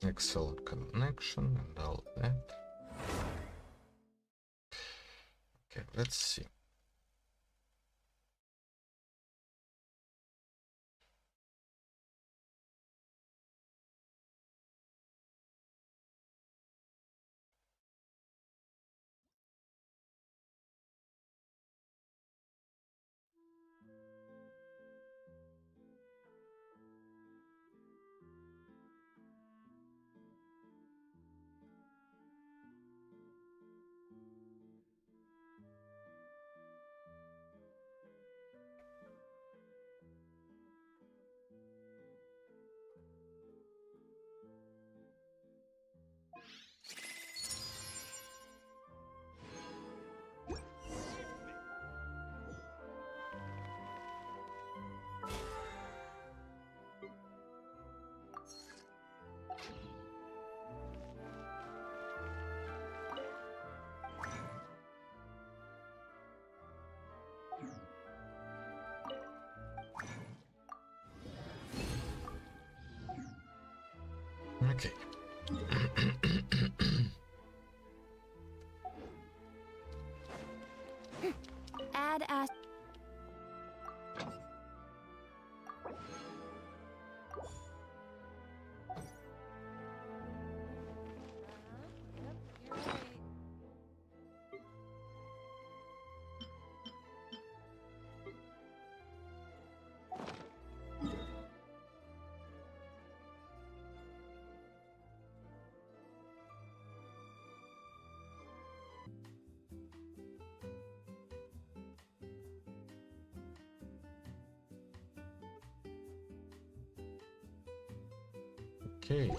Excellent connection and all that. Okay, let's see. Okay. Add as Okay.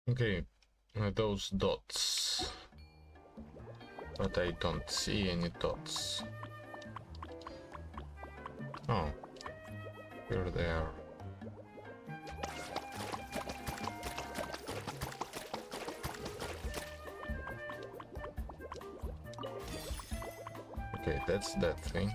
Okay, those dots. But I don't see any dots. Oh, here they are. Okay, that's that thing.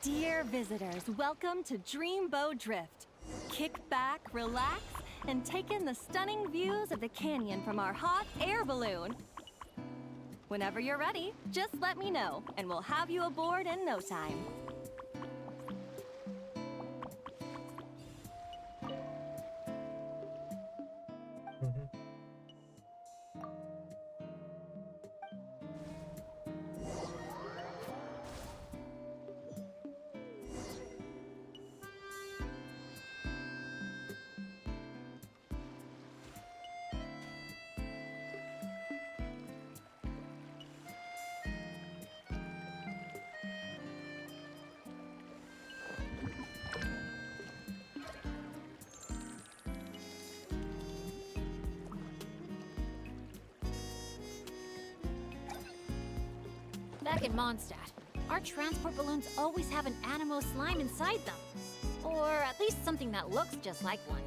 Dear visitors, welcome to Dreamboat Drift. Kick back, relax, and take in the stunning views of the canyon from our hot air balloon. Whenever you're ready, just let me know, and we'll have you aboard in no time. Back in Mondstadt, our transport balloons always have an Animo slime inside them. Or at least something that looks just like one.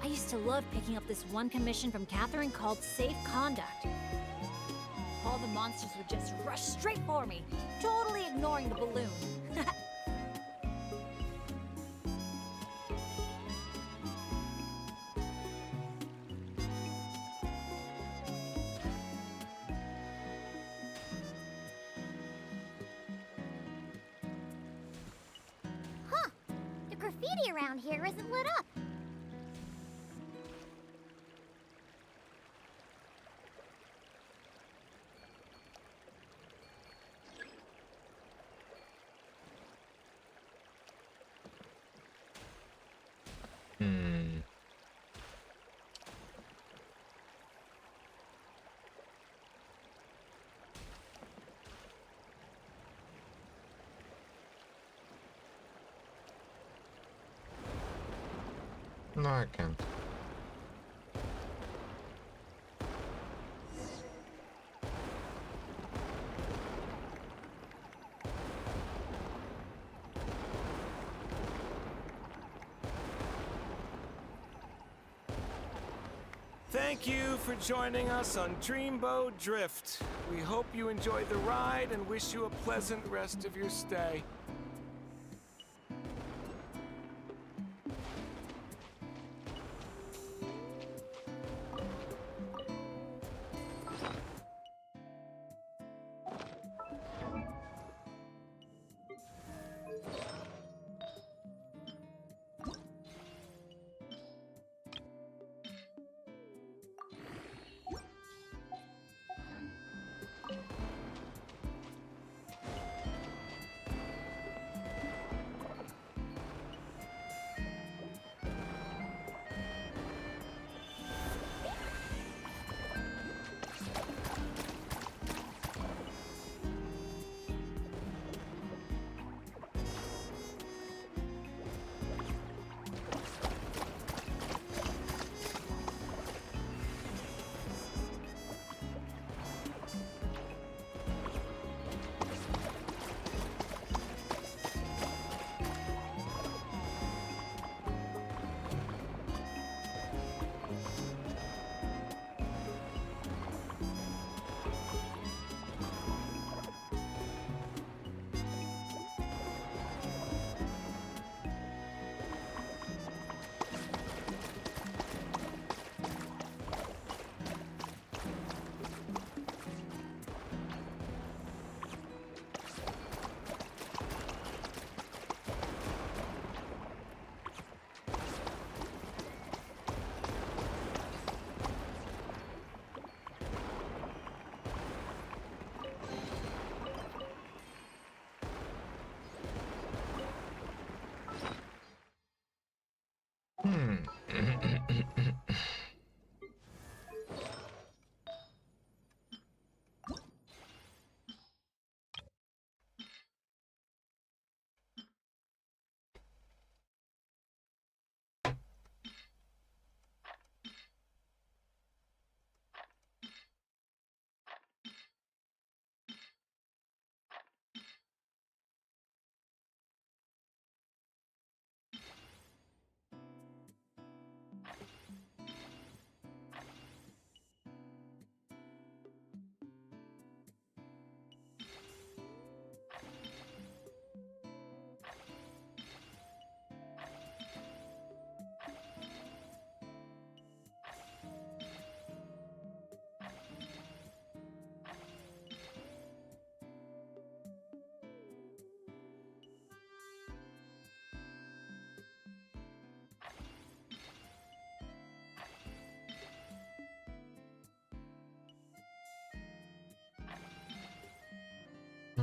I used to love picking up this one commission from Catherine called Safe Conduct. All the monsters would just rush straight for me, totally ignoring the balloon. The graffiti around here isn't lit up. No, I can't. Thank you for joining us on Dreamboat Drift. We hope you enjoyed the ride and wish you a pleasant rest of your stay.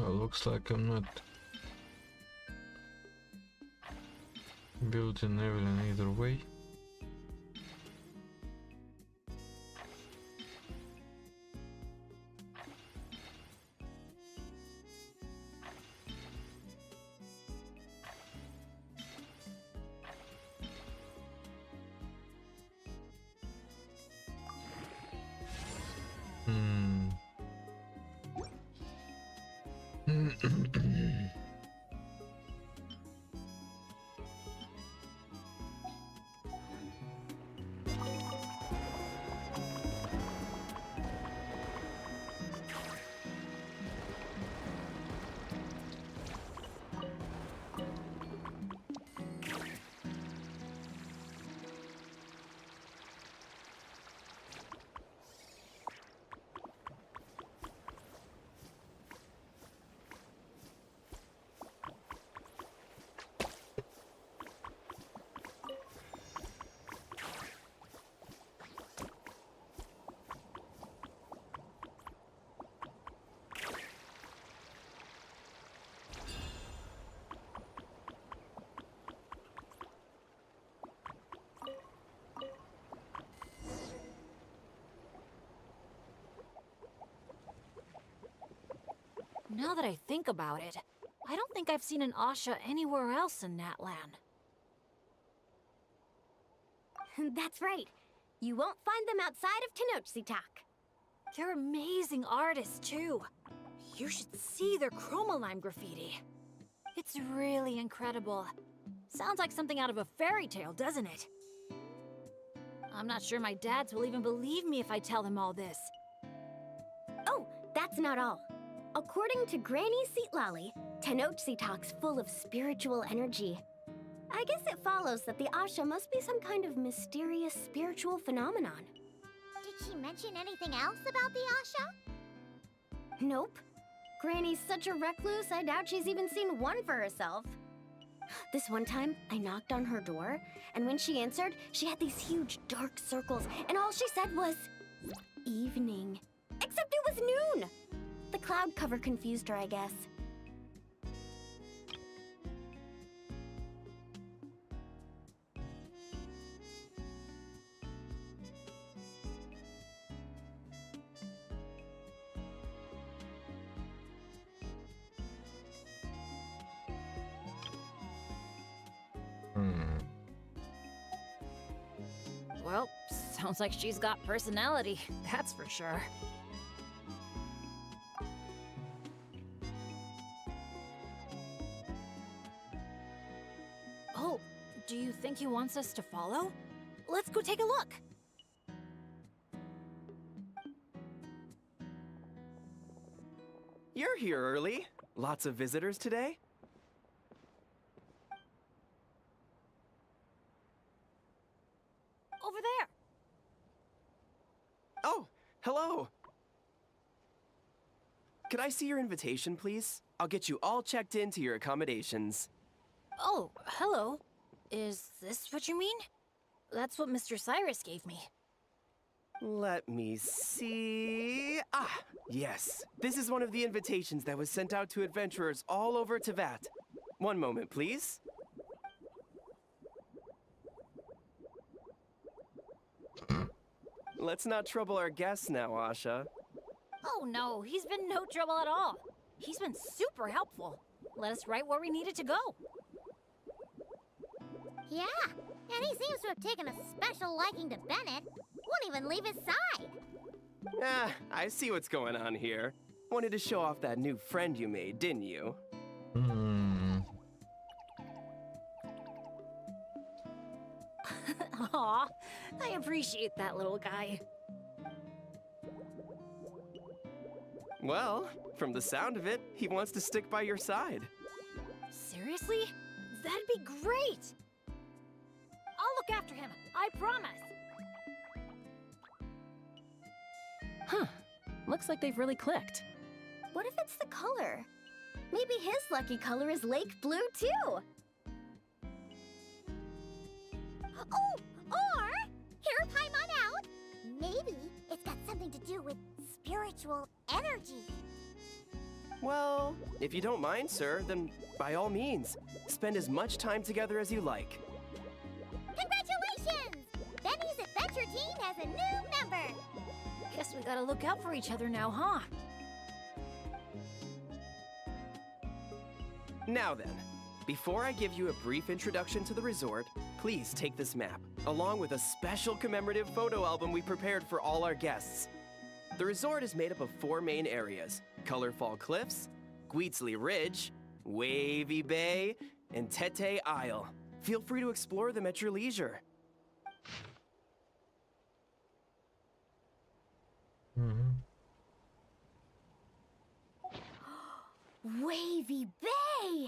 Oh, looks like I'm not building Evelyn either way. Now that I think about it, I don't think I've seen an Asha anywhere else in Natlan. That's right. You won't find them outside of Tenochtitlan. They're amazing artists, too. You should see their chromolime graffiti. It's really incredible. Sounds like something out of a fairy tale, doesn't it? I'm not sure my dads will even believe me if I tell them all this. Oh, that's not all. According to Granny Seatlali, Tenochtitlan's full of spiritual energy. I guess it follows that the Asha must be some kind of mysterious spiritual phenomenon. Did she mention anything else about the Asha? Nope. Granny's such a recluse, I doubt she's even seen one for herself. This one time, I knocked on her door, and when she answered, she had these huge dark circles, and all she said was, evening. Except it was noon! The cloud cover confused her, I guess. Well, sounds like she's got personality, that's for sure. Oh, do you think he wants us to follow? Let's go take a look. You're here early. Lots of visitors today? Over there. Oh, hello. Could I see your invitation, please? I'll get you all checked into your accommodations. Oh, hello. Is this what you mean? That's what Mr. Cyrus gave me. Let me see. Ah, yes. This is one of the invitations that was sent out to adventurers all over Teyvat. One moment, please. Let's not trouble our guests now, Asha. Oh no, he's been no trouble at all. He's been super helpful. Let us right where we needed to go. Yeah, and he seems to have taken a special liking to Bennett. Won't even leave his side. Ah, I see what's going on here. Wanted to show off that new friend you made, didn't you? Aw, I appreciate that little guy. Well, from the sound of it, he wants to stick by your side. Seriously? That'd be great! I'll look after him, I promise! Huh. Looks like they've really clicked. What if it's the color? Maybe his lucky color is lake blue, too. Oh, or, here, Paimon out. Maybe it's got something to do with spiritual energy. Well, if you don't mind, sir, then by all means, spend as much time together as you like. Congratulations! Benny's adventure team has a new member! Guess we gotta look out for each other now, huh? Now then, before I give you a brief introduction to the resort, please take this map, along with a special commemorative photo album we prepared for all our guests. The resort is made up of 4 main areas: Colorful Cliffs, Gweetsley Ridge, Wavy Bay, and Tete Isle. Feel free to explore them at your leisure. Wavy Bay!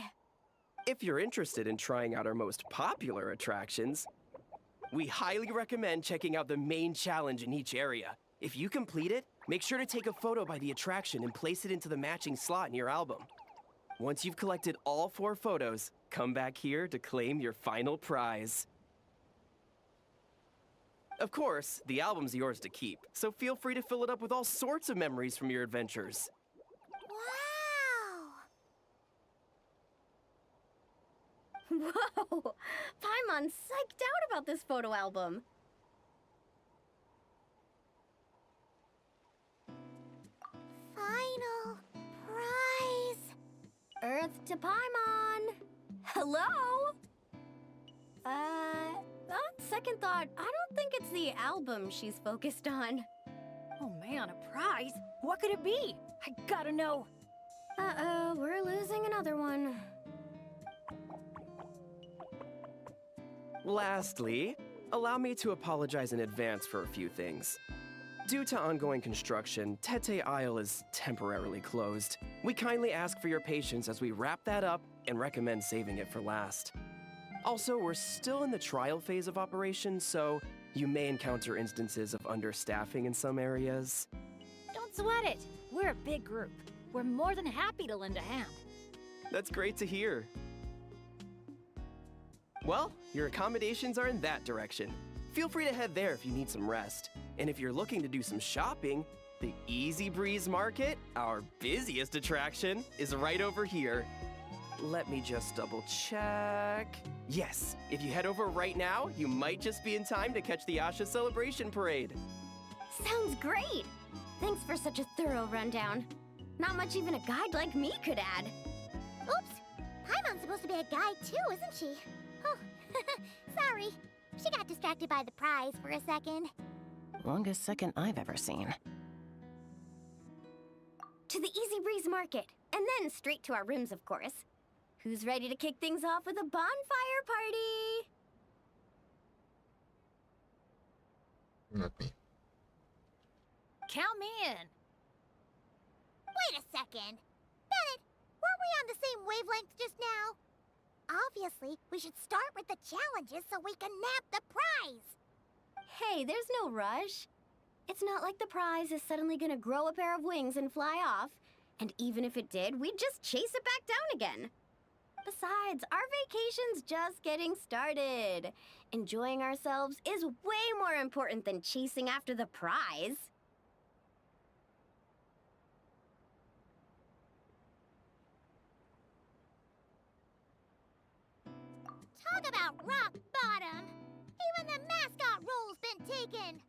If you're interested in trying out our most popular attractions, we highly recommend checking out the main challenge in each area. If you complete it, make sure to take a photo by the attraction and place it into the matching slot in your album. Once you've collected all 4 photos, come back here to claim your final prize. Of course, the album's yours to keep, so feel free to fill it up with all sorts of memories from your adventures. Wow! Whoa! Paimon's psyched out about this photo album. Final prize! Earth to Paimon! Hello? On second thought, I don't think it's the album she's focused on. Oh man, a prize? What could it be? I gotta know. Uh-oh, we're losing another one. Lastly, allow me to apologize in advance for a few things. Due to ongoing construction, Tete Isle is temporarily closed. We kindly ask for your patience as we wrap that up and recommend saving it for last. Also, we're still in the trial phase of operation, so you may encounter instances of understaffing in some areas. Don't sweat it. We're a big group. We're more than happy to lend a hand. That's great to hear. Well, your accommodations are in that direction. Feel free to head there if you need some rest. And if you're looking to do some shopping, the Easy Breeze Market, our busiest attraction, is right over here. Let me just double check. Yes, if you head over right now, you might just be in time to catch the Asha Celebration Parade. Sounds great! Thanks for such a thorough rundown. Not much even a guide like me could add. Oops! Paimon's supposed to be a guide too, isn't she? Oh, sorry. She got distracted by the prize for a second. Longest second I've ever seen. To the Easy Breeze Market, and then straight to our rooms, of course. Who's ready to kick things off with a bonfire party? Not me. Count me in. Wait a second. Bennett, weren't we on the same wavelength just now? Obviously, we should start with the challenges so we can nab the prize. Hey, there's no rush. It's not like the prize is suddenly gonna grow a pair of wings and fly off. And even if it did, we'd just chase it back down again. Besides, our vacation's just getting started. Enjoying ourselves is way more important than chasing after the prize. Talk about rock bottom. Even the mascot role's been taken.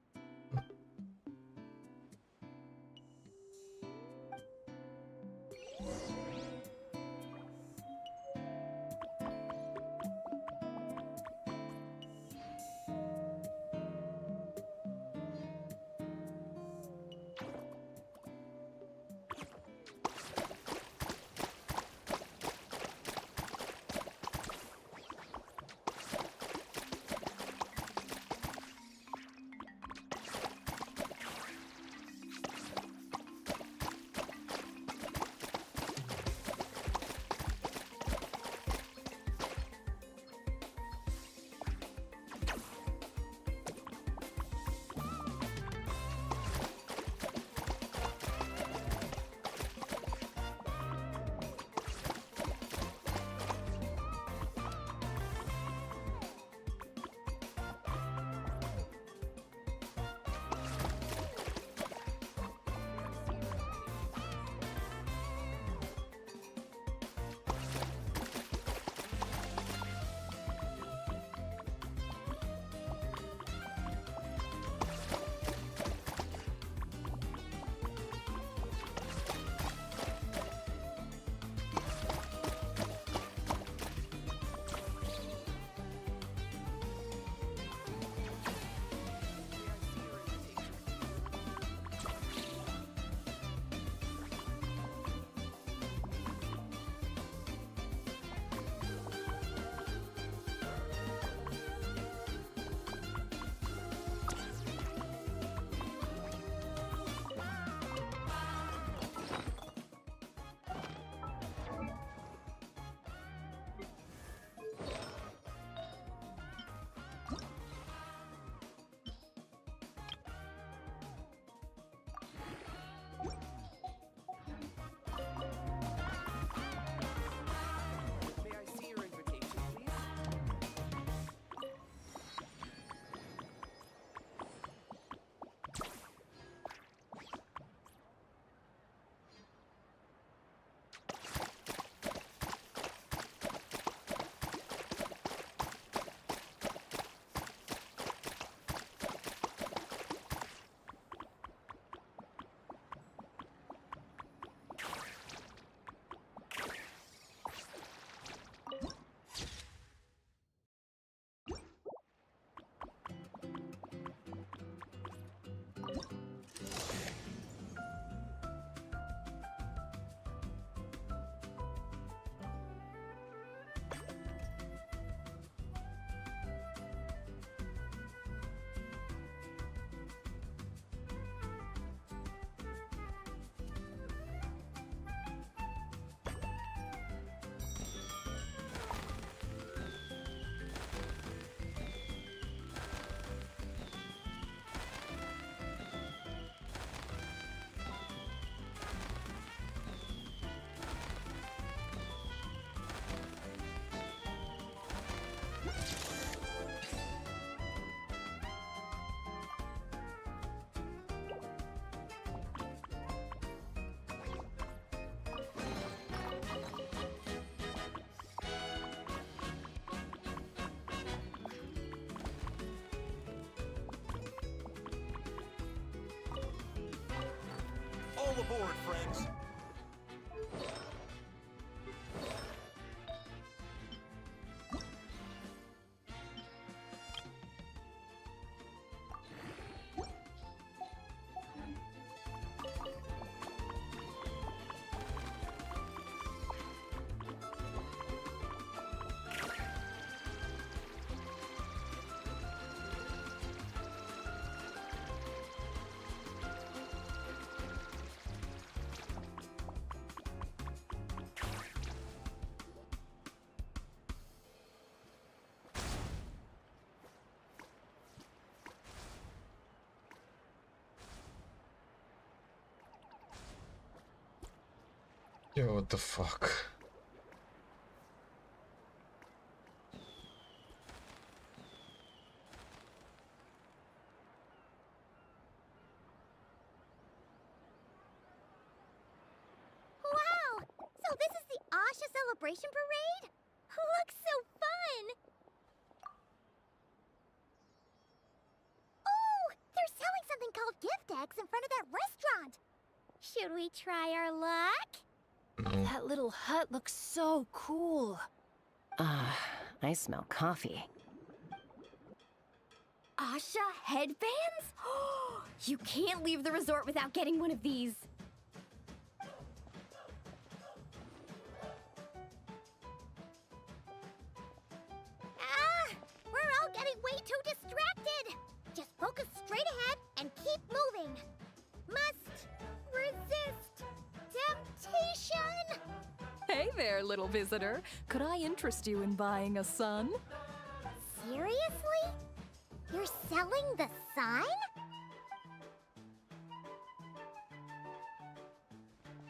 All aboard, friends. Yo, what the fuck? Wow! So this is the Asha celebration parade? Looks so fun! Oh! They're selling something called gift eggs in front of that restaurant! Should we try our luck? No. That little hut looks so cool. I smell coffee. Asha headbands? You can't leave the resort without getting one of these. We're all getting way too distracted! Just focus straight ahead and keep moving. Must resist temptation! Hey there, little visitor. Could I interest you in buying a sun? Seriously? You're selling the sign?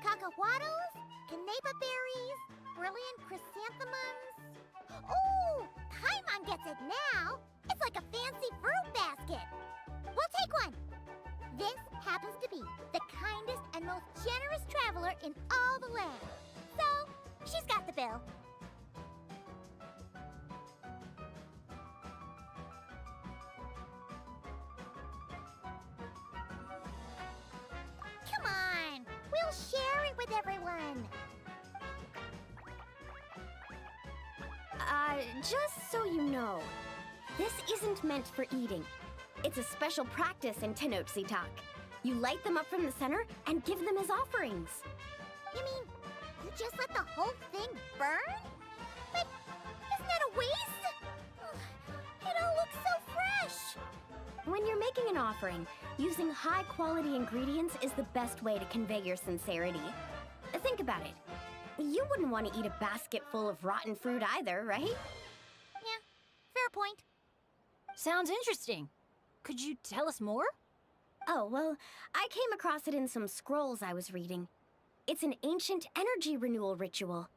Cacahuatos, canapa berries, brilliant chrysanthemums. Oh, Paimon gets it now. It's like a fancy fruit basket. We'll take one. This happens to be the kindest and most generous traveler in all the land. So, she's got the bill. Come on, we'll share it with everyone. Just so you know, this isn't meant for eating. It's a special practice in Tenochtitlan. You light them up from the center and give them as offerings. You mean, you just let the whole thing burn? But isn't that a waste? Ugh, it all looks so fresh. When you're making an offering, using high-quality ingredients is the best way to convey your sincerity. Think about it. You wouldn't want to eat a basket full of rotten fruit either, right? Yeah, fair point. Sounds interesting. Could you tell us more? Oh, well, I came across it in some scrolls I was reading. It's an ancient energy renewal ritual.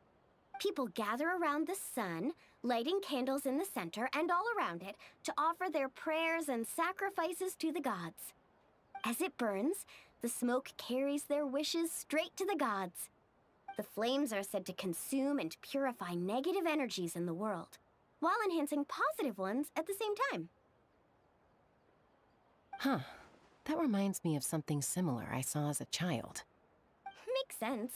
People gather around the sun, lighting candles in the center and all around it to offer their prayers and sacrifices to the gods. As it burns, the smoke carries their wishes straight to the gods. The flames are said to consume and purify negative energies in the world, while enhancing positive ones at the same time. Huh. That reminds me of something similar I saw as a child. Makes sense.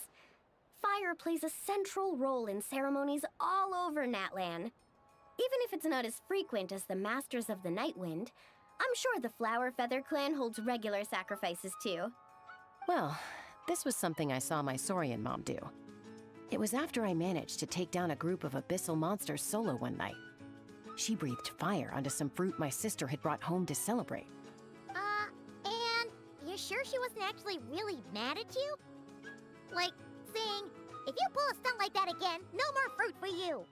Fire plays a central role in ceremonies all over Natlan. Even if it's not as frequent as the Masters of the Night Wind, I'm sure the Flower Feather Clan holds regular sacrifices too. Well, this was something I saw my Saurian mom do. It was after I managed to take down a group of abyssal monsters solo one night. She breathed fire onto some fruit my sister had brought home to celebrate. And you're sure she wasn't actually really mad at you? Like, saying, if you pull a stunt like that again, no more fruit for you.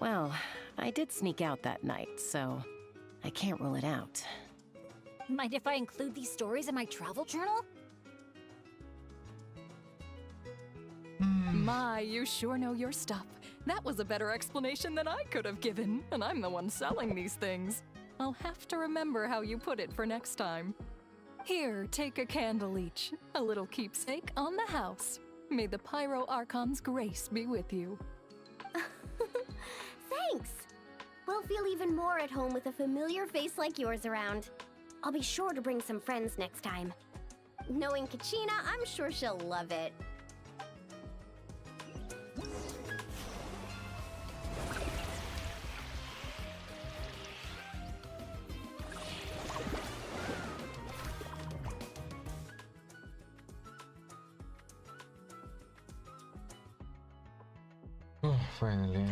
Well, I did sneak out that night, so I can't rule it out. Mind if I include these stories in my travel journal? My, you sure know your stuff. That was a better explanation than I could have given, and I'm the one selling these things. I'll have to remember how you put it for next time. Here, take a candle each, a little keepsake on the house. May the Pyro Archon's grace be with you. Thanks! We'll feel even more at home with a familiar face like yours around. I'll be sure to bring some friends next time. Knowing Kachina, I'm sure she'll love it. Oh, finally.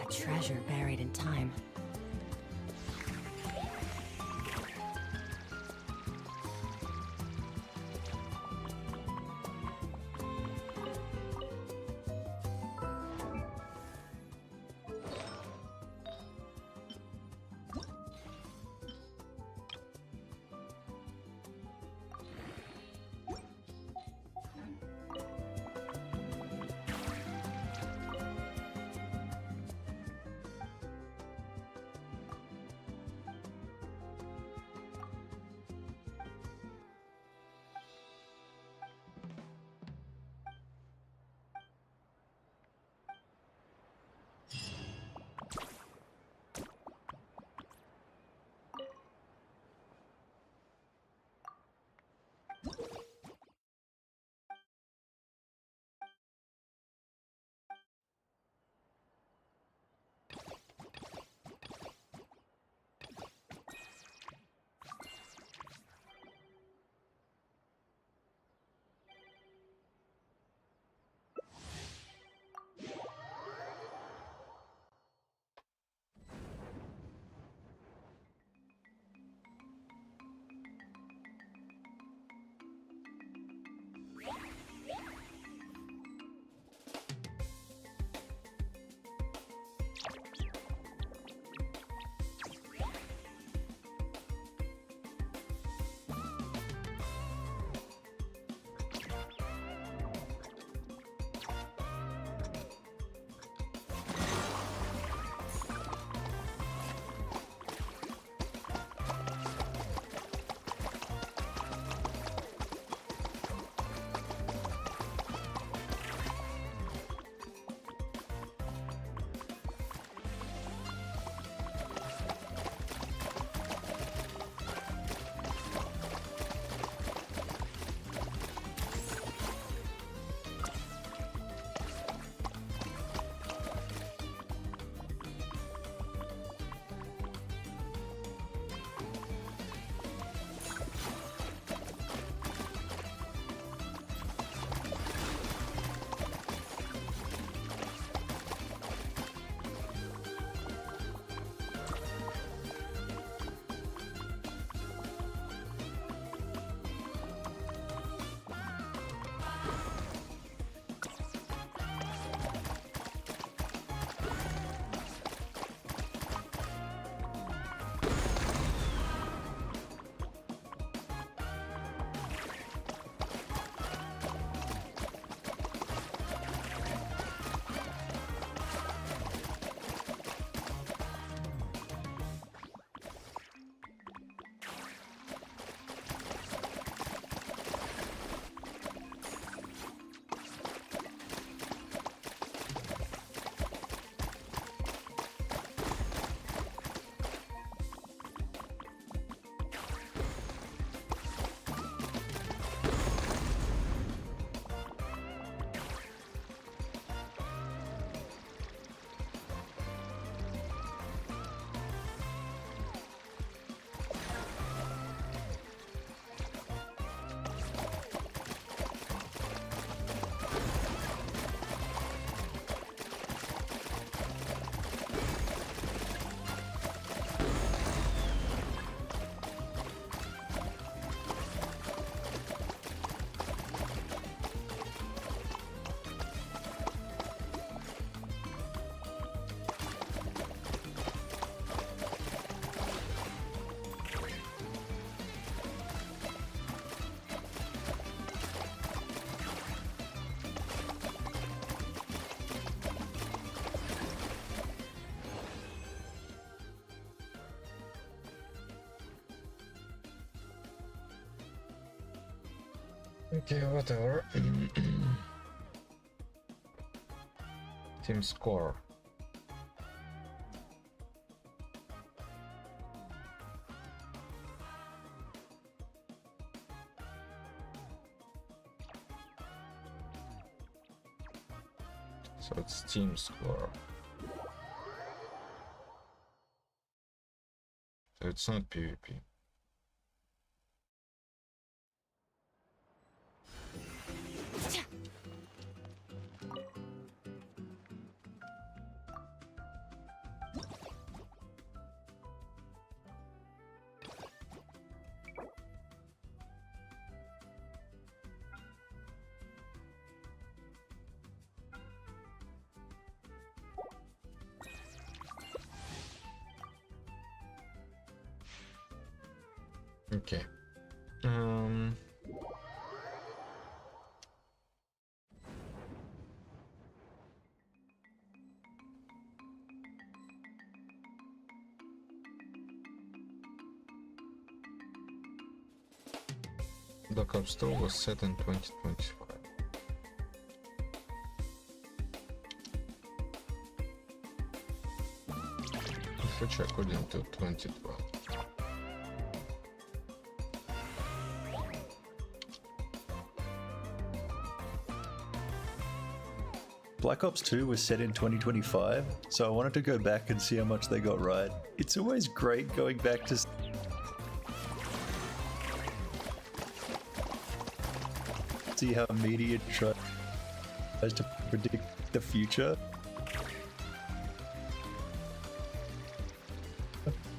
A treasure buried in time. Okay, whatever. Team score. So it's team score. So it's not PvP. Okay. Black Ops 2 was set in 2025. Which according to 2012. Black Ops 2 was set in 2025, so I wanted to go back and see how much they got right. It's always great going back to see how media tries to predict the future.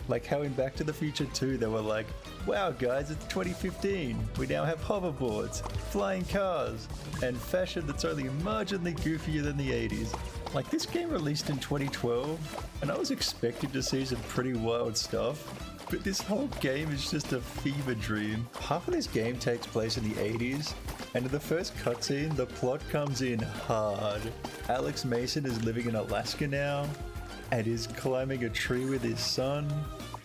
Like how in Back to the Future 2 they were like, wow guys, it's 2015, we now have hoverboards, flying cars, and fashion that's only marginally goofier than the 80s. Like this game released in 2012, and I was expecting to see some pretty wild stuff, but this whole game is just a fever dream. Half of this game takes place in the 80s, and in the first cutscene, the plot comes in hard. Alex Mason is living in Alaska now, and is climbing a tree with his son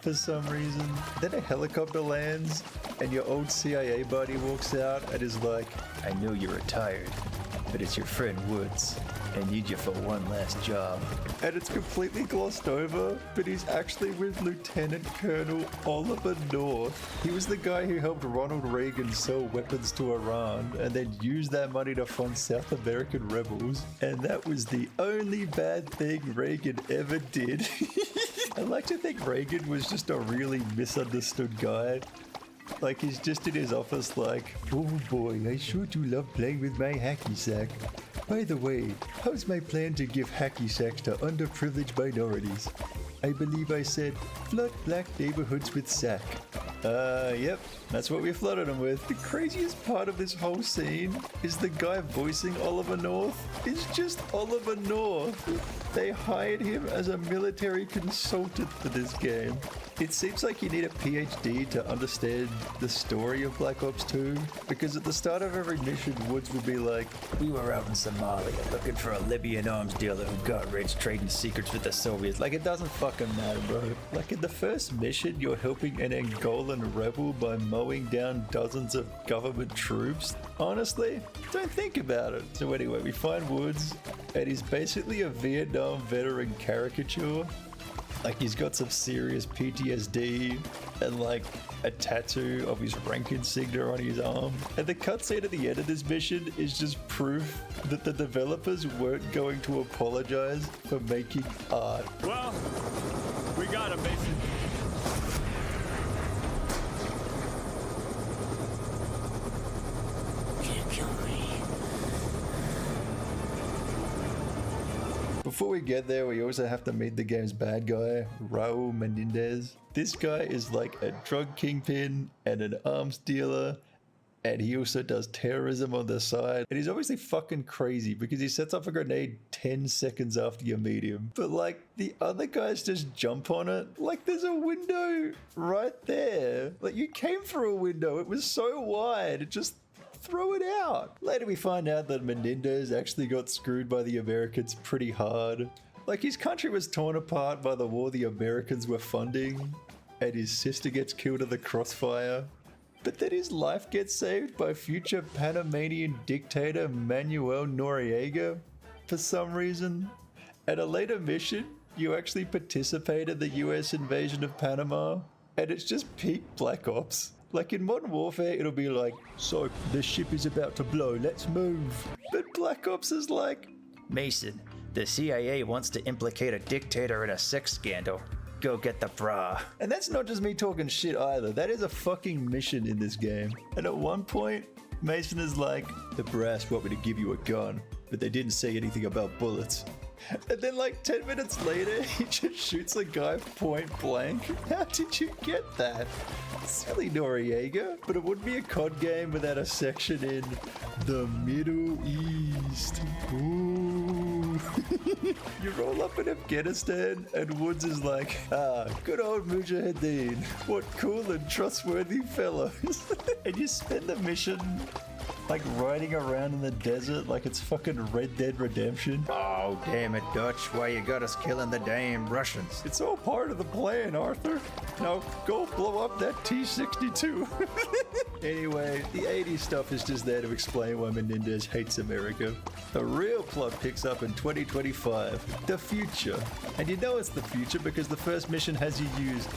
for some reason. Then a helicopter lands and your old CIA buddy walks out and is like, I know you're retired, but it's your friend Woods. I need you for one last job. And it's completely glossed over, but he's actually with Lieutenant Colonel Oliver North. He was the guy who helped Ronald Reagan sell weapons to Iran and then used that money to fund South American rebels. And that was the only bad thing Reagan ever did. I like to think Reagan was just a really misunderstood guy. Like he's just in his office like, oh boy, I sure do love playing with my hacky sack. By the way, how's my plan to give hacky sacks to underprivileged minorities? I believe I said, flood black neighborhoods with sack. Yep, that's what we flooded them with. The craziest part of this whole scene is the guy voicing Oliver North is just Oliver North. They hired him as a military consultant for this game. It seems like you need a PhD to understand the story of Black Ops 2, because at the start of every mission, Woods will be like, we were out in Somalia looking for a Libyan arms dealer who got rich trading secrets with the Soviets. Like, it doesn't fucking matter, bro. Like, in the first mission, you're helping an Angolan rebel by mowing down dozens of government troops. Honestly, don't think about it. So anyway, we find Woods, and he's basically a Vietnam veteran caricature. Like, he's got some serious PTSD and like a tattoo of his rank insignia on his arm. And the cutscene at the end of this mission is just proof that the developers weren't going to apologize for making art. Well, we got him, Mason. Before we get there, we also have to meet the game's bad guy, Raul Menendez. This guy is like a drug kingpin and an arms dealer, and he also does terrorism on the side. And he's obviously fucking crazy because he sets off a grenade 10 seconds after you meet him. But like, the other guys just jump on it. Like, there's a window right there. Like, you came through a window. It was so wide. It just throw it out. Later we find out that Menendez actually got screwed by the Americans pretty hard. Like, his country was torn apart by the war the Americans were funding, and his sister gets killed in the crossfire. But then his life gets saved by future Panamanian dictator Manuel Noriega for some reason. At a later mission, you actually participate in the US invasion of Panama, and it's just peak Black Ops. Like in Modern Warfare, it'll be like, so the ship is about to blow, let's move. But Black Ops is like, Mason, the CIA wants to implicate a dictator in a sex scandal. Go get the bra. and that's not just me talking shit either, that is a fucking mission in this game. And at one point, Mason is like, the brass want me to give you a gun, but they didn't say anything about bullets. And then like 10 minutes later, he just shoots a guy point blank. How did you get that? Silly Noriega. But it wouldn't be a COD game without a section in the Middle East. Ooh. You roll up in Afghanistan and Woods is like, good old Mujahideen. What cool and trustworthy fellows. And you spend the mission like riding around in the desert like it's fucking Red Dead Redemption. Oh, damn it, Dutch. Why you got us killing the damn Russians? It's all part of the plan, Arthur. Now go blow up that T-62. Anyway, the 80s stuff is just there to explain why Menendez hates America. The real plot picks up in 2025, the future. And you know it's the future because the first mission has you use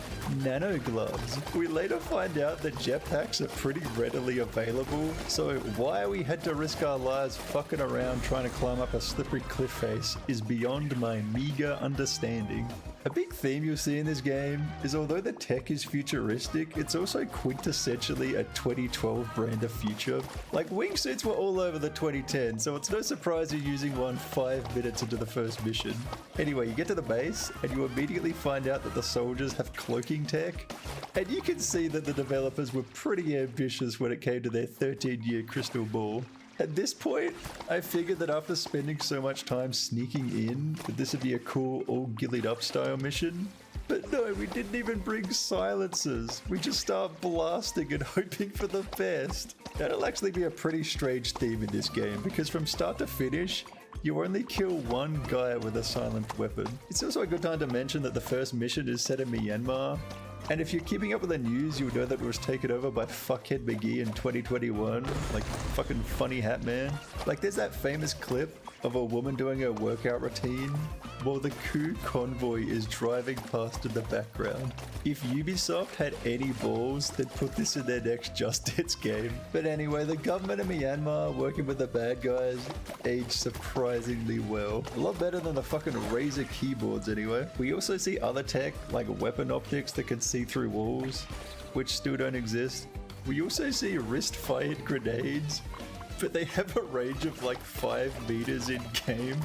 nano gloves. We later find out that jetpacks are pretty readily available, so why we had to risk our lives fucking around trying to climb up a slippery cliff face is beyond my meager understanding. A big theme you'll see in this game is although the tech is futuristic, it's also quintessentially a 2012 brand of future. Like wingsuits were all over the 2010, so it's no surprise you're using one 5 minutes into the first mission. Anyway, you get to the base and you immediately find out that the soldiers have cloaking tech. And you can see that the developers were pretty ambitious when it came to their 13-year crystal ball. At this point, I figured that after spending so much time sneaking in, that this would be a cool all gillied up style mission. But no, we didn't even bring silencers. We just start blasting and hoping for the best. That'll actually be a pretty strange theme in this game, because from start to finish, you only kill one guy with a silent weapon. It's also a good time to mention that the first mission is set in Myanmar. And if you're keeping up with the news, you'll know that it was taken over by Fuckhead McGee in 2021, like fucking Funny Hat Man. Like there's that famous clip of a woman doing her workout routine while the coup convoy is driving past in the background. If Ubisoft had any balls, they'd put this in their next Just Dance game. But anyway, the government of Myanmar working with the bad guys aged surprisingly well. A lot better than the fucking Razer keyboards anyway. We also see other tech like weapon optics that can see through walls, which still don't exist. We also see wrist-fired grenades, but they have a range of like 5 meters in game.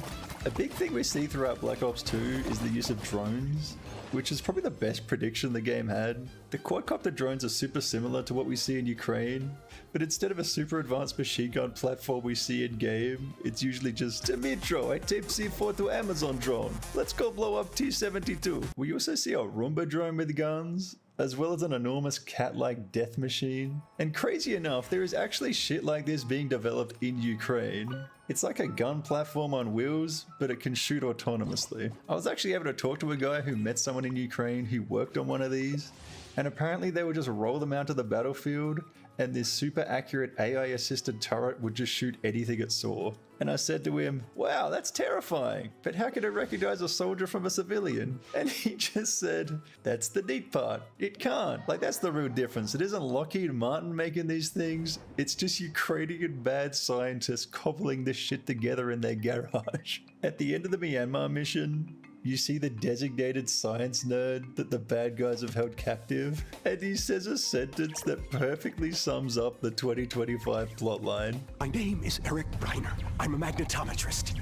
A big thing we see throughout Black Ops 2 is the use of drones, which is probably the best prediction the game had. The quadcopter drones are super similar to what we see in Ukraine, but instead of a super advanced machine gun platform we see in game, it's usually just Dimitro, I tape C4 to Amazon drone. Let's go blow up T-72. We also see a Roomba drone with guns, as well as an enormous cat-like death machine. And crazy enough, there is actually shit like this being developed in Ukraine. It's like a gun platform on wheels, but it can shoot autonomously. I was actually able to talk to a guy who met someone in Ukraine who worked on one of these, and apparently they would just roll them out to the battlefield, and this super accurate AI-assisted turret would just shoot anything it saw. And I said to him, wow, that's terrifying, but how can it recognize a soldier from a civilian? And he just said, that's the neat part. It can't. Like, that's the real difference. It isn't Lockheed Martin making these things. It's just Ukrainian bad scientists cobbling this shit together in their garage. At the end of the Myanmar mission, you see the designated science nerd that the bad guys have held captive, and he says a sentence that perfectly sums up the 2025 plotline. My name is Eric Reiner. I'm a magnetometrist.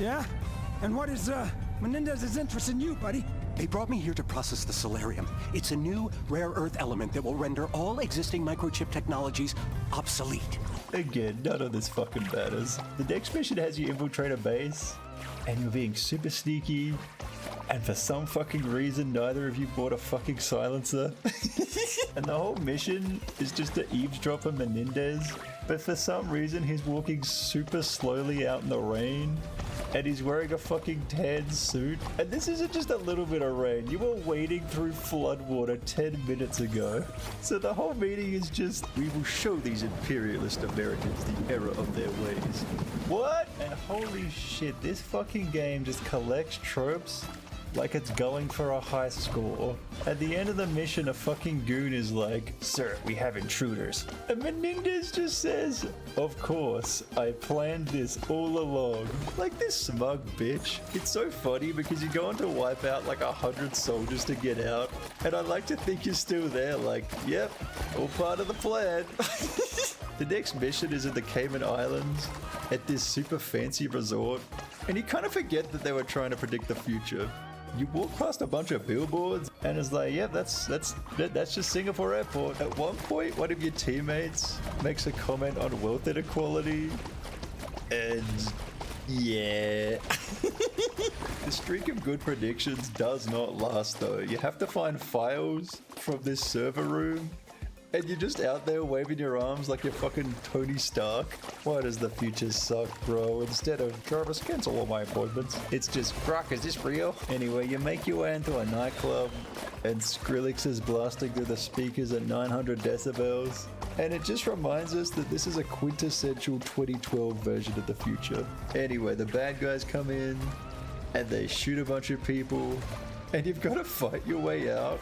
Yeah? And what is, Menendez's interest in you, buddy? They brought me here to process the Solarium. It's a new rare earth element that will render all existing microchip technologies obsolete. Again, none of this fucking matters. The next mission has you infiltrate a base, and you're being super sneaky, and for some fucking reason neither of you bought a fucking silencer. And the whole mission is just to eavesdrop on Menendez but for some reason he's walking super slowly out in the rain, and he's wearing a fucking tan suit. And this isn't just a little bit of rain. You were wading through floodwater 10 minutes ago. So the whole meeting is just, we will show these imperialist Americans the error of their ways. What? And holy shit, this fucking game just collects tropes like it's going for a high score. At the end of the mission, a fucking goon is like, "Sir, we have intruders." And Menendez just says, "Of course, I planned this all along." Like this smug bitch. It's so funny because you go on to wipe out like 100 soldiers to get out, and I like to think you're still there like, yep, all part of the plan. The next mission is in the Cayman Islands at this super fancy resort, and you kind of forget that they were trying to predict the future. You walk past a bunch of billboards and it's like, yeah, that's just Singapore Airport. At one point, one of your teammates makes a comment on wealth inequality, and yeah. The streak of good predictions does not last though. You have to find files from this server room, and you're just out there waving your arms like you're fucking Tony Stark. Why does the future suck, bro? Instead of, Jarvis, cancel all my appointments. It's just, Brock, is this real? Anyway, you make your way into a nightclub, and Skrillex is blasting through the speakers at 900 decibels. And it just reminds us that this is a quintessential 2012 version of the future. Anyway, the bad guys come in, and they shoot a bunch of people, and you've got to fight your way out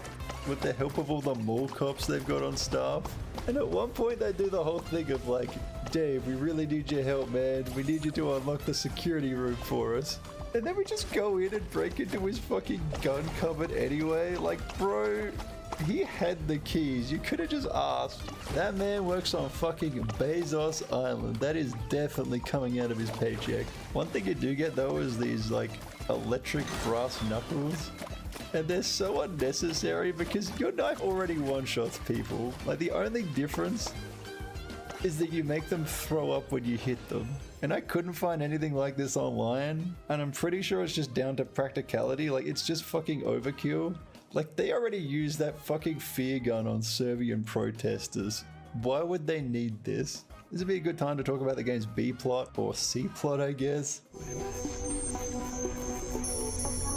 with the help of all the mall cops they've got on staff. And at one point they do the whole thing of like, "Dave, we really need your help, man. We need you to unlock the security room for us." And then we just go in and break into his fucking gun cupboard anyway. Like, bro, he had the keys. You could have just asked. That man works on fucking Bezos Island. That is definitely coming out of his paycheck. One thing you do get though is these like electric brass knuckles. And they're so unnecessary because your knife already one-shots people. Like, the only difference is that you make them throw up when you hit them. And I couldn't find anything like this online, and I'm pretty sure it's just down to practicality. Like, it's just fucking overkill. Like, they already used that fucking fear gun on Serbian protesters. Why would they need this? This would be a good time to talk about the game's B plot, or C plot, I guess.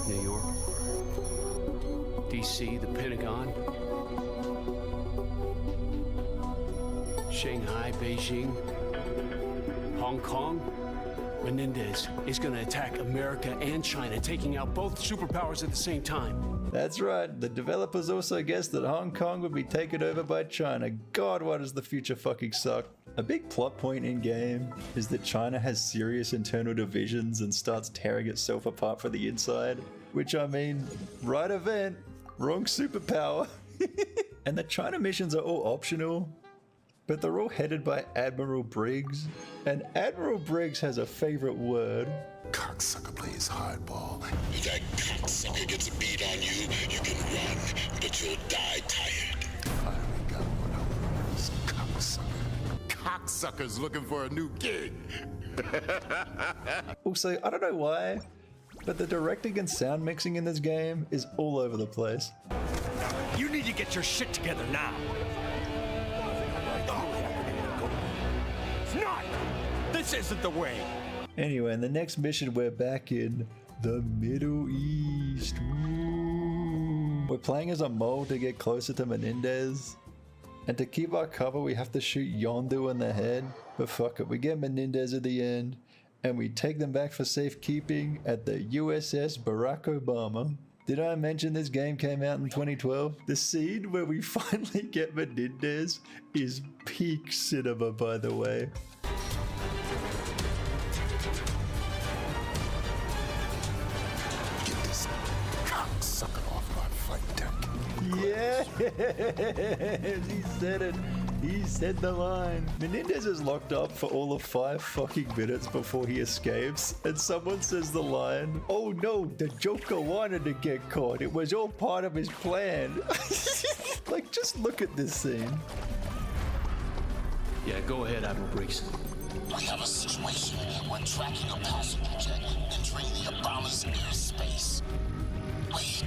New York, DC, the Pentagon, Shanghai, Beijing, Hong Kong. Menendez is gonna attack America and China, taking out both superpowers at the same time. That's right. The developers also guessed that Hong Kong would be taken over by China. God, why does the future fucking suck? A big plot point in game is that China has serious internal divisions and starts tearing itself apart from the inside. Which, I mean, right event, wrong superpower. And the China missions are all optional, but they're all headed by Admiral Briggs. And Admiral Briggs has a favorite word. Cocksucker plays hardball. If that cocksucker gets a beat on you, you can run, but you'll die tired. Finally got one over this cocksucker. Cocksucker's looking for a new gig. Also, I don't know why, but the directing and sound mixing in this game is all over the place. You need to get your shit together now. It's not! This isn't the way! Anyway, in the next mission, we're back in the Middle East. Ooh. We're playing as a mole to get closer to Menendez. And to keep our cover, we have to shoot Yondu in the head. But fuck it, we get Menendez at the end. And we take them back for safekeeping at the USS Barack Obama. Did I mention this game came out in 2012? The scene where we finally get Menendez is peak cinema, by the way. Get this cocksucker off my fight deck. Yes, he said it. He said the line. Menendez is locked up for all of 5 fucking minutes before he escapes, and someone says the line, "Oh no, the Joker wanted to get caught. It was all part of his plan." Like, just look at this scene. Yeah, go ahead, Admiral Briggs. We have a situation when tracking a passenger jet entering the Obama's airspace. Wait,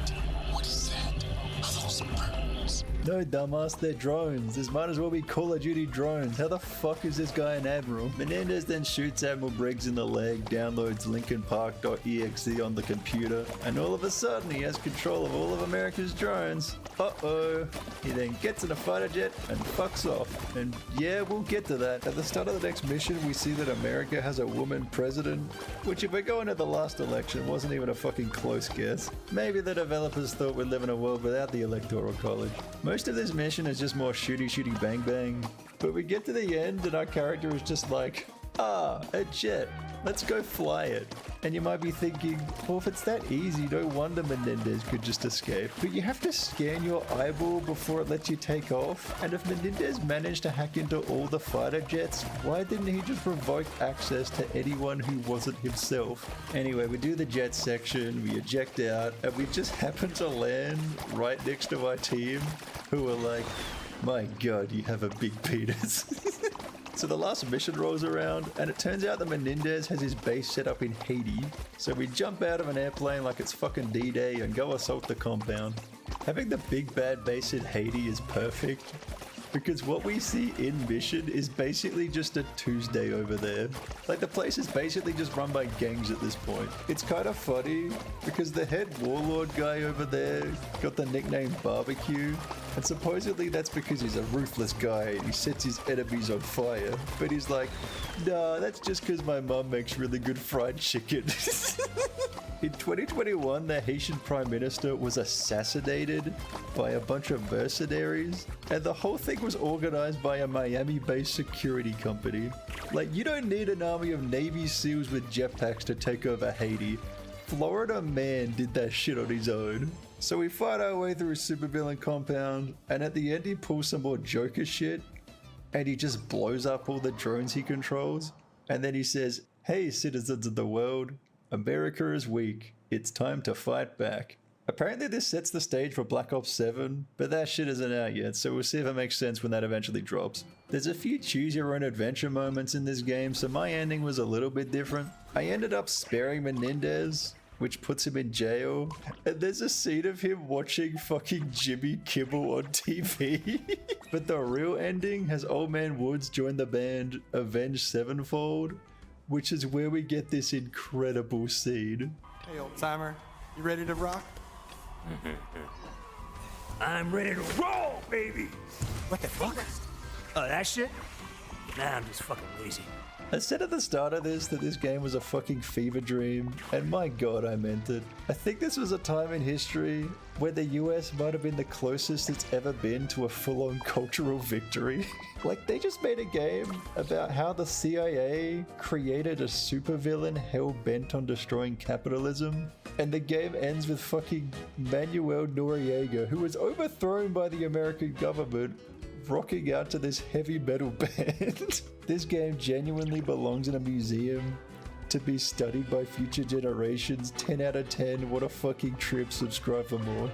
what is that? Are those supplies. No, dumbass, they're drones. This might as well be Call of Duty drones. How the fuck is this guy an admiral? Menendez then shoots Admiral Briggs in the leg, downloads LincolnPark.exe on the computer, and all of a sudden he has control of all of America's drones. Uh-oh. He then gets in a fighter jet and fucks off. And yeah, we'll get to that. At the start of the next mission, we see that America has a woman president, which if we're going to the last election, wasn't even a fucking close guess. Maybe the developers thought we'd live in a world without the Electoral College. Most of this mission is just more shooty bang bang, but we get to the end and our character is just like, ah, a jet, let's go fly it. And you might be thinking, well, if it's that easy, no wonder Menendez could just escape. But you have to scan your eyeball before it lets you take off. And if Menendez managed to hack into all the fighter jets, why didn't he just revoke access to anyone who wasn't himself? Anyway, we do the jet section, we eject out, and we just happen to land right next to our team, who are like, my god, you have a big penis. So the last mission rolls around, and it turns out that Menendez has his base set up in Haiti. So we jump out of an airplane like it's fucking D-Day and go assault the compound. Having the big bad base in Haiti is perfect, because what we see in mission is basically just a Tuesday over there. Like, the place is basically just run by gangs at this point. It's kind of funny because the head warlord guy over there got the nickname Barbecue, and supposedly that's because he's a ruthless guy and he sets his enemies on fire. But he's like, nah, that's just because my mom makes really good fried chicken. In 2021, the Haitian Prime Minister was assassinated by a bunch of mercenaries, and the whole thing was organized by a Miami-based security company. Like, you don't need an army of Navy SEALs with jetpacks to take over Haiti. Florida Man did that shit on his own. So we fight our way through a supervillain compound, and at the end he pulls some more Joker shit, and he just blows up all the drones he controls, and then he says, hey citizens of the world, America is weak. It's time to fight back. Apparently this sets the stage for Black Ops 7, but that shit isn't out yet, so we'll see if it makes sense when that eventually drops. There's a few choose your own adventure moments in this game, so my ending was a little bit different. I ended up sparing Menendez, which puts him in jail, and there's a scene of him watching fucking Jimmy Kimmel on TV. But the real ending has Old Man Woods join the band Avenged Sevenfold, which is where we get this incredible scene. Hey, old timer, you ready to rock? I'm ready to roll, baby! What the fuck? Oh, that shit? Nah, I'm just fucking lazy. I said at the start of this that this game was a fucking fever dream, and my god, I meant it. I think this was a time in history where the US might have been the closest it's ever been to a full-on cultural victory. Like, they just made a game about how the CIA created a supervillain hell-bent on destroying capitalism, and the game ends with fucking Manuel Noriega, who was overthrown by the American government, rocking out to this heavy metal band. This game genuinely belongs in a museum to be studied by future generations. 10 out of 10, what a fucking trip. Subscribe for more.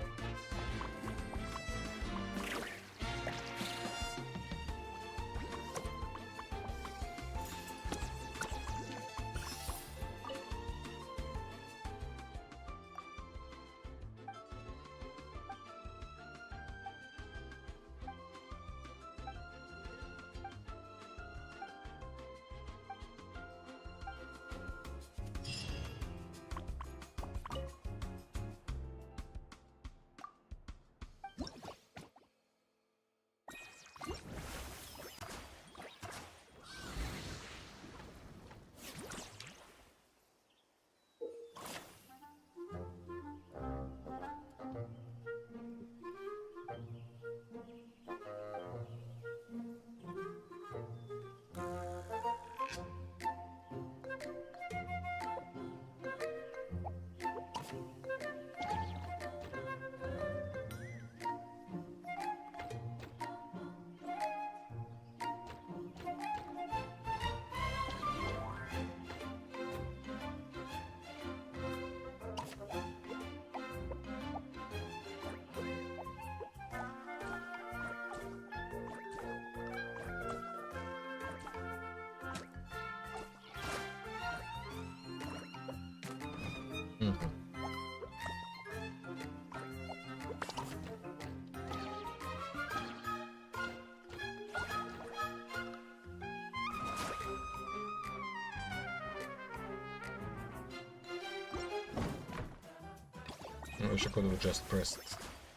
wish I could have just pressed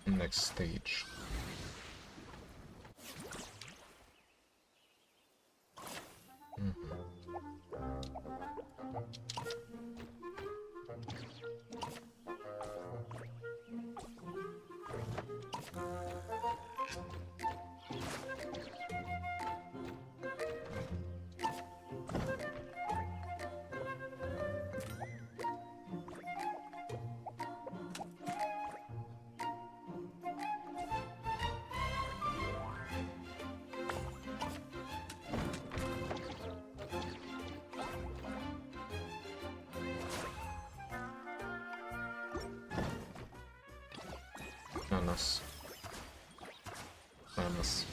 next stage. Anas. Anas.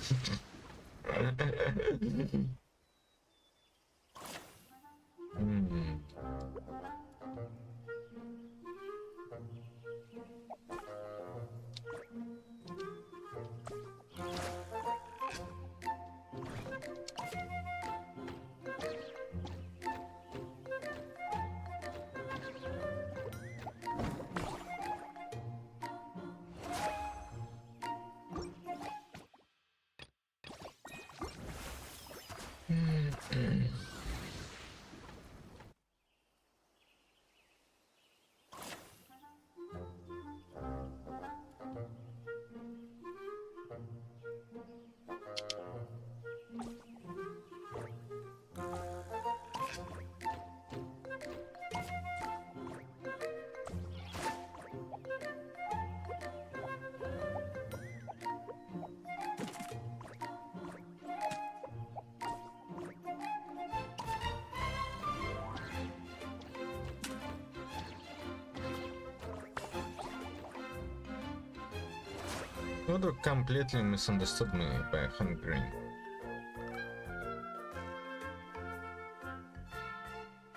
Ludwig completely misunderstood me by hungry.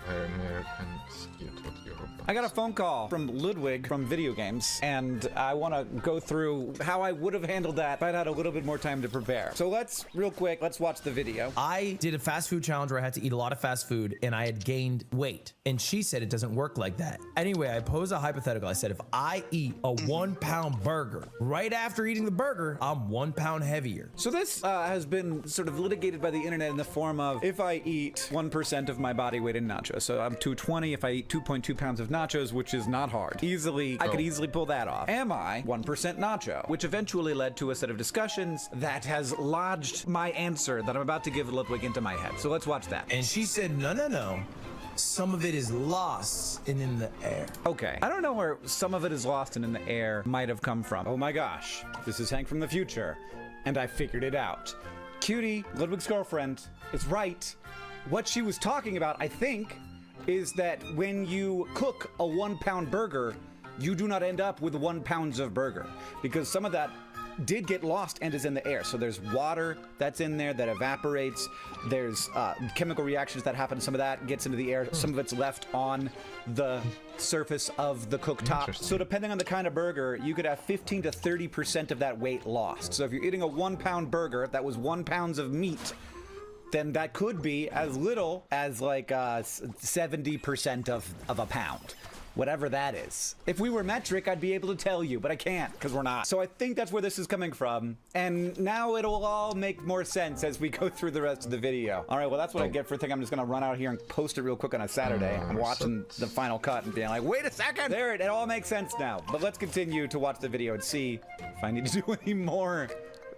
Americans get what Europe. I got a phone call from Ludwig from video games, and I want to go through how I would have handled that if I'd had a little bit more time to prepare. So let's watch the video. I did a fast food challenge where I had to eat a lot of fast food, and I had gained weight. And she said it doesn't work like that. Anyway, I posed a hypothetical. I said, if I eat a 1 pound burger, right after eating the burger, I'm 1 pound heavier. So this has been sort of litigated by the internet in the form of, if I eat 1% of my body weight in nachos, so I'm 220, if I eat 2.2 pounds of nachos, which is not hard. I could easily pull that off. Am I 1% nacho? Which eventually led to a set of discussions that has lodged my answer that I'm about to give Ludwig into my head. So let's watch that. And she said, no. Some of it is lost and in the air. Okay. I don't know where some of it is lost and in the air might have come from. Oh my gosh. This is Hank from the future. And I figured it out. Cutie, Ludwig's girlfriend, is right. What she was talking about, I think, is that when you cook a 1 pound burger, you do not end up with 1 pound of burger. Because some of that did get lost and is in the air. So there's water that's in there that evaporates. There's chemical reactions that happen. Some of that gets into the air. Some of it's left on the surface of the cooktop. So depending on the kind of burger, you could have 15 to 30% of that weight lost. So if you're eating a 1 pound burger that was 1 pound of meat, then that could be as little as like 70% of a pound. Whatever that is. If we were metric, I'd be able to tell you, but I can't, because we're not. So I think that's where this is coming from. And now it'll all make more sense as we go through the rest of the video. All right, well, that's what I get for thinking I'm just gonna run out here and post it real quick on a Saturday. I'm watching the final cut and being like, wait a second! There, it all makes sense now. But let's continue to watch the video and see if I need to do any more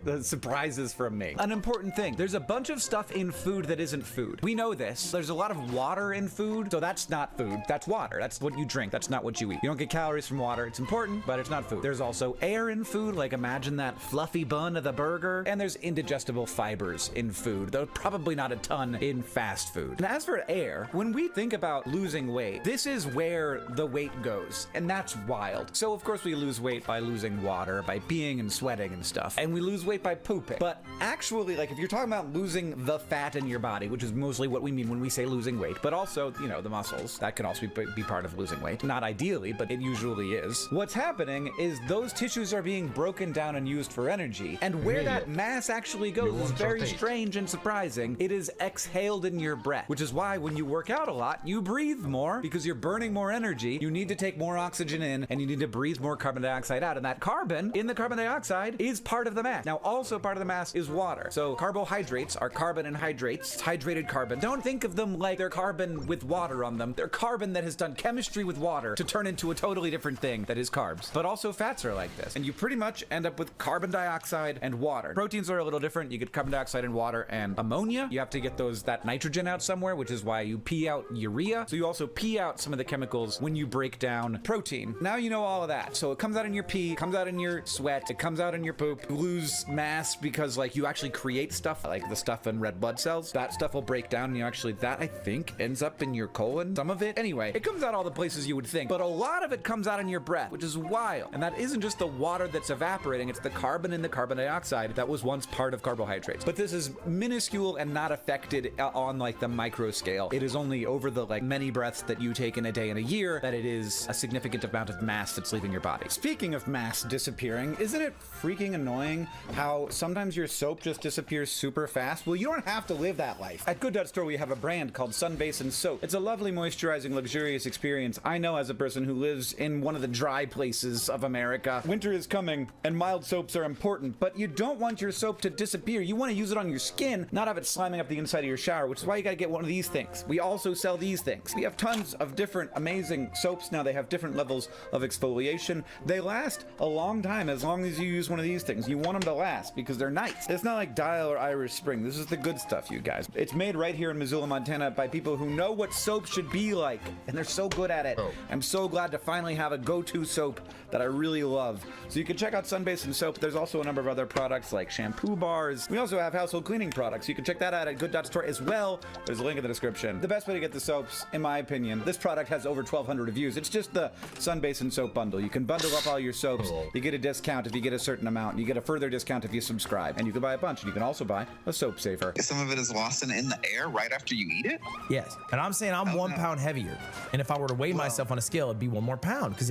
the surprises from me. An important thing, there's a bunch of stuff in food that isn't food. We know this. There's a lot of water in food, so that's not food. That's water. That's what you drink. That's not what you eat. You don't get calories from water. It's important, but it's not food. There's also air in food, like imagine that fluffy bun of the burger. And there's indigestible fibers in food, though probably not a ton in fast food. And as for air, when we think about losing weight, this is where the weight goes, and that's wild. So of course we lose weight by losing water, by peeing and sweating and stuff. And we lose weight by pooping. But actually, like, if you're talking about losing the fat in your body, which is mostly what we mean when we say losing weight, but also, you know, the muscles, that can also be part of losing weight. Not ideally, but it usually is. What's happening is those tissues are being broken down and used for energy. And where that mass actually goes is very strange and surprising. It is exhaled in your breath, which is why when you work out a lot, you breathe more because you're burning more energy. You need to take more oxygen in and you need to breathe more carbon dioxide out. And that carbon in the carbon dioxide is part of the mass. Now, also part of the mass is water. So carbohydrates are carbon and hydrates. It's hydrated carbon. Don't think of them like they're carbon with water on them. They're carbon that has done chemistry with water to turn into a totally different thing that is carbs. But also fats are like this. And you pretty much end up with carbon dioxide and water. Proteins are a little different. You get carbon dioxide and water and ammonia. You have to get that nitrogen out somewhere, which is why you pee out urea. So you also pee out some of the chemicals when you break down protein. Now you know all of that. So it comes out in your pee, comes out in your sweat, it comes out in your poop. You lose mass because like you actually create stuff like the stuff in red blood cells. That stuff will break down and you actually, that I think ends up in your colon. Some of it. Anyway, it comes out all the places you would think, but a lot of it comes out in your breath, which is wild. And that isn't just the water that's evaporating, it's the carbon in the carbon dioxide that was once part of carbohydrates. But this is minuscule and not affected on like the micro scale. It is only over the like many breaths that you take in a day and a year that it is a significant amount of mass that's leaving your body. Speaking of mass disappearing, isn't it freaking annoying how sometimes your soap just disappears super fast? Well, you don't have to live that life. At Good Dot Store, we have a brand called Sun Basin Soap. It's a lovely, moisturizing, luxurious experience. I know as a person who lives in one of the dry places of America, winter is coming and mild soaps are important, but you don't want your soap to disappear. You want to use it on your skin, not have it sliming up the inside of your shower, which is why you gotta get one of these things. We also sell these things. We have tons of different amazing soaps now. They have different levels of exfoliation. They last a long time as long as you use one of these things. You want them to last because they're nice. It's not like Dial or Irish Spring. This is the good stuff, you guys. It's made right here in Missoula, Montana by people who know what soap should be like, and they're so good at it. I'm so glad to finally have a go-to soap that I really love. So you can check out Sun Basin Soap. There's also a number of other products like shampoo bars. We also have household cleaning products. You can check that out at Good Dot Store as well. There's a link in the description. The best way to get the soaps, in my opinion, this product has over 1,200 reviews. It's just the Sun Basin Soap bundle. You can bundle up all your soaps. You get a discount if you get a certain amount. You get a further discount if you subscribe. And you can buy a bunch. And you can also buy a soap saver. Some of it is lost in the air right after you eat it? Yes. And I'm saying I'm 1 pound heavier. And if I were to weigh myself on a scale, it'd be 1 more pound because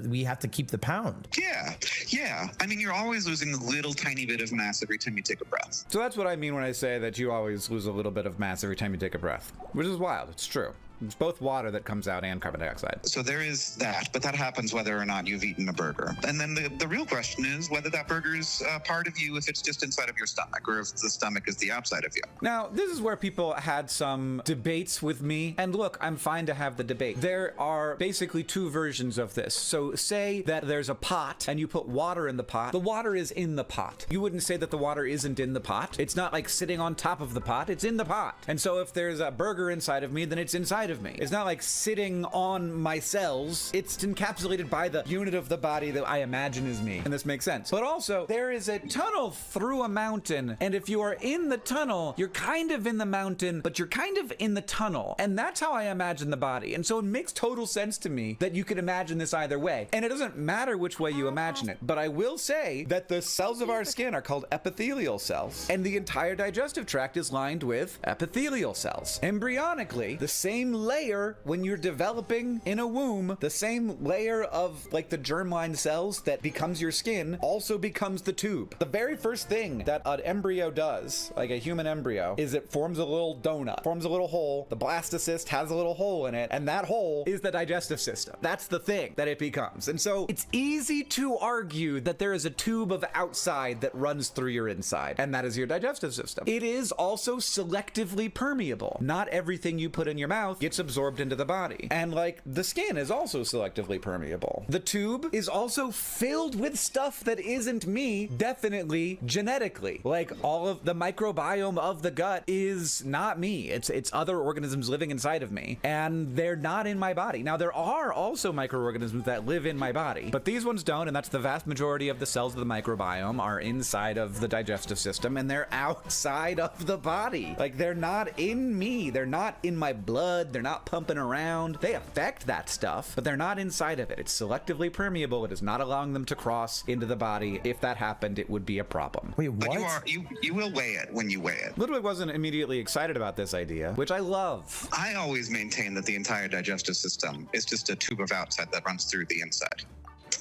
we have to keep the pound. Yeah. I mean, you're always losing a little tiny bit of mass every time you take a breath. So that's what I mean when I say that you always lose a little bit of mass every time you take a breath, which is wild. It's true. It's both water that comes out and carbon dioxide. So there is that, but that happens whether or not you've eaten a burger. And then the real question is whether that burger is part of you if it's just inside of your stomach or if the stomach is the outside of you. Now, this is where people had some debates with me. And look, I'm fine to have the debate. There are basically two versions of this. So say that there's a pot and you put water in the pot. The water is in the pot. You wouldn't say that the water isn't in the pot. It's not like sitting on top of the pot. It's in the pot. And so if there's a burger inside of me, then it's inside of me. It's not like sitting on my cells. It's encapsulated by the unit of the body that I imagine is me. And this makes sense. But also, there is a tunnel through a mountain. And if you are in the tunnel, you're kind of in the mountain, but you're kind of in the tunnel. And that's how I imagine the body. And so it makes total sense to me that you could imagine this either way. And it doesn't matter which way you imagine it. But I will say that the cells of our skin are called epithelial cells. And the entire digestive tract is lined with epithelial cells. Embryonically, the same layer when you're developing in a womb, the same layer of like the germline cells that becomes your skin also becomes the tube. The very first thing that an embryo does, like a human embryo, is it forms a little donut, forms a little hole. The blastocyst has a little hole in it, and that hole is the digestive system. That's the thing that it becomes. And so it's easy to argue that there is a tube of outside that runs through your inside, and that is your digestive system. It is also selectively permeable. Not everything you put in your mouth gets absorbed into the body. And like the skin is also selectively permeable. The tube is also filled with stuff that isn't me, definitely genetically. Like all of the microbiome of the gut is not me. It's other organisms living inside of me, and they're not in my body. Now there are also microorganisms that live in my body, but these ones don't, and that's the vast majority of the cells of the microbiome are inside of the digestive system, and they're outside of the body. Like they're not in me. They're not in my blood. They're they're not pumping around. They affect that stuff, but they're not inside of it. It's selectively permeable. It is not allowing them to cross into the body. If that happened, it would be a problem. Wait, But you will weigh it when you weigh it. Ludwig wasn't immediately excited about this idea, which I love. I always maintain that the entire digestive system is just a tube of outside that runs through the inside.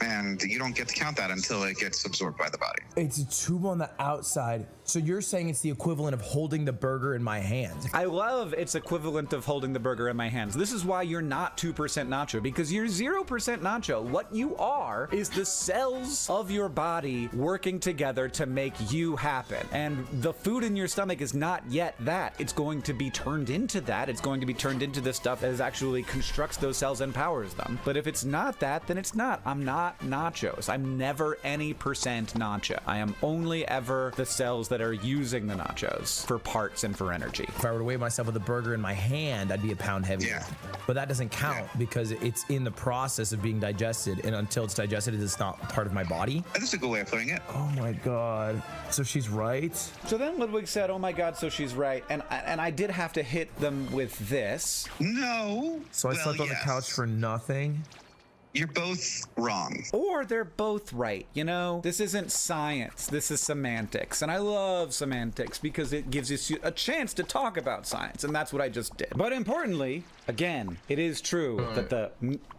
And you don't get to count that until it gets absorbed by the body. It's a tube on the outside. So you're saying it's the equivalent of holding the burger in my hands? I love its equivalent of holding the burger in my hands. This is why you're not 2% nacho, because you're 0% nacho. What you are is the cells of your body working together to make you happen. And the food in your stomach is not yet that. It's going to be turned into that. It's going to be turned into the stuff that actually constructs those cells and powers them. But if it's not that, then it's not. I'm not nachos. I'm never any percent nacho. I am only ever the cells that are using the nachos for parts and for energy. If I were to weigh myself with a burger in my hand, I'd be a pound heavier. Yeah. But that doesn't count because it's in the process of being digested, and until it's digested, it's not part of my body. That's a good way of putting it. Oh my god. So she's right? So then Ludwig said, oh my god, so she's right. And I did have to hit them with this. No. So I slept on the couch for nothing? You're both wrong. Or they're both right. You know, this isn't science. This is semantics. And I love semantics because it gives you a chance to talk about science. And that's what I just did. But importantly, again, it is true that the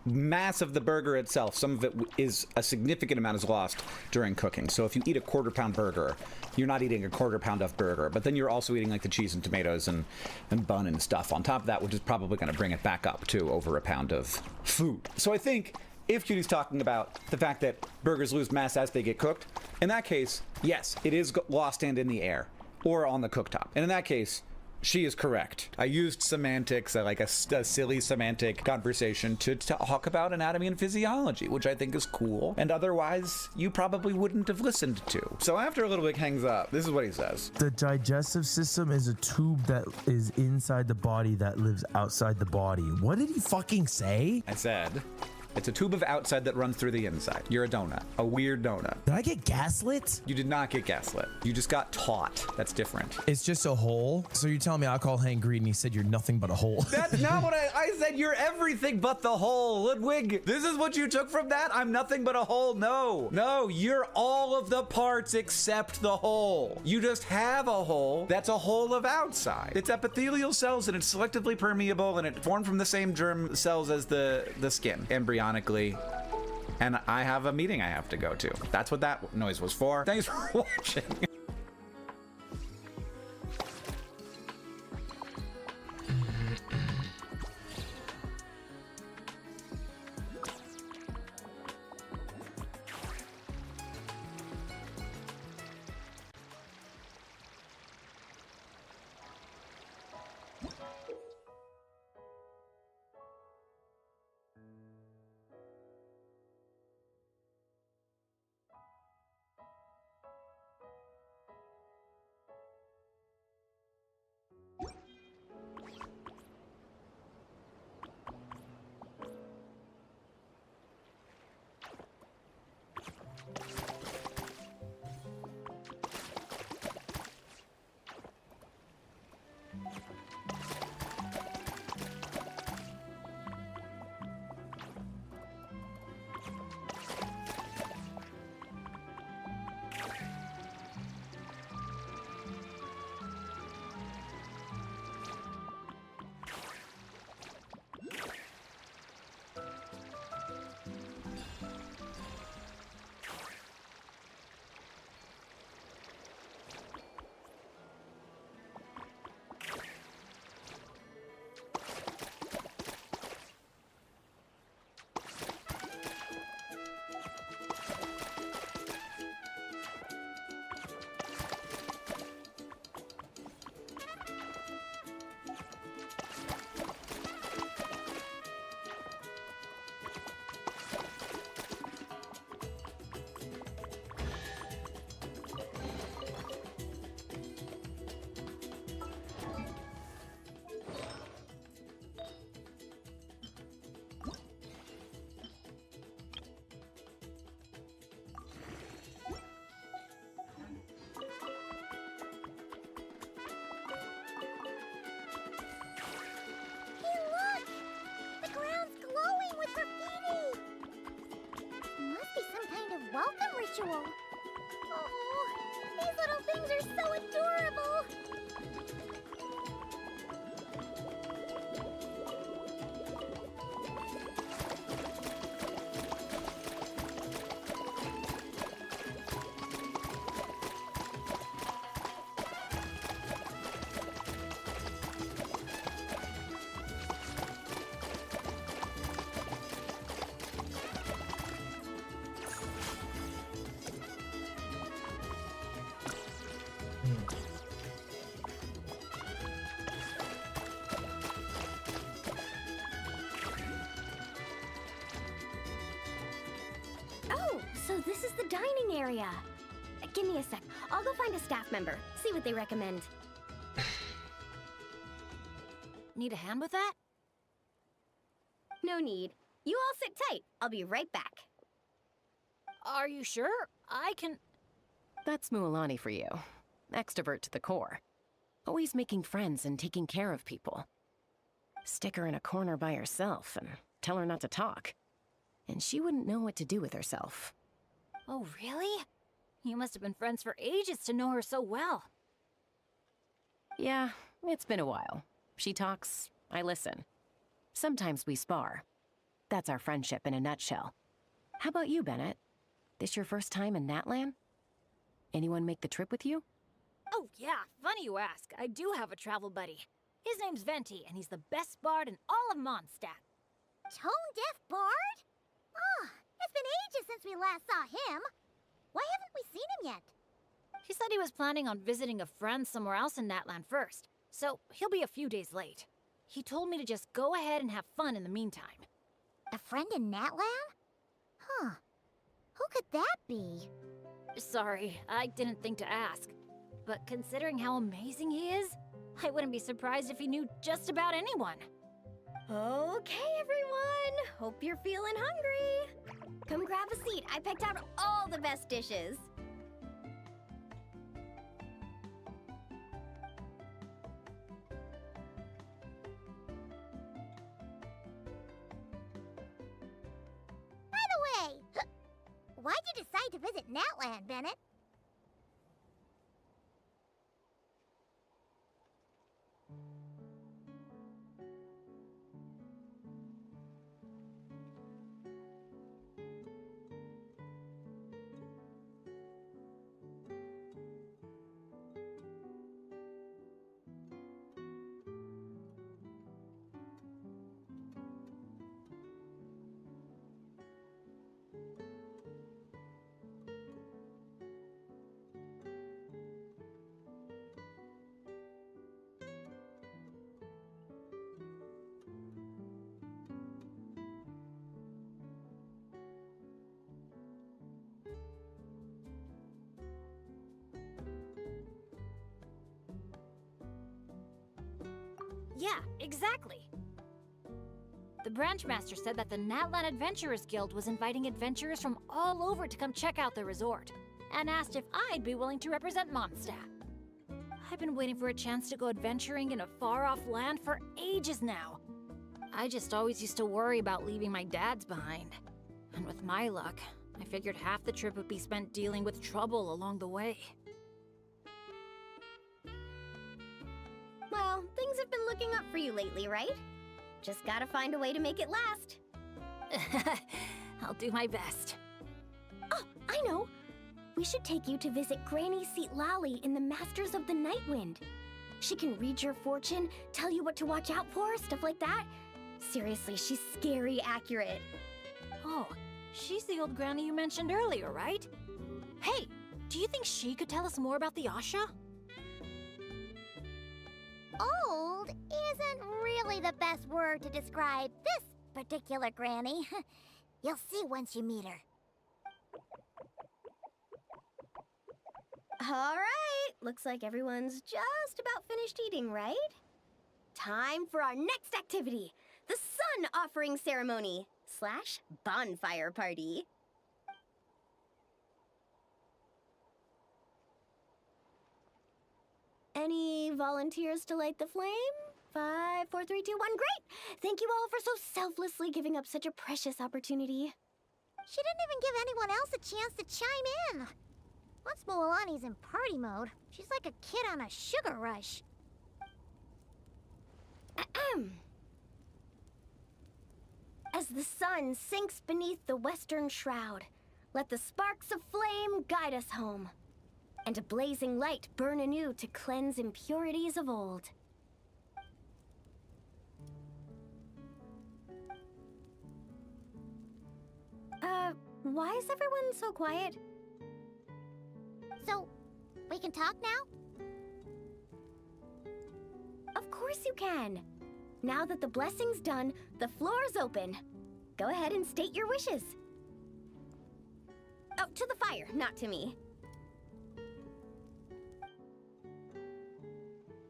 mass of the burger itself, some of it is a significant amount is lost during cooking. So if you eat a quarter-pound burger, you're not eating a quarter pound of burger, but then you're also eating like the cheese and tomatoes and bun and stuff on top of that, which is probably going to bring it back up to over a pound of food. So I think if Cutie's talking about the fact that burgers lose mass as they get cooked, in that case, yes, it is lost and in the air or on the cooktop. And in that case, she is correct. I used semantics, like a silly semantic conversation to talk about anatomy and physiology, which I think is cool, and otherwise you probably wouldn't have listened to. So after Ludwig hangs up, this is what he says. The digestive system is a tube that is inside the body that lives outside the body. What did he fucking say? I said, it's a tube of outside that runs through the inside. You're a donut. A weird donut. Did I get gaslit? You did not get gaslit. You just got taught. That's different. It's just a hole? So you're telling me I called Hank Green and he said you're nothing but a hole? That's not what I said. You're everything but the hole, Ludwig. This is what you took from that? I'm nothing but a hole? No, you're all of the parts except the hole. You just have a hole that's a hole of outside. It's epithelial cells and it's selectively permeable and it formed from the same germ cells as the skin, embryonically. And I have a meeting I have to go to. That's what that noise was for. Thanks for watching. usual. Oh, these little things are so adorable. Oh, so this is the dining area. Give me a sec. I'll go find a staff member, see what they recommend. Need a hand with that? No need. You all sit tight. I'll be right back. Are you sure? I can... That's Mualani for you. Extrovert to the core. Always making friends and taking care of people. Stick her in a corner by herself and tell her not to talk. And she wouldn't know what to do with herself. Oh, really? You must have been friends for ages to know her so well. Yeah, it's been a while. She talks, I listen. Sometimes we spar. That's our friendship in a nutshell. How about you, Bennett? This your first time in Natlan? Anyone make the trip with you? Oh, yeah, funny you ask. I do have a travel buddy. His name's Venti, and he's the best bard in all of Mondstadt. Tone-deaf bard? Oh, it's been ages since we last saw him. Why haven't we seen him yet? He said he was planning on visiting a friend somewhere else in Natlan first, so he'll be a few days late. He told me to just go ahead and have fun in the meantime. A friend in Natlan? Huh. Who could that be? Sorry, I didn't think to ask. But considering how amazing he is, I wouldn't be surprised if he knew just about anyone. Okay, everyone. Hope you're feeling hungry. Come grab a seat. I picked out all the best dishes. By the way, why'd you decide to visit Natlan, Bennett? Yeah, exactly. The branch master said that the Natlan Adventurers Guild was inviting adventurers from all over to come check out the resort, and asked if I'd be willing to represent Mondstadt. I've been waiting for a chance to go adventuring in a far-off land for ages now. I just always used to worry about leaving my dads behind. And with my luck, I figured half the trip would be spent dealing with trouble along the way. Well, things have been looking up for you lately, right? Just gotta find a way to make it last. I'll do my best. Oh, I know! We should take you to visit Granny Seat Lally in the Masters of the Nightwind. She can read your fortune, tell you what to watch out for, stuff like that. Seriously, she's scary accurate. Oh, she's the old granny you mentioned earlier, right? Hey, do you think she could tell us more about the Asha? Old isn't really the best word to describe this particular granny. You'll see once you meet her. All right, looks like everyone's just about finished eating, right? Time for our next activity, the Sun Offering Ceremony / bonfire party. Any volunteers to light the flame? 5, 4, 3, 2, 1, great! Thank you all for so selflessly giving up such a precious opportunity. She didn't even give anyone else a chance to chime in. Once Moalani's in party mode, she's like a kid on a sugar rush. As the sun sinks beneath the western shroud, let the sparks of flame guide us home, and a blazing light burn anew to cleanse impurities of old. Why is everyone so quiet? So, we can talk now? Of course you can. Now that the blessing's done, the floor's open. Go ahead and state your wishes. Oh, to the fire, not to me.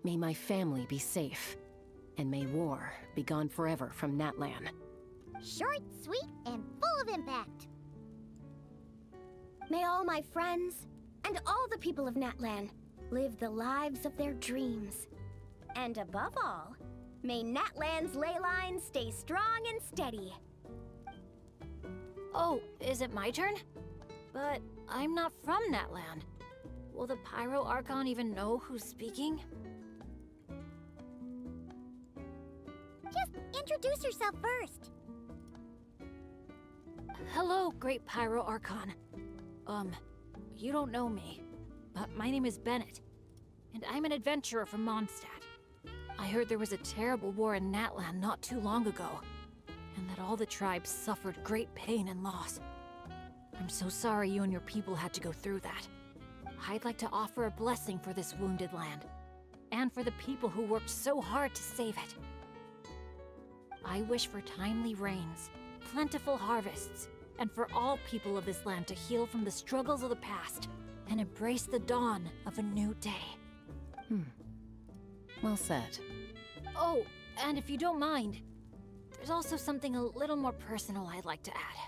May my family be safe, and may war be gone forever from Natlan. Short, sweet, and full of impact. May all my friends, and all the people of Natlan, live the lives of their dreams. And above all, may Natlan's ley lines stay strong and steady. Oh, is it my turn? But I'm not from Natlan. Will the Pyro Archon even know who's speaking? Just introduce yourself first. Hello, Great Pyro Archon. You don't know me, but my name is Bennett, and I'm an adventurer from Mondstadt. I heard there was a terrible war in Natlan not too long ago, and that all the tribes suffered great pain and loss. I'm so sorry you and your people had to go through that. I'd like to offer a blessing for this wounded land, and for the people who worked so hard to save it. I wish for timely rains, plentiful harvests, and for all people of this land to heal from the struggles of the past and embrace the dawn of a new day. Well said. Oh, and if you don't mind, there's also something a little more personal I'd like to add.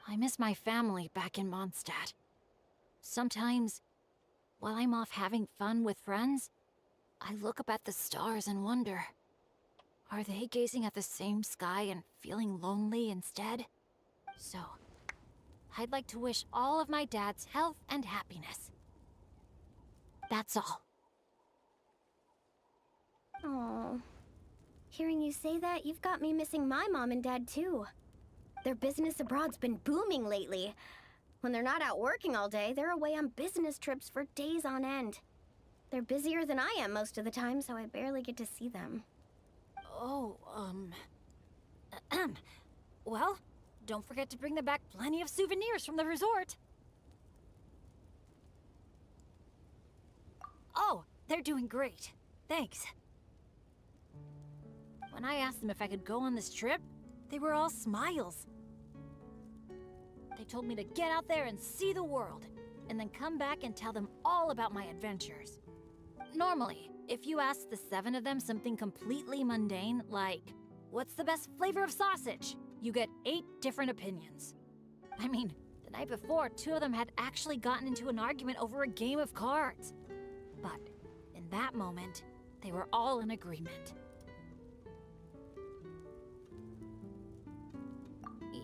I miss my family back in Mondstadt. Sometimes, while I'm off having fun with friends, I look up at the stars and wonder, are they gazing at the same sky and feeling lonely instead? So, I'd like to wish all of my dad's health and happiness. That's all. Oh, hearing you say that, you've got me missing my mom and dad too. Their business abroad's been booming lately. When they're not out working all day, they're away on business trips for days on end. They're busier than I am most of the time, so I barely get to see them. Oh, well, don't forget to bring them back plenty of souvenirs from the resort. Oh, they're doing great. Thanks. When I asked them if I could go on this trip, they were all smiles. They told me to get out there and see the world, and then come back and tell them all about my adventures. Normally, if you ask the 7 of them something completely mundane, like, what's the best flavor of sausage? You get 8 different opinions. I mean, the night before, 2 of them had actually gotten into an argument over a game of cards. But in that moment, they were all in agreement.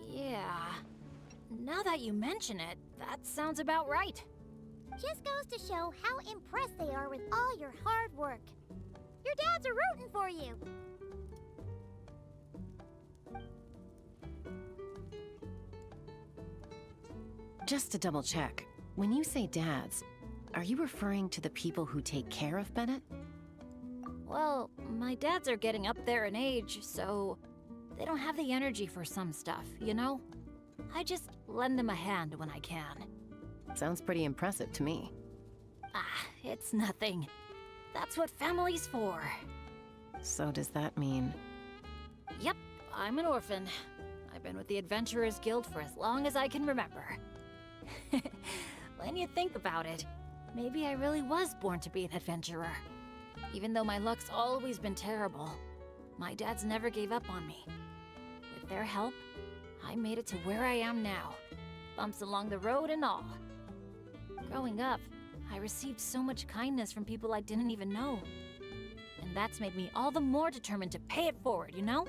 Yeah, now that you mention it, that sounds about right. Just goes to show how impressed they are with all your hard work. Your dads are rooting for you. Just to double check, when you say dads, are you referring to the people who take care of Bennett? Well, my dads are getting up there in age, so they don't have the energy for some stuff, you know? I just lend them a hand when I can. Sounds pretty impressive to me. Ah, it's nothing. That's what family's for. So does that mean... Yep, I'm an orphan. I've been with the Adventurers Guild for as long as I can remember. When you think about it, maybe I really was born to be an adventurer. Even though my luck's always been terrible, my dads never gave up on me. With their help, I made it to where I am now. Bumps along the road and all. Growing up, I received so much kindness from people I didn't even know. And that's made me all the more determined to pay it forward, you know?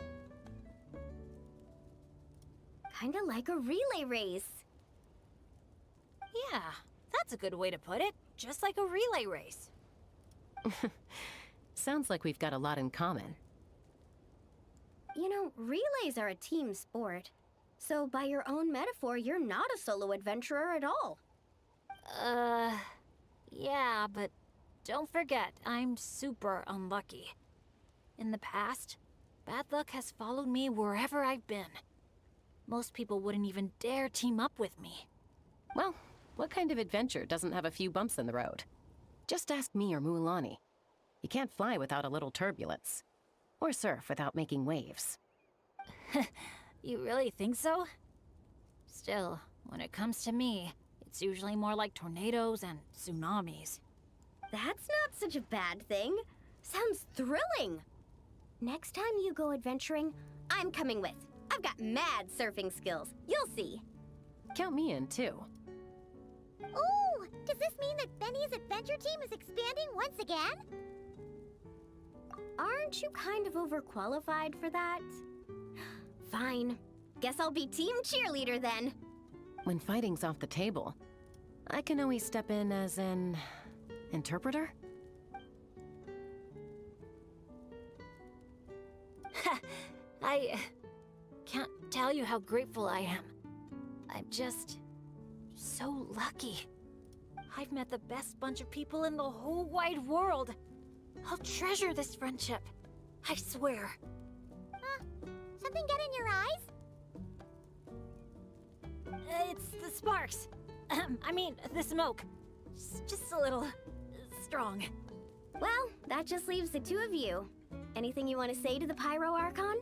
Kinda like a relay race. Yeah, that's a good way to put it. Just like a relay race. Sounds like we've got a lot in common. You know, relays are a team sport. So by your own metaphor, you're not a solo adventurer at all. Yeah, but don't forget, I'm super unlucky. In the past, bad luck has followed me wherever I've been. Most people wouldn't even dare team up with me. Well, what kind of adventure doesn't have a few bumps in the road? Just ask me or Mualani. You can't fly without a little turbulence. Or surf without making waves. You really think so? Still, when it comes to me, it's usually more like tornadoes and tsunamis. That's not such a bad thing. Sounds thrilling. Next time you go adventuring, I'm coming with. I've got mad surfing skills. You'll see. Count me in, too. Ooh, does this mean that Benny's adventure team is expanding once again? Aren't you kind of overqualified for that? Fine. Guess I'll be team cheerleader then. When fighting's off the table, I can always step in as an interpreter? I can't tell you how grateful I am. I'm just so lucky. I've met the best bunch of people in the whole wide world. I'll treasure this friendship. I swear. Something get in your eyes? It's the sparks. I mean, the smoke. Just a little strong. Well, that just leaves the two of you. Anything you want to say to the Pyro Archon?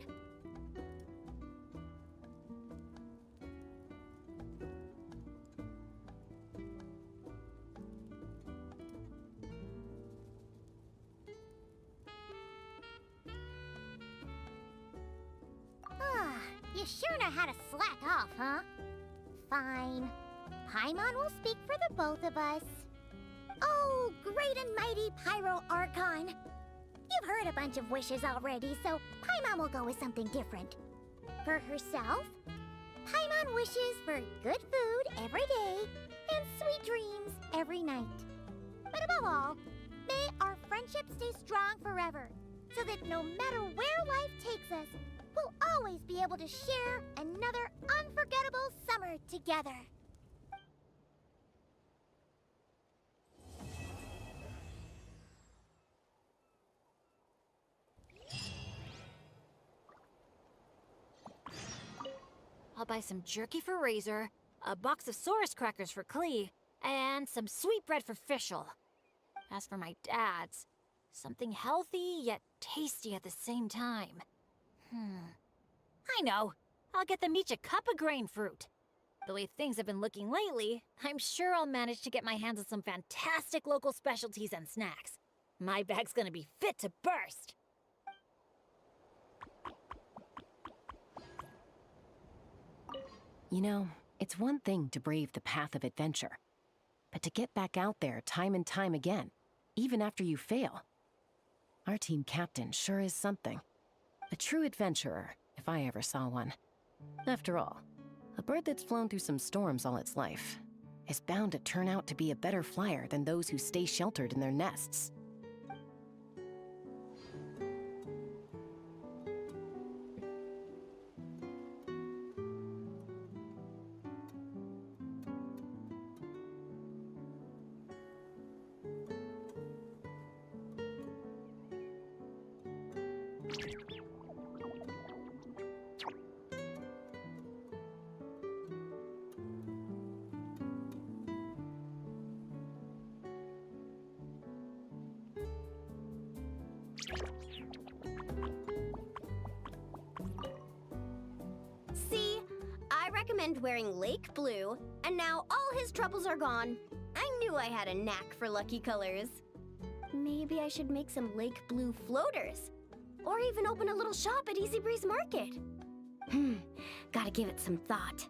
You sure know how to slack off, huh? Fine. Paimon will speak for the both of us. Oh, great and mighty Pyro Archon! You've heard a bunch of wishes already, so Paimon will go with something different. For herself, Paimon wishes for good food every day and sweet dreams every night. But above all, may our friendship stay strong forever, so that no matter where life takes us, we'll always be able to share another unforgettable summer together. I'll buy some jerky for Razor, a box of Saurus crackers for Klee, and some sweet bread for Fischl. As for my dad's, something healthy yet tasty at the same time. I know. I'll get them each a cup of grain fruit. The way things have been looking lately, I'm sure I'll manage to get my hands on some fantastic local specialties and snacks. My bag's gonna be fit to burst. You know, it's one thing to brave the path of adventure, but to get back out there time and time again, even after you fail. Our team captain sure is something. A true adventurer, if I ever saw one. After all, a bird that's flown through some storms all its life is bound to turn out to be a better flyer than those who stay sheltered in their nests. See, I recommend wearing Lake Blue, and now all his troubles are gone. I knew I had a knack for lucky colors. Maybe I should make some Lake Blue floaters, or even open a little shop at Easy Breeze Market. Gotta give it some thought.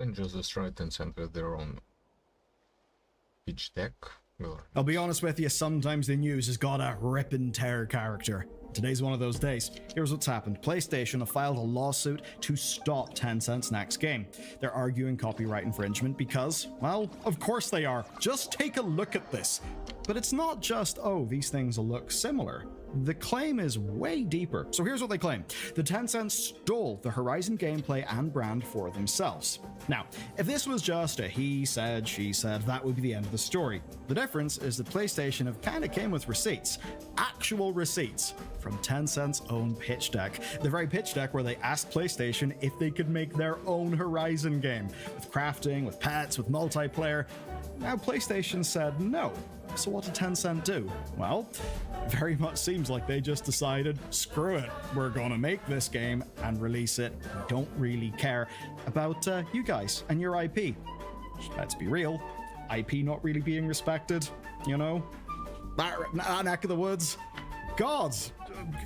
and just destroy Tencent with their own pitch deck. I'll be honest with you, sometimes the news has got a rip and tear character. Today's one of those days. Here's what's happened. PlayStation have filed a lawsuit to stop Tencent's next game. They're arguing copyright infringement because, well, of course they are. Just take a look at this. But it's not just, oh, these things look similar. The claim is way deeper. So here's what they claim. The Tencent stole the Horizon gameplay and brand for themselves. Now, if this was just a he said, she said, that would be the end of the story. The difference is that PlayStation have kind of came with receipts. Actual receipts from Tencent's own pitch deck. The very pitch deck where they asked PlayStation if they could make their own Horizon game. With crafting, with pets, with multiplayer. Now PlayStation said no. So what did Tencent do? Well, very much seems like they just decided, screw it, we're gonna make this game and release it. We don't really care about you guys and your IP. Let's be real, IP not really being respected, you know? That neck of the woods. Gods,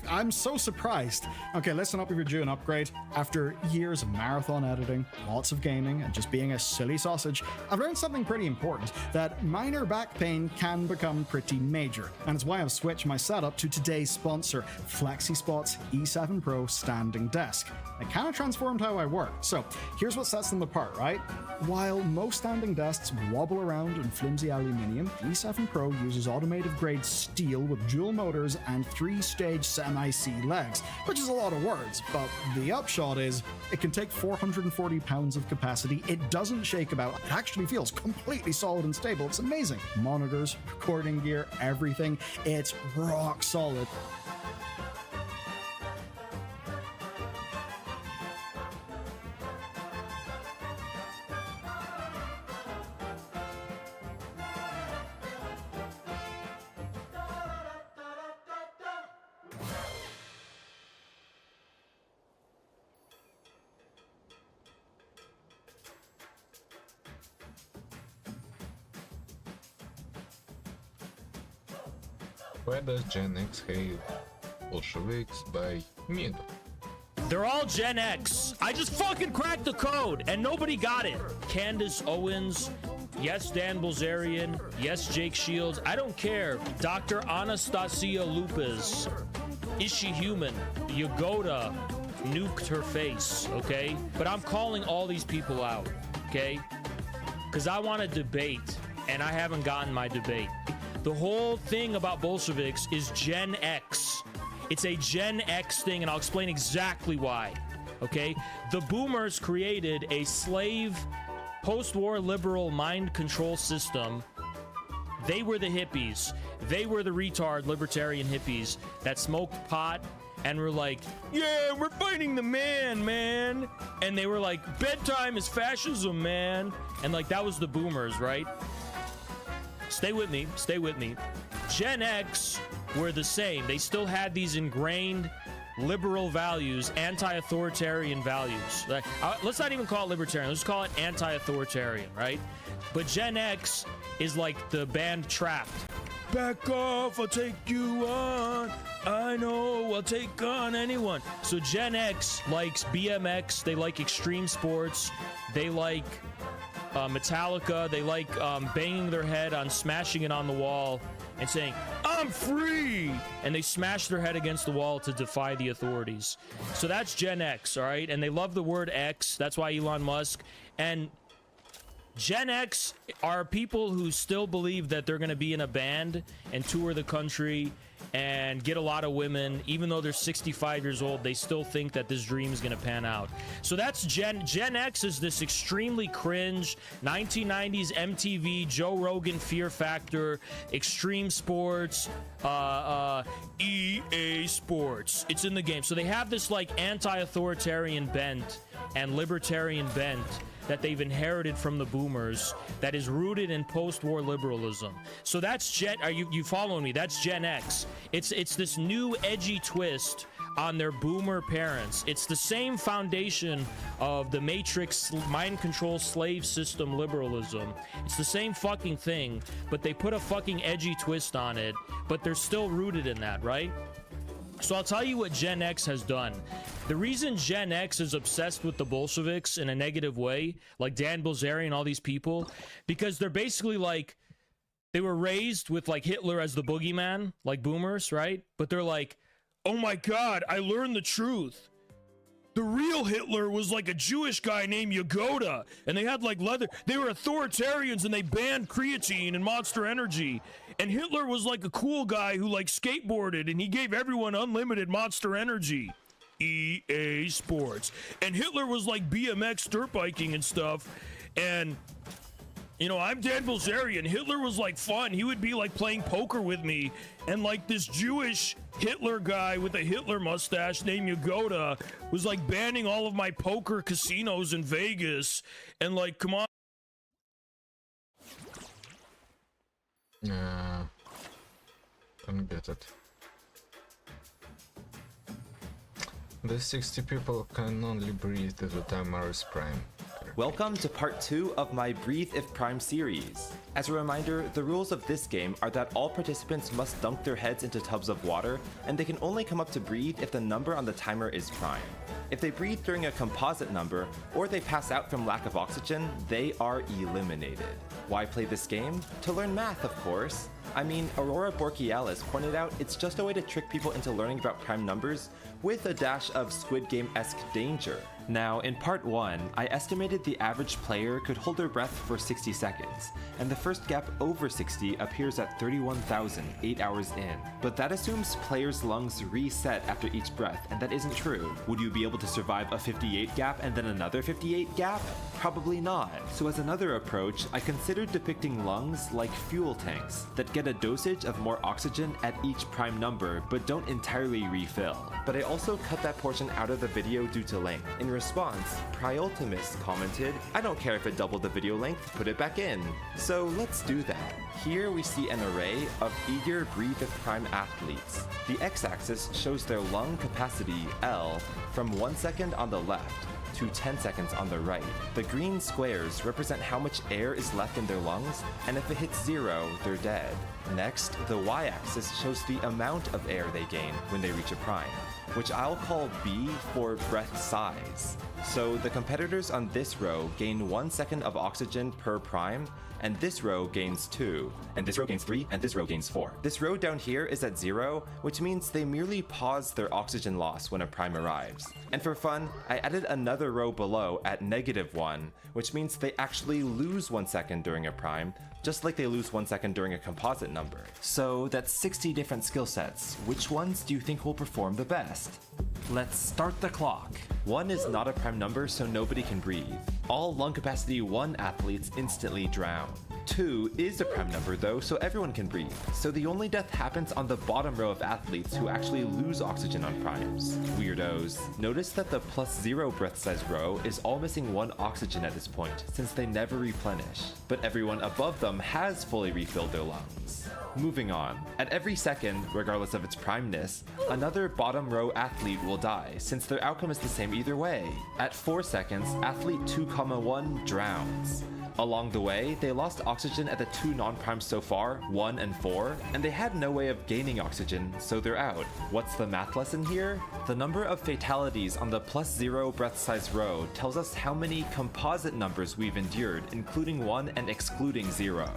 I'm so surprised. Okay, listen up if you're due an upgrade. After years of marathon editing, lots of gaming, and just being a silly sausage, I've learned something pretty important, that minor back pain can become pretty major. And it's why I've switched my setup to today's sponsor, FlexiSpot's E7 Pro Standing Desk. It kind of transformed how I work. So here's what sets them apart, right? While most standing desks wobble around in flimsy aluminium, the E7 Pro uses automotive grade steel with dual motors and 3-stage semi-C legs, which is a lot of words, but the upshot is it can take 440 pounds of capacity. It doesn't shake about. It actually feels completely solid and stable. It's amazing. Monitors, recording gear, everything. It's rock solid. Why does Gen X hate Bolsheviks by mid? They're all Gen X. I just fucking cracked the code and nobody got it. Candace Owens, yes, Dan Bilzerian, yes, Jake Shields. I don't care. Dr. Anastasia Lupez. Is she human? Yagoda nuked her face, okay? But I'm calling all these people out, okay? Because I want to debate and I haven't gotten my debate. The whole thing about Bolsheviks is Gen X. It's a Gen X thing, and I'll explain exactly why. Okay? The boomers created a slave, post-war liberal mind control system. They were the hippies. They were the retard libertarian hippies that smoked pot and were like, yeah, we're fighting the man. And they were like, bedtime is fascism, man. And like, that was the boomers, right? Stay with me. Gen X were the same. They still had these ingrained liberal values, anti-authoritarian values. Let's not even call it libertarian. Let's call it anti-authoritarian, right? But Gen X is like the band Trapped. Back off, I'll take you on. I know I'll take on anyone. So Gen X likes BMX. They like extreme sports. They like Metallica. They like banging their head on smashing it on the wall and saying, I'm free! And they smash their head against the wall to defy the authorities. So that's Gen X, all right? And they love the word X. That's why Elon Musk. And Gen X are people who still believe that they're going to be in a band and tour the country and get a lot of women. Even though they're 65 years old, they still think that this dream is going to pan out. So that's Gen X is this extremely cringe 1990s MTV, Joe Rogan Fear Factor, extreme sports, EA Sports. It's in the game. So they have this like anti-authoritarian bent and libertarian bent that they've inherited from the boomers that is rooted in post-war liberalism. So that's are you following me? That's Gen X. It's this new edgy twist on their boomer parents. It's the same foundation of the Matrix mind control slave system liberalism. It's the same fucking thing, but they put a fucking edgy twist on it, but they're still rooted in that, right? So I'll tell you what Gen X has done. The reason Gen X is obsessed with the Bolsheviks in a negative way, like Dan Bilzerian and all these people, because they're basically like, they were raised with like Hitler as the boogeyman, like boomers, right? But they're like, oh my God, I learned the truth. The real Hitler was like a Jewish guy named Yagoda, and they had like leather. They were authoritarians and they banned creatine and Monster Energy. And Hitler was like a cool guy who like skateboarded and he gave everyone unlimited Monster Energy. EA Sports. And Hitler was like BMX dirt biking and stuff. And you know, I'm Dan Bilzerian. Hitler was like fun. He would be like playing poker with me. And like this Jewish Hitler guy with a Hitler mustache named Yagoda was like banning all of my poker casinos in Vegas. And like, come on. Don't get it. The 60 people can only breathe at the time Mars Prime. Welcome to part 2 of my Breathe If Prime series. As a reminder, the rules of this game are that all participants must dunk their heads into tubs of water, and they can only come up to breathe if the number on the timer is prime. If they breathe during a composite number, or they pass out from lack of oxygen, they are eliminated. Why play this game? To learn math, of course. I mean, Aurora Borealis pointed out it's just a way to trick people into learning about prime numbers with a dash of Squid Game-esque danger. Now, in part 1, I estimated the average player could hold their breath for 60 seconds, and the first gap over 60 appears at 31,000 8 hours in. But that assumes players' lungs reset after each breath, and that isn't true. Would you be able to survive a 58 gap and then another 58 gap? Probably not. So as another approach, I considered depicting lungs like fuel tanks that get a dosage of more oxygen at each prime number, but don't entirely refill. But I also cut that portion out of the video due to length. In response, Priultimus commented, I don't care if it doubled the video length, put it back in. So let's do that. Here we see an array of eager Breathe If Prime athletes. The x-axis shows their lung capacity, L, from 1 second on the left to 10 seconds on the right. The green squares represent how much air is left in their lungs, and if it hits 0, they're dead. Next, the y-axis shows the amount of air they gain when they reach a prime, which I'll call B for breath size. So the competitors on this row gain 1 second of oxygen per prime, and this row gains 2, and this row gains 3, and this row gains 4. This row down here is at 0, which means they merely pause their oxygen loss when a prime arrives. And for fun, I added another row below at -1, which means they actually lose 1 second during a prime, just like they lose 1 second during a composite number. So that's 60 different skill sets. Which ones do you think will perform the best? Let's start the clock. 1 is not a prime number, so nobody can breathe. All lung capacity 1 athletes instantly drown. 2 is a prime number though, so everyone can breathe. So the only death happens on the bottom row of athletes who actually lose oxygen on primes. Weirdos. Notice that the +0 breath size row is all missing 1 oxygen at this point, since they never replenish. But everyone above them has fully refilled their lungs. Moving on. At every second, regardless of its primeness, another bottom row athlete will die, since their outcome is the same either way. At 4 seconds, athlete 2,1 drowns. Along the way, they lost oxygen at the 2 non-primes so far, 1 and 4, and they had no way of gaining oxygen, so they're out. What's the math lesson here? The number of fatalities on the +0 breath size row tells us how many composite numbers we've endured, including 1 and excluding 0.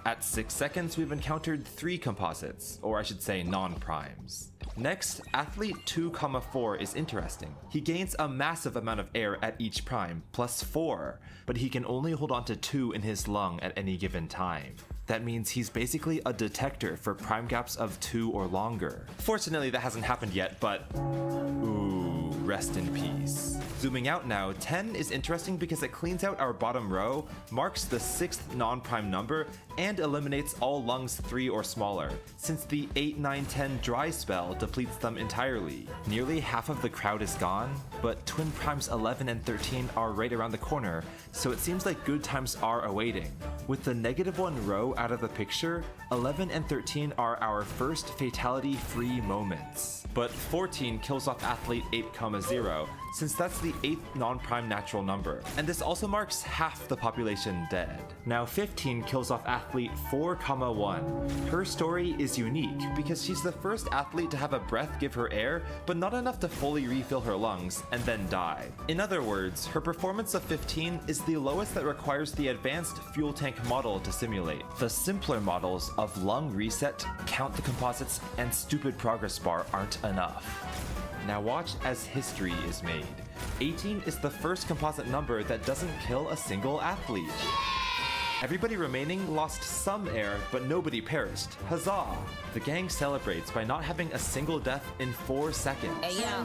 At 6 seconds, we've encountered 3 composites, or I should say non-primes. Next, athlete 2,4 is interesting. He gains a massive amount of air at each prime, +4, but he can only hold on to 2 in his lung at any given time. That means he's basically a detector for prime gaps of 2 or longer. Fortunately, that hasn't happened yet, but ooh, rest in peace. Zooming out now, 10 is interesting because it cleans out our bottom row, marks the 6th non-prime number, and eliminates all lungs 3 or smaller, since the 8, 9, 10 dry spell depletes them entirely. Nearly half of the crowd is gone, but twin primes 11 and 13 are right around the corner, so it seems like good times are awaiting. With the -1 row out of the picture, 11 and 13 are our first fatality-free moments. but 14 kills off athlete 8,0, since that's the 8th non-prime natural number, and this also marks half the population dead. Now 15 kills off athlete 4,1. Her story is unique because she's the first athlete to have a breath give her air, but not enough to fully refill her lungs and then die. In other words, her performance of 15 is the lowest that requires the advanced fuel tank model to simulate. The simpler models of lung reset, count the composites, and stupid progress bar aren't enough. Now watch as history is made. 18 is the first composite number that doesn't kill a single athlete. Everybody remaining lost some air, but nobody perished. Huzzah! The gang celebrates by not having a single death in 4 seconds. Hey yo,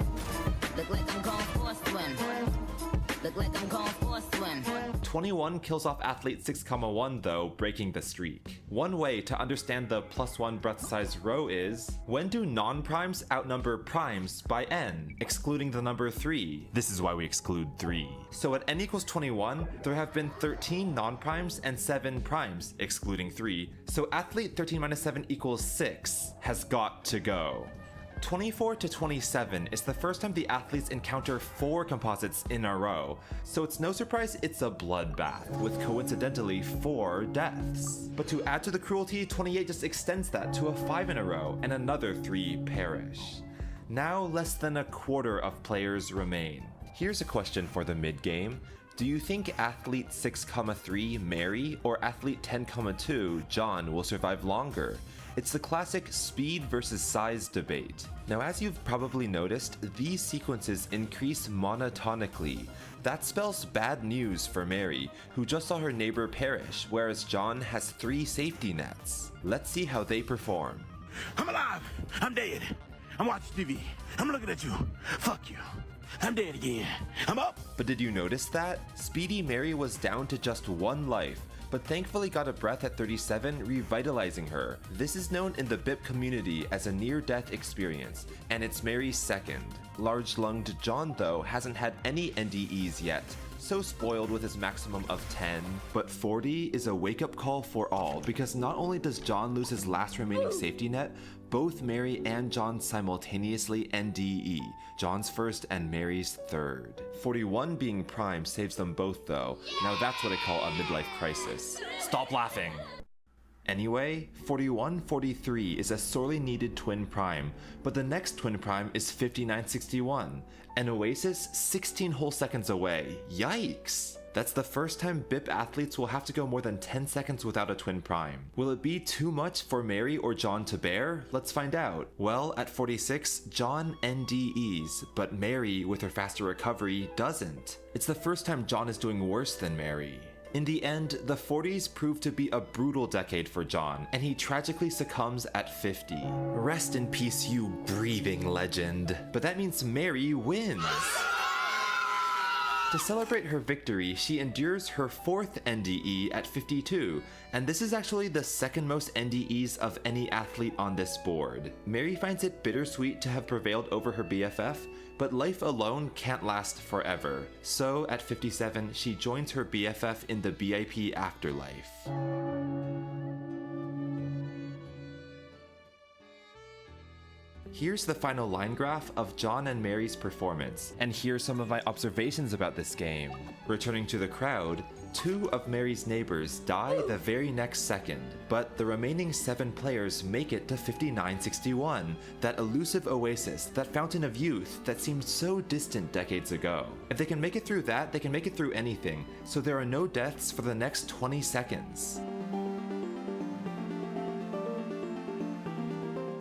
look like I'm going for a swim. Look like I'm going for a swim. 21 kills off athlete 6,1 though, breaking the streak. One way to understand the +1 breath size row is, when do non-primes outnumber primes by n, excluding the number 3? This is why we exclude 3. So at n equals 21, there have been 13 non-primes and 7 primes, excluding 3, so athlete 13 minus 7 equals 6 has got to go. 24 to 27 is the first time the athletes encounter 4 composites in a row, so it's no surprise it's a bloodbath, with coincidentally 4 deaths. But to add to the cruelty, 28 just extends that to a 5 in a row, and another 3 perish. Now less than a quarter of players remain. Here's a question for the mid-game. Do you think athlete 6,3 Mary or athlete 10,2 John will survive longer? It's the classic speed versus size debate. Now, as you've probably noticed, these sequences increase monotonically. That spells bad news for Mary, who just saw her neighbor perish, whereas John has 3 safety nets. Let's see how they perform. I'm alive. I'm dead. I'm watching TV. I'm looking at you. Fuck you. I'm dead again. I'm up. But did you notice that? Speedy Mary was down to just 1 life, but thankfully got a breath at 37, revitalizing her. This is known in the BIP community as a near-death experience, and it's Mary's second. Large-lunged John, though, hasn't had any NDEs yet, so spoiled with his maximum of 10. But 40 is a wake-up call for all, because not only does John lose his last remaining safety net, both Mary and John simultaneously NDE, John's first and Mary's third. 41 being prime saves them both though. Now that's what I call a midlife crisis. Stop laughing! Anyway, 4143 is a sorely needed twin prime, but the next twin prime is 5961, and Oasis 16 whole seconds away. Yikes! That's the first time BIP athletes will have to go more than 10 seconds without a twin prime. Will it be too much for Mary or John to bear? Let's find out. Well, at 46, John NDEs, but Mary, with her faster recovery, doesn't. It's the first time John is doing worse than Mary. In the end, the 40s prove to be a brutal decade for John, and he tragically succumbs at 50. Rest in peace, you breathing legend. But that means Mary wins! To celebrate her victory, she endures her 4th NDE at 52, and this is actually the second most NDEs of any athlete on this board. Mary finds it bittersweet to have prevailed over her BFF, but life alone can't last forever. So at 57, she joins her BFF in the BIP afterlife. Here's the final line graph of John and Mary's performance, and here's some of my observations about this game. Returning to the crowd, 2 of Mary's neighbors die the very next second, but the remaining 7 players make it to 5961, that elusive oasis, that fountain of youth that seemed so distant decades ago. If they can make it through that, they can make it through anything, so there are no deaths for the next 20 seconds.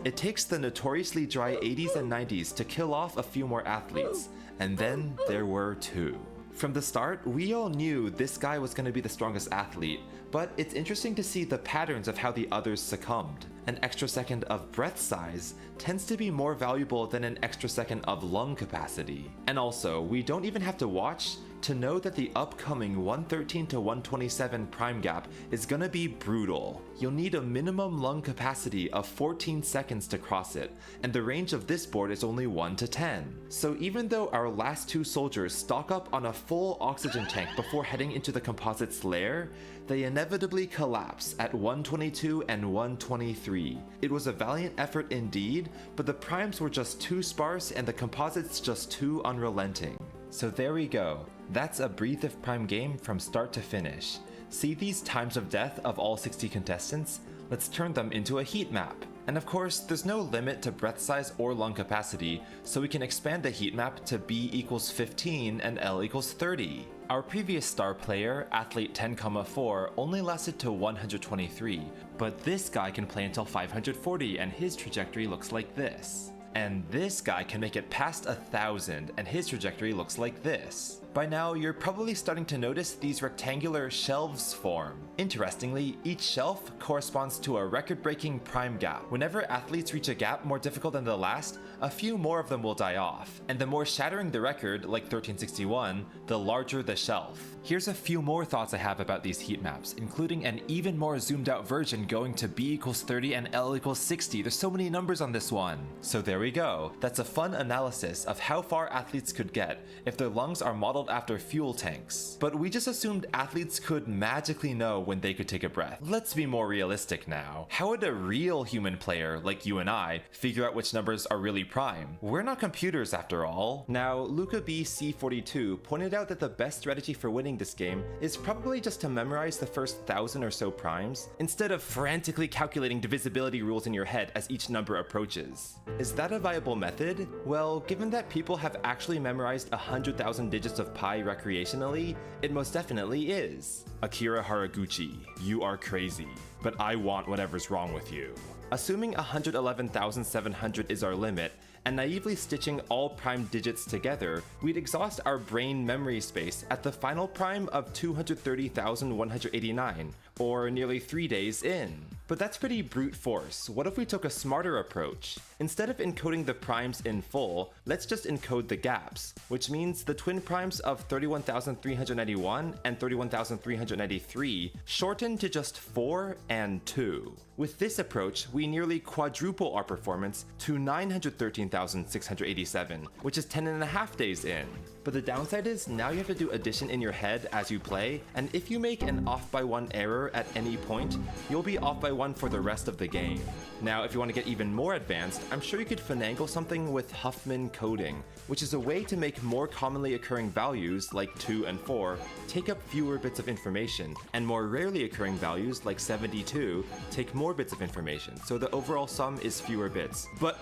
It takes the notoriously dry 80s and 90s to kill off a few more athletes, and then there were 2. From the start, we all knew this guy was going to be the strongest athlete, but it's interesting to see the patterns of how the others succumbed. An extra second of breath size tends to be more valuable than an extra second of lung capacity. And also, we don't even have to watch. to know that the upcoming 113 to 127 prime gap is gonna be brutal. You'll need a minimum lung capacity of 14 seconds to cross it, and the range of this board is only 1 to 10. So even though our last two soldiers stock up on a full oxygen tank before heading into the composite's lair, they inevitably collapse at 122 and 123. It was a valiant effort indeed, but the primes were just too sparse and the composites just too unrelenting. So there we go. That's a Breathe If Prime game from start to finish. See these times of death of all 60 contestants? Let's turn them into a heat map. And of course, there's no limit to breath size or lung capacity, so we can expand the heat map to B equals 15 and L equals 30. Our previous star player, Athlete 10,4, only lasted to 123, but this guy can play until 540 and his trajectory looks like this. And this guy can make it past 1,000 and his trajectory looks like this. By now, you're probably starting to notice these rectangular shelves form. Interestingly, each shelf corresponds to a record-breaking prime gap. Whenever athletes reach a gap more difficult than the last, a few more of them will die off, and the more shattering the record, like 1361, the larger the shelf. Here's a few more thoughts I have about these heat maps, including an even more zoomed out version going to B equals 30 and L equals 60. There's so many numbers on this one. So there we go. That's a fun analysis of how far athletes could get if their lungs are modeled after fuel tanks. But we just assumed athletes could magically know when they could take a breath. Let's be more realistic now. How would a real human player, like you and I, figure out which numbers are really prime? We're not computers after all. Now, Luca BC42 pointed out that the best strategy for winning this game is probably just to memorize the first 1,000 or so primes, instead of frantically calculating divisibility rules in your head as each number approaches. Is that a viable method? Well, given that people have actually memorized 100,000 digits of pi recreationally, it most definitely is. Akira Haraguchi, you are crazy, but I want whatever's wrong with you. Assuming 111,700 is our limit, and naively stitching all prime digits together, we'd exhaust our brain memory space at the final prime of 230,189, or nearly 3 days in. But that's pretty brute force. What if we took a smarter approach? Instead of encoding the primes in full, let's just encode the gaps, which means the twin primes of 31,391 and 31,393 shorten to just 4 and 2. With this approach, we nearly quadruple our performance to 913,687, which is 10.5 days in. But the downside is now you have to do addition in your head as you play, and if you make an off by 1 error at any point, you'll be off by 1 for the rest of the game. Now, if you want to get even more advanced, I'm sure you could finagle something with Huffman coding, which is a way to make more commonly occurring values, like 2 and 4, take up fewer bits of information, and more rarely occurring values, like 72, take more bits of information, so the overall sum is fewer bits. But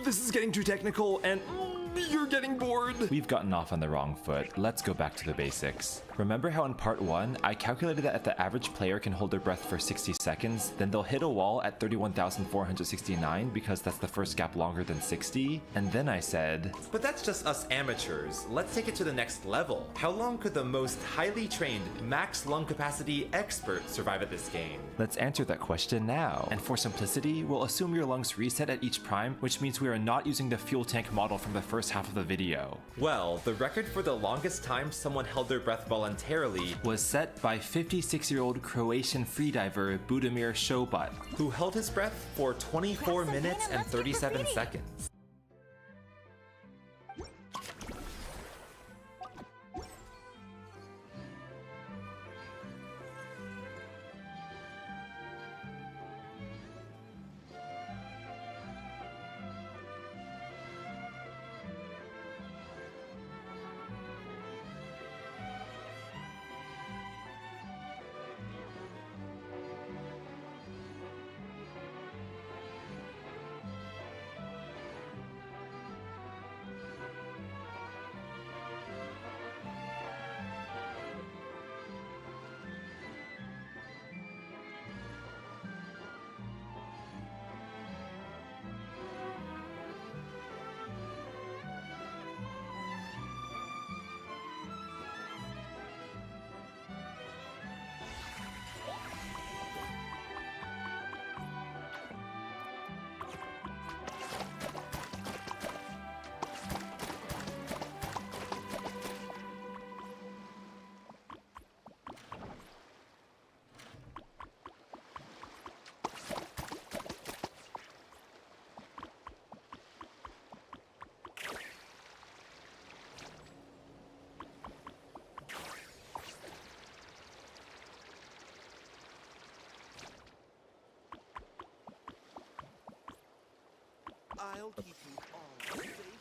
this is getting too technical, and you're getting bored. We've gotten off on the wrong foot. Let's go back to the basics. Remember how in part 1, I calculated that if the average player can hold their breath for 60 seconds, then they'll hit a wall at 31,469 because that's the first gap longer than 60? And then I said, but that's just us amateurs. Let's take it to the next level. How long could the most highly trained, max lung capacity expert survive at this game? Let's answer that question now. And for simplicity, we'll assume your lungs reset at each prime, which means we are not using the fuel tank model from the first half of the video. Well, the record for the longest time someone held their breath voluntarily was set by 56-year-old Croatian freediver Budimir Šobat, who held his breath for 24 minutes and 37 seconds. I'll keep you all safe and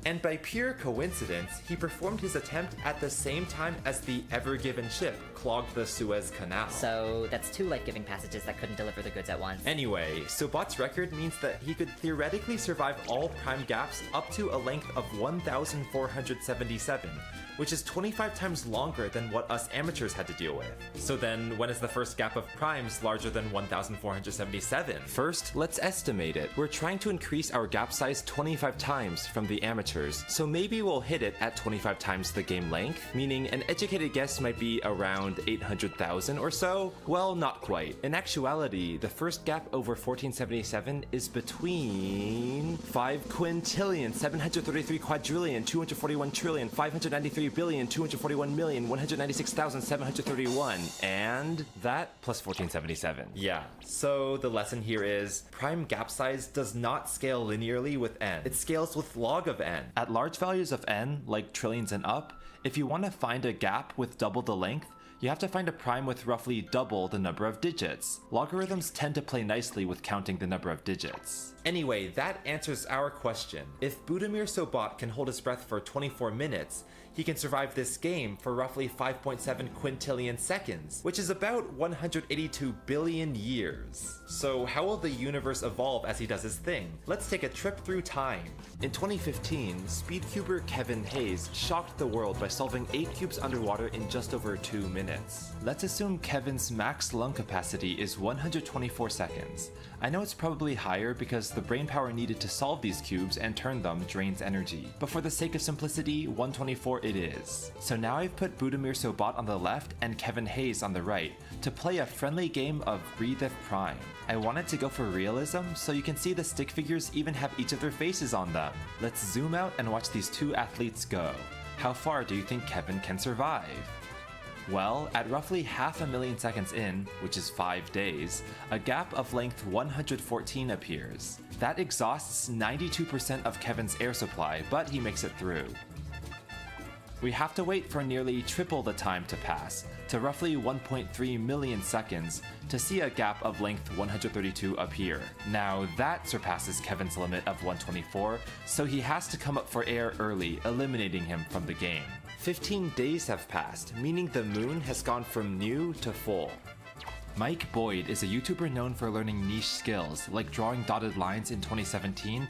And by pure coincidence, he performed his attempt at the same time as the Ever Given ship clogged the Suez Canal. So that's 2 life-giving passages that couldn't deliver the goods at once. Anyway, Sobot's record means that he could theoretically survive all prime gaps up to a length of 1,477, which is 25 times longer than what us amateurs had to deal with. So then, when is the first gap of primes larger than 1,477? First, let's estimate it. We're trying to increase our gap size 25 times from the amateurs, so maybe we'll hit it at 25 times the game length, meaning an educated guess might be around 800,000 or so? Well, not quite. In actuality, the first gap over 1477 is between 5 quintillion, 733 quadrillion, 241 trillion, 593 billion, 241 million, 196,731, and that plus 1477. Yeah, so the lesson here is prime gap size does not scale linearly with n. It scales with log of n. At large values of n, like trillions and up, if you want to find a gap with double the length, you have to find a prime with roughly double the number of digits. Logarithms tend to play nicely with counting the number of digits. Anyway, that answers our question. If Budimir Sobot can hold his breath for 24 minutes, he can survive this game for roughly 5.7 quintillion seconds, which is about 182 billion years. So how will the universe evolve as he does his thing? Let's take a trip through time. In 2015, speedcuber Kevin Hayes shocked the world by solving 8 cubes underwater in just over 2 minutes. Let's assume Kevin's max lung capacity is 124 seconds. I know it's probably higher because the brainpower needed to solve these cubes and turn them drains energy, but for the sake of simplicity, 124 it is. So now I've put Budimir Sobot on the left and Kevin Hayes on the right to play a friendly game of Breathe If Prime. I wanted to go for realism, so you can see the stick figures even have each of their faces on them. Let's zoom out and watch these 2 athletes go. How far do you think Kevin can survive? Well, at roughly 500,000 seconds in, which is 5 days, a gap of length 114 appears. That exhausts 92% of Kevin's air supply, but he makes it through. We have to wait for nearly triple the time to pass, to roughly 1.3 million seconds, to see a gap of length 132 appear. Now that surpasses Kevin's limit of 124, so he has to come up for air early, eliminating him from the game. 15 days have passed, meaning the moon has gone from new to full. Mike Boyd is a YouTuber known for learning niche skills, like drawing dotted lines in 2017,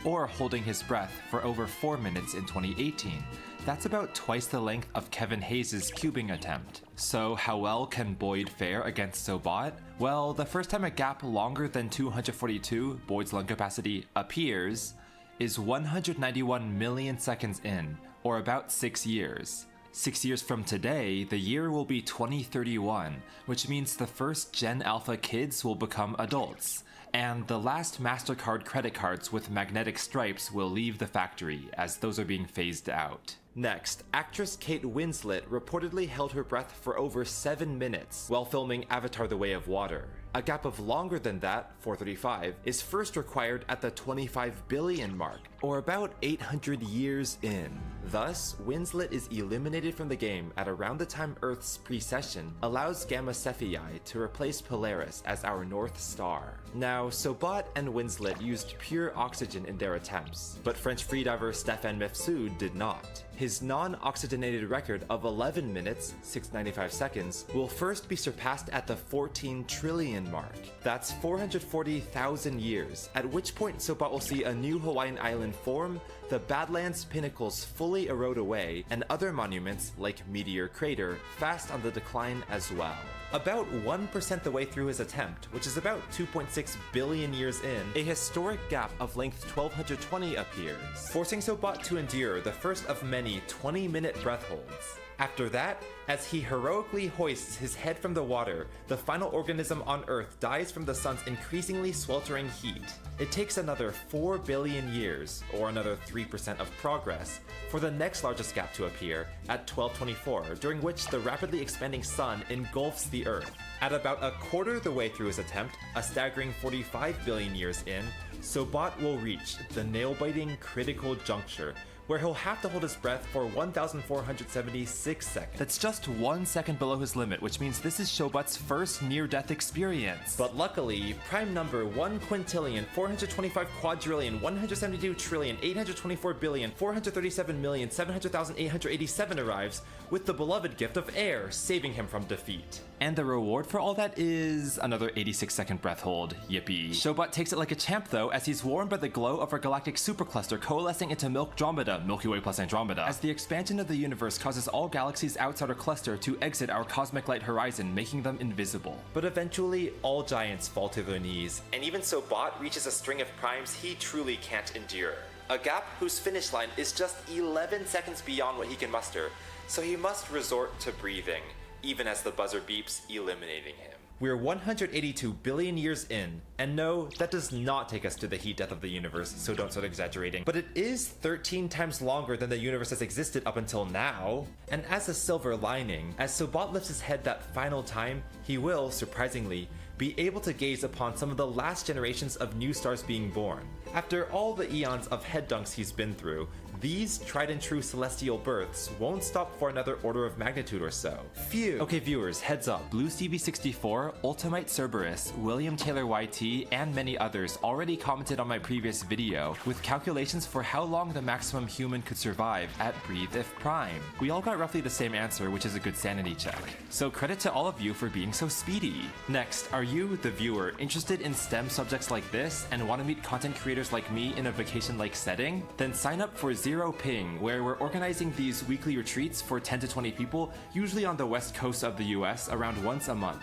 or holding his breath for over 4 minutes in 2018. That's about twice the length of Kevin Hayes' cubing attempt. So how well can Boyd fare against Sobot? Well, the first time a gap longer than 242, Boyd's lung capacity, appears, is 191 million seconds in, or about 6 years. 6 years from today, the year will be 2031, which means the first Gen Alpha kids will become adults, and the last MasterCard credit cards with magnetic stripes will leave the factory, as those are being phased out. Next, actress Kate Winslet reportedly held her breath for over 7 minutes while filming Avatar: The Way of Water. A gap of longer than that, 435, is first required at the 25 billion mark, or about 800 years in. Thus, Winslet is eliminated from the game at around the time Earth's precession allows Gamma Cephei to replace Polaris as our North Star. Now, Sobat and Winslet used pure oxygen in their attempts, but French freediver Stéphane Mifsud did not. His non-oxygenated record of 11 minutes, 695 seconds, will first be surpassed at the 14 trillion mark. That's 440,000 years, at which point Sobat will see a new Hawaiian island form, the Badlands pinnacles fully erode away, and other monuments, like Meteor Crater, fast on the decline as well. About 1% the way through his attempt, which is about 2.6 billion years in, a historic gap of length 1220 appears, forcing Sobat to endure the first of many 20-minute breath holds. After that, as he heroically hoists his head from the water, the final organism on Earth dies from the sun's increasingly sweltering heat. It takes another 4 billion years, or another 3% of progress, for the next largest gap to appear at 1224, during which the rapidly expanding sun engulfs the Earth. At about a quarter the way through his attempt, a staggering 45 billion years in, Sobat will reach the nail-biting critical juncture, where he'll have to hold his breath for 1,476 seconds. That's just 1 second below his limit, which means this is Sobat's first near-death experience. But luckily, prime number 1,425,824,172,824,437,700,887 arrives, with the beloved gift of air, saving him from defeat. And the reward for all that is another 86-second breath hold. Yippee. Sobat takes it like a champ though, as he's warmed by the glow of our galactic supercluster coalescing into Milkdromeda, Milky Way plus Andromeda, as the expansion of the universe causes all galaxies outside our cluster to exit our cosmic light horizon, making them invisible. But eventually, all giants fall to their knees, and even Sobat reaches a string of primes he truly can't endure. A gap whose finish line is just 11 seconds beyond what he can muster, so he must resort to breathing, even as the buzzer beeps, eliminating him. We're 182 billion years in, and no, that does not take us to the heat death of the universe, so don't start exaggerating. But it is 13 times longer than the universe has existed up until now. And as a silver lining, as Sobat lifts his head that final time, he will, surprisingly, be able to gaze upon some of the last generations of new stars being born. After all the eons of head dunks he's been through, these tried and true celestial births won't stop for another order of magnitude or so. Phew. Okay viewers, heads up. Blue CB64, Ultimate Cerberus, William Taylor YT, and many others already commented on my previous video with calculations for how long the maximum human could survive at Breathe If Prime. We all got roughly the same answer, which is a good sanity check. So credit to all of you for being so speedy. Next, are you, the viewer, interested in STEM subjects like this and want to meet content creators like me in a vacation-like setting? Then sign up for Zero Ping, where we're organizing these weekly retreats for 10 to 20 people, usually on the west coast of the US, around once a month.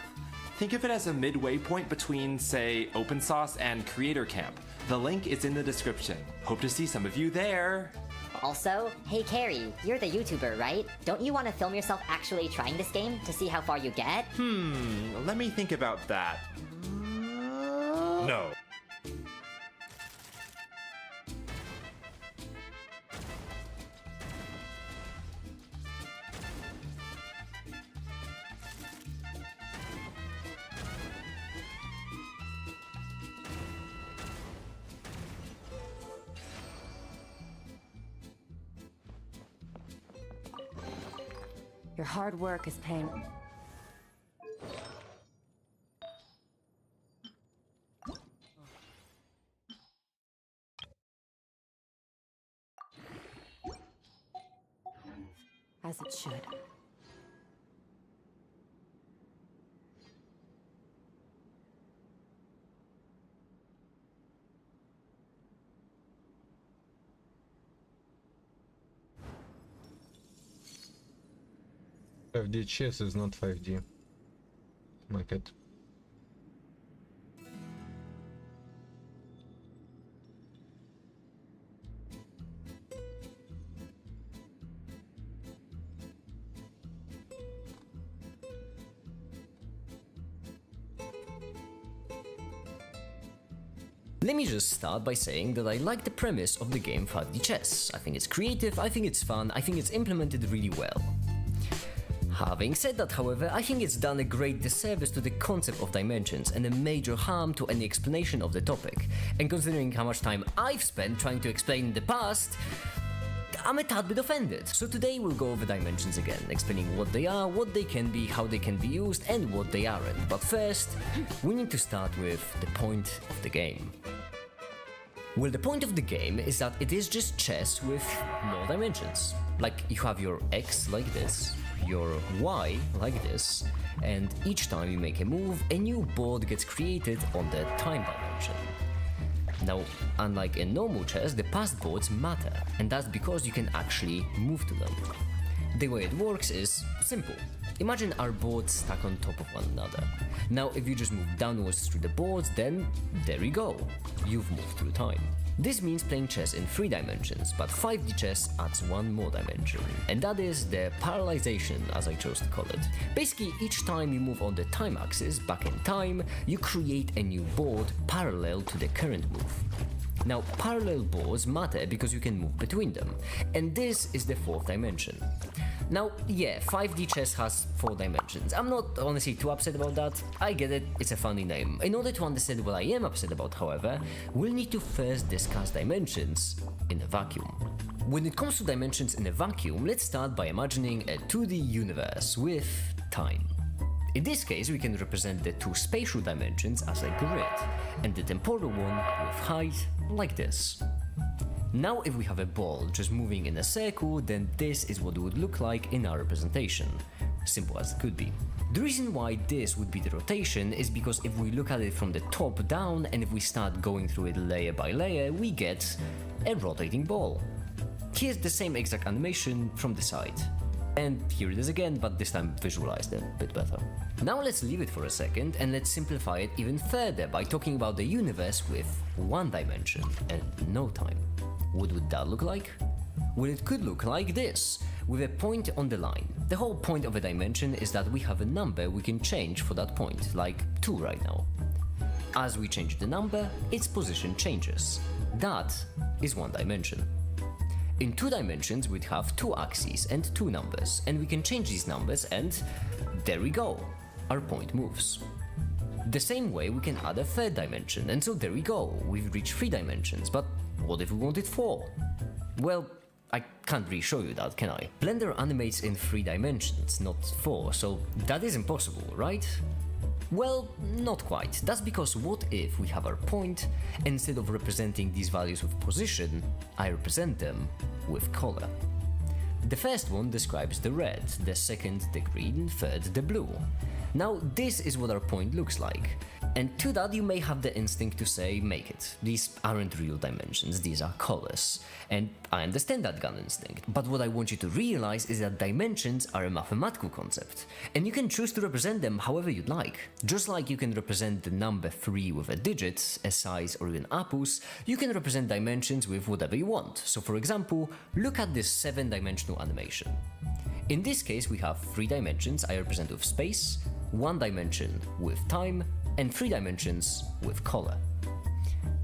Think of it as a midway point between, say, OpenSauce and Creator Camp. The link is in the description. Hope to see some of you there! Also, hey Carrie, you're the YouTuber, right? Don't you want to film yourself actually trying this game to see how far you get? Let me think about that. No. Your hard work is paying. As it should. FD chess is not 5D. Like it. Let me just start by saying that I like the premise of the game 5D Chess. I think it's creative, I think it's fun, I think it's implemented really well. Having said that, however, I think it's done a great disservice to the concept of dimensions and a major harm to any explanation of the topic. And considering how much time I've spent trying to explain in the past, I'm a tad bit offended. So today we'll go over dimensions again, explaining what they are, what they can be, how they can be used, and what they aren't. But first, we need to start with the point of the game. Well, the point of the game is that it is just chess with more dimensions. Like, you have your X like this, your Y like this, and each time you make a move, a new board gets created on the time dimension. Now, unlike in normal chess, the passed boards matter, and that's because you can actually move to them. The way it works is simple. Imagine our boards stacked on top of one another. Now, if you just move downwards through the boards, then there you go. You've moved through time. This means playing chess in 3 dimensions, but 5D chess adds one more dimension, and that is the parallelization, as I chose to call it. Basically, each time you move on the time axis back in time, you create a new board parallel to the current move. Now, parallel boards matter because you can move between them, and this is the 4th dimension. Now, yeah, 5D chess has 4 dimensions. I'm not honestly too upset about that. I get it, it's a funny name. In order to understand what I am upset about, however, we'll need to first discuss dimensions in a vacuum. When it comes to dimensions in a vacuum, let's start by imagining a 2D universe with time. In this case, we can represent the 2 spatial dimensions as a grid, and the temporal one with height like this. Now, if we have a ball just moving in a circle, then this is what it would look like in our representation. Simple as it could be. The reason why this would be the rotation is because if we look at it from the top down, and if we start going through it layer by layer, we get a rotating ball. Here's the same exact animation from the side. And here it is again, but this time visualized a bit better. Now let's leave it for a second and let's simplify it even further by talking about the universe with 1 dimension and no time. What would that look like? Well, it could look like this, with a point on the line. The whole point of a dimension is that we have a number we can change for that point, like 2 right now. As we change the number, its position changes. That is 1 dimension. In 2 dimensions, we'd have 2 axes and 2 numbers, and we can change these numbers and there we go, our point moves. The same way we can add a 3rd dimension, and so there we go, we've reached 3 dimensions, but what if we wanted 4? Well, I can't really show you that, can I? Blender animates in 3 dimensions, not 4, so that is impossible, right? Well, not quite. That's because what if we have our point, and instead of representing these values with position, I represent them with color. The first one describes the red, the second the green, third the blue. Now this is what our point looks like. And to that you may have the instinct to say, make it. These aren't real dimensions, these are colors. And I understand that gun instinct, but what I want you to realize is that dimensions are a mathematical concept, and you can choose to represent them however you'd like. Just like you can represent the number 3 with a digit, a size, or even apples, you can represent dimensions with whatever you want. So for example, look at this 7-dimensional animation. In this case we have 3 dimensions I represent with space, 1 dimension with time, and 3 dimensions with color.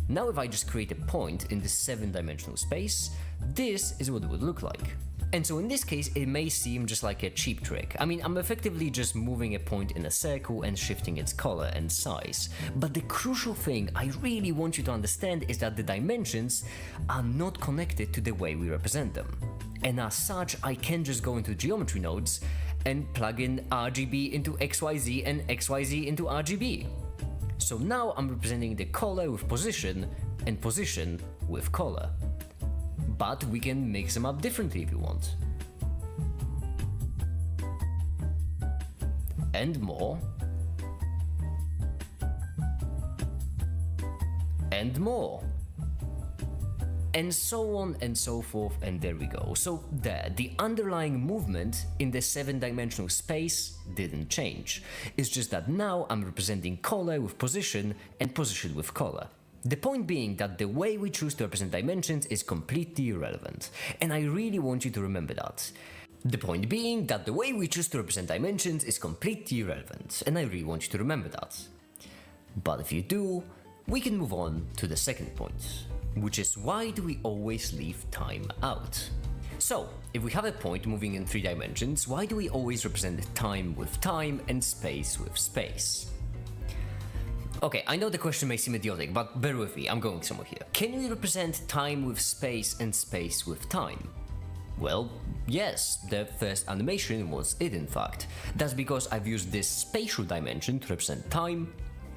Now if I just create a point in this 7-dimensional space, this is what it would look like. And so in this case it may seem just like a cheap trick. I mean, I'm effectively just moving a point in a circle and shifting its color and size. But the crucial thing I really want you to understand is that the dimensions are not connected to the way we represent them. And as such, I can just go into geometry nodes and plug in RGB into XYZ and XYZ into RGB. So now I'm representing the color with position and position with color. But we can mix them up differently if you want. And more. And more. And so on and so forth, and there we go. So there, the underlying movement in the 7-dimensional space didn't change. It's just that now I'm representing color with position and position with color. The point being that the way we choose to represent dimensions is completely irrelevant, and I really want you to remember that. The point being that the way we choose to represent dimensions is completely irrelevant, and I really want you to remember that. But if you do, we can move on to the second point, which is why do we always leave time out? So, if we have a point moving in 3 dimensions, why do we always represent time with time and space with space? Okay, I know the question may seem idiotic, but bear with me, I'm going somewhere here. Can we represent time with space and space with time? Well, yes, the first animation was it in fact. That's because I've used this spatial dimension to represent time,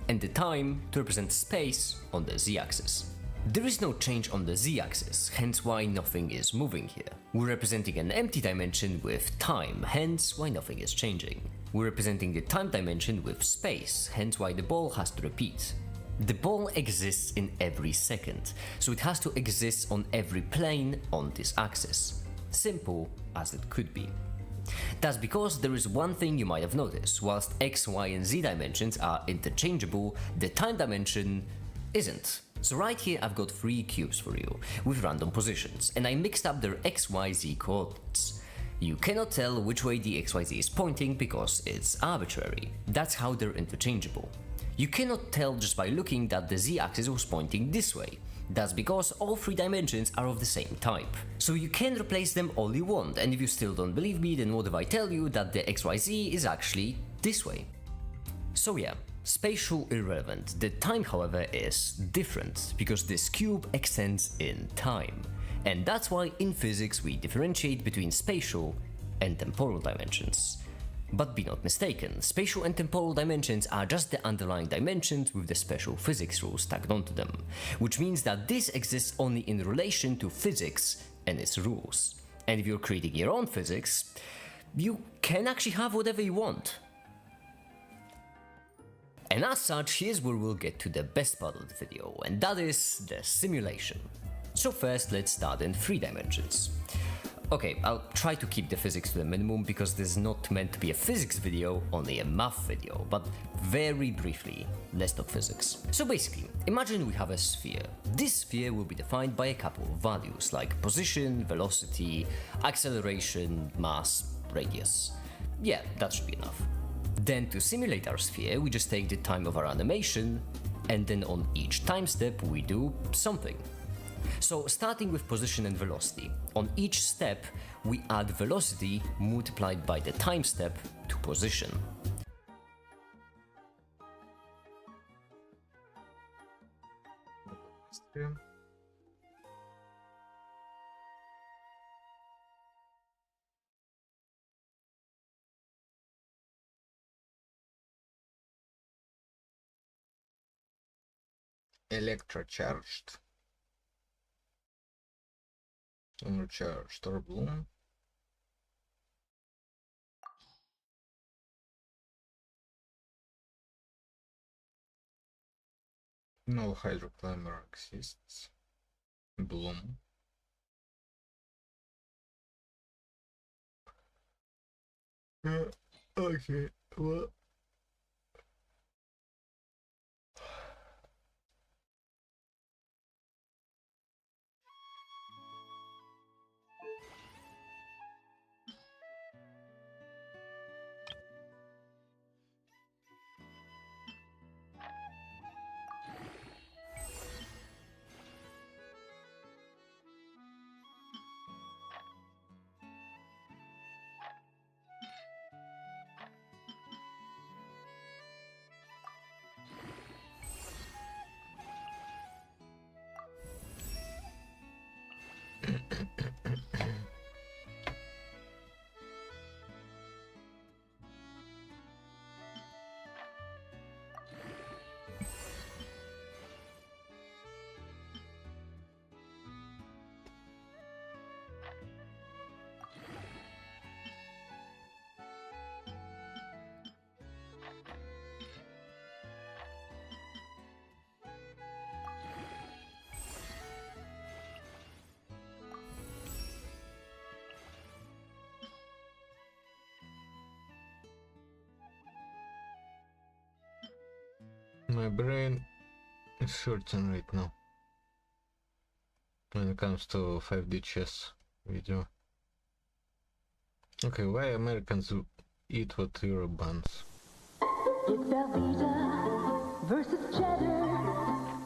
and the time to represent space on the z-axis. There is no change on the z-axis, hence why nothing is moving here. We're representing an empty dimension with time, hence why nothing is changing. We're representing the time dimension with space, hence why the ball has to repeat. The ball exists in every second, so it has to exist on every plane on this axis. Simple as it could be. That's because there is one thing you might have noticed: whilst x, y and z dimensions are interchangeable, the time dimension isn't. So right here I've got 3 cubes for you, with random positions, and I mixed up their x, y, z coordinates. You cannot tell which way the XYZ is pointing because it's arbitrary. That's how they're interchangeable. You cannot tell just by looking that the z-axis was pointing this way. That's because all 3 dimensions are of the same type. So you can replace them all you want, and if you still don't believe me, then what if I tell you that the XYZ is actually this way? So yeah, spatial irrelevant. The time, however, is different, because this cube extends in time. And that's why in physics we differentiate between spatial and temporal dimensions. But be not mistaken, spatial and temporal dimensions are just the underlying dimensions with the special physics rules tagged onto them, which means that this exists only in relation to physics and its rules. And if you're creating your own physics, you can actually have whatever you want. And as such, here's where we'll get to the best part of the video, and that is the simulation. So first, let's start in 3 dimensions. Okay, I'll try to keep the physics to the minimum because this is not meant to be a physics video, only a math video, but very briefly, let's talk physics. So basically, imagine we have a sphere. This sphere will be defined by a couple of values like position, velocity, acceleration, mass, radius. Yeah, that should be enough. Then to simulate our sphere, we just take the time of our animation, and then on each time step we do something. So starting with position and velocity, on each step we add velocity multiplied by the time step to position. Electrocharged. Uncharged or bloom. No hydroclimber exists. Bloom. Okay, well. My brain is hurting right now when it comes to 5D chess video. Okay, why Americans eat what Europe bans? It's Velveeta versus cheddar.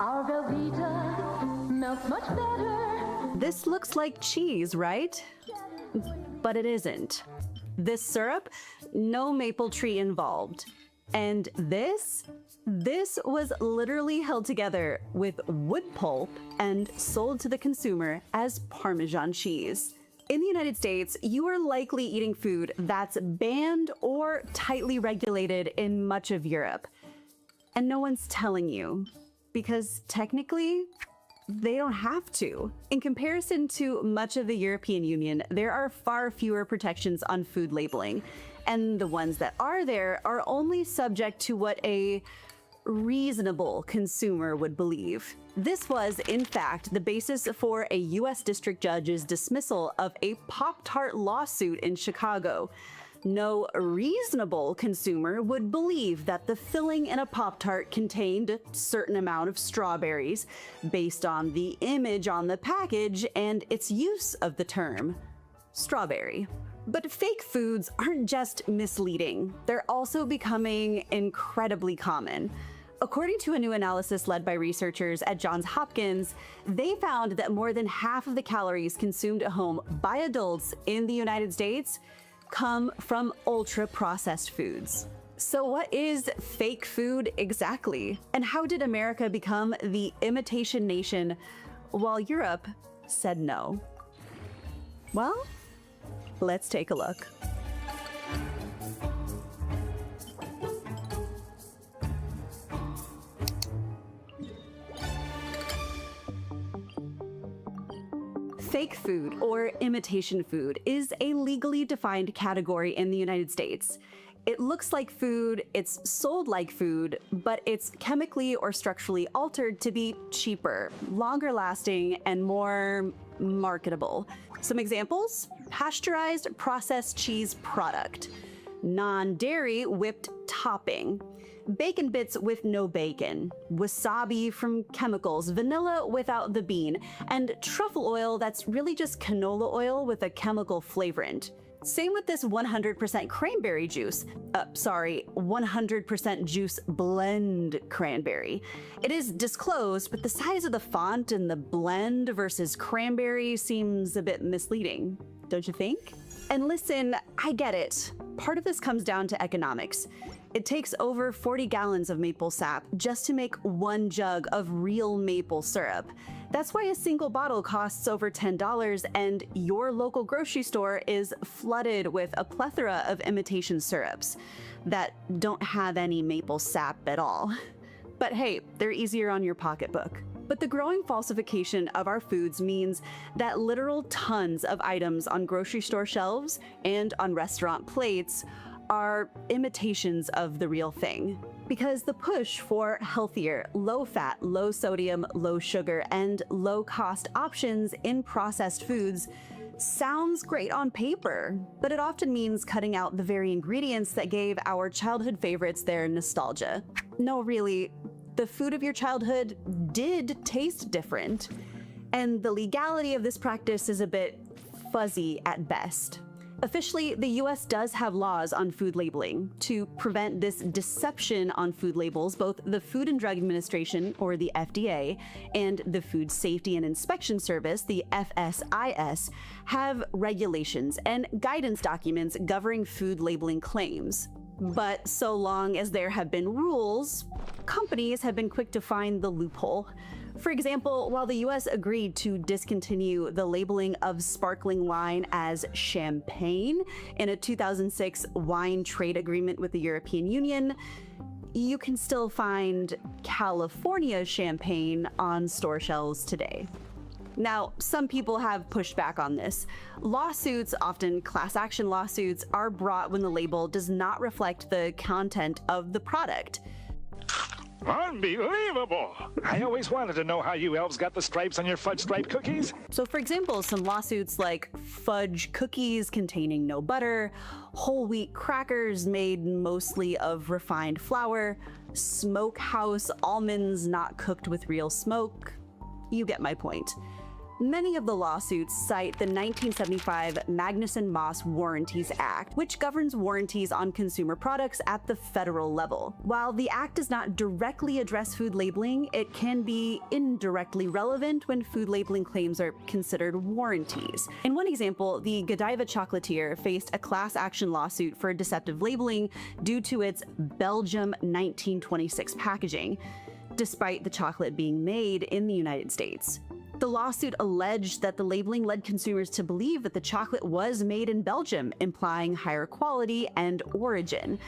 Our Velveeta melts much better. This looks like cheese, right? Cheddar. But it isn't. This syrup, no maple tree involved. And this was literally held together with wood pulp and sold to the consumer as Parmesan cheese. In the United States, you are likely eating food that's banned or tightly regulated in much of Europe. And no one's telling you, because technically, they don't have to. In comparison to much of the European Union, there are far fewer protections on food labeling, and the ones that are there are only subject to what a reasonable consumer would believe. This was, in fact, the basis for a US district judge's dismissal of a Pop-Tart lawsuit in Chicago. No reasonable consumer would believe that the filling in a Pop-Tart contained a certain amount of strawberries based on the image on the package and its use of the term strawberry. But fake foods aren't just misleading, they're also becoming incredibly common. According to a new analysis led by researchers at Johns Hopkins, they found that more than half of the calories consumed at home by adults in the United States come from ultra-processed foods. So what is fake food exactly? And how did America become the imitation nation while Europe said no? Well, let's take a look. Fake food, or imitation food, is a legally defined category in the United States. It looks like food, it's sold like food, but it's chemically or structurally altered to be cheaper, longer lasting, and more marketable. Some examples: pasteurized processed cheese product, non-dairy whipped topping, bacon bits with no bacon, wasabi from chemicals, vanilla without the bean, and truffle oil that's really just canola oil with a chemical flavorant. Same with this 100% cranberry juice. 100% juice blend cranberry. It is disclosed, but the size of the font in the blend versus cranberry seems a bit misleading, don't you think? And listen, I get it. Part of this comes down to economics. It takes over 40 gallons of maple sap just to make one jug of real maple syrup. That's why a single bottle costs over $10, and your local grocery store is flooded with a plethora of imitation syrups that don't have any maple sap at all. But hey, they're easier on your pocketbook. But the growing falsification of our foods means that literal tons of items on grocery store shelves and on restaurant plates are imitations of the real thing. Because the push for healthier, low-fat, low-sodium, low-sugar, and low-cost options in processed foods sounds great on paper, but it often means cutting out the very ingredients that gave our childhood favorites their nostalgia. No, really, the food of your childhood did taste different, and the legality of this practice is a bit fuzzy at best. Officially, the US does have laws on food labeling to prevent this deception on food labels. Both the Food and Drug Administration, or the FDA, and the Food Safety and Inspection Service, the FSIS, have regulations and guidance documents governing food labeling claims. But so long as there have been rules, companies have been quick to find the loophole. For example, while the US agreed to discontinue the labeling of sparkling wine as champagne in a 2006 wine trade agreement with the European Union, you can still find California champagne on store shelves today. Now, some people have pushed back on this. Lawsuits, often class action lawsuits, are brought when the label does not reflect the content of the product. Unbelievable! I always wanted to know how you elves got the stripes on your fudge stripe cookies. So for example, some lawsuits like fudge cookies containing no butter, whole wheat crackers made mostly of refined flour, smokehouse almonds not cooked with real smoke. You get my point. Many of the lawsuits cite the 1975 Magnuson-Moss Warranties Act, which governs warranties on consumer products at the federal level. While the act does not directly address food labeling, it can be indirectly relevant when food labeling claims are considered warranties. In one example, the Godiva chocolatier faced a class action lawsuit for deceptive labeling due to its Belgium 1926 packaging, despite the chocolate being made in the United States. The lawsuit alleged that the labeling led consumers to believe that the chocolate was made in Belgium, implying higher quality and origin.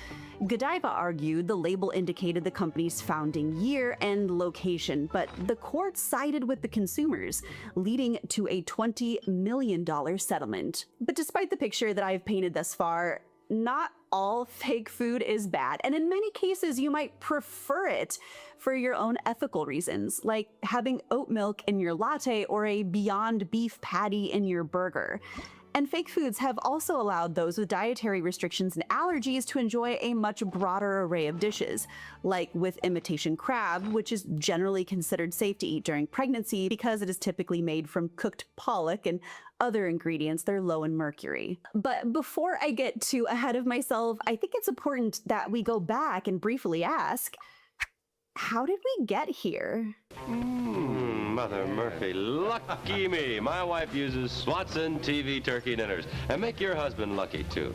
Godiva argued the label indicated the company's founding year and location, but the court sided with the consumers, leading to a $20 million settlement. But despite the picture that I've painted thus far, not all fake food is bad, and in many cases you might prefer it for your own ethical reasons, like having oat milk in your latte or a Beyond Beef patty in your burger. And fake foods have also allowed those with dietary restrictions and allergies to enjoy a much broader array of dishes, like with imitation crab, which is generally considered safe to eat during pregnancy because it is typically made from cooked pollock and other ingredients that are low in mercury. But before I get too ahead of myself, I think it's important that we go back and briefly ask, how did we get here? Mother Murphy, lucky me. My wife uses Swanson TV turkey dinners. And make your husband lucky too.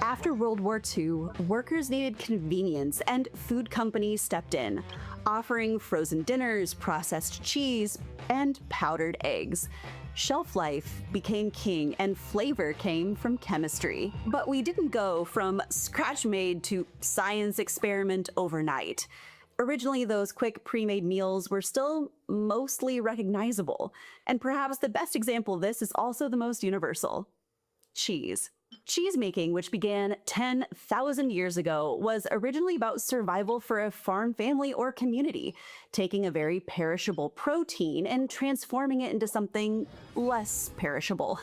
After World War II, workers needed convenience and food companies stepped in, offering frozen dinners, processed cheese, and powdered eggs. Shelf life became king and flavor came from chemistry. But we didn't go from scratch-made to science experiment overnight. Originally, those quick pre-made meals were still mostly recognizable, and perhaps the best example of this is also the most universal: cheese. Cheese making, which began 10,000 years ago, was originally about survival for a farm family or community, taking a very perishable protein and transforming it into something less perishable,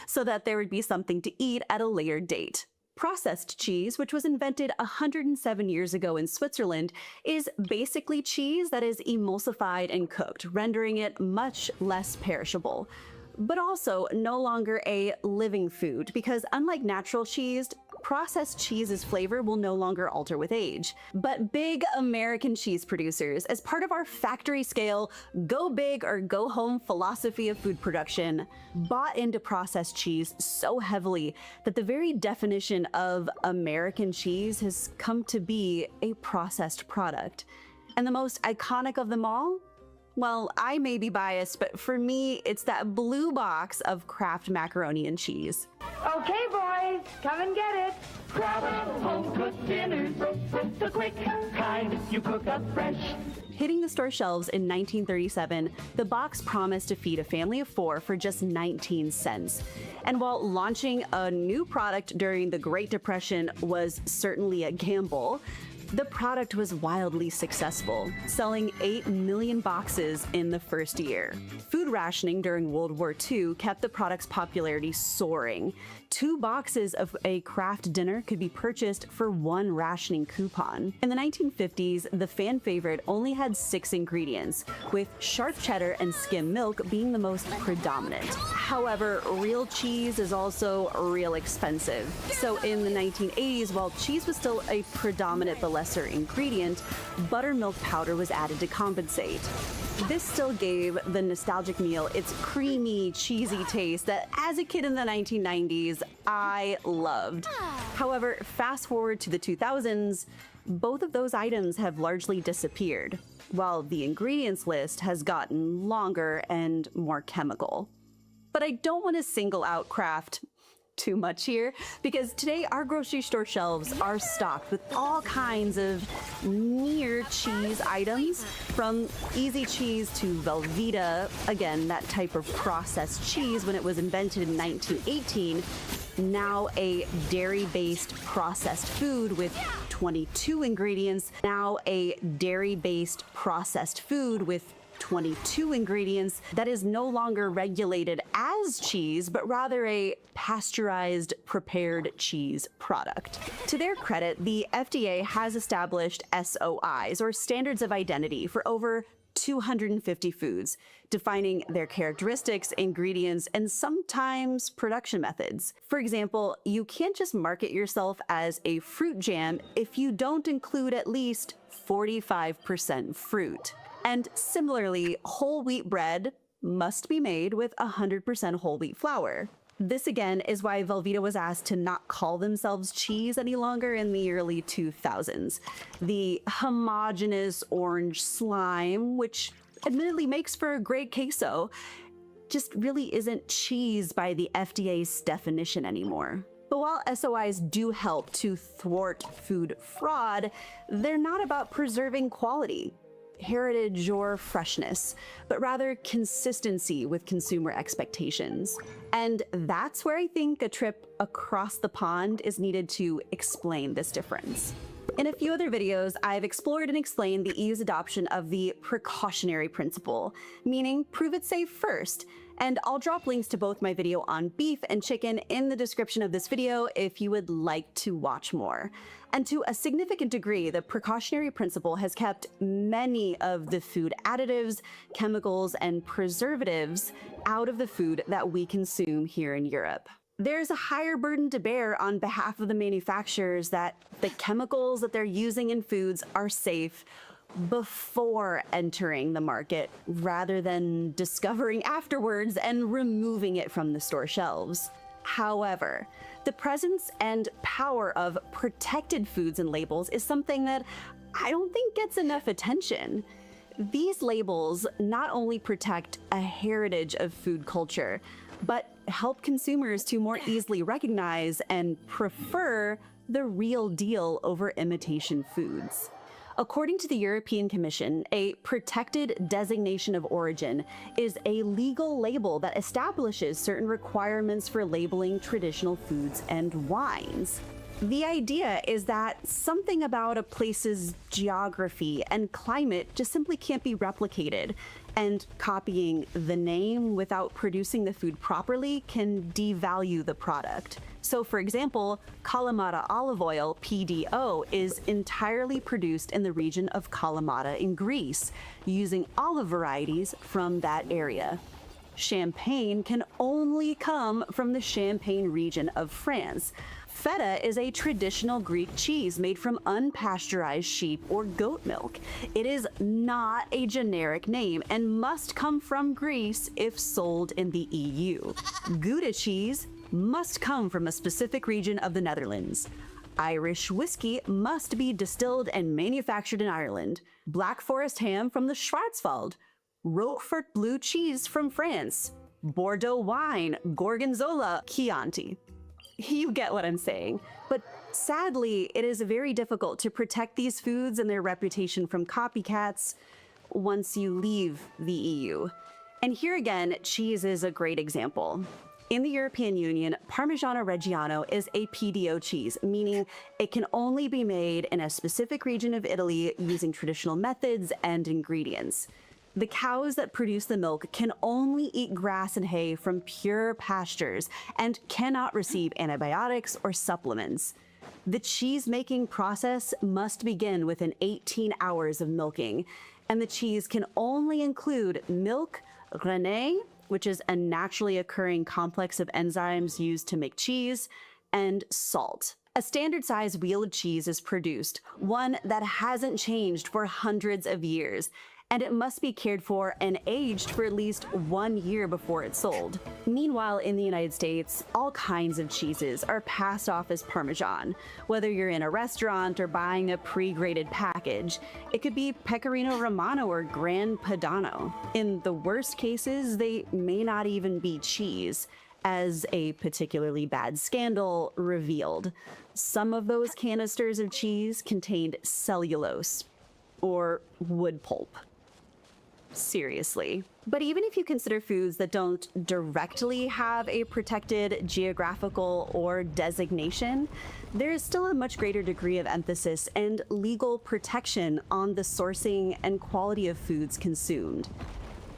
so that there would be something to eat at a later date. Processed cheese, which was invented 107 years ago in Switzerland, is basically cheese that is emulsified and cooked, rendering it much less perishable. But also no longer a living food, because unlike natural cheese, processed cheese's flavor will no longer alter with age. But big American cheese producers, as part of our factory scale, go big or go home philosophy of food production, bought into processed cheese so heavily that the very definition of American cheese has come to be a processed product. And the most iconic of them all? Well, I may be biased, but for me, it's that blue box of Kraft macaroni and cheese. Okay, boys, come and get it. Kraft home-cooked dinners, the quick kind you cook up fresh. Hitting the store shelves in 1937, the box promised to feed a family of 4 for just 19 cents. And while launching a new product during the Great Depression was certainly a gamble, the product was wildly successful, selling 8 million boxes in the first year. Food rationing during World War II kept the product's popularity soaring. 2 boxes of a Kraft dinner could be purchased for 1 rationing coupon. In the 1950s, the fan favorite only had 6 ingredients, with sharp cheddar and skim milk being the most predominant. However, real cheese is also real expensive. So in the 1980s, while cheese was still a predominant but lesser ingredient, buttermilk powder was added to compensate. This still gave the nostalgic meal its creamy, cheesy taste that as a kid in the 1990s, I loved. However, fast forward to the 2000s, both of those items have largely disappeared, while the ingredients list has gotten longer and more chemical. But I don't want to single out Kraft too much here, because today our grocery store shelves are stocked with all kinds of near cheese items, from easy cheese to Velveeta, again that type of processed cheese when it was invented in 1918, now a dairy-based processed food with 22 ingredients, now a dairy-based processed food with 22 ingredients that is no longer regulated as cheese, but rather a pasteurized prepared cheese product. To their credit, the FDA has established SOIs, or Standards of Identity, for over 250 foods, defining their characteristics, ingredients, and sometimes production methods. For example, you can't just market yourself as a fruit jam if you don't include at least 45% fruit. And similarly, whole wheat bread must be made with 100% whole wheat flour. This again is why Velveeta was asked to not call themselves cheese any longer in the early 2000s. The homogeneous orange slime, which admittedly makes for a great queso, just really isn't cheese by the FDA's definition anymore. But while SOIs do help to thwart food fraud, they're not about preserving quality, heritage, or freshness, but rather consistency with consumer expectations. And that's where I think a trip across the pond is needed to explain this difference. In a few other videos, I've explored and explained the EU's adoption of the precautionary principle, meaning prove it safe first. And I'll drop links to both my video on beef and chicken in the description of this video if you would like to watch more. And to a significant degree, the precautionary principle has kept many of the food additives, chemicals, and preservatives out of the food that we consume here in Europe. There's a higher burden to bear on behalf of the manufacturers that the chemicals that they're using in foods are safe before entering the market, rather than discovering afterwards and removing it from the store shelves. However, the presence and power of protected foods and labels is something that I don't think gets enough attention. These labels not only protect a heritage of food culture, but help consumers to more easily recognize and prefer the real deal over imitation foods. According to the European Commission, a protected designation of origin is a legal label that establishes certain requirements for labeling traditional foods and wines. The idea is that something about a place's geography and climate just simply can't be replicated, and copying the name without producing the food properly can devalue the product. So for example, Kalamata olive oil, PDO, is entirely produced in the region of Kalamata in Greece, using olive varieties from that area. Champagne can only come from the Champagne region of France. Feta is a traditional Greek cheese made from unpasteurized sheep or goat milk. It is not a generic name and must come from Greece if sold in the EU. Gouda cheese must come from a specific region of the Netherlands. Irish whiskey must be distilled and manufactured in Ireland. Black Forest ham from the Schwarzwald. Roquefort blue cheese from France. Bordeaux wine, Gorgonzola, Chianti. You get what I'm saying. But sadly, it is very difficult to protect these foods and their reputation from copycats once you leave the EU. And here again, cheese is a great example. In the European Union, Parmigiano Reggiano is a PDO cheese, meaning it can only be made in a specific region of Italy using traditional methods and ingredients. The cows that produce the milk can only eat grass and hay from pure pastures and cannot receive antibiotics or supplements. The cheese-making process must begin within 18 hours of milking, and the cheese can only include milk, rennet, which is a naturally occurring complex of enzymes used to make cheese, and salt. A standard size wheel of cheese is produced, one that hasn't changed for hundreds of years, and it must be cared for and aged for at least 1 year before it's sold. Meanwhile, in the United States, all kinds of cheeses are passed off as Parmesan. Whether you're in a restaurant or buying a pre-graded package, it could be Pecorino Romano or Gran Padano. In the worst cases, they may not even be cheese, as a particularly bad scandal revealed. Some of those canisters of cheese contained cellulose or wood pulp. Seriously. But even if you consider foods that don't directly have a protected geographical or designation, there is still a much greater degree of emphasis and legal protection on the sourcing and quality of foods consumed.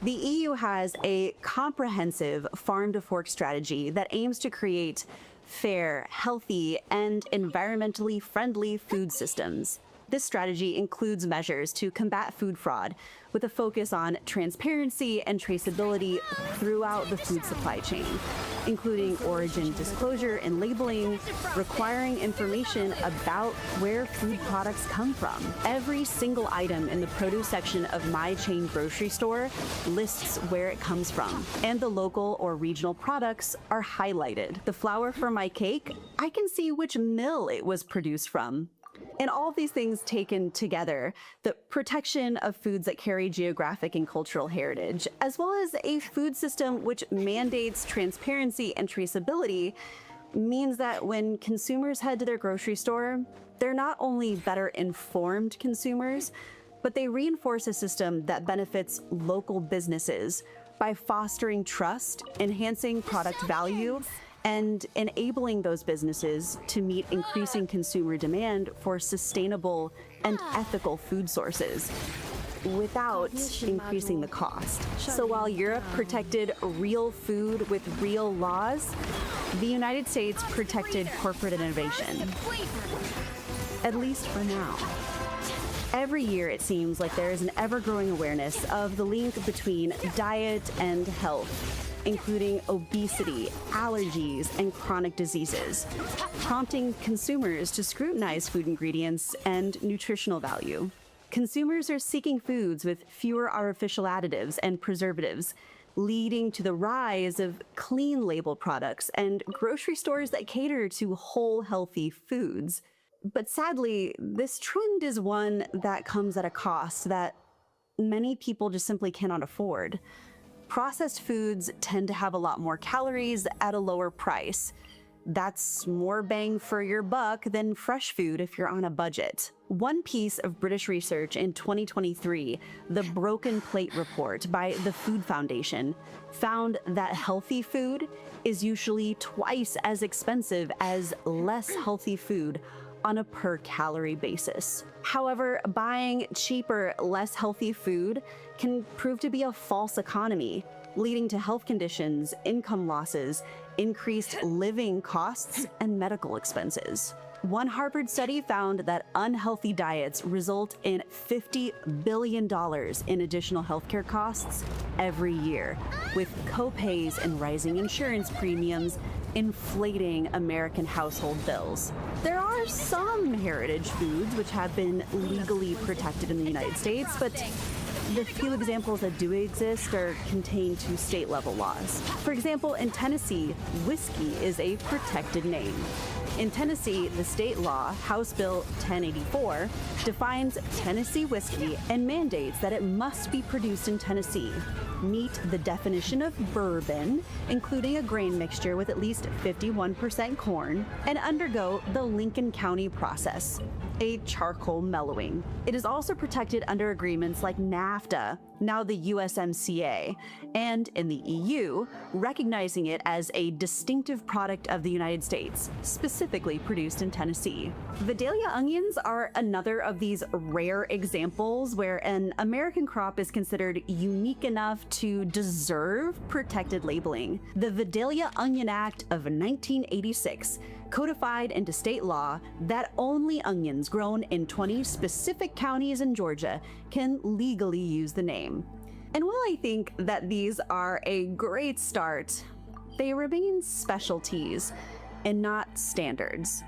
The EU has a comprehensive farm-to-fork strategy that aims to create fair, healthy, and environmentally friendly food systems. This strategy includes measures to combat food fraud, with a focus on transparency and traceability throughout the food supply chain, including origin disclosure and labeling, requiring information about where food products come from. Every single item in the produce section of my chain grocery store lists where it comes from, and the local or regional products are highlighted. The flour for my cake, I can see which mill it was produced from. And all of these things taken together, the protection of foods that carry geographic and cultural heritage, as well as a food system which mandates transparency and traceability, means that when consumers head to their grocery store, they're not only better informed consumers, but they reinforce a system that benefits local businesses by fostering trust, enhancing product value, and enabling those businesses to meet increasing consumer demand for sustainable and ethical food sources without increasing the cost. So while Europe protected real food with real laws, the United States protected corporate innovation. At least for now. Every year, it seems like there is an ever-growing awareness of the link between diet and health, including obesity, allergies, and chronic diseases, prompting consumers to scrutinize food ingredients and nutritional value. Consumers are seeking foods with fewer artificial additives and preservatives, leading to the rise of clean label products and grocery stores that cater to whole, healthy foods. But sadly, this trend is one that comes at a cost that many people just simply cannot afford. Processed foods tend to have a lot more calories at a lower price. That's more bang for your buck than fresh food if you're on a budget. One piece of British research in 2023, the Broken Plate Report by the Food Foundation, found that healthy food is usually twice as expensive as less healthy food on a per calorie basis. However, buying cheaper, less healthy food can prove to be a false economy, leading to health conditions, income losses, increased living costs, and medical expenses. One Harvard study found that unhealthy diets result in $50 billion in additional healthcare costs every year, with co-pays and rising insurance premiums inflating American household bills. There are some heritage foods which have been legally protected in the United States, but the few examples that do exist are contained to state-level laws. For example, in Tennessee, whiskey is a protected name. In Tennessee, the state law, House Bill 1084, defines Tennessee whiskey and mandates that it must be produced in Tennessee, meet the definition of bourbon, including a grain mixture with at least 51% corn, and undergo the Lincoln County process, a charcoal mellowing. It is also protected under agreements like NAFTA, now the USMCA, and in the EU, recognizing it as a distinctive product of the United States, specifically produced in Tennessee. Vidalia onions are another of these rare examples where an American crop is considered unique enough to deserve protected labeling. The Vidalia Onion Act of 1986 codified into state law that only onions grown in 20 specific counties in Georgia can legally use the name. And while I think that these are a great start, they remain specialties and not standards.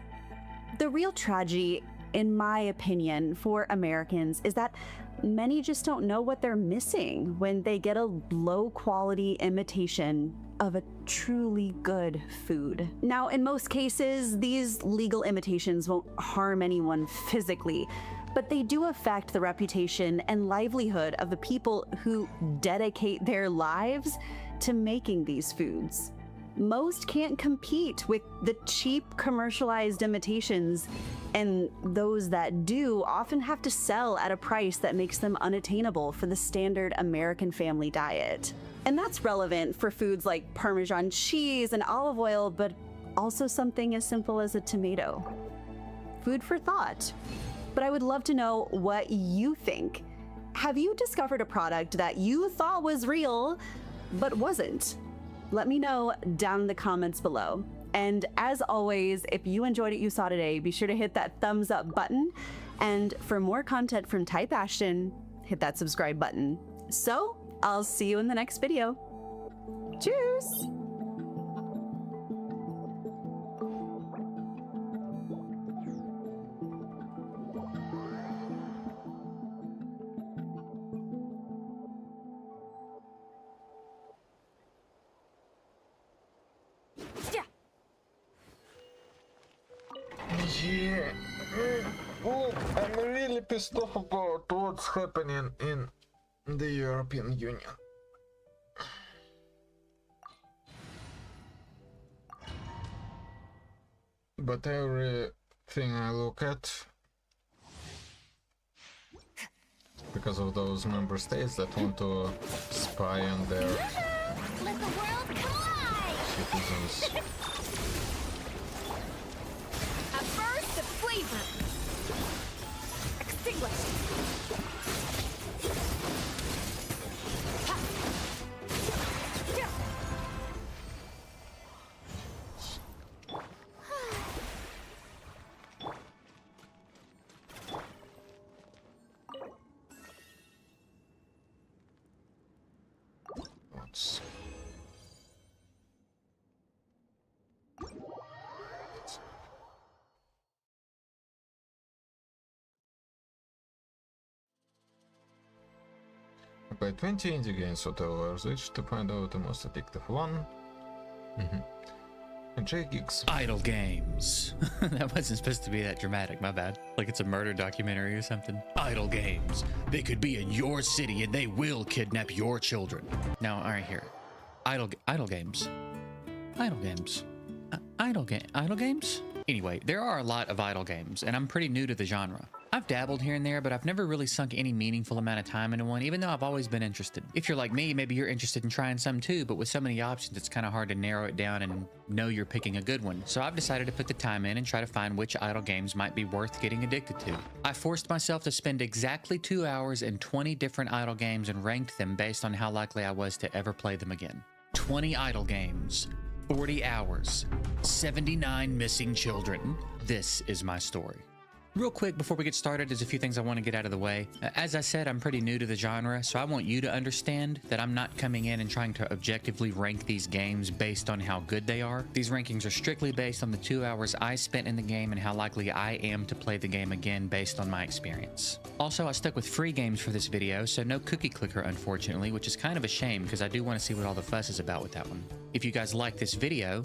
The real tragedy, in my opinion, for Americans is that many just don't know what they're missing when they get a low-quality imitation of a truly good food. Now, in most cases, these legal imitations won't harm anyone physically, but they do affect the reputation and livelihood of the people who dedicate their lives to making these foods. Most can't compete with the cheap commercialized imitations, and those that do often have to sell at a price that makes them unattainable for the standard American family diet. And that's relevant for foods like Parmesan cheese and olive oil, but also something as simple as a tomato. Food for thought. But I would love to know what you think. Have you discovered a product that you thought was real, but wasn't? Let me know down in the comments below. And as always, if you enjoyed what you saw today, be sure to hit that thumbs up button And for more content from Type Ashton, hit that subscribe button. So, I'll see you in the next video. Cheers! Yeah. Well, I'm really pissed off about what's happening in the European Union. But everything I look at, because of those member states that want to spy on their Let the world collide! citizens. A burst of flavor! Extinguished! Let's By 20 indie games or which to find out the most addictive one. And JGeeks. Idle games. That wasn't supposed to be that dramatic, my bad. Like it's a murder documentary or something. Idle games. They could be in your city and they will kidnap your children. Now, all right, here. Idle games. Idle games. Idle games? Anyway, there are a lot of idle games, and I'm pretty new to the genre. I've dabbled here and there, but I've never really sunk any meaningful amount of time into one, even though I've always been interested. If you're like me, maybe you're interested in trying some too, but with so many options, it's kind of hard to narrow it down and know you're picking a good one. So I've decided to put the time in and try to find which idle games might be worth getting addicted to. I forced myself to spend exactly 2 hours in 20 different idle games and ranked them based on how likely I was to ever play them again. 20 idle games, 40 hours, 79 missing children. This is my story. Real quick, before we get started, there's a few things I want to get out of the way. As I said, I'm pretty new to the genre, so I want you to understand that I'm not coming in and trying to objectively rank these games based on how good they are. These rankings are strictly based on the 2 hours I spent in the game and how likely I am to play the game again based on my experience. Also, I stuck with free games for this video, so no cookie clicker, unfortunately, which is kind of a shame because I do want to see what all the fuss is about with that one. If you guys like this video,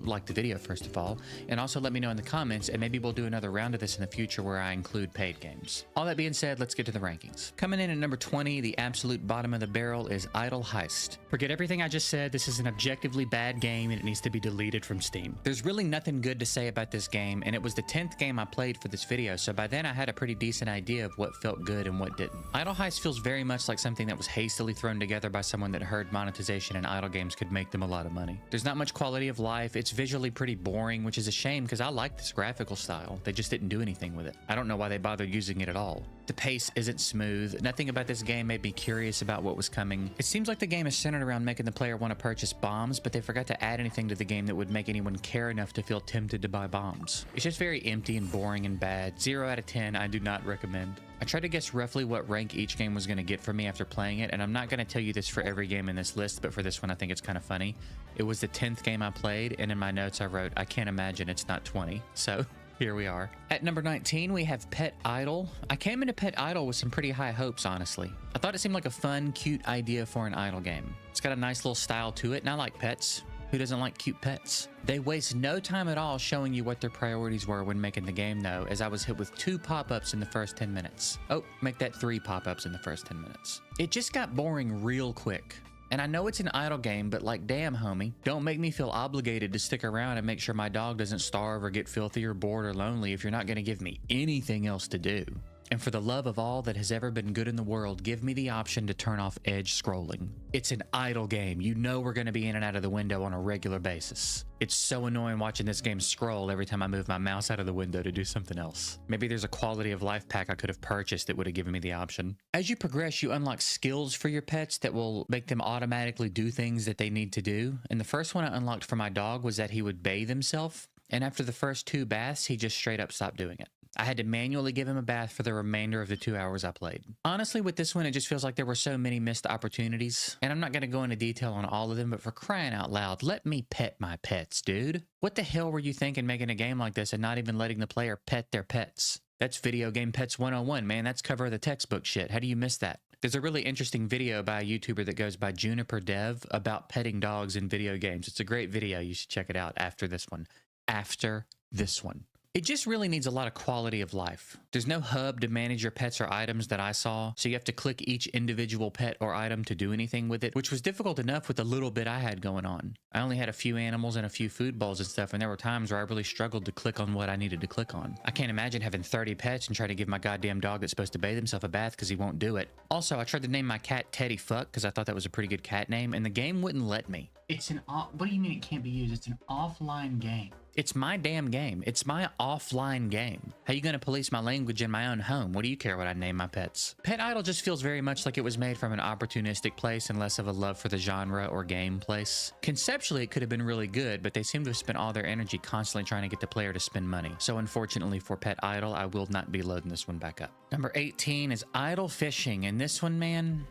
like the video first of all, and also let me know in the comments, and maybe we'll do another round of this in the future where I include paid games. All that being said, let's get to the rankings. Coming in at number 20, the absolute bottom of the barrel is Idle Heist. Forget everything I just said, this is an objectively bad game and it needs to be deleted from Steam. There's really nothing good to say about this game, and it was the 10th game I played for this video, so by then I had a pretty decent idea of what felt good and what didn't. Idle Heist feels very much like something that was hastily thrown together by someone that heard monetization and idle games could make them a lot of money. There's not much quality of life, it's visually pretty boring, which is a shame because I like this graphical style. They just didn't do anything with it. I don't know why they bothered using it at all. The pace isn't smooth. Nothing about this game made me curious about what was coming. It seems like the game is centered around making the player want to purchase bombs, but they forgot to add anything to the game that would make anyone care enough to feel tempted to buy bombs. It's just very empty and boring and bad. 0 out of 10, I do not recommend. I tried to guess roughly what rank each game was going to get for me after playing it, and I'm not going to tell you this for every game in this list, but for this one I think it's kind of funny. It was the 10th game I played, and in my notes I wrote, I can't imagine it's not 20, so here we are. At number 19, we have Pet Idol. I came into Pet Idol with some pretty high hopes, honestly. I thought it seemed like a fun, cute idea for an idle game. It's got a nice little style to it, and I like pets. Who doesn't like cute pets? They waste no time at all showing you what their priorities were when making the game though, as I was hit with 2 pop-ups in the first 10 minutes. Oh, make that 3 pop-ups in the first 10 minutes. It just got boring real quick. And I know it's an idle game, but like damn homie, don't make me feel obligated to stick around and make sure my dog doesn't starve or get filthy or bored or lonely if you're not gonna give me anything else to do. And for the love of all that has ever been good in the world, give me the option to turn off edge scrolling. It's an idle game. You know we're going to be in and out of the window on a regular basis. It's so annoying watching this game scroll every time I move my mouse out of the window to do something else. Maybe there's a quality of life pack I could have purchased that would have given me the option. As you progress, you unlock skills for your pets that will make them automatically do things that they need to do. And the first one I unlocked for my dog was that he would bathe himself. And after the first 2 baths, he just straight up stopped doing it. I had to manually give him a bath for the remainder of the 2 hours I played. Honestly, with this one, it just feels like there were so many missed opportunities. And I'm not going to go into detail on all of them, but for crying out loud, let me pet my pets, dude. What the hell were you thinking making a game like this and not even letting the player pet their pets? That's Video Game Pets 101, man. That's cover of the textbook shit. How do you miss that? There's a really interesting video by a YouTuber that goes by Juniper Dev about petting dogs in video games. It's a great video. You should check it out after this one. After this one. It just really needs a lot of quality of life. There's no hub to manage your pets or items that I saw, so you have to click each individual pet or item to do anything with it, which was difficult enough with the little bit I had going on. I only had a few animals and a few food bowls and stuff, and there were times where I really struggled to click on what I needed to click on. I can't imagine having 30 pets and trying to give my goddamn dog that's supposed to bathe himself a bath because he won't do it. Also, I tried to name my cat Teddy Fuck because I thought that was a pretty good cat name, and the game wouldn't let me. It's an what do you mean it can't be used? It's an offline game. It's my damn game. It's my offline game. How you gonna police my language in my own home? What do you care what I name my pets? Pet Idol just feels very much like it was made from an opportunistic place and less of a love for the genre or game place. Conceptually, it could have been really good, but they seem to have spent all their energy constantly trying to get the player to spend money. So unfortunately for Pet Idol, I will not be loading this one back up. Number 18 is Idle Fishing, and this one, man,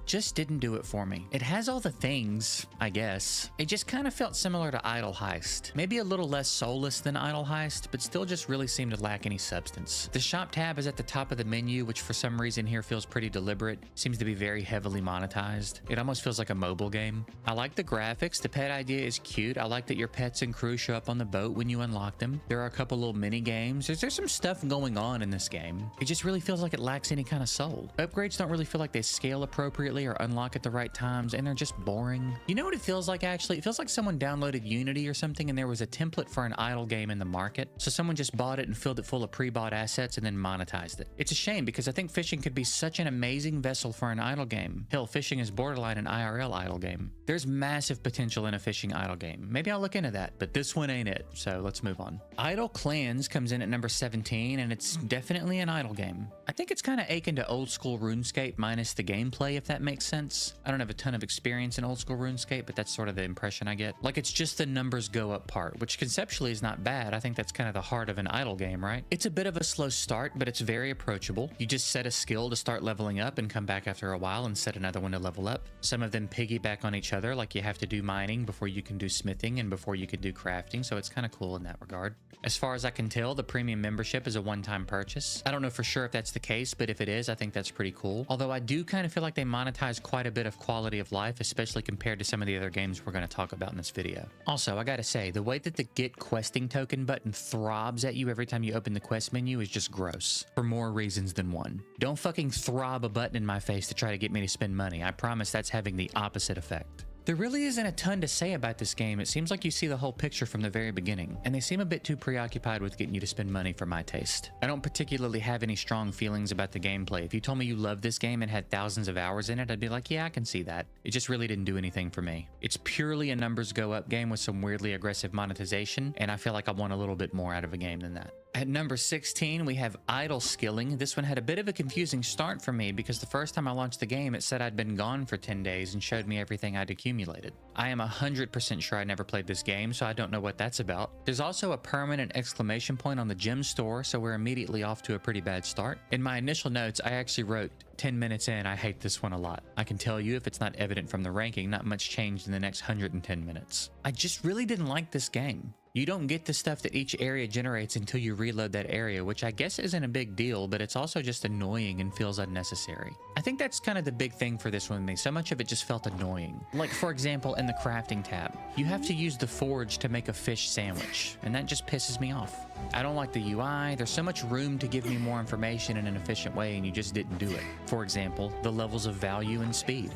just didn't do it for me. It has all the things, I guess. It just kind of felt similar to Idle Heist. Maybe a little less soulless than Idle Heist, but still just really seemed to lack any substance. The shop tab is at the top of the menu, which for some reason here feels pretty deliberate. Seems to be very heavily monetized. It almost feels like a mobile game. I like the graphics. The pet idea is cute. I like that your pets and crew show up on the boat when you unlock them. There are a couple little mini games. There's some stuff going on in this game. It just really feels like it lacks any kind of soul. Upgrades don't really feel like they scale appropriately or unlock at the right times, and they're just boring. You know what it feels like, actually? It feels like someone downloaded Unity or something and there was a template for an idle game in the market, so someone just bought it and filled it full of pre-bought assets and then monetized it. It's a shame because I think fishing could be such an amazing vessel for an idle game. Hell, fishing is borderline an IRL idle game. There's massive potential in a fishing idle game. Maybe I'll look into that, but this one ain't it, so let's move on. Idle Clans comes in at number 17, and it's definitely an idle game. I think it's kind of akin to old school RuneScape minus the gameplay, if that makes sense. I don't have a ton of experience in old school RuneScape, but that's sort of the impression I get. Like, it's just the numbers go up part, which conceptually is not bad. I think that's kind of the heart of an idle game, right? It's a bit of a slow start, but it's very approachable. You just set a skill to start leveling up and come back after a while and set another one to level up. Some of them piggyback on each other, like you have to do mining before you can do smithing and before you can do crafting, so it's kind of cool in that regard. As far as I can tell, the premium membership is a one-time purchase. I don't know for sure if that's the case, but if it is, I think that's pretty cool. Although I do kind of feel like they monetize quite a bit of quality of life, especially compared to some of the other games we're going to talk about in this video. Also, I gotta say, the way that the Get Questing Token button throbs at you every time you open the quest menu is just gross, for more reasons than one. Don't fucking throb a button in my face to try to get me to spend money. I promise that's having the opposite effect. There really isn't a ton to say about this game. It seems like you see the whole picture from the very beginning, and they seem a bit too preoccupied with getting you to spend money for my taste. I don't particularly have any strong feelings about the gameplay. If you told me you loved this game and had thousands of hours in it, I'd be like, yeah, I can see that. It just really didn't do anything for me. It's purely a numbers go up game with some weirdly aggressive monetization, and I feel like I want a little bit more out of a game than that. At number 16, we have Idle Skilling. This one had a bit of a confusing start for me because the first time I launched the game, it said I'd been gone for 10 days and showed me everything I'd accumulated. I am 100% sure I never played this game, so I don't know what that's about. There's also a permanent exclamation point on the gem store, so we're immediately off to a pretty bad start. In my initial notes, I actually wrote, 10 minutes in, I hate this one a lot. I can tell you, if it's not evident from the ranking, not much changed in the next 110 minutes. I just really didn't like this game. You don't get the stuff that each area generates until you reload that area, which I guess isn't a big deal, but it's also just annoying and feels unnecessary. I think that's kind of the big thing for this one with me. So much of it just felt annoying. Like, for example, in the crafting tab, you have to use the forge to make a fish sandwich, and that just pisses me off. I don't like the UI. There's so much room to give me more information in an efficient way, and you just didn't do it. For example, the levels of value and speed.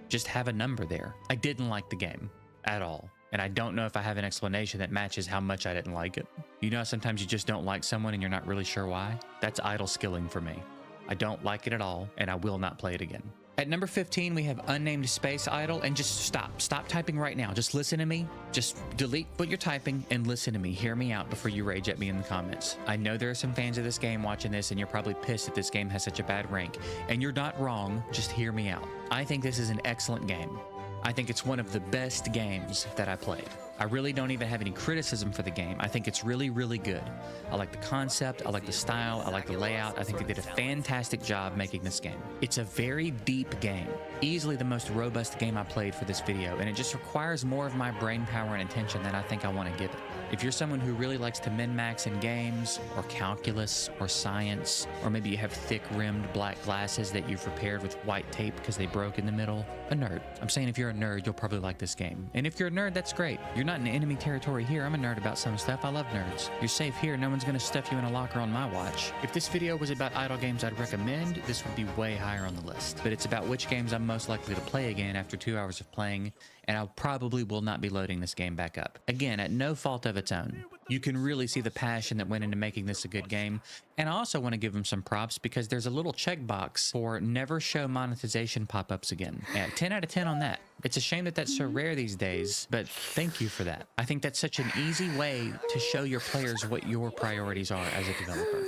Just have a number there. I didn't like the game at all. And I don't know if I have an explanation that matches how much I didn't like it. You know, sometimes you just don't like someone and you're not really sure why? That's Idle Skilling for me. I don't like it at all, and I will not play it again. At number 15, we have Unnamed Space Idol, and just stop typing right now. Just listen to me. Just delete what you're typing and listen to me. Hear me out before you rage at me in the comments. I know there are some fans of this game watching this, and you're probably pissed that this game has such a bad rank. And you're not wrong, just hear me out. I think this is an excellent game. I think it's one of the best games that I played. I I really don't even have any criticism for the game. I think it's really, really good. I like the concept, I like the style, I like the layout. I think they did a fantastic job making this game. It's a very deep game, easily the most robust game I played for this video, and it just requires more of my brain power and attention than I think I want to give it. If you're someone who really likes to min-max in games, or calculus, or science, or maybe you have thick-rimmed black glasses that you've repaired with white tape because they broke in the middle, a nerd. I'm saying if you're a nerd, you'll probably like this game. And if you're a nerd, that's great. You're not in enemy territory here. I'm a nerd about some stuff. I love nerds. You're safe here. No one's going to stuff you in a locker on my watch. If this video was about idle games I'd recommend, this would be way higher on the list. But it's about which games I'm most likely to play again after 2 hours of playing, and I probably will not be loading this game back up. Again, at no fault of its own. You can really see the passion that went into making this a good game. And I also want to give them some props because there's a little checkbox for never show monetization pop-ups again. Yeah, 10 out of 10 on that. It's a shame that that's so rare these days, but thank you for that. I think that's such an easy way to show your players what your priorities are as a developer.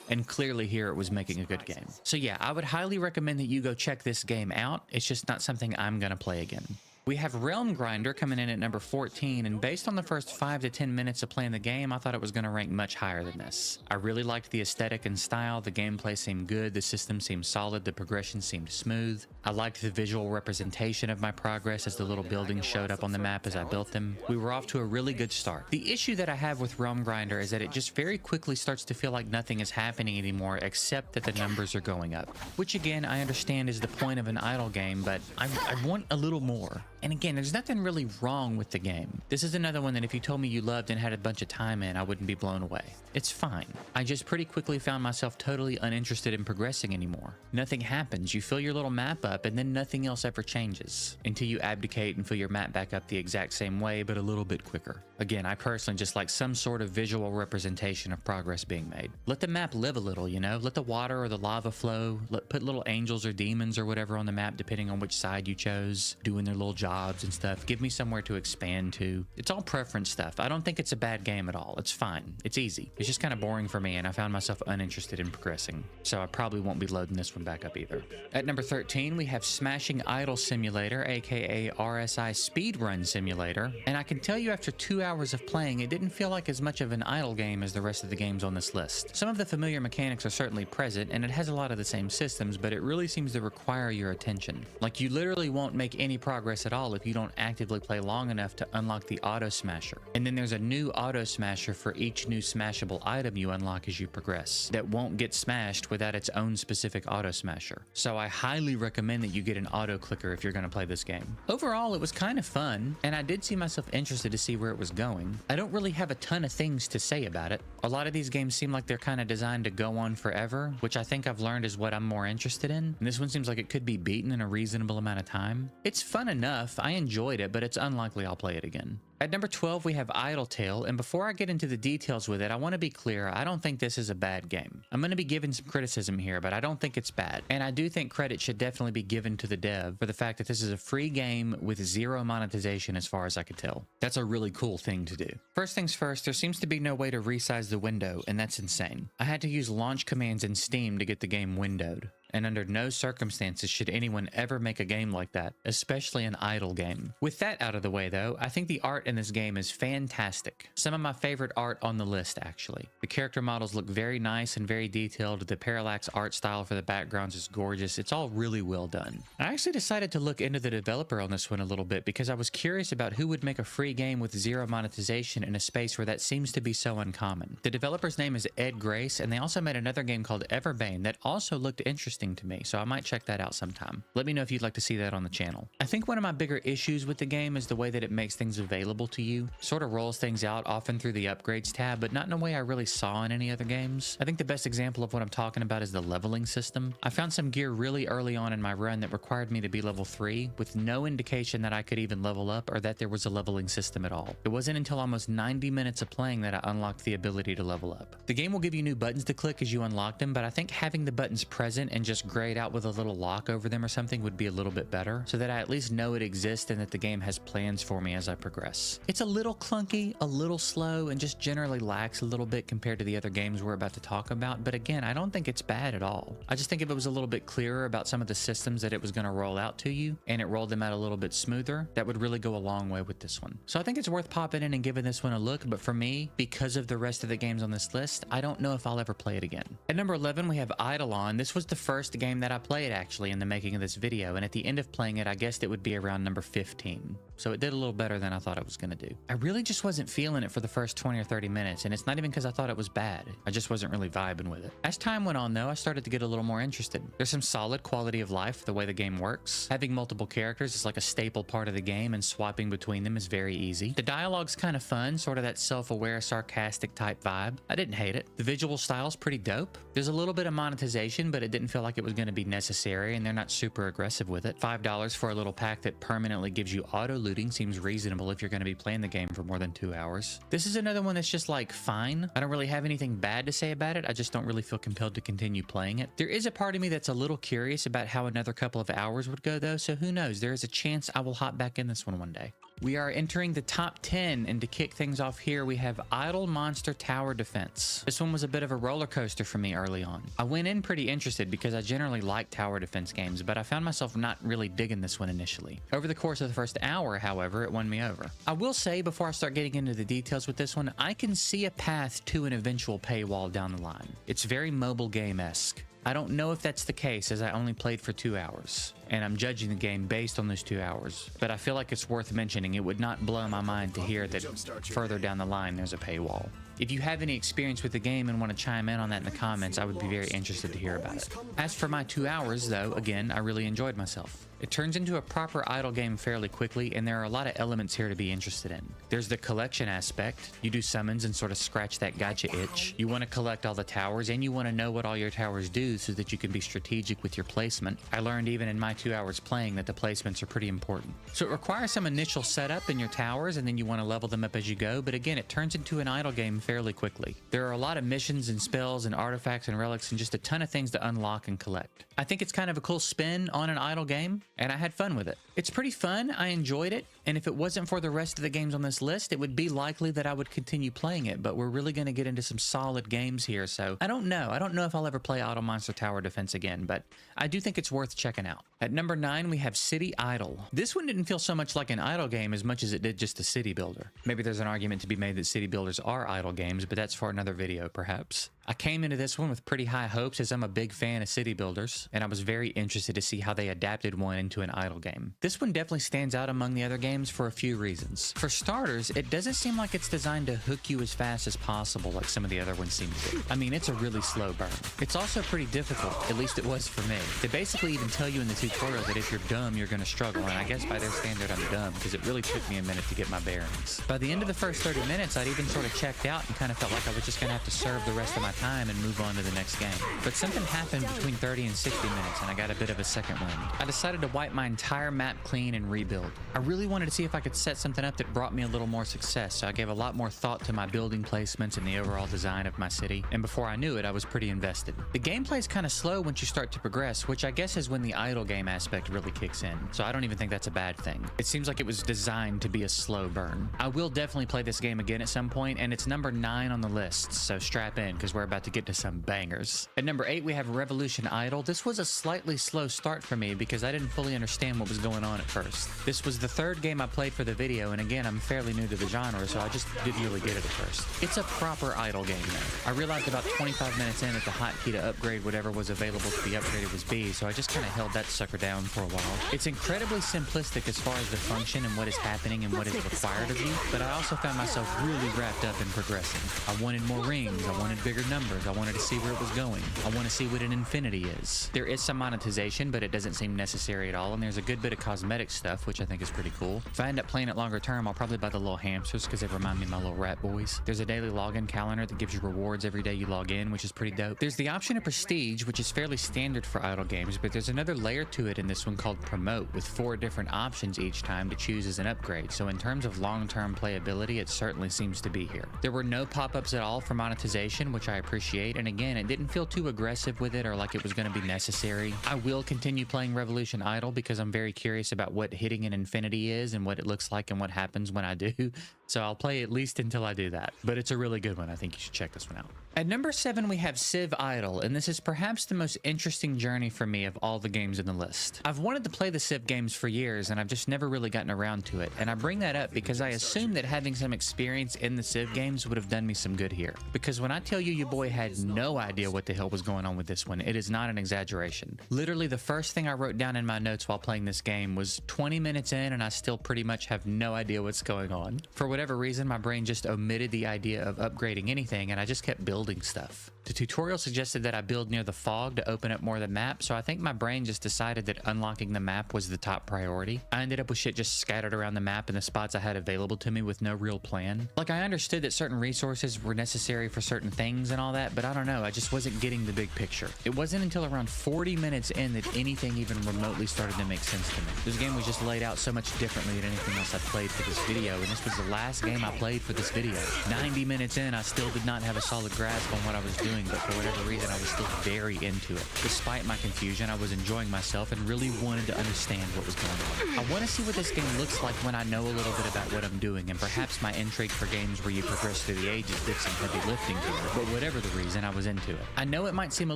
And clearly here it was making a good game. So yeah, I would highly recommend that you go check this game out. It's just not something I'm going to play again. We have Realm Grinder coming in at number 14, and based on the first 5 to 10 minutes of playing the game, I thought it was going to rank much higher than this. I really liked the aesthetic and style, the gameplay seemed good, the system seemed solid, the progression seemed smooth. I liked the visual representation of my progress as the little buildings showed up on the map as I built them. We were off to a really good start. The issue that I have with Realm Grinder is that it just very quickly starts to feel like nothing is happening anymore except that the numbers are going up. Which again, I understand is the point of an idle game, but I want a little more. And again, there's nothing really wrong with the game. This is another one that if you told me you loved and had a bunch of time in, I wouldn't be blown away. It's fine. I just pretty quickly found myself totally uninterested in progressing anymore. Nothing happens. You fill your little map up and then nothing else ever changes until you abdicate and fill your map back up the exact same way, but a little bit quicker. Again, I personally just like some sort of visual representation of progress being made. Let the map live a little, you know? Let the water or the lava flow. Put little angels or demons or whatever on the map depending on which side you chose, doing their little jobs and stuff. Give me somewhere to expand to. It's all preference stuff. I don't think it's a bad game at all. It's fine. It's easy. It's just kind of boring for me, and I found myself uninterested in progressing. So I probably won't be loading this one back up either. At number 13, we have Smashing Idol Simulator, aka RSI Speedrun Simulator. And I can tell you after 2 hours of playing, it didn't feel like as much of an idle game as the rest of the games on this list. Some of the familiar mechanics are certainly present, and it has a lot of the same systems, but it really seems to require your attention. Like, you literally won't make any progress at all if you don't actively play long enough to unlock the Auto Smasher. And then there's a new Auto Smasher for each new smashable item you unlock as you progress that won't get smashed without its own specific Auto Smasher. So I highly recommend that you get an auto clicker if you're going to play this game. Overall, it was kind of fun, and I did see myself interested to see where it was going. I don't really have a ton of things to say about it. A lot of these games seem like they're kind of designed to go on forever, which I think I've learned is what I'm more interested in. And this one seems like it could be beaten in a reasonable amount of time. It's fun enough. I enjoyed it, but it's unlikely I'll play it again. At number 12, we have Idle Tale, and before I get into the details with it, I want to be clear, I don't think this is a bad game. I'm going to be giving some criticism here, but I don't think it's bad. And I do think credit should definitely be given to the dev for the fact that this is a free game with zero monetization as far as I could tell. That's a really cool thing to do. First things first, there seems to be no way to resize the window, and that's insane. I had to use launch commands in Steam to get the game windowed. And under no circumstances should anyone ever make a game like that, especially an idle game. With that out of the way though, I think the art in this game is fantastic. Some of my favorite art on the list, actually. The character models look very nice and very detailed. The parallax art style for the backgrounds is gorgeous. It's all really well done. I actually decided to look into the developer on this one a little bit because I was curious about who would make a free game with zero monetization in a space where that seems to be so uncommon. The developer's name is Ed Grace, and they also made another game called Everbane that also looked interesting to me, so I might check that out sometime. Let me know if you'd like to see that on the channel. I think one of my bigger issues with the game is the way that it makes things available to you. Sort of rolls things out often through the upgrades tab, but not in a way I really saw in any other games. I think the best example of what I'm talking about is the leveling system. I found some gear really early on in my run that required me to be level 3 with no indication that I could even level up or that there was a leveling system at all. It wasn't until almost 90 minutes of playing that I unlocked the ability to level up. The game will give you new buttons to click as you unlock them, but I think having the buttons present and just grayed out with a little lock over them or something would be a little bit better, so that I at least know it exists and that the game has plans for me as I progress. It's a little clunky, a little slow, and just generally lacks a little bit compared to the other games we're about to talk about, but again, I don't think it's bad at all. I just think if it was a little bit clearer about some of the systems that it was going to roll out to you, and it rolled them out a little bit smoother, that would really go a long way with this one. So I think it's worth popping in and giving this one a look, but for me, because of the rest of the games on this list, I don't know if I'll ever play it again. At number 11, we have Eidolon. This was the first game that I played actually in the making of this video, and at the end of playing it, I guessed it would be around number 15. So it did a little better than I thought it was going to do. I really just wasn't feeling it for the first 20 or 30 minutes, and it's not even because I thought it was bad. I just wasn't really vibing with it. As time went on though, I started to get a little more interested. There's some solid quality of life the way the game works. Having multiple characters is like a staple part of the game, and swapping between them is very easy. The dialogue's kind of fun, sort of that self-aware, sarcastic type vibe. I didn't hate it. The visual style's pretty dope. There's a little bit of monetization, but it didn't feel like it was going to be necessary, and they're not super aggressive with it. $5 for a little pack that permanently gives you auto-looting seems reasonable if you're going to be playing the game for more than 2 hours. This is another one that's just like fine. I don't really have anything bad to say about it. I just don't really feel compelled to continue playing it. There is a part of me that's a little curious about how another couple of hours would go though, so who knows? There is a chance I will hop back in this one day. We are entering the top 10, and to kick things off here, we have Idle Monster Tower Defense. This one was a bit of a roller coaster for me early on. I went in pretty interested because I generally like tower defense games, but I found myself not really digging this one initially. Over the course of the first hour, however, it won me over. I will say, before I start getting into the details with this one, I can see a path to an eventual paywall down the line. It's very mobile game-esque. I don't know if that's the case, as I only played for 2 hours, and I'm judging the game based on those 2 hours, but I feel like it's worth mentioning. It would not blow my mind to hear that further down the line there's a paywall. If you have any experience with the game and want to chime in on that in the comments, I would be very interested to hear about it. As for my 2 hours, though, again, I really enjoyed myself. It turns into a proper idle game fairly quickly, and there are a lot of elements here to be interested in. There's the collection aspect. You do summons and sort of scratch that gotcha itch. You want to collect all the towers, and you want to know what all your towers do so that you can be strategic with your placement. I learned even in my 2 hours playing that the placements are pretty important. So it requires some initial setup in your towers, and then you want to level them up as you go, but again, it turns into an idle game fairly quickly. There are a lot of missions and spells and artifacts and relics and just a ton of things to unlock and collect. I think it's kind of a cool spin on an idle game, and I had fun with it. It's pretty fun, I enjoyed it, and if it wasn't for the rest of the games on this list, it would be likely that I would continue playing it, but we're really going to get into some solid games here, so I don't know. I don't know if I'll ever play Idle Monster Tower Defense again, but I do think it's worth checking out. At number 9, we have City Idle. This one didn't feel so much like an idle game as much as it did just a city builder. Maybe there's an argument to be made that city builders are idle games, but that's for another video, perhaps. I came into this one with pretty high hopes, as I'm a big fan of city builders, and I was very interested to see how they adapted one into an idle game. This one definitely stands out among the other games for a few reasons. For starters, it doesn't seem like it's designed to hook you as fast as possible like some of the other ones seem to do. I mean, it's a really slow burn. It's also pretty difficult, at least it was for me. They basically even tell you in the tutorial that if you're dumb, you're going to struggle, and I guess by their standard I'm dumb, because it really took me a minute to get my bearings. By the end of the first 30 minutes, I'd even sort of checked out and kind of felt like I was just going to have to serve the rest of my time and move on to the next game. But something happened between 30 and 60 minutes, and I got a bit of a second wind. I decided to wipe my entire map clean and rebuild. I really wanted to see if I could set something up that brought me a little more success, so I gave a lot more thought to my building placements and the overall design of my city, and before I knew it, I was pretty invested. The gameplay's kind of slow once you start to progress, which I guess is when the idle game aspect really kicks in, so I don't even think that's a bad thing. It seems like it was designed to be a slow burn. I will definitely play this game again at some point, and it's number 9 on the list, so strap in, because we're about to get to some bangers. At number 8, we have Revolution Idle. This was a slightly slow start for me because I didn't fully understand what was going on at first. This was the third game I played for the video, and again, I'm fairly new to the genre, so I just didn't really get it at first. It's a proper idle game though. I realized about 25 minutes in that the hotkey to upgrade whatever was available to be upgraded was B, so I just kind of held that sucker down for a while. It's incredibly simplistic as far as the function and what is happening and what is required of you, but I also found myself really wrapped up in progressing. I wanted more rings, I wanted bigger numbers, I wanted to see where it was going. I want to see what an infinity is. There is some monetization, but it doesn't seem necessary at all, and there's a good bit of cosmetic stuff, which I think is pretty cool. If I end up playing it longer term, I'll probably buy the little hamsters because they remind me of my little rat boys. There's a daily login calendar that gives you rewards every day you log in, which is pretty dope. There's the option of prestige, which is fairly standard for idle games, but there's another layer to it in this one called Promote, with 4 different options each time to choose as an upgrade, so in terms of long-term playability, it certainly seems to be here. There were no pop-ups at all for monetization, which I appreciate, and again, it didn't feel too aggressive with it or like it was going to be necessary. I will continue playing Revolution Idle because I'm very curious about what hitting an infinity is and what it looks like and what happens when I do, so I'll play at least until I do that. But it's a really good one. I think you should check this one out. At number 7, we have Civ Idle, and this is perhaps the most interesting journey for me of all the games in the list. I've wanted to play the Civ games for years, and I've just never really gotten around to it, and I bring that up because I assume that having some experience in the Civ games would have done me some good here. Because when I tell you your boy had no idea what the hell was going on with this one, it is not an exaggeration. Literally, the first thing I wrote down in my notes while playing this game was 20 minutes in, and I still pretty much have no idea what's going on. For whatever reason, my brain just omitted the idea of upgrading anything, and I just kept building stuff. The tutorial suggested that I build near the fog to open up more of the map, so I think my brain just decided that unlocking the map was the top priority. I ended up with shit just scattered around the map in the spots I had available to me with no real plan. Like, I understood that certain resources were necessary for certain things and all that, but I don't know, I just wasn't getting the big picture. It wasn't until around 40 minutes in that anything even remotely started to make sense to me. This game was just laid out so much differently than anything else I played for this video, and this was the last game I played for this video. 90 minutes in, I still did not have a solid grasp on what I was doing, but for whatever reason, I was still very into it. Despite my confusion, I was enjoying myself and really wanted to understand what was going on. I want to see what this game looks like when I know a little bit about what I'm doing, and perhaps my intrigue for games where you progress through the ages did some heavy lifting here, but whatever the reason, I was into it. I know it might seem a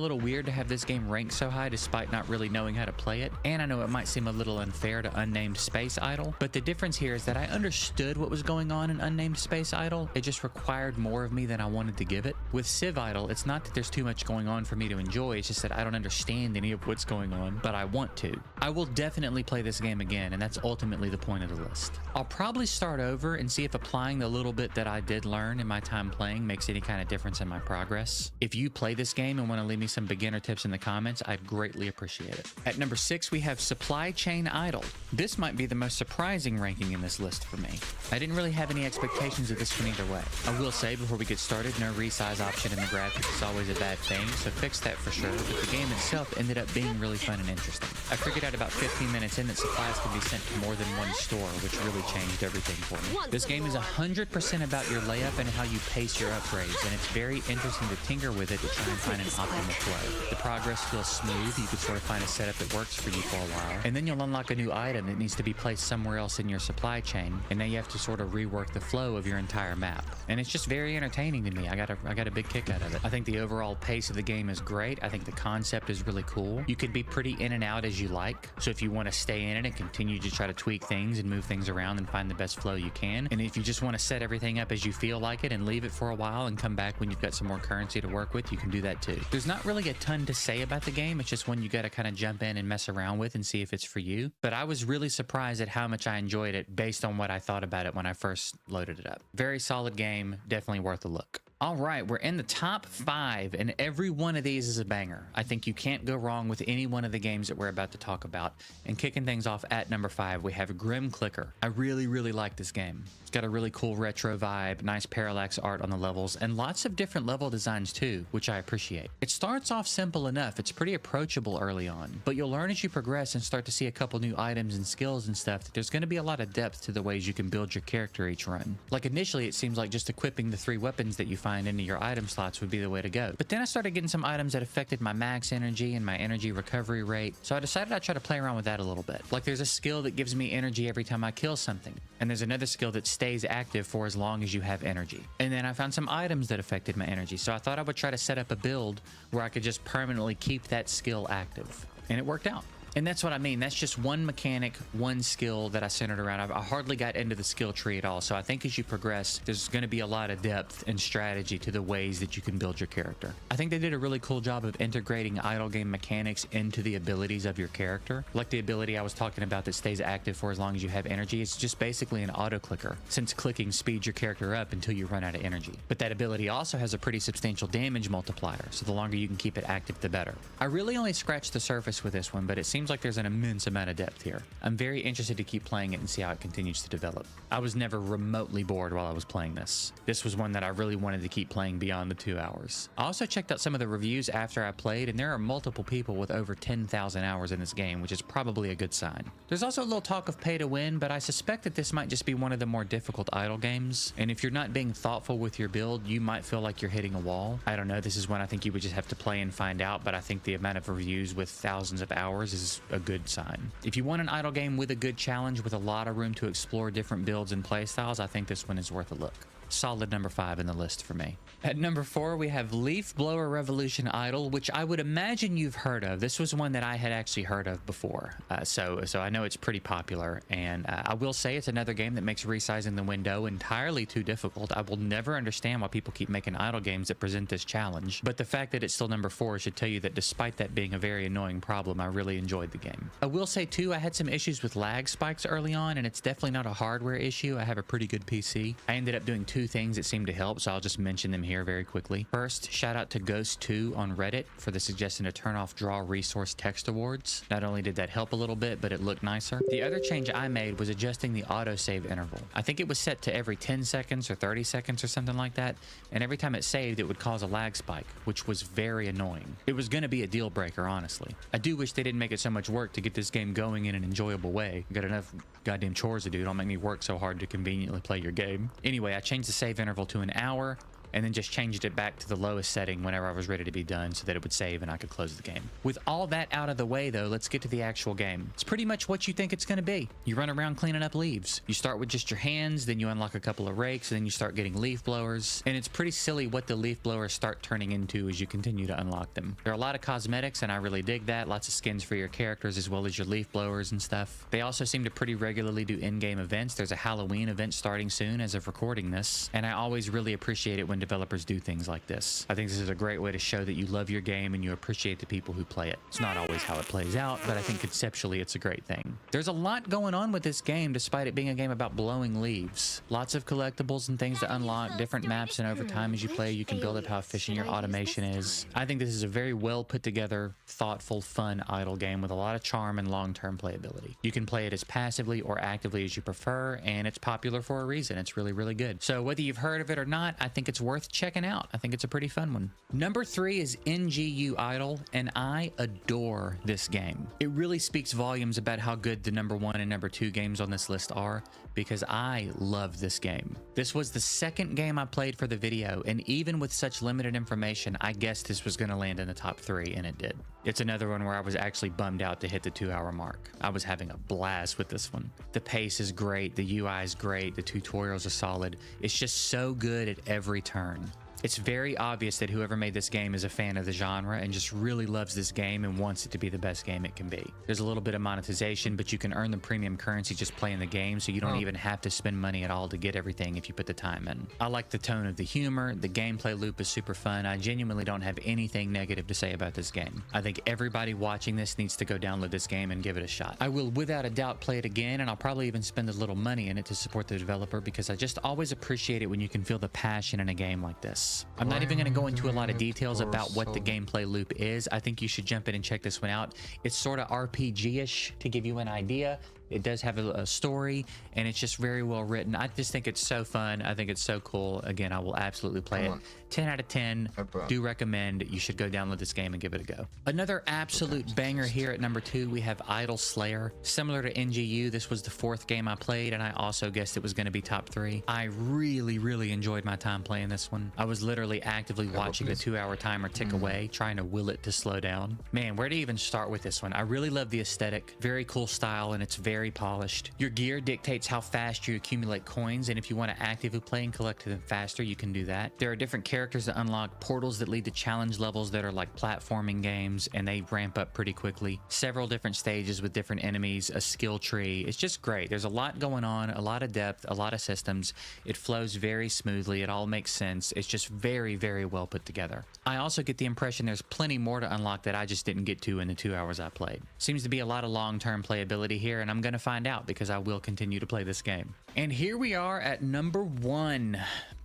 little weird to have this game ranked so high despite not really knowing how to play it, and I know it might seem a little unfair to Unnamed Space Idle, but the difference here is that I understood what was going on in Unnamed Space Idle. It just required more of me than I wanted to give it. With Civ Idle, it's not that there's too much going on for me to enjoy, it's just that I don't understand any of what's going on, but I want to. I will definitely play this game again, and that's ultimately the point of the list. I'll probably start over and see if applying the little bit that I did learn in my time playing makes any kind of difference in my progress. If you play this game and want to leave me some beginner tips in the comments, I'd greatly appreciate it. At number 6, we have Supply Chain Idle. This might be the most surprising ranking in this list for me. I didn't really have any expectations of this one either way. I will say before we get started, no resize option in the graphics is always a bad thing, so fix that for sure, but the game itself ended up being really fun and interesting. I figured out about 15 minutes in that supplies can be sent to more than one store, which really changed everything for me. This game is 100% about your layup and how you pace your upgrades, and it's very interesting to tinker with it to try and find an optimal flow. The progress feels smooth, you can sort of find a setup that works for you for a while, and then you'll unlock a new item that needs to be placed somewhere else in your supply chain, and now you have to sort of rework the flow of your entire map. And it's just very entertaining to me. I got a big kick out of it. I think the overall pace of the game is great. I think the concept is really cool. You can be pretty in and out as you like. So if you want to stay in it and continue to try to tweak things and move things around and find the best flow you can. And if you just want to set everything up as you feel like it and leave it for a while and come back when you've got some more currency to work with, you can do that too. There's not really a ton to say about the game. It's just one you got to kind of jump in and mess around with and see if it's for you. But I was really surprised at how much I enjoyed it based on what I thought about it when I first loaded it up. Very solid game. Definitely worth a look. All right, we're in the top 5, and every one of these is a banger. I think you can't go wrong with any one of the games that we're about to talk about. And kicking things off at number 5, we have Grim Clicker. I really like this game. It's got a really cool retro vibe, nice parallax art on the levels, and lots of different level designs too, which I appreciate. It starts off simple enough. It's pretty approachable early on, but you'll learn as you progress and start to see a couple new items and skills and stuff that there's going to be a lot of depth to the ways you can build your character each run. Like initially, it seems like just equipping the 3 weapons that you find into your item slots would be the way to go. But then I started getting some items that affected my max energy and my energy recovery rate, so I decided I'd try to play around with that a little bit. Like there's a skill that gives me energy every time I kill something, and there's another skill that stays active for as long as you have energy. And then I found some items that affected my energy, so I thought I would try to set up a build where I could just permanently keep that skill active. And it worked out. And that's what I mean. That's just one mechanic, one skill that I centered around. I hardly got into the skill tree at all. So I think as you progress, there's going to be a lot of depth and strategy to the ways that you can build your character. I think they did a really cool job of integrating idle game mechanics into the abilities of your character. Like the ability I was talking about that stays active for as long as you have energy. It's just basically an auto clicker, since clicking speeds your character up until you run out of energy. But that ability also has a pretty substantial damage multiplier. So the longer you can keep it active, the better. I really only scratched the surface with this one, but it seems seems like there's an immense amount of depth here. I'm very interested to keep playing it and see how it continues to develop. I was never remotely bored while I was playing this. This was one that I really wanted to keep playing beyond the 2 hours. I also checked out some of the reviews after I played, and there are multiple people with over 10,000 hours in this game, which is probably a good sign. There's also a little talk of pay to win, but I suspect that this might just be one of the more difficult idle games, and if you're not being thoughtful with your build, you might feel like you're hitting a wall. I don't know, this is one I think you would just have to play and find out, but I think the amount of reviews with thousands of hours is a good sign. If you want an idle game with a good challenge with a lot of room to explore different builds and playstyles, I think this one is worth a look. Solid number 5 in the list for me. At number 4, we have Leaf Blower Revolution Idle, which I would imagine you've heard of. This was one that I had actually heard of before, so I know it's pretty popular, and I will say it's another game that makes resizing the window entirely too difficult. I will never understand why people keep making idle games that present this challenge, but the fact that it's still number 4 should tell you that despite that being a very annoying problem, I really enjoyed the game. I will say too, I had some issues with lag spikes early on, and it's definitely not a hardware issue. I have a pretty good PC. I ended up doing 2 things that seemed to help, so I'll just mention them here very quickly. First, shout out to Ghost2 on Reddit for the suggestion to turn off Draw Resource Text Awards. Not only did that help a little bit, but it looked nicer. The other change I made was adjusting the autosave interval. I think it was set to every 10 seconds or 30 seconds or something like that, and every time it saved, it would cause a lag spike, which was very annoying. It was going to be a deal breaker, honestly. I do wish they didn't make it so much work to get this game going in an enjoyable way. Got enough goddamn chores to do. Don't make me work so hard to conveniently play your game. Anyway, I changed the save interval to an hour, and then just changed it back to the lowest setting whenever I was ready to be done so that it would save and I could close the game. With all that out of the way though, let's get to the actual game. It's pretty much what you think it's going to be. You run around cleaning up leaves. You start with just your hands, then you unlock a couple of rakes, and then you start getting leaf blowers. And it's pretty silly what the leaf blowers start turning into as you continue to unlock them. There are a lot of cosmetics and I really dig that. Lots of skins for your characters as well as your leaf blowers and stuff. They also seem to pretty regularly do in-game events. There's a Halloween event starting soon as of recording this, and I always really appreciate it when developers do things like this. I think this is a great way to show that you love your game and you appreciate the people who play it. It's not always how it plays out, but I think conceptually it's a great thing. There's a lot going on with this game despite it being a game about blowing leaves. Lots of collectibles and things to unlock, different maps, and over time as you play you can build up how efficient your automation is. I think this is a very well put together, thoughtful, fun idle game with a lot of charm and long-term playability. You can play it as passively or actively as you prefer, and it's popular for a reason. It's really, really good. So whether you've heard of it or not, I think it's worth checking out. I think it's a pretty fun one. Number 3 is NGU Idle, and I adore this game. It really speaks volumes about how good the number 1 and number 2 games on this list are, because I love this game. This was the second game I played for the video, and even with such limited information, I guessed this was going to land in the top 3, and it did. It's another one where I was actually bummed out to hit the 2-hour mark. I was having a blast with this one. The pace is great, the UI is great, the tutorials are solid. It's just so good at every turn. It's very obvious that whoever made this game is a fan of the genre and just really loves this game and wants it to be the best game it can be. There's a little bit of monetization, but you can earn the premium currency just playing the game, so you don't even have to spend money at all to get everything if you put the time in. I like the tone of the humor, the gameplay loop is super fun. I genuinely don't have anything negative to say about this game. I think everybody watching this needs to go download this game and give it a shot. I will without a doubt play it again, and I'll probably even spend a little money in it to support the developer because I just always appreciate it when you can feel the passion in a game like this. I'm not even going to go into a lot of details about what the gameplay loop is. I think you should jump in and check this one out. It's sort of RPG-ish to give you an idea. It does have a story, and it's just very well written. I just think it's so fun. I think it's so cool. Again, I will absolutely play it. 10 out of 10. Do recommend. You should go download this game and give it a go. Another absolute banger here at number 2, we have Idle Slayer. Similar to NGU, this was the 4th game I played, and I also guessed it was going to be top 3. I really, really enjoyed my time playing this one. I was literally actively watching the 2-hour timer tick away, trying to will it to slow down. Man, where to even start with this one? I really love the aesthetic. Very cool style, and it's very polished. Your gear dictates how fast you accumulate coins, and if you want to actively play and collect them faster, you can do that. There are different characters that unlock, portals that lead to challenge levels that are like platforming games, and they ramp up pretty quickly. Several different stages with different enemies, a skill tree. It's just great. There's a lot going on, a lot of depth, a lot of systems. It flows very smoothly. It all makes sense. It's just very, very well put together. I also get the impression there's plenty more to unlock that I just didn't get to in the 2 hours I played. Seems to be a lot of long-term playability here, and I'm going to find out because I will continue to play this game. And here we are at number 1.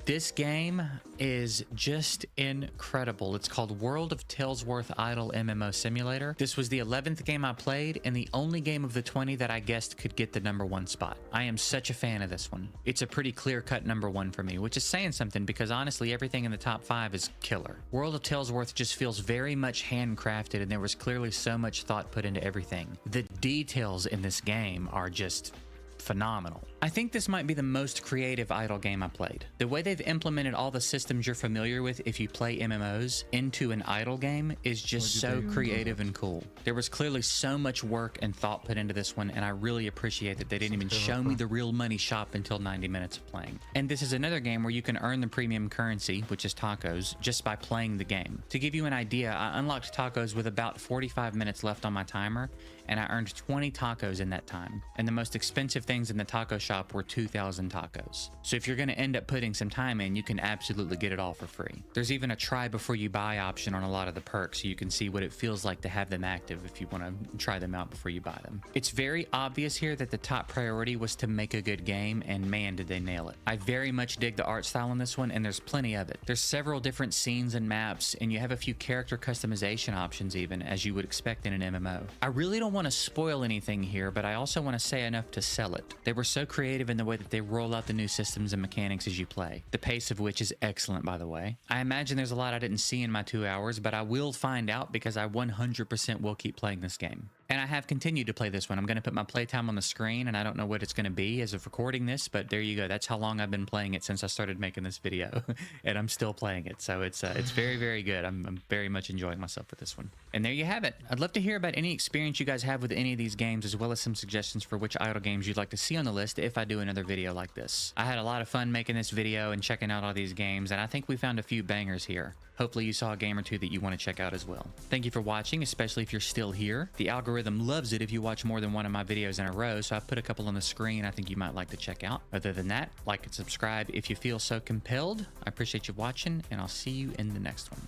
This game is just incredible. It's called World of Tellsworth Idle MMO Simulator. This was the 11th game I played and the only game of the 20 that I guessed could get the #1 spot. I am such a fan of this one. It's a pretty clear-cut #1 for me, which is saying something because honestly, everything in the top 5 is killer. World of Tellsworth just feels very much handcrafted and there was clearly so much thought put into everything. The details in this game are just phenomenal. I think this might be the most creative idle game I played. The way they've implemented all the systems you're familiar with if you play MMOs into an idle game is just so creative and cool. There was clearly so much work and thought put into this one, and I really appreciate that they didn't even show me the real money shop until 90 minutes of playing. And this is another game where you can earn the premium currency, which is tacos, just by playing the game. To give you an idea, I unlocked tacos with about 45 minutes left on my timer, and I earned 20 tacos in that time. And the most expensive things in the taco shop were 2,000 tacos. So if you're going to end up putting some time in, you can absolutely get it all for free. There's even a try before you buy option on a lot of the perks, so you can see what it feels like to have them active if you want to try them out before you buy them. It's very obvious here that the top priority was to make a good game, and man, did they nail it. I very much dig the art style in this one, and there's plenty of it. There's several different scenes and maps, and you have a few character customization options even, as you would expect in an MMO. I really don't want to spoil anything here, but I also want to say enough to sell it. They were so creative in the way that they roll out the new systems and mechanics as you play, the pace of which is excellent, by the way. I imagine there's a lot I didn't see in my 2 hours, but I will find out because I 100% will keep playing this game. And I have continued to play this one. I'm going to put my playtime on the screen, and I don't know what it's going to be as of recording this, but there you go. That's how long I've been playing it since I started making this video, and I'm still playing it. So it's very, very good. I'm very much enjoying myself with this one. And there you have it. I'd love to hear about any experience you guys have with any of these games, as well as some suggestions for which idle games you'd like to see on the list if I do another video like this. I had a lot of fun making this video and checking out all these games, and I think we found a few bangers here. Hopefully you saw a game or two that you want to check out as well. Thank you for watching, especially if you're still here. The algorithm loves it if you watch more than one of my videos in a row, so I've put a couple on the screen I think you might like to check out. Other than that, like and subscribe if you feel so compelled. I appreciate you watching, and I'll see you in the next one.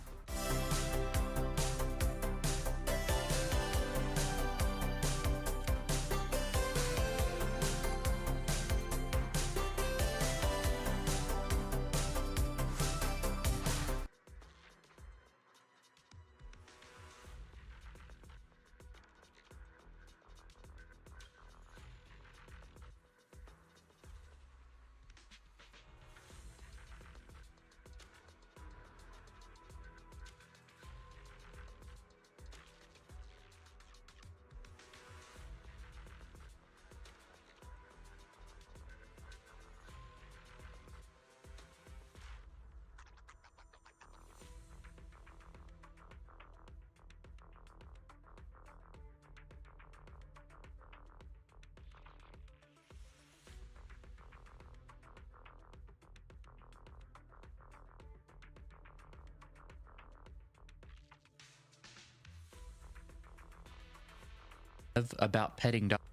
About petting dogs.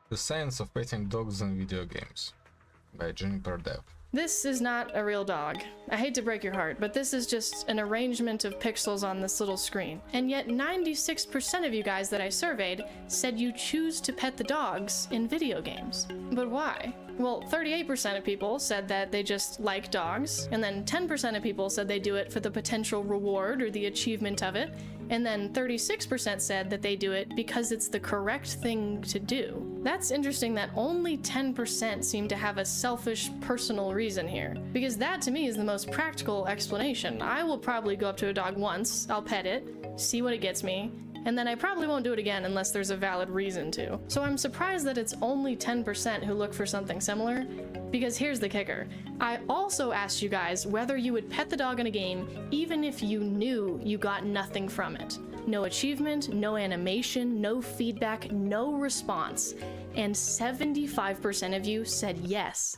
The Science of Petting Dogs in Video Games by Juniper Dev. This is not a real dog. I hate to break your heart, but this is just an arrangement of pixels on this little screen. And yet 96% of you guys that I surveyed said you choose to pet the dogs in video games. But why? Well, 38% of people said that they just like dogs, and then 10% of people said they do it for the potential reward or the achievement of it, and then 36% said that they do it because it's the correct thing to do. That's interesting that only 10% seem to have a selfish, personal reason here, because that to me is the most practical explanation. I will probably go up to a dog once, I'll pet it, see what it gets me, and then I probably won't do it again unless there's a valid reason to. So I'm surprised that it's only 10% who look for something similar, because here's the kicker. I also asked you guys whether you would pet the dog in a game even if you knew you got nothing from it. No achievement, no animation, no feedback, no response. And 75% of you said yes.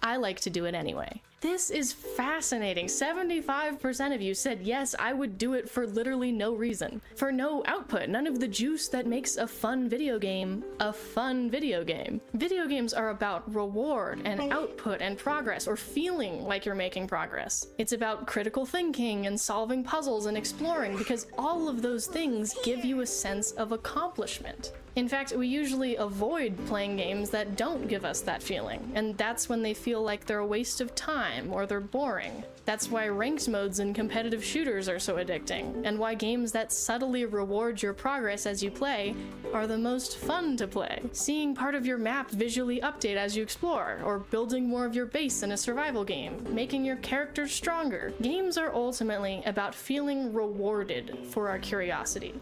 I like to do it anyway. This is fascinating. 75% of you said, yes, I would do it for literally no reason. For no output, none of the juice that makes a fun video game a fun video game. Video games are about reward and output and progress, or feeling like you're making progress. It's about critical thinking and solving puzzles and exploring, because all of those things give you a sense of accomplishment. In fact, we usually avoid playing games that don't give us that feeling, and that's when they feel like they're a waste of time or they're boring. That's why ranked modes in competitive shooters are so addicting, and why games that subtly reward your progress as you play are the most fun to play. Seeing part of your map visually update as you explore, or building more of your base in a survival game, making your characters stronger. Games are ultimately about feeling rewarded for our curiosity.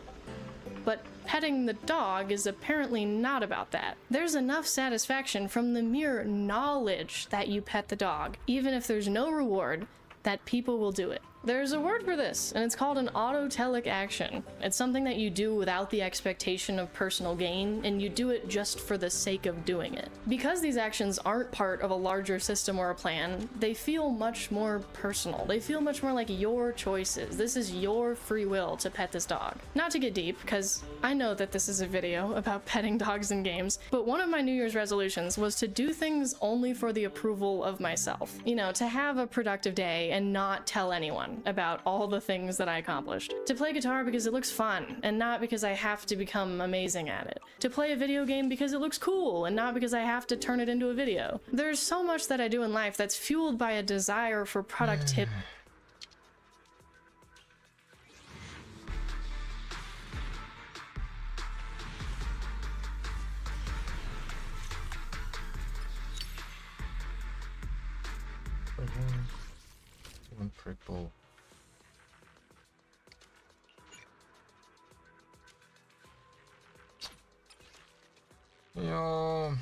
But petting the dog is apparently not about that. There's enough satisfaction from the mere knowledge that you pet the dog, even if there's no reward, that people will do it. There's a word for this, and it's called an autotelic action. It's something that you do without the expectation of personal gain, and you do it just for the sake of doing it. Because these actions aren't part of a larger system or a plan, they feel much more personal. They feel much more like your choices. This is your free will to pet this dog. Not to get deep, because I know that this is a video about petting dogs in games, but one of my New Year's resolutions was to do things only for the approval of myself. You know, to have a productive day and not tell anyone about all the things that I accomplished. To play guitar because it looks fun, and not because I have to become amazing at it. To play a video game because it looks cool, and not because I have to turn it into a video. There's so much that I do in life that's fueled by a desire for productivity. Triple. Yo.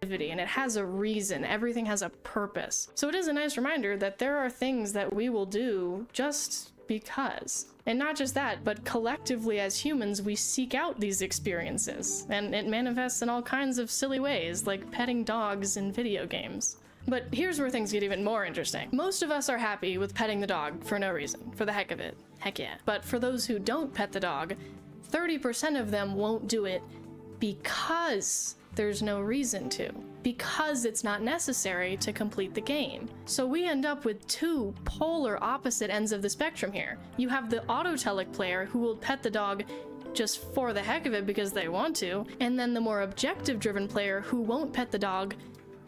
And it has a reason. Everything has a purpose. So it is a nice reminder that there are things that we will do just because. And not just that, but collectively as humans, we seek out these experiences. And it manifests in all kinds of silly ways, like petting dogs in video games. But here's where things get even more interesting. Most of us are happy with petting the dog for no reason, for the heck of it. Heck yeah. But for those who don't pet the dog, 30% of them won't do it because there's no reason to, because it's not necessary to complete the game. So we end up with two polar opposite ends of the spectrum here. You have the autotelic player who will pet the dog just for the heck of it because they want to, and then the more objective driven player who won't pet the dog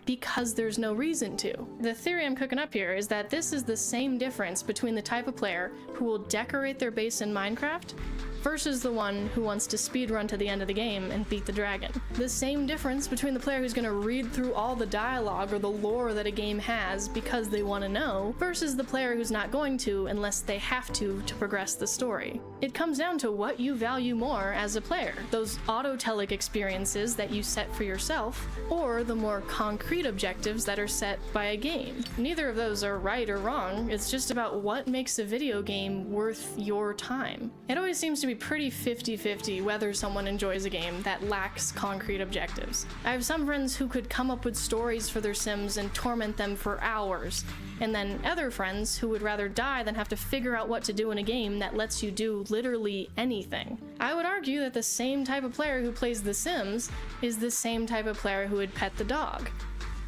because there's no reason to. The theory I'm cooking up here is that this is the same difference between the type of player who will decorate their base in Minecraft versus the one who wants to speedrun to the end of the game and beat the dragon. The same difference between the player who's going to read through all the dialogue or the lore that a game has because they want to know versus the player who's not going to unless they have to progress the story. It comes down to what you value more as a player, those autotelic experiences that you set for yourself or the more concrete objectives that are set by a game. Neither of those are right or wrong, it's just about what makes a video game worth your time. It always seems to be pretty 50-50 whether someone enjoys a game that lacks concrete objectives. I have some friends who could come up with stories for their Sims and torment them for hours, and then other friends who would rather die than have to figure out what to do in a game that lets you do literally anything. I would argue that the same type of player who plays The Sims is the same type of player who would pet the dog,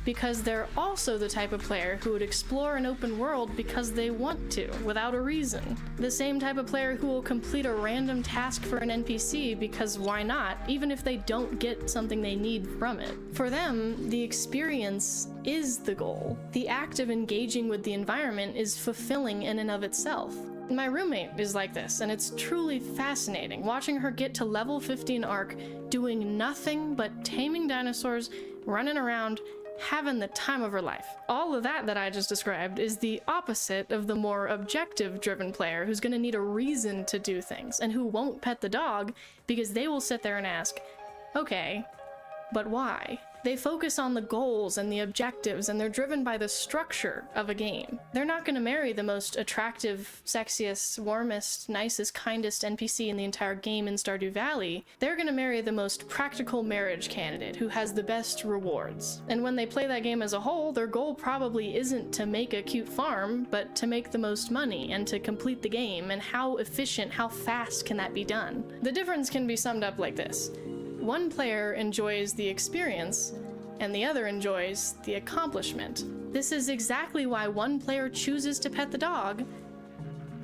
because they're also the type of player who would explore an open world because they want to, without a reason. The same type of player who will complete a random task for an NPC because why not, even if they don't get something they need from it. For them, the experience is the goal. The act of engaging with the environment is fulfilling in and of itself. My roommate is like this, and it's truly fascinating watching her get to level 15 Ark doing nothing but taming dinosaurs, running around, having the time of her life. All of that I just described is the opposite of the more objective-driven player who's going to need a reason to do things and who won't pet the dog because they will sit there and ask, okay, but why? They focus on the goals and the objectives, and they're driven by the structure of a game. They're not going to marry the most attractive, sexiest, warmest, nicest, kindest NPC in the entire game in Stardew Valley. They're going to marry the most practical marriage candidate who has the best rewards. And when they play that game as a whole, their goal probably isn't to make a cute farm, but to make the most money and to complete the game, and how efficient, how fast can that be done? The difference can be summed up like this. One player enjoys the experience, and the other enjoys the accomplishment. This is exactly why one player chooses to pet the dog,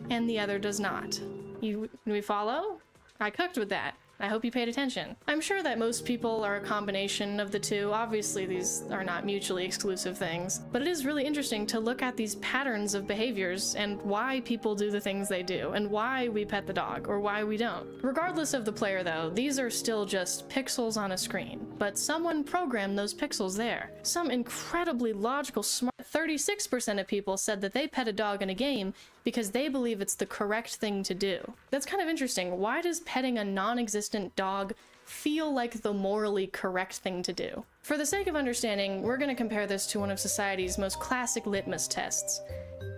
and the other does not. Do we follow? I cooked with that. I hope you paid attention. I'm sure that most people are a combination of the two. Obviously, these are not mutually exclusive things, but it is really interesting to look at these patterns of behaviors and why people do the things they do, and why we pet the dog, or why we don't. Regardless of the player though, these are still just pixels on a screen, but someone programmed those pixels there. Some incredibly logical, smart 36% of people said that they pet a dog in a game because they believe it's the correct thing to do. That's kind of interesting. Why does petting a non-existent dog feel like the morally correct thing to do? For the sake of understanding, we're going to compare this to one of society's most classic litmus tests: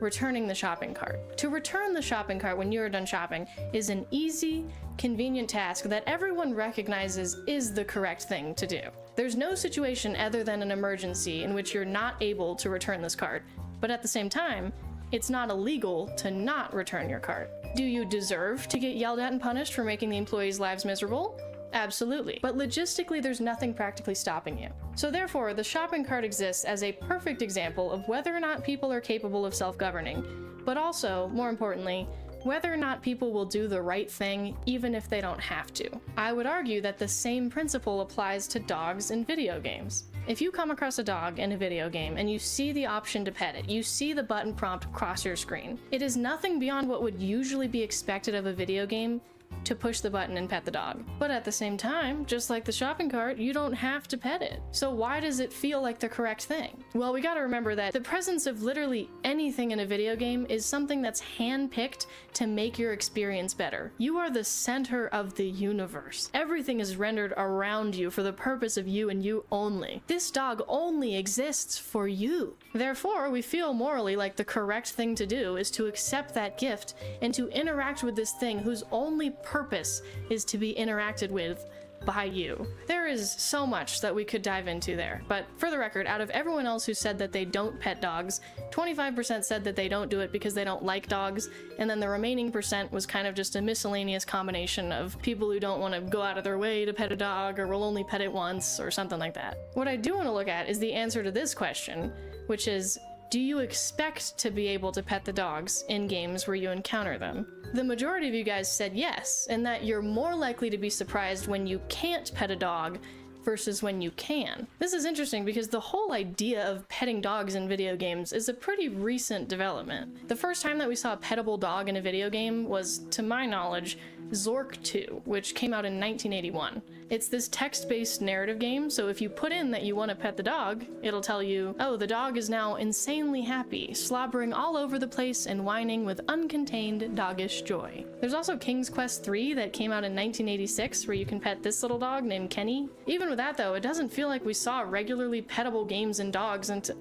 returning the shopping cart. To return the shopping cart when you're done shopping is an easy, convenient task that everyone recognizes is the correct thing to do. There's no situation other than an emergency in which you're not able to return this cart, but at the same time, it's not illegal to not return your cart. Do you deserve to get yelled at and punished for making the employees' lives miserable? Absolutely. But logistically, there's nothing practically stopping you. So therefore, the shopping cart exists as a perfect example of whether or not people are capable of self-governing, but also, more importantly, whether or not people will do the right thing even if they don't have to. I would argue that the same principle applies to dogs in video games. If you come across a dog in a video game and you see the option to pet it, you see the button prompt cross your screen, it is nothing beyond what would usually be expected of a video game to push the button and pet the dog. But at the same time, just like the shopping cart, you don't have to pet it. So why does it feel like the correct thing? Well, we gotta remember that the presence of literally anything in a video game is something that's hand-picked to make your experience better. You are the center of the universe. Everything is rendered around you for the purpose of you and you only. This dog only exists for you. Therefore, we feel morally like the correct thing to do is to accept that gift and to interact with this thing whose only purpose is to be interacted with by you. There is so much that we could dive into there, but for the record, out of everyone else who said that they don't pet dogs, 25% said that they don't do it because they don't like dogs, and then the remaining percent was kind of just a miscellaneous combination of people who don't want to go out of their way to pet a dog or will only pet it once or something like that. What I do want to look at is the answer to this question, which is, do you expect to be able to pet the dogs in games where you encounter them? The majority of you guys said yes, and that you're more likely to be surprised when you can't pet a dog versus when you can. This is interesting because the whole idea of petting dogs in video games is a pretty recent development. The first time that we saw a pettable dog in a video game was, to my knowledge, Zork 2, which came out in 1981. It's this text-based narrative game, so if you put in that you want to pet the dog, it'll tell you, oh, the dog is now insanely happy, slobbering all over the place and whining with uncontained doggish joy. There's also King's Quest 3 that came out in 1986, where you can pet this little dog named Kenny. Even with that though, it doesn't feel like we saw regularly pettable games and dogs until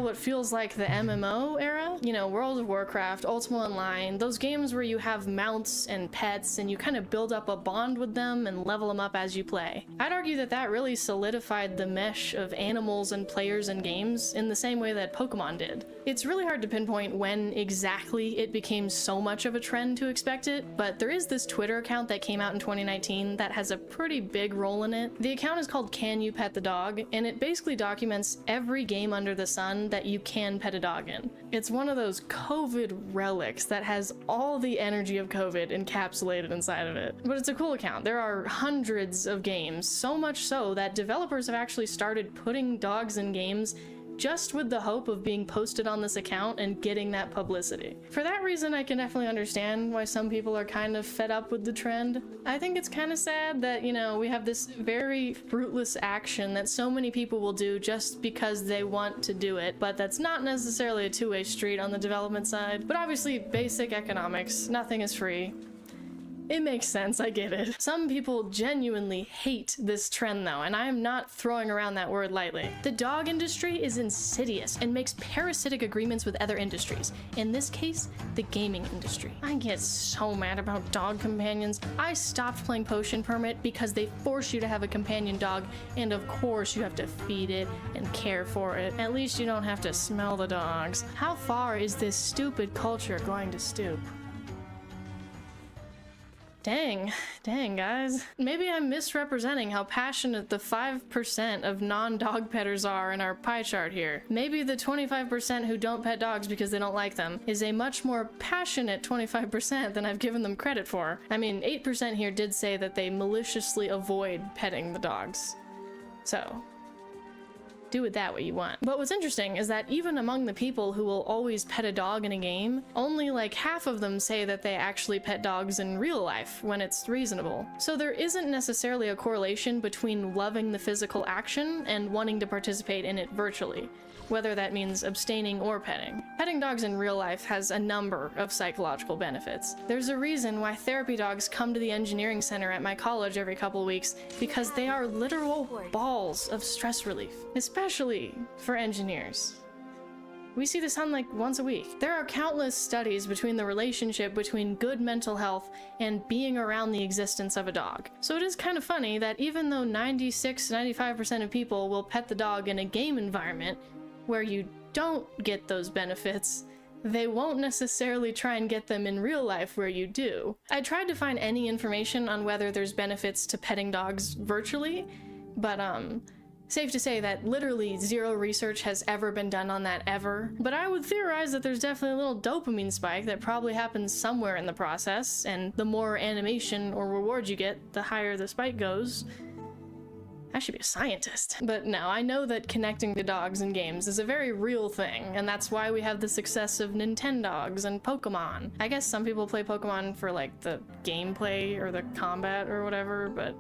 what feels like the MMO era. You know, World of Warcraft, Ultima Online, those games where you have mounts and pets and you kind of build up a bond with them and level them up as you play. I'd argue that that really solidified the mesh of animals and players and games in the same way that Pokemon did. It's really hard to pinpoint when exactly it became so much of a trend to expect it, but there is this Twitter account that came out in 2019 that has a pretty big role in it. The account is called Can You Pet the Dog, and it basically documents every game under the sun that you can pet a dog in. It's one of those COVID relics that has all the energy of COVID encapsulated inside of it. But it's a cool account. There are hundreds of games, so much so that developers have actually started putting dogs in games just with the hope of being posted on this account and getting that publicity. For that reason, I can definitely understand why some people are kind of fed up with the trend. I think it's kind of sad that, you know, we have this very fruitless action that so many people will do just because they want to do it, but that's not necessarily a two-way street on the development side. But obviously, basic economics, nothing is free. It makes sense, I get it. Some people genuinely hate this trend though, and I am not throwing around that word lightly. The dog industry is insidious and makes parasitic agreements with other industries. In this case, the gaming industry. I get so mad about dog companions. I stopped playing Potion Permit because they force you to have a companion dog, and of course you have to feed it and care for it. At least you don't have to smell the dogs. How far is this stupid culture going to stoop? Dang guys. Maybe I'm misrepresenting how passionate the 5% of non-dog petters are in our pie chart here. Maybe the 25% who don't pet dogs because they don't like them is a much more passionate 25% than I've given them credit for. I mean, 8% here did say that they maliciously avoid petting the dogs. So, do with that what you want. But what's interesting is that even among the people who will always pet a dog in a game, only like half of them say that they actually pet dogs in real life when it's reasonable. So there isn't necessarily a correlation between loving the physical action and wanting to participate in it virtually, whether that means abstaining or petting. Petting dogs in real life has a number of psychological benefits. There's a reason why therapy dogs come to the engineering center at my college every couple weeks, because they are literal balls of stress relief, especially for engineers. We see the sun like once a week. There are countless studies between the relationship between good mental health and being around the existence of a dog. So it is kind of funny that even though 96-95% of people will pet the dog in a game environment, where you don't get those benefits, they won't necessarily try and get them in real life where you do. I tried to find any information on whether there's benefits to petting dogs virtually, but safe to say that literally zero research has ever been done on that ever. But I would theorize that there's definitely a little dopamine spike that probably happens somewhere in the process, and the more animation or reward you get, the higher the spike goes. I should be a scientist. But no, I know that connecting to dogs in games is a very real thing, and that's why we have the success of Nintendogs and Pokemon. I guess some people play Pokemon for like the gameplay or the combat or whatever, but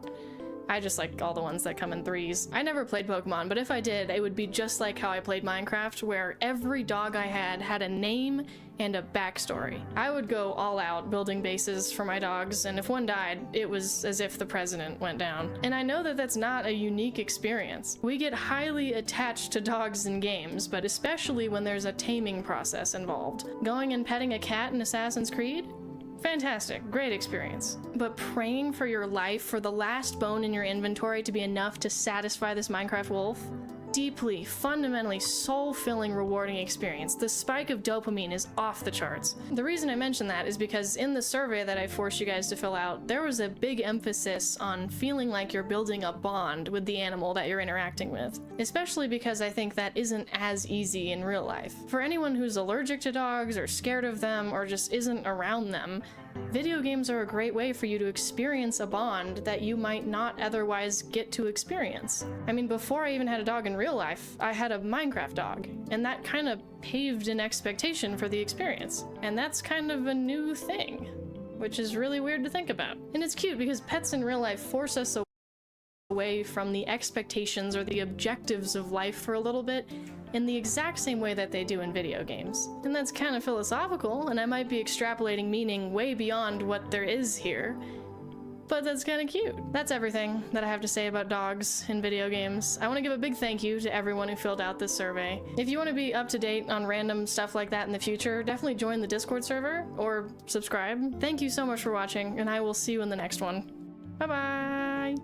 I just like all the ones that come in threes. I never played Pokemon, but if I did, it would be just like how I played Minecraft, where every dog I had a name and a backstory. I would go all out building bases for my dogs, and if one died, it was as if the president went down. And I know that that's not a unique experience. We get highly attached to dogs in games, but especially when there's a taming process involved. Going and petting a cat in Assassin's Creed? Fantastic, great experience. But praying for your life for the last bone in your inventory to be enough to satisfy this Minecraft wolf? Deeply, fundamentally, soul-filling, rewarding experience. The spike of dopamine is off the charts. The reason I mention that is because in the survey that I forced you guys to fill out, there was a big emphasis on feeling like you're building a bond with the animal that you're interacting with. Especially because I think that isn't as easy in real life. For anyone who's allergic to dogs, or scared of them, or just isn't around them, video games are a great way for you to experience a bond that you might not otherwise get to experience. I mean, before I even had a dog in real life, I had a Minecraft dog, and that kind of paved an expectation for the experience. And that's kind of a new thing, which is really weird to think about. And it's cute because pets in real life force us away from the expectations or the objectives of life for a little bit in the exact same way that they do in video games. And that's kind of philosophical, and I might be extrapolating meaning way beyond what there is here, but that's kind of cute. That's everything that I have to say about dogs in video games. I want to give a big thank you to everyone who filled out this survey. If you want to be up to date on random stuff like that in the future, definitely join the Discord server or subscribe. Thank you so much for watching, and I will see you in the next one. Bye-bye!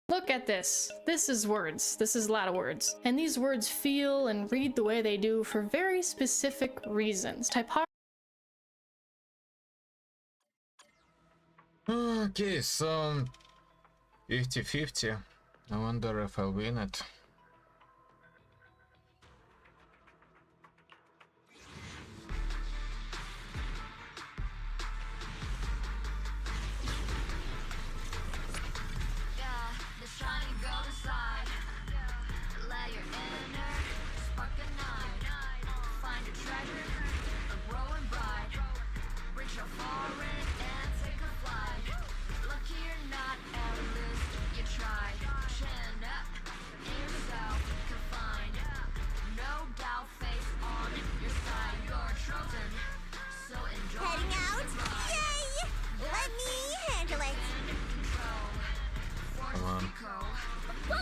Look at this. This is words. This is a lot of words. And these words feel and read the way they do for very specific reasons. Okay, so 50-50. I wonder if I'll win it. Heading out? Yay! Let me handle it. Come on.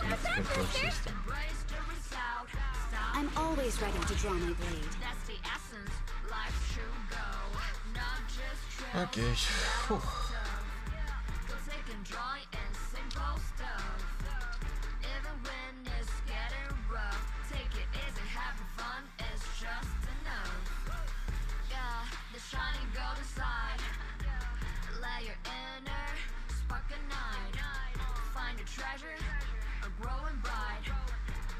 What's that, mister? I'm always ready to draw my blade. Okay. Whew. Treasure, a growing bright.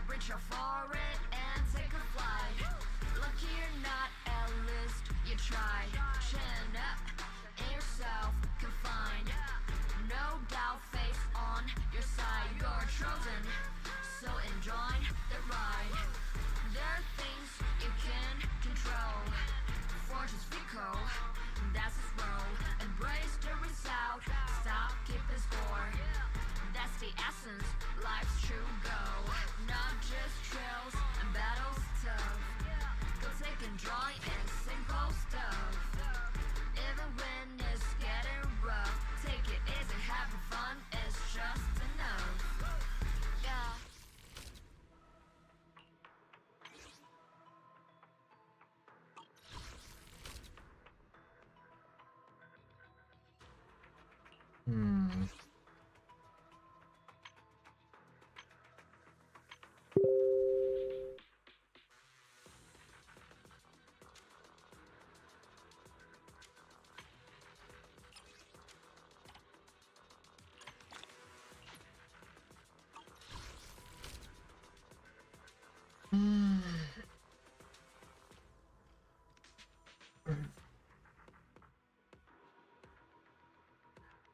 Reach out for it and take a flight. Lucky you're not at least you tried. Chin up in yourself, confined. No doubt, face on your side. You're chosen, so enjoy the ride. There are things you can control. Fortune's fickle, that's its role. Embrace the result, stop keeping score. That's the essence, life's true goal. Not just trails and battles tough. Go take and joy and sing.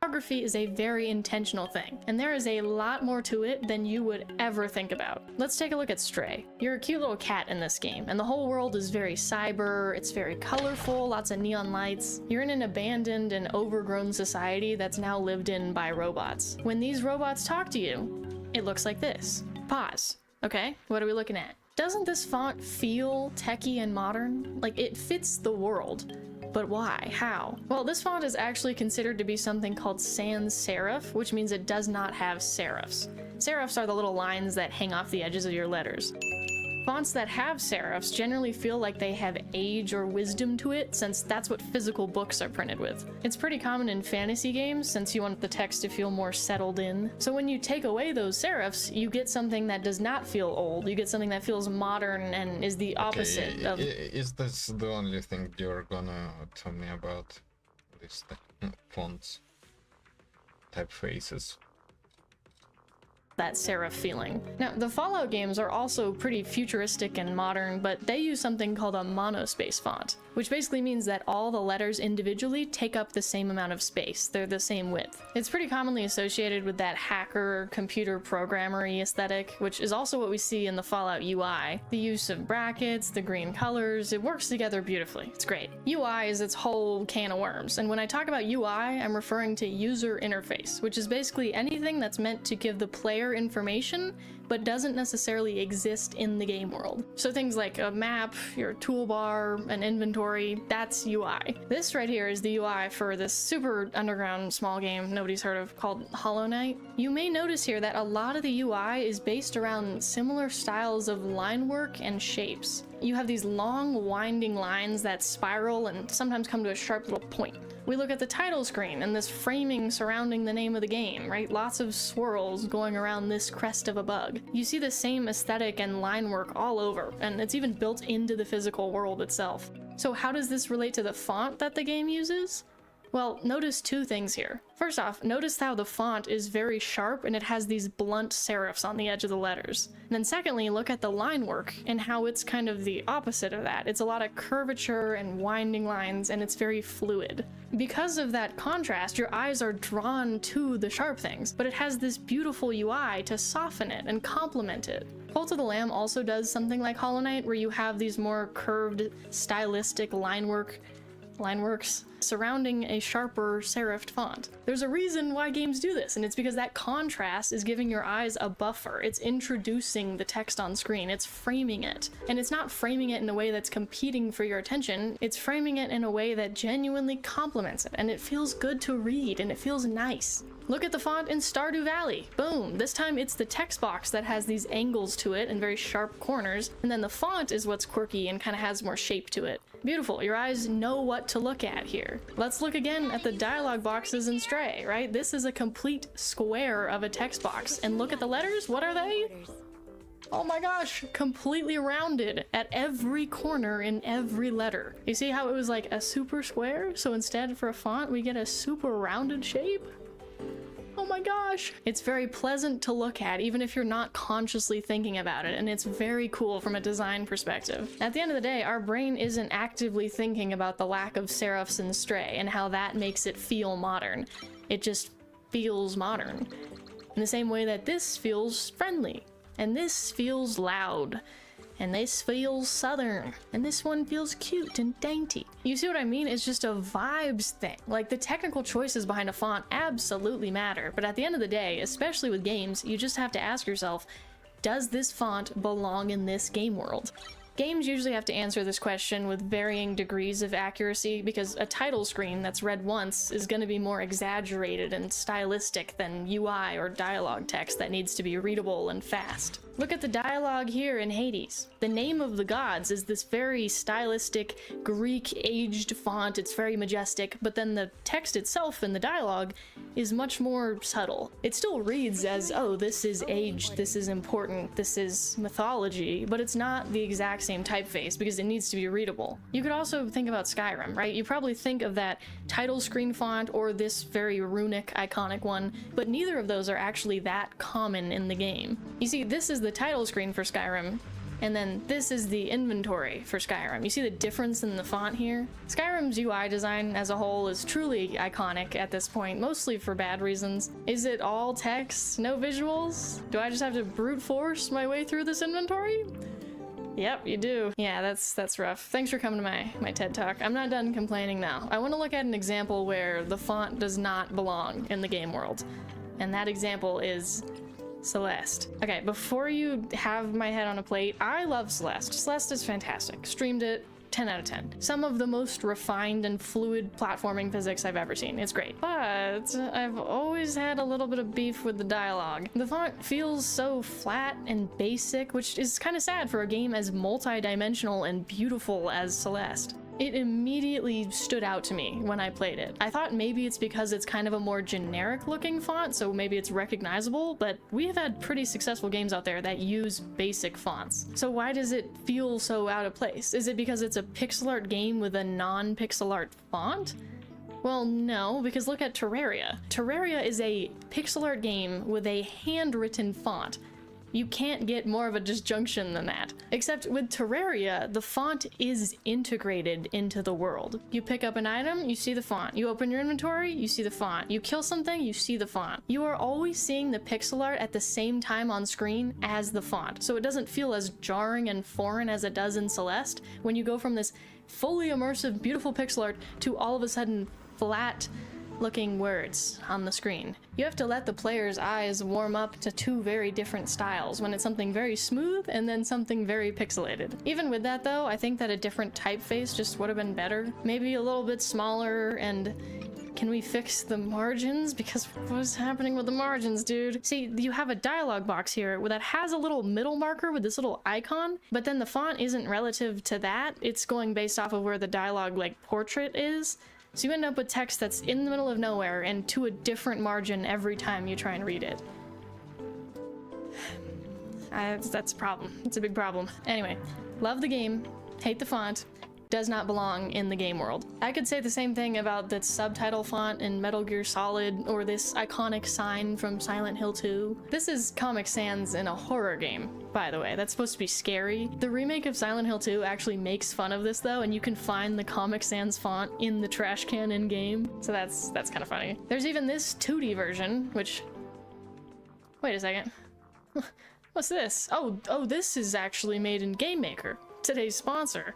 Photography is a very intentional thing, and there is a lot more to it than you would ever think about. Let's take a look at Stray. You're a cute little cat in this game, and the whole world is very cyber, it's very colorful, lots of neon lights. You're in an abandoned and overgrown society that's now lived in by robots. When these robots talk to you, it looks like this. Pause. Okay, what are we looking at? Doesn't this font feel techie and modern? Like, it fits the world. But why? How? Well, this font is actually considered to be something called sans serif, which means it does not have serifs. Serifs are the little lines that hang off the edges of your letters. Fonts that have serifs generally feel like they have age or wisdom to it, since that's what physical books are printed with. It's pretty common in fantasy games, since you want the text to feel more settled in. So when you take away those serifs, you get something that does not feel old. You get something that feels modern and is the opposite of... Is this the only thing you're gonna tell me about? These fonts, typefaces. That serif feeling. Now, the Fallout games are also pretty futuristic and modern, but they use something called a monospace font, which basically means that all the letters individually take up the same amount of space. They're the same width. It's pretty commonly associated with that hacker, computer programmer-y aesthetic, which is also what we see in the Fallout UI. The use of brackets, the green colors, it works together beautifully. It's great. UI is its whole can of worms, and when I talk about UI, I'm referring to user interface, which is basically anything that's meant to give the player information but doesn't necessarily exist in the game world. So things like a map, your toolbar, an inventory, that's UI. This right here is the UI for this super underground small game nobody's heard of called Hollow Knight. You may notice here that a lot of the UI is based around similar styles of line work and shapes. You have these long winding lines that spiral and sometimes come to a sharp little point. We look at the title screen and this framing surrounding the name of the game, right? Lots of swirls going around this crest of a bug. You see the same aesthetic and line work all over, and it's even built into the physical world itself. So how does this relate to the font that the game uses? Well, notice two things here. First off, notice how the font is very sharp and it has these blunt serifs on the edge of the letters. And then secondly, look at the line work and how it's kind of the opposite of that. It's a lot of curvature and winding lines, and it's very fluid. Because of that contrast, your eyes are drawn to the sharp things, but it has this beautiful UI to soften it and complement it. Cult of the Lamb also does something like Hollow Knight, where you have these more curved, stylistic lineworks surrounding a sharper serifed font. There's a reason why games do this, and it's because that contrast is giving your eyes a buffer. It's introducing the text on screen, it's framing it. And it's not framing it in a way that's competing for your attention, it's framing it in a way that genuinely complements it, and it feels good to read, and it feels nice. Look at the font in Stardew Valley. Boom! This time it's the text box that has these angles to it and very sharp corners, and then the font is what's quirky and kind of has more shape to it. Beautiful, your eyes know what to look at here. Let's look again at the dialogue boxes in Stray, right? This is a complete square of a text box, and look at the letters, what are they? Oh my gosh, completely rounded at every corner in every letter. You see how it was like a super square? So instead for a font, we get a super rounded shape? Oh my gosh! It's very pleasant to look at, even if you're not consciously thinking about it, and it's very cool from a design perspective. At the end of the day, our brain isn't actively thinking about the lack of serifs in Stray and how that makes it feel modern. It just feels modern. In the same way that this feels friendly, and this feels loud, and this feels southern, and this one feels cute and dainty. You see what I mean? It's just a vibes thing. Like, the technical choices behind a font absolutely matter, but at the end of the day, especially with games, you just have to ask yourself, does this font belong in this game world? Games usually have to answer this question with varying degrees of accuracy, because a title screen that's read once is going to be more exaggerated and stylistic than UI or dialogue text that needs to be readable and fast. Look at the dialogue here in Hades. The name of the gods is this very stylistic, Greek-aged font. It's very majestic, but then the text itself in the dialogue is much more subtle. It still reads as, oh, this is aged, this is important, this is mythology, but it's not the exact same typeface because it needs to be readable. You could also think about Skyrim, right? You probably think of that title screen font or this very runic, iconic one, but neither of those are actually that common in the game. You see, this is the title screen for Skyrim, and then this is the inventory for Skyrim. You see the difference in the font here? Skyrim's UI design as a whole is truly iconic at this point, mostly for bad reasons. Is it all text, no visuals? Do I just have to brute force my way through this inventory? Yep, you do. Yeah, that's rough. Thanks for coming to my TED Talk. I'm not done complaining now. I want to look at an example where the font does not belong in the game world, and that example is Celeste. Okay, before you have my head on a plate, I love Celeste. Celeste is fantastic. Streamed it, 10 out of 10. Some of the most refined and fluid platforming physics I've ever seen. It's great. But I've always had a little bit of beef with the dialogue. The font feels so flat and basic, which is kind of sad for a game as multi-dimensional and beautiful as Celeste. It immediately stood out to me when I played it. I thought maybe it's because it's kind of a more generic looking font, so maybe it's recognizable, but we have had pretty successful games out there that use basic fonts. So why does it feel so out of place? Is it because it's a pixel art game with a non-pixel art font? Well, no, because look at Terraria. Terraria is a pixel art game with a handwritten font. You can't get more of a disjunction than that. Except with Terraria, the font is integrated into the world. You pick up an item, you see the font. You open your inventory, you see the font. You kill something, you see the font. You are always seeing the pixel art at the same time on screen as the font, so it doesn't feel as jarring and foreign as it does in Celeste when you go from this fully immersive, beautiful pixel art to all of a sudden flat looking words on the screen. You have to let the player's eyes warm up to two very different styles when it's something very smooth and then something very pixelated. Even with that though, I think that a different typeface just would have been better. Maybe a little bit smaller, and can we fix the margins? Because what's happening with the margins, dude? See, you have a dialogue box here that has a little middle marker with this little icon, but then the font isn't relative to that. It's going based off of where the dialogue like portrait is. So you end up with text that's in the middle of nowhere and to a different margin every time you try and read it. That's a problem. It's a big problem. Anyway, love the game, hate the font, does not belong in the game world. I could say the same thing about the subtitle font in Metal Gear Solid or this iconic sign from Silent Hill 2. This is Comic Sans in a horror game, by the way. That's supposed to be scary. The remake of Silent Hill 2 actually makes fun of this though, and you can find the Comic Sans font in the trash can in game. So that's kind of funny. There's even this 2D version, which... Wait a second. What's this? Oh, this is actually made in Game Maker, today's sponsor.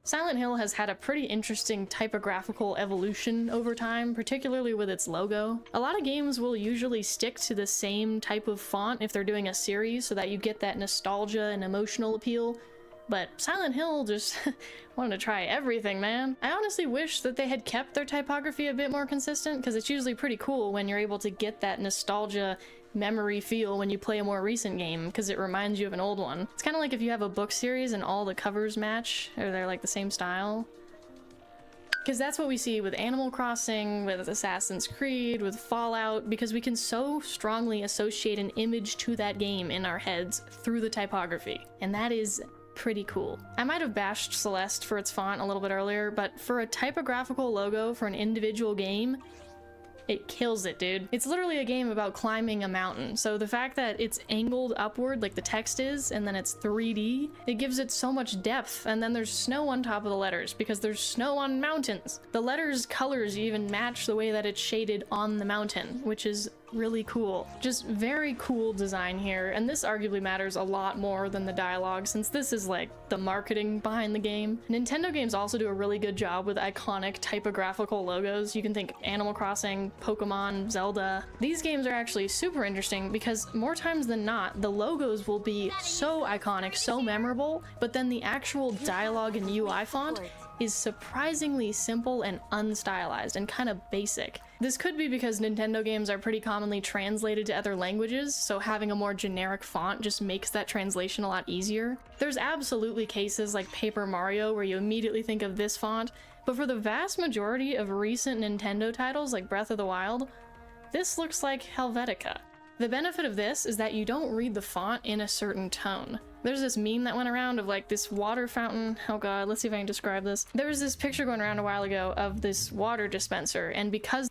Silent Hill has had a pretty interesting typographical evolution over time, particularly with its logo. A lot of games will usually stick to the same type of font if they're doing a series so that you get that nostalgia and emotional appeal, but Silent Hill just wanted to try everything, man. I honestly wish that they had kept their typography a bit more consistent, because it's usually pretty cool when you're able to get that nostalgia memory feel when you play a more recent game, because it reminds you of an old one. It's kind of like if you have a book series and all the covers match, or they're like the same style. Because that's what we see with Animal Crossing, with Assassin's Creed, with Fallout, because we can so strongly associate an image to that game in our heads through the typography. And that is pretty cool. I might have bashed Celeste for its font a little bit earlier, but for a typographical logo for an individual game, it kills it, dude. It's literally a game about climbing a mountain, so the fact that it's angled upward like the text is, and then it's 3D, it gives it so much depth, and then there's snow on top of the letters, because there's snow on mountains. The letters' colors even match the way that it's shaded on the mountain, which is really cool. Just very cool design here, and this arguably matters a lot more than the dialogue, since this is like the marketing behind the game. Nintendo games also do a really good job with iconic typographical logos. You can think Animal Crossing, Pokemon, Zelda. These games are actually super interesting because more times than not, the logos will be so iconic, so memorable, but then the actual dialogue and UI font is surprisingly simple and unstylized and kind of basic. This could be because Nintendo games are pretty commonly translated to other languages, so having a more generic font just makes that translation a lot easier. There's absolutely cases like Paper Mario where you immediately think of this font, but for the vast majority of recent Nintendo titles like Breath of the Wild, this looks like Helvetica. The benefit of this is that you don't read the font in a certain tone. There's this meme that went around of like this water fountain. Oh god, let's see if I can describe this. There was this picture going around a while ago of this water dispenser, and because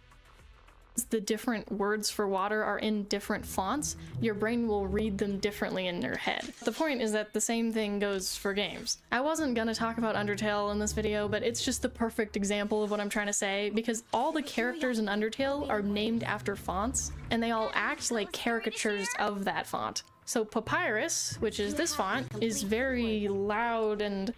the different words for water are in different fonts, your brain will read them differently in your head. The point is that the same thing goes for games. I wasn't gonna talk about Undertale in this video, but it's just the perfect example of what I'm trying to say, because all the characters in Undertale are named after fonts, and they all act like caricatures of that font. So Papyrus, which is this font, is very loud and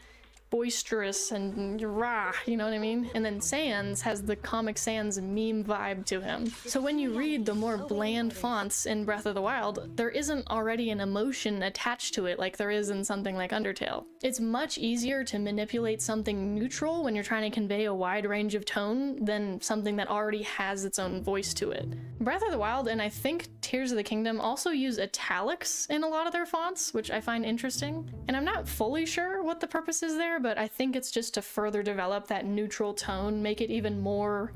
boisterous and rah, you know what I mean? And then Sans has the Comic Sans meme vibe to him. So when you read the more bland fonts in Breath of the Wild, there isn't already an emotion attached to it like there is in something like Undertale. It's much easier to manipulate something neutral when you're trying to convey a wide range of tone than something that already has its own voice to it. Breath of the Wild and I think Tears of the Kingdom also use italics in a lot of their fonts, which I find interesting. And I'm not fully sure what the purpose is there, but I think it's just to further develop that neutral tone, make it even more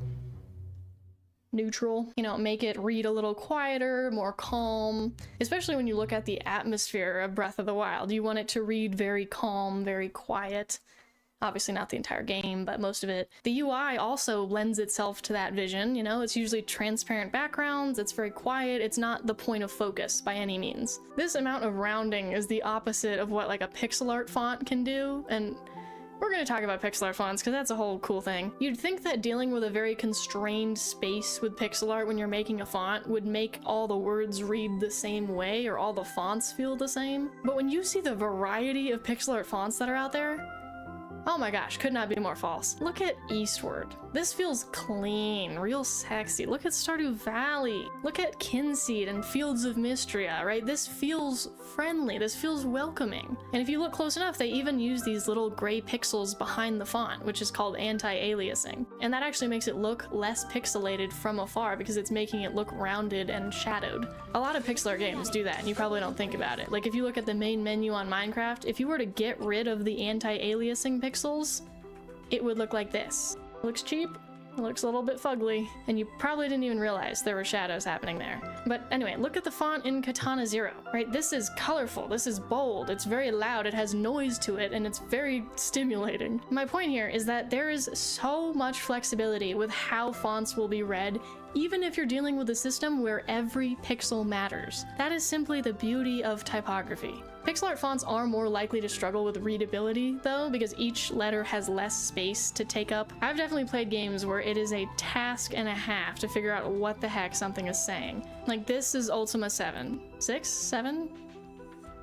neutral, you know, make it read a little quieter, more calm, especially when you look at the atmosphere of Breath of the Wild. You want it to read very calm, very quiet. Obviously not the entire game, but most of it. The UI also lends itself to that vision, you know, it's usually transparent backgrounds, it's very quiet, it's not the point of focus by any means. This amount of rounding is the opposite of what like a pixel art font can do, and we're going to talk about pixel art fonts because that's a whole cool thing. You'd think that dealing with a very constrained space with pixel art when you're making a font would make all the words read the same way or all the fonts feel the same. But when you see the variety of pixel art fonts that are out there, oh my gosh, could not be more false. Look at Eastward. This feels clean, real sexy. Look at Stardew Valley. Look at Kinseed and Fields of Mystria, right? This feels friendly, this feels welcoming. And if you look close enough, they even use these little gray pixels behind the font, which is called anti-aliasing. And that actually makes it look less pixelated from afar because it's making it look rounded and shadowed. A lot of pixel art games do that, and you probably don't think about it. Like if you look at the main menu on Minecraft, if you were to get rid of the anti-aliasing pixels, it would look like this. It looks cheap, it looks a little bit fugly, and you probably didn't even realize there were shadows happening there. But anyway, look at the font in Katana Zero, right? This is colorful, this is bold, it's very loud, it has noise to it, and it's very stimulating. My point here is that there is so much flexibility with how fonts will be read, even if you're dealing with a system where every pixel matters. That is simply the beauty of typography. Pixel art fonts are more likely to struggle with readability, though, because each letter has less space to take up. I've definitely played games where it is a task and a half to figure out what the heck something is saying. Like this is Ultima 7. 6? 7?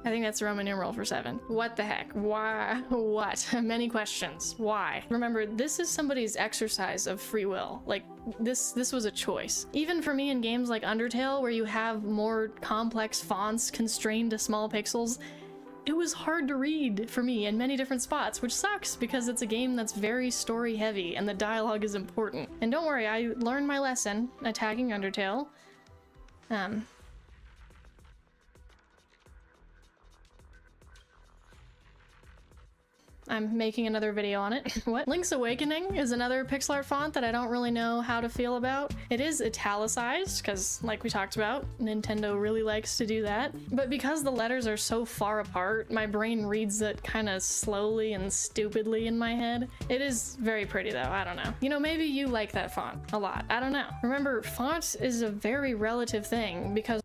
I think that's the Roman numeral for 7. What the heck? Why? What? Many questions. Why? Remember, this is somebody's exercise of free will. Like, this was a choice. Even for me in games like Undertale, where you have more complex fonts constrained to small pixels, it was hard to read for me in many different spots, which sucks because it's a game that's very story heavy and the dialogue is important. And don't worry, I learned my lesson attacking Undertale. I'm making another video on it. What? Link's Awakening is another pixel art font that I don't really know how to feel about. It is italicized, because like we talked about, Nintendo really likes to do that. But because the letters are so far apart, my brain reads it kind of slowly and stupidly in my head. It is very pretty though, I don't know. You know, maybe you like that font a lot, I don't know. Remember, font is a very relative thing because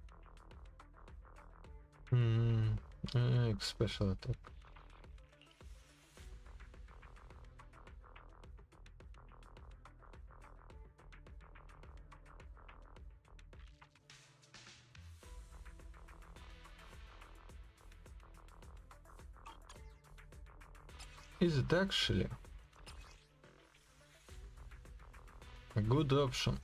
special attack. Is it actually a good option?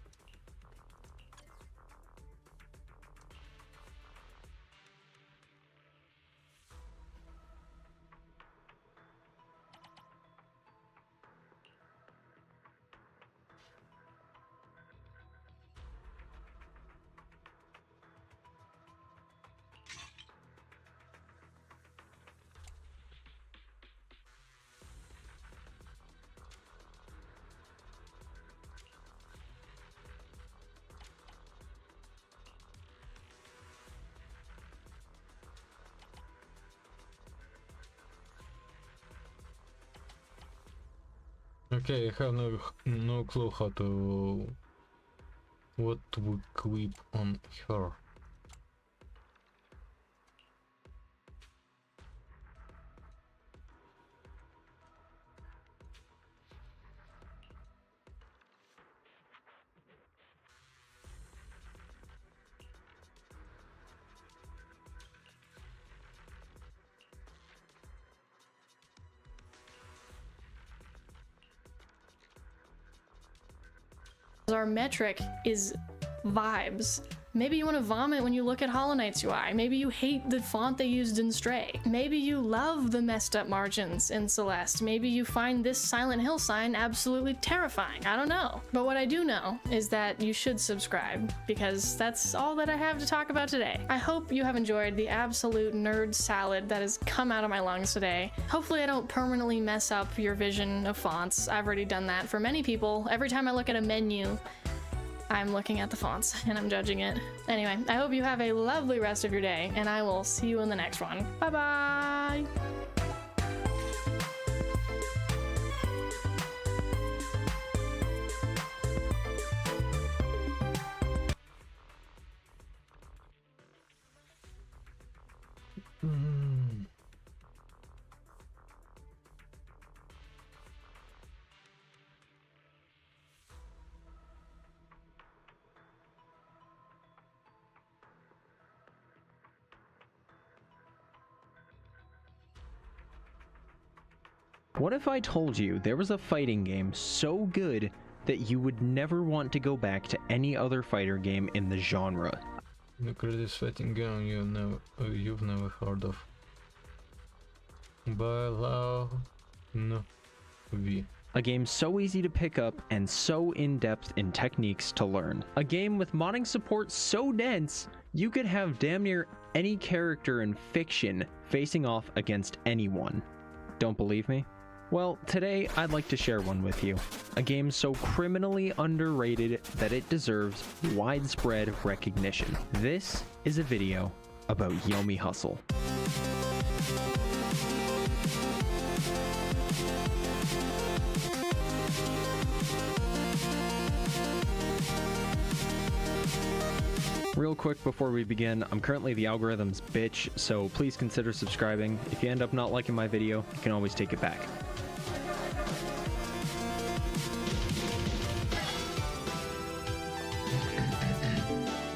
Okay, I have no clue how to... what to equip on her. Our metric is vibes. Maybe you want to vomit when you look at Hollow Knight's UI. Maybe you hate the font they used in Stray. Maybe you love the messed up margins in Celeste. Maybe you find this Silent Hill sign absolutely terrifying. I don't know. But what I do know is that you should subscribe, because that's all that I have to talk about today. I hope you have enjoyed the absolute nerd salad that has come out of my lungs today. Hopefully I don't permanently mess up your vision of fonts. I've already done that for many people. Every time I look at a menu, I'm looking at the fonts and I'm judging it. Anyway, I hope you have a lovely rest of your day, and I will see you in the next one. Bye-bye! What if I told you there was a fighting game so good that you would never want to go back to any other fighter game in the genre? The greatest fighting game you've never heard of. Bailau no V. A game so easy to pick up and so in-depth in techniques to learn. A game with modding support so dense, you could have damn near any character in fiction facing off against anyone. Don't believe me? Well, today I'd like to share one with you. A game so criminally underrated that it deserves widespread recognition. This is a video about Yomi Hustle. Real quick before we begin, I'm currently the algorithm's bitch, so please consider subscribing. If you end up not liking my video, you can always take it back.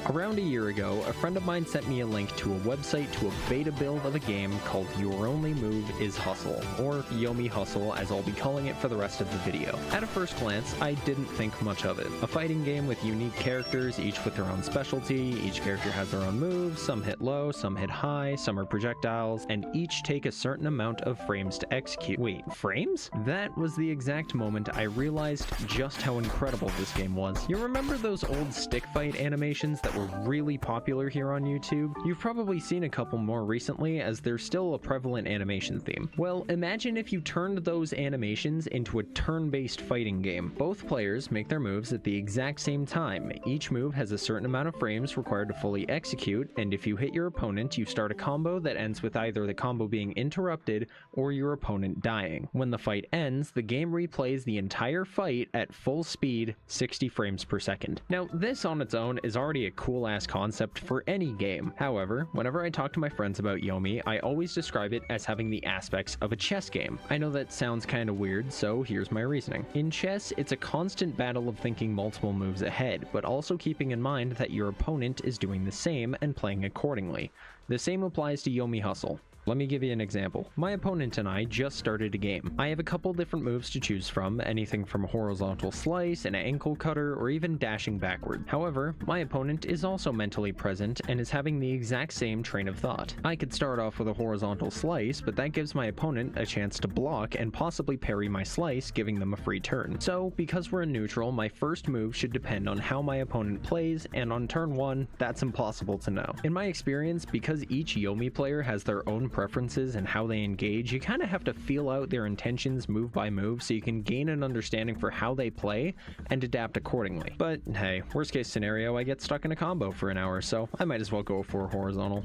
Around a year ago, a friend of mine sent me a link to a website to a beta build of a game called Your Only Move is Hustle, or Yomi Hustle as I'll be calling it for the rest of the video. At a first glance, I didn't think much of it. A fighting game with unique characters, each with their own specialty, each character has their own moves, some hit low, some hit high, some are projectiles, and each take a certain amount of frames to execute. Wait, frames? That was the exact moment I realized just how incredible this game was. You remember those old stick fight animations that were really popular here on YouTube? You've probably seen a couple more recently, as there's still a prevalent animation theme. Well, imagine if you turned those animations into a turn-based fighting game. Both players make their moves at the exact same time. Each move has a certain amount of frames required to fully execute, and if you hit your opponent, you start a combo that ends with either the combo being interrupted or your opponent dying. When the fight ends, the game replays the entire fight at full speed, 60 frames per second. Now, this on its own is already a cool-ass concept for any game. However, whenever I talk to my friends about Yomi, I always describe it as having the aspects of a chess game. I know that sounds kind of weird, so here's my reasoning. In chess, it's a constant battle of thinking multiple moves ahead, but also keeping in mind that your opponent is doing the same and playing accordingly. The same applies to Yomi Hustle. Let me give you an example. My opponent and I just started a game. I have a couple different moves to choose from, anything from a horizontal slice, an ankle cutter, or even dashing backward. However, my opponent is also mentally present and is having the exact same train of thought. I could start off with a horizontal slice, but that gives my opponent a chance to block and possibly parry my slice, giving them a free turn. So, because we're in neutral, my first move should depend on how my opponent plays, and on turn 1, that's impossible to know. In my experience, because each Yomi player has their own preferences and how they engage, you kind of have to feel out their intentions move by move so you can gain an understanding for how they play and adapt accordingly. But hey, worst case scenario, I get stuck in a combo for an hour, so I might as well go for horizontal.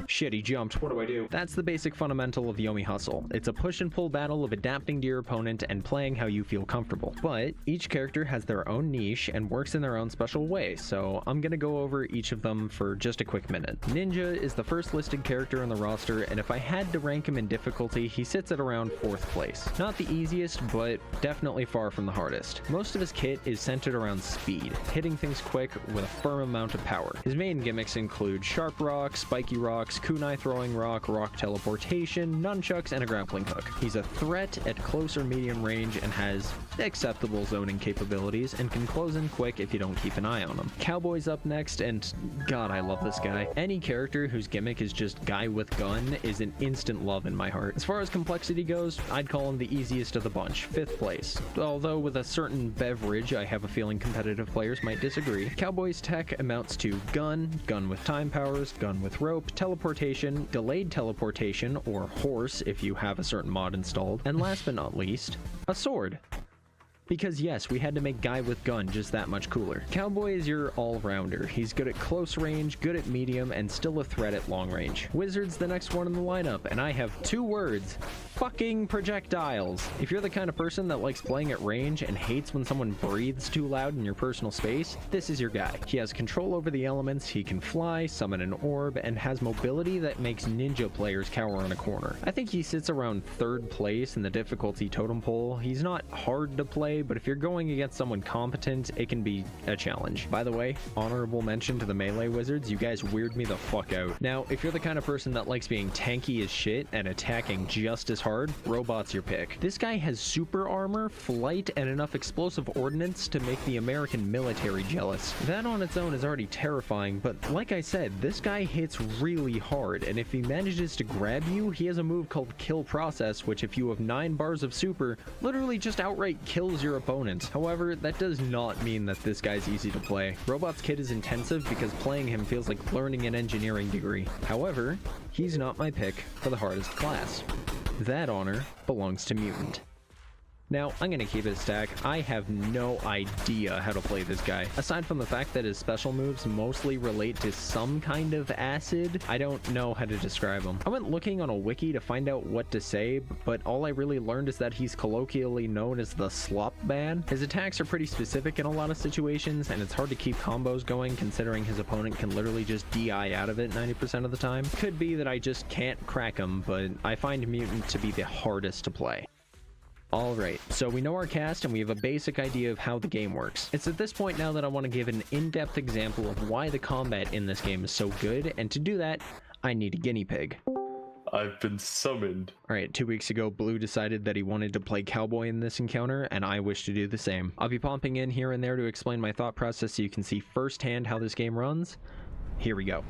Shit, he jumped. What do I do? That's the basic fundamental of Yomi Hustle. It's a push and pull battle of adapting to your opponent and playing how you feel comfortable. But each character has their own niche and works in their own special way, so I'm gonna go over each of them for just a quick minute. Ninja is the first listed character on the roster, and if I had to rank him in difficulty, he sits at around 4th place. Not the easiest, but definitely far from the hardest. Most of his kit is centered around speed, hitting things quick with a firm amount of power. His main gimmicks include sharp rock, spiky rocks, kunai throwing rock, rock teleportation, nunchucks, and a grappling hook. He's a threat at close or medium range and has acceptable zoning capabilities and can close in quick if you don't keep an eye on him. Cowboy's up next, and god, I love this guy. Any character whose gimmick is just guy with gun is an instant love in my heart. As far as complexity goes, I'd call him the easiest of the bunch, 5th place. Although with a certain beverage, I have a feeling competitive players might disagree. Cowboy's tech amounts to gun, gun with time powers, gun with rope, teleportation, delayed teleportation, or horse if you have a certain mod installed, and last but not least, a sword. Because yes, we had to make guy with gun just that much cooler. Cowboy is your all-rounder. He's good at close range, good at medium, and still a threat at long range. Wizard's the next one in the lineup, and I have 2 words. Fucking projectiles. If you're the kind of person that likes playing at range and hates when someone breathes too loud in your personal space, this is your guy. He has control over the elements, he can fly, summon an orb, and has mobility that makes ninja players cower in a corner. I think he sits around 3rd place in the difficulty totem pole. He's not hard to play, but if you're going against someone competent, it can be a challenge. By the way, honorable mention to the melee wizards, you guys weird me the fuck out. Now, if you're the kind of person that likes being tanky as shit and attacking just as hard, Robot's your pick. This guy has super armor, flight, and enough explosive ordnance to make the American military jealous. That on its own is already terrifying, but like I said, this guy hits really hard, and if he manages to grab you, he has a move called Kill Process, which if you have 9 bars of super, literally just outright kills your opponent. However, that does not mean that this guy's easy to play. Robot's kit is intensive because playing him feels like learning an engineering degree. However, he's not my pick for the hardest class. That honor belongs to Mutant. Now, I'm gonna keep it a stack. I have no idea how to play this guy. Aside from the fact that his special moves mostly relate to some kind of acid, I don't know how to describe him. I went looking on a wiki to find out what to say, but all I really learned is that he's colloquially known as the Slop Man. His attacks are pretty specific in a lot of situations, and it's hard to keep combos going considering his opponent can literally just DI out of it 90% of the time. Could be that I just can't crack him, but I find Mutant to be the hardest to play. Alright, so we know our cast and we have a basic idea of how the game works. It's at this point now that I want to give an in-depth example of why the combat in this game is so good, and to do that, I need a guinea pig. I've been summoned. Alright, 2 weeks ago, Blue decided that he wanted to play Cowboy in this encounter, and I wish to do the same. I'll be popping in here and there to explain my thought process so you can see firsthand how this game runs. Here we go.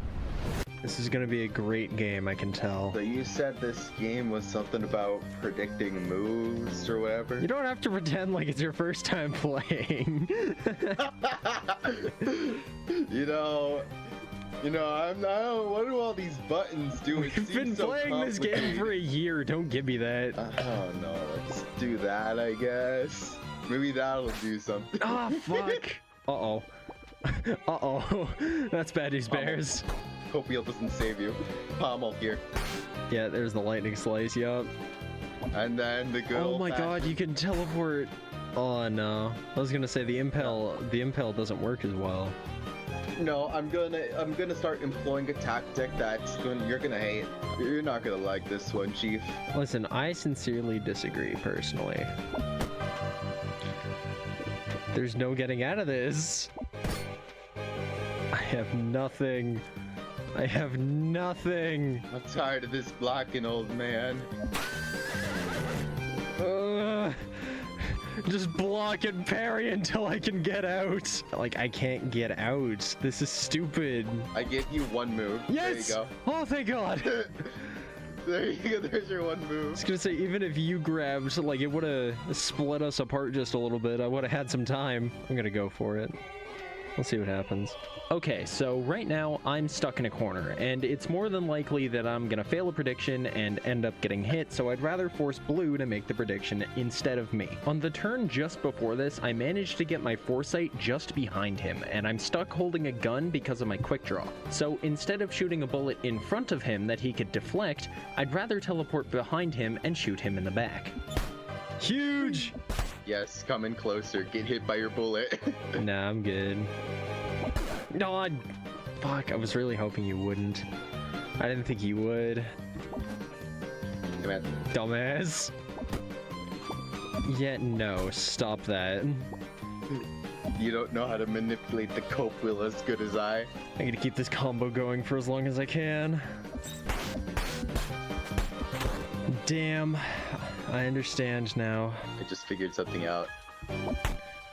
This is gonna be a great game, I can tell. So you said this game was something about predicting moves or whatever? You don't have to pretend like it's your first time playing. You know, I'm not. What do all these buttons do? We've been playing this game for a year. Don't give me that. Oh no, let's do that. I guess maybe that'll do something. Ah, fuck. Uh-oh. Uh-oh. That's bad news, Bears. Hope Wheel doesn't save you. Pommel here. Yeah, there's the lightning slice, yup. And then the good Oh my god, you can teleport. Oh no. I was gonna say the impel doesn't work as well. No, I'm gonna start employing a tactic you're gonna hate. You're not gonna like this one, Chief. Listen, I sincerely disagree personally. There's no getting out of this. I have nothing. I have nothing. I'm tired of this blocking, old man. Just block and parry until I can get out. Like, I can't get out. This is stupid. I give you one move. Yes! There you go. Oh, thank God. There you go. There's your one move. I was gonna say, even if you grabbed, like, it would have split us apart just a little bit. I would have had some time. I'm gonna go for it. We'll see what happens. Okay, so right now I'm stuck in a corner, and it's more than likely that I'm gonna fail a prediction and end up getting hit, so I'd rather force Blue to make the prediction instead of me. On the turn just before this, I managed to get my foresight just behind him, and I'm stuck holding a gun because of my quick draw. So instead of shooting a bullet in front of him that he could deflect, I'd rather teleport behind him and shoot him in the back. Huge! Yes, come in closer. Get hit by your bullet. Nah, I'm good. No, fuck, I was really hoping you wouldn't. I didn't think you would. Come on. Dumbass. Yeah, no, stop that. You don't know how to manipulate the cope wheel as good as I. I'm gonna keep this combo going for as long as I can. Damn, I understand now. I just figured something out.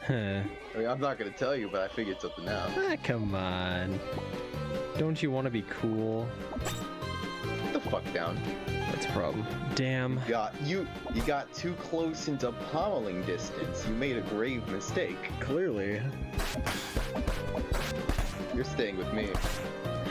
Huh. I mean, I'm not gonna tell you, but I figured something out. Ah, come on. Don't you want to be cool? Get the fuck down. That's a problem. Damn. You got too close into pommeling distance. You made a grave mistake. Clearly. You're staying with me.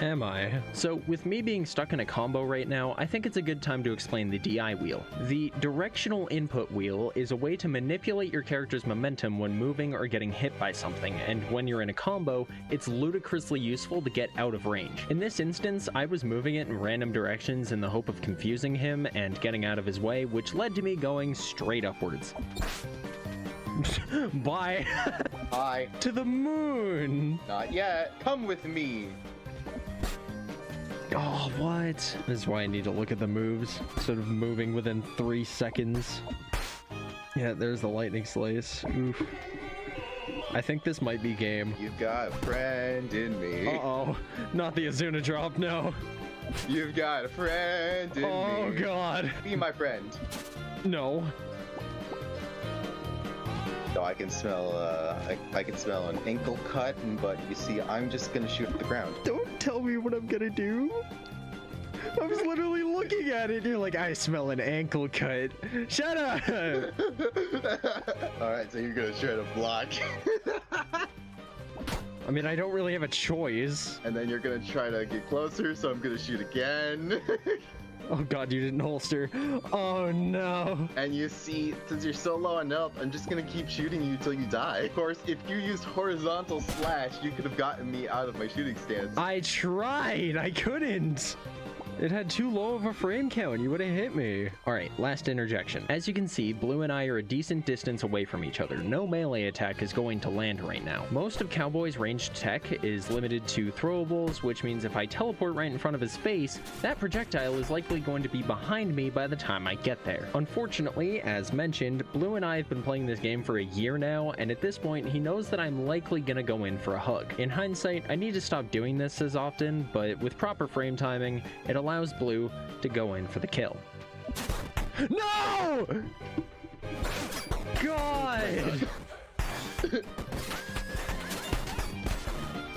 Am I? So, with me being stuck in a combo right now, I think it's a good time to explain the DI wheel. The directional input wheel is a way to manipulate your character's momentum when moving or getting hit by something, and when you're in a combo, it's ludicrously useful to get out of range. In this instance, I was moving it in random directions in the hope of confusing him and getting out of his way, which led to me going straight upwards. Bye. Bye. To the moon. Not yet. Come with me. Oh, what? This is why I need to look at the moves instead of moving within 3 seconds. Yeah, there's the lightning slice. Oof. I think this might be game. You've got a friend in me. Uh-oh. Not the Azuna drop, no. You've got a friend in me. Oh, God. Be my friend. No. So I can smell, I can smell an ankle cut, but you see, I'm just gonna shoot at the ground. Don't tell me what I'm gonna do. I was literally looking at it. You're like, I smell an ankle cut. Shut up. Alright, so you're gonna try to block. I mean, I don't really have a choice. And then you're gonna try to get closer, so I'm gonna shoot again. Oh God, you didn't holster. Oh no. And you see, since you're so low on health, I'm just gonna keep shooting you till you die. Of course, if you used horizontal slash, you could have gotten me out of my shooting stance. I tried, I couldn't. It had too low of a frame count. You would have hit me. All right, last interjection. As you can see, Blue and I are a decent distance away from each other. No melee attack is going to land right now. Most of Cowboy's ranged tech is limited to throwables, which means if I teleport right in front of his face, that projectile is likely going to be behind me by the time I get there. Unfortunately, as mentioned, Blue and I have been playing this game for a year now, and at this point, he knows that I'm likely gonna go in for a hug. In hindsight, I need to stop doing this as often, but with proper frame timing, it allows Blue to go in for the kill. No! God!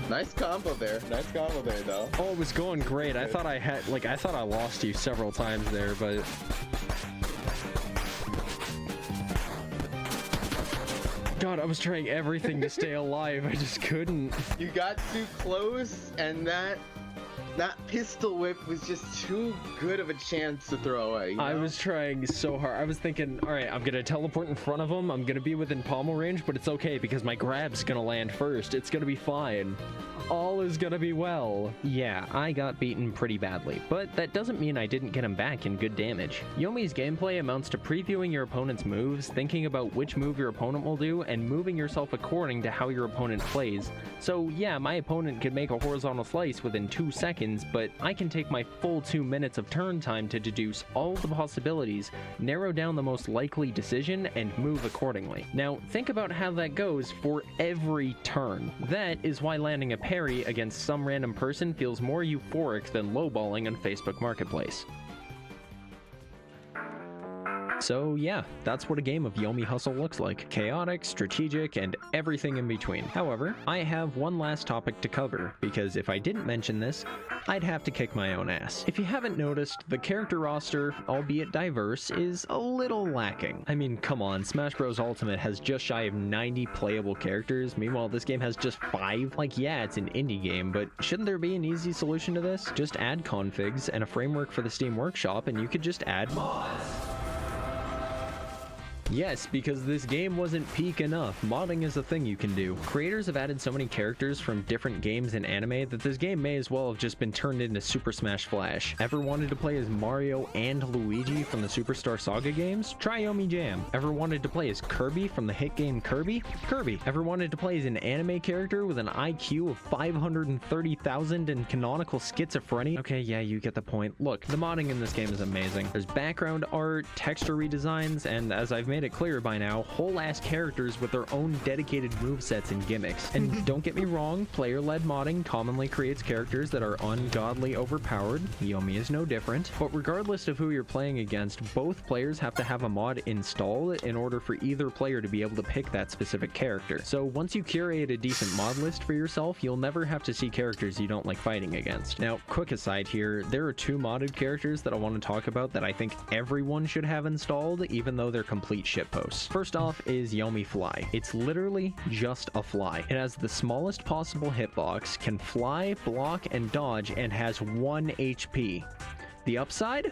Nice combo there. Nice combo there, though. Oh, it was going great. I thought I had, like, I thought I lost you several times there, but... God, I was trying everything to stay alive. I just couldn't. You got too close, and that pistol whip was just too good of a chance to throw away. You know? I was trying so hard. I was thinking, all right, I'm gonna teleport in front of him. I'm gonna be within pommel range, but it's okay because my grab's gonna land first. It's gonna be fine. All is gonna be well. Yeah, I got beaten pretty badly, but that doesn't mean I didn't get him back in good damage. Yomi's gameplay amounts to previewing your opponent's moves, thinking about which move your opponent will do, and moving yourself according to how your opponent plays. So yeah, my opponent could make a horizontal slice within 2 seconds, but I can take my full 2 minutes of turn time to deduce all the possibilities, narrow down the most likely decision, and move accordingly. Now, think about how that goes for every turn. That is why landing a parry against some random person feels more euphoric than lowballing on Facebook Marketplace. So yeah, that's what a game of Yomi Hustle looks like. Chaotic, strategic, and everything in between. However, I have one last topic to cover, because if I didn't mention this, I'd have to kick my own ass. If you haven't noticed, the character roster, albeit diverse, is a little lacking. I mean, come on, Smash Bros. Ultimate has just shy of 90 playable characters, meanwhile this game has just 5. Like, yeah, it's an indie game, but shouldn't there be an easy solution to this? Just add configs and a framework for the Steam Workshop, and you could just add mods. Yes, because this game wasn't peak enough. Modding is a thing you can do. Creators have added so many characters from different games and anime that this game may as well have just been turned into Super Smash Flash. Ever wanted to play as Mario and Luigi from the Superstar Saga games? Try Yomi Jam. Ever wanted to play as Kirby from the hit game Kirby? Kirby. Ever wanted to play as an anime character with an IQ of 530,000 and canonical schizophrenia? Okay, yeah, you get the point. Look, the modding in this game is amazing. There's background art, texture redesigns, and as I've made it clear by now, whole ass characters with their own dedicated movesets and gimmicks. And don't get me wrong, player-led modding commonly creates characters that are ungodly overpowered. Yomi is no different. But regardless of who you're playing against, both players have to have a mod installed in order for either player to be able to pick that specific character. So once you curate a decent mod list for yourself, you'll never have to see characters you don't like fighting against. Now, quick aside here, there are 2 modded characters that I want to talk about that I think everyone should have installed, even though they're complete shitposts. First off is Yomi Fly. It's literally just a fly. It has the smallest possible hitbox, can fly, block, and dodge, and has 1 HP. The upside?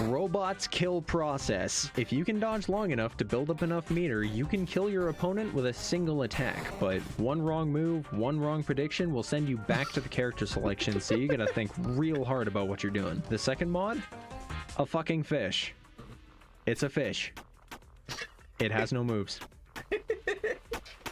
Robot's kill process. If you can dodge long enough to build up enough meter, you can kill your opponent with a single attack, but one wrong move, one wrong prediction will send you back to the character selection, so you gotta think real hard about what you're doing. The second mod? A fucking fish. It's a fish. It has no moves.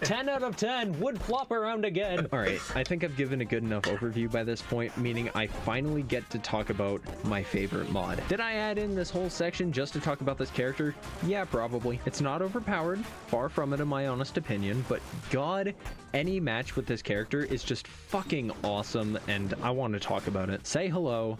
10 out of 10 would flop around again. Alright, I think I've given a good enough overview by this point, meaning I finally get to talk about my favorite mod. Did I add in this whole section just to talk about this character? Yeah, probably. It's not overpowered, far from it in my honest opinion, but god, any match with this character is just fucking awesome, and I want to talk about it. Say hello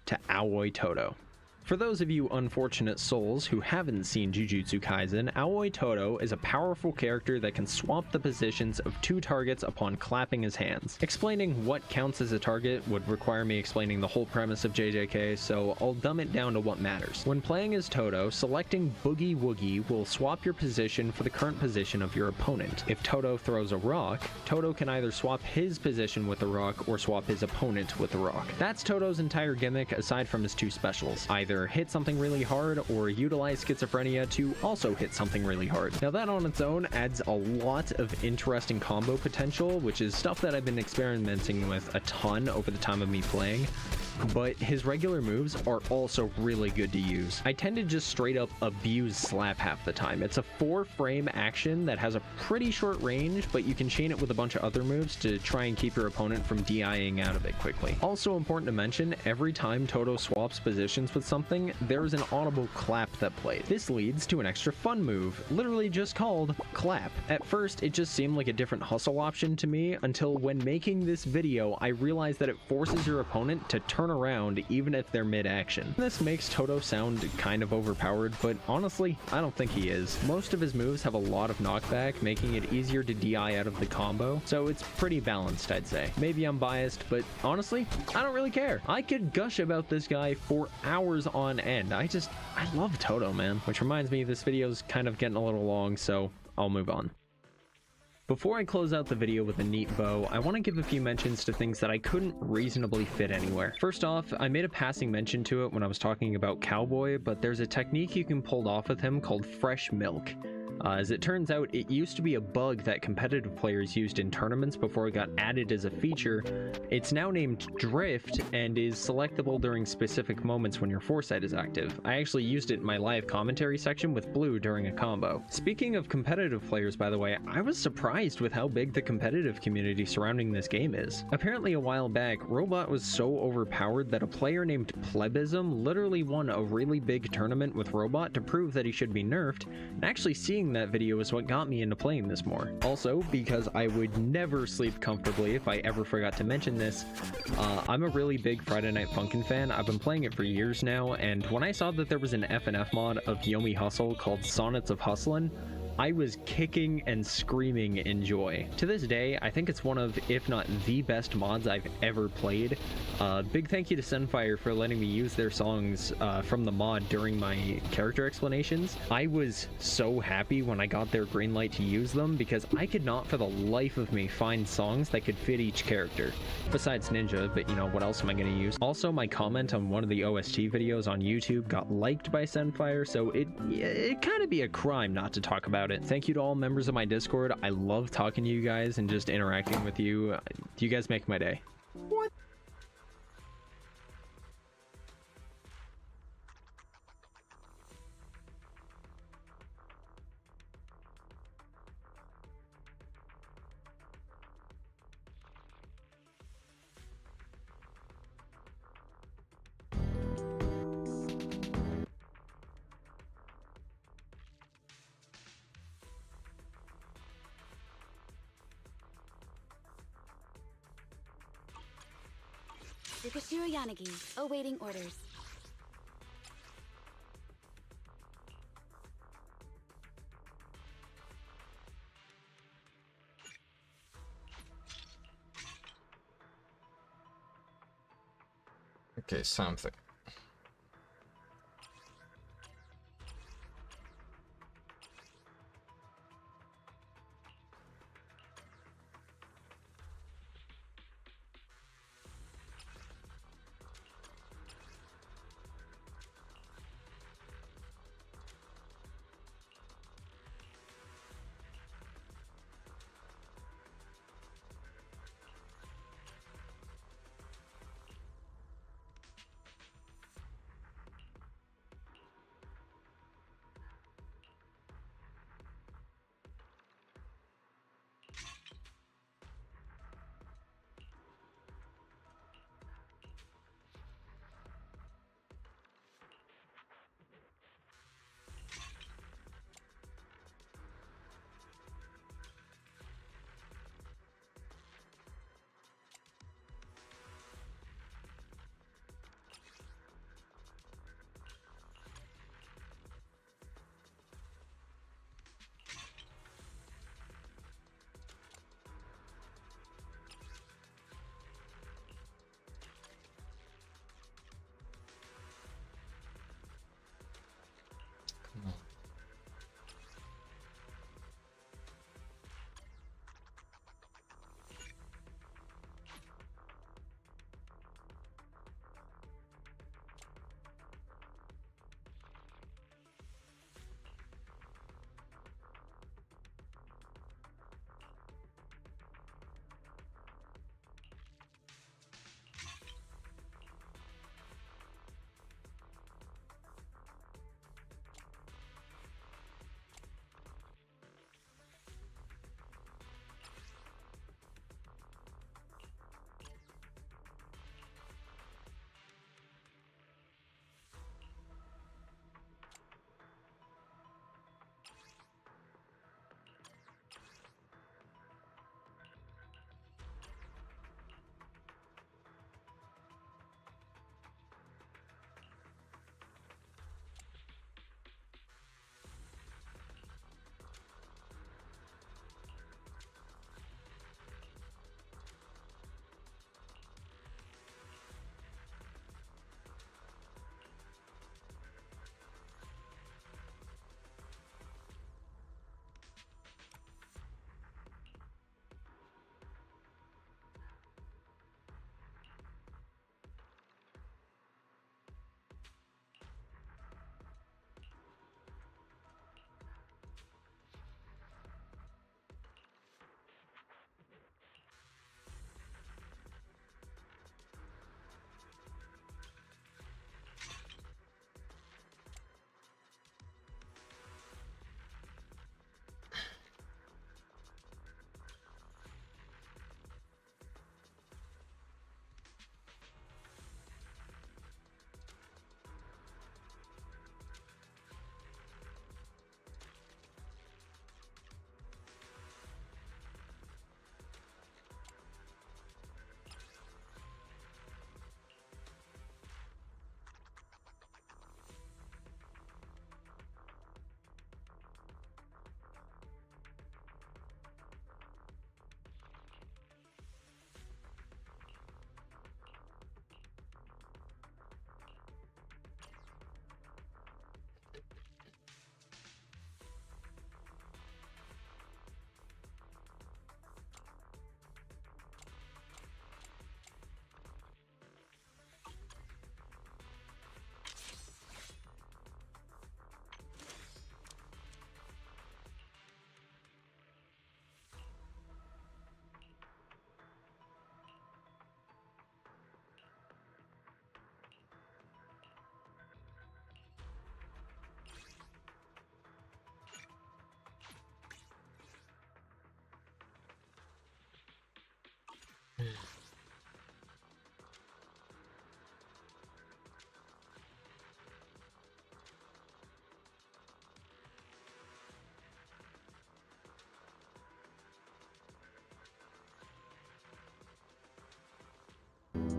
to Aoi Todo. For those of you unfortunate souls who haven't seen Jujutsu Kaisen, Aoi Todo is a powerful character that can swap the positions of 2 targets upon clapping his hands. Explaining what counts as a target would require me explaining the whole premise of JJK, so I'll dumb it down to what matters. When playing as Todo, selecting Boogie Woogie will swap your position for the current position of your opponent. If Todo throws a rock, Todo can either swap his position with the rock or swap his opponent with the rock. That's Todo's entire gimmick aside from his 2 specials. Either hit something really hard or utilize schizophrenia to also hit something really hard. Now that on its own adds a lot of interesting combo potential, which is stuff that I've been experimenting with a ton over the time of me playing. But his regular moves are also really good to use. I tend to just straight up abuse slap half the time. It's a 4-frame action that has a pretty short range, but you can chain it with a bunch of other moves to try and keep your opponent from DIing out of it quickly. Also important to mention, every time Todo swaps positions with something, there's an audible clap that plays. This leads to an extra fun move, literally just called Clap. At first, it just seemed like a different hustle option to me, until when making this video, I realized that it forces your opponent to turn around even if they're mid-action. This makes Todo sound kind of overpowered, but honestly, I don't think he is. Most of his moves have a lot of knockback, making it easier to DI out of the combo, so it's pretty balanced, I'd say. Maybe I'm biased, but honestly, I don't really care. I could gush about this guy for hours on end. I love Todo, man. Which reminds me, this video's kind of getting a little long, so I'll move on. Before I close out the video with a neat bow, I want to give a few mentions to things that I couldn't reasonably fit anywhere. First off, I made a passing mention to it when I was talking about Cowboy, but there's a technique you can pull off with him called Fresh Milk. As it turns out, it used to be a bug that competitive players used in tournaments before it got added as a feature. It's now named Drift and is selectable during specific moments when your foresight is active. I actually used it in my live commentary section with Blue during a combo. Speaking of competitive players, by the way, I was surprised with how big the competitive community surrounding this game is. Apparently a while back, Robot was so overpowered that a player named Plebism literally won a really big tournament with Robot to prove that he should be nerfed, and actually seeing seeing that video is what got me into playing this more. Also, because I would never sleep comfortably if I ever forgot to mention this, I'm a really big Friday Night Funkin' fan. I've been playing it for years now, and when I saw that there was an FNF mod of Yomi Hustle called Sonnets of Hustlin', I was kicking and screaming in joy. To this day, I think it's one of, if not the best mods I've ever played. Big thank you to Sunfire for letting me use their songs from the mod during my character explanations. I was so happy when I got their green light to use them because I could not for the life of me find songs that could fit each character. Besides Ninja, but you know, what else am I going to use? Also, my comment on one of the OST videos on YouTube got liked by Sunfire, so it kind of be a crime not to talk about it. Thank you to all members of my Discord. I love talking to you guys and just interacting with you. You guys make my day. What? Yukashiro Yanagi, awaiting orders. Okay, something.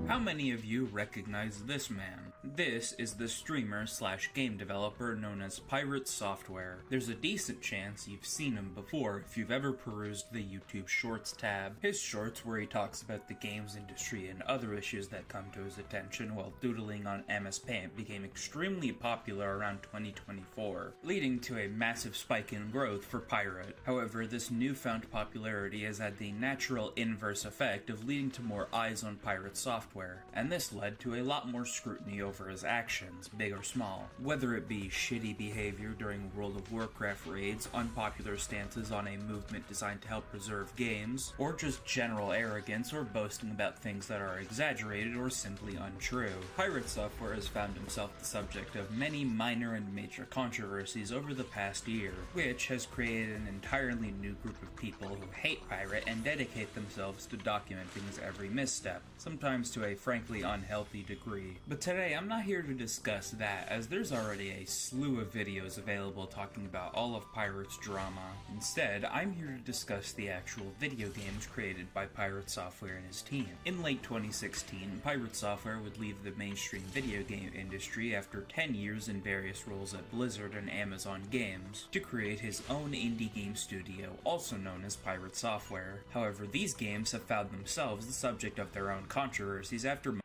How many of you recognize this man? This is the streamer / game developer known as Pirate Software. There's a decent chance you've seen him before if you've ever perused the YouTube Shorts tab. His shorts, where he talks about the games industry and other issues that come to his attention while doodling on MS Paint, became extremely popular around 2024, leading to a massive spike in growth for Pirate. However, this newfound popularity has had the natural inverse effect of leading to more eyes on Pirate Software, and this led to a lot more scrutiny over his actions, big or small. Whether it be shitty behavior during World of Warcraft raids, unpopular stances on a movement designed to help preserve games, or just general arrogance or boasting about things that are exaggerated or simply untrue. Pirate Software has found himself the subject of many minor and major controversies over the past year, which has created an entirely new group of people who hate Pirate and dedicate themselves to documenting his every misstep, sometimes to a frankly unhealthy degree. But today I'm not here to discuss that, as there's already a slew of videos available talking about all of Pirate's drama. Instead, I'm here to discuss the actual video games created by Pirate Software and his team. In late 2016, Pirate Software would leave the mainstream video game industry after 10 years in various roles at Blizzard and Amazon Games to create his own indie game studio, also known as Pirate Software. However, these games have found themselves the subject of their own controversies after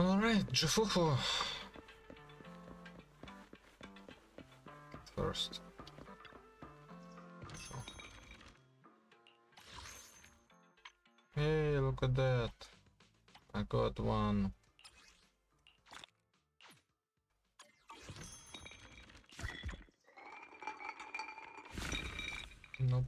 Alright, Jufufu. First. Hey, look at that. I got one. Nope.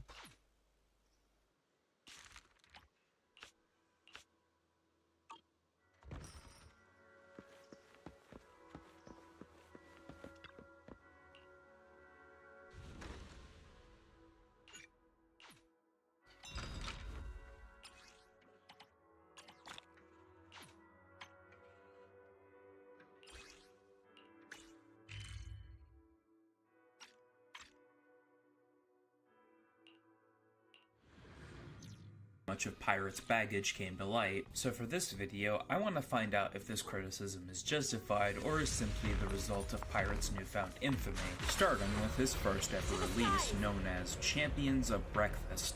much of Pirate's baggage came to light, so for this video, I want to find out if this criticism is justified or is simply the result of Pirate's newfound infamy, starting with his first ever release known as Champions of Breakfast.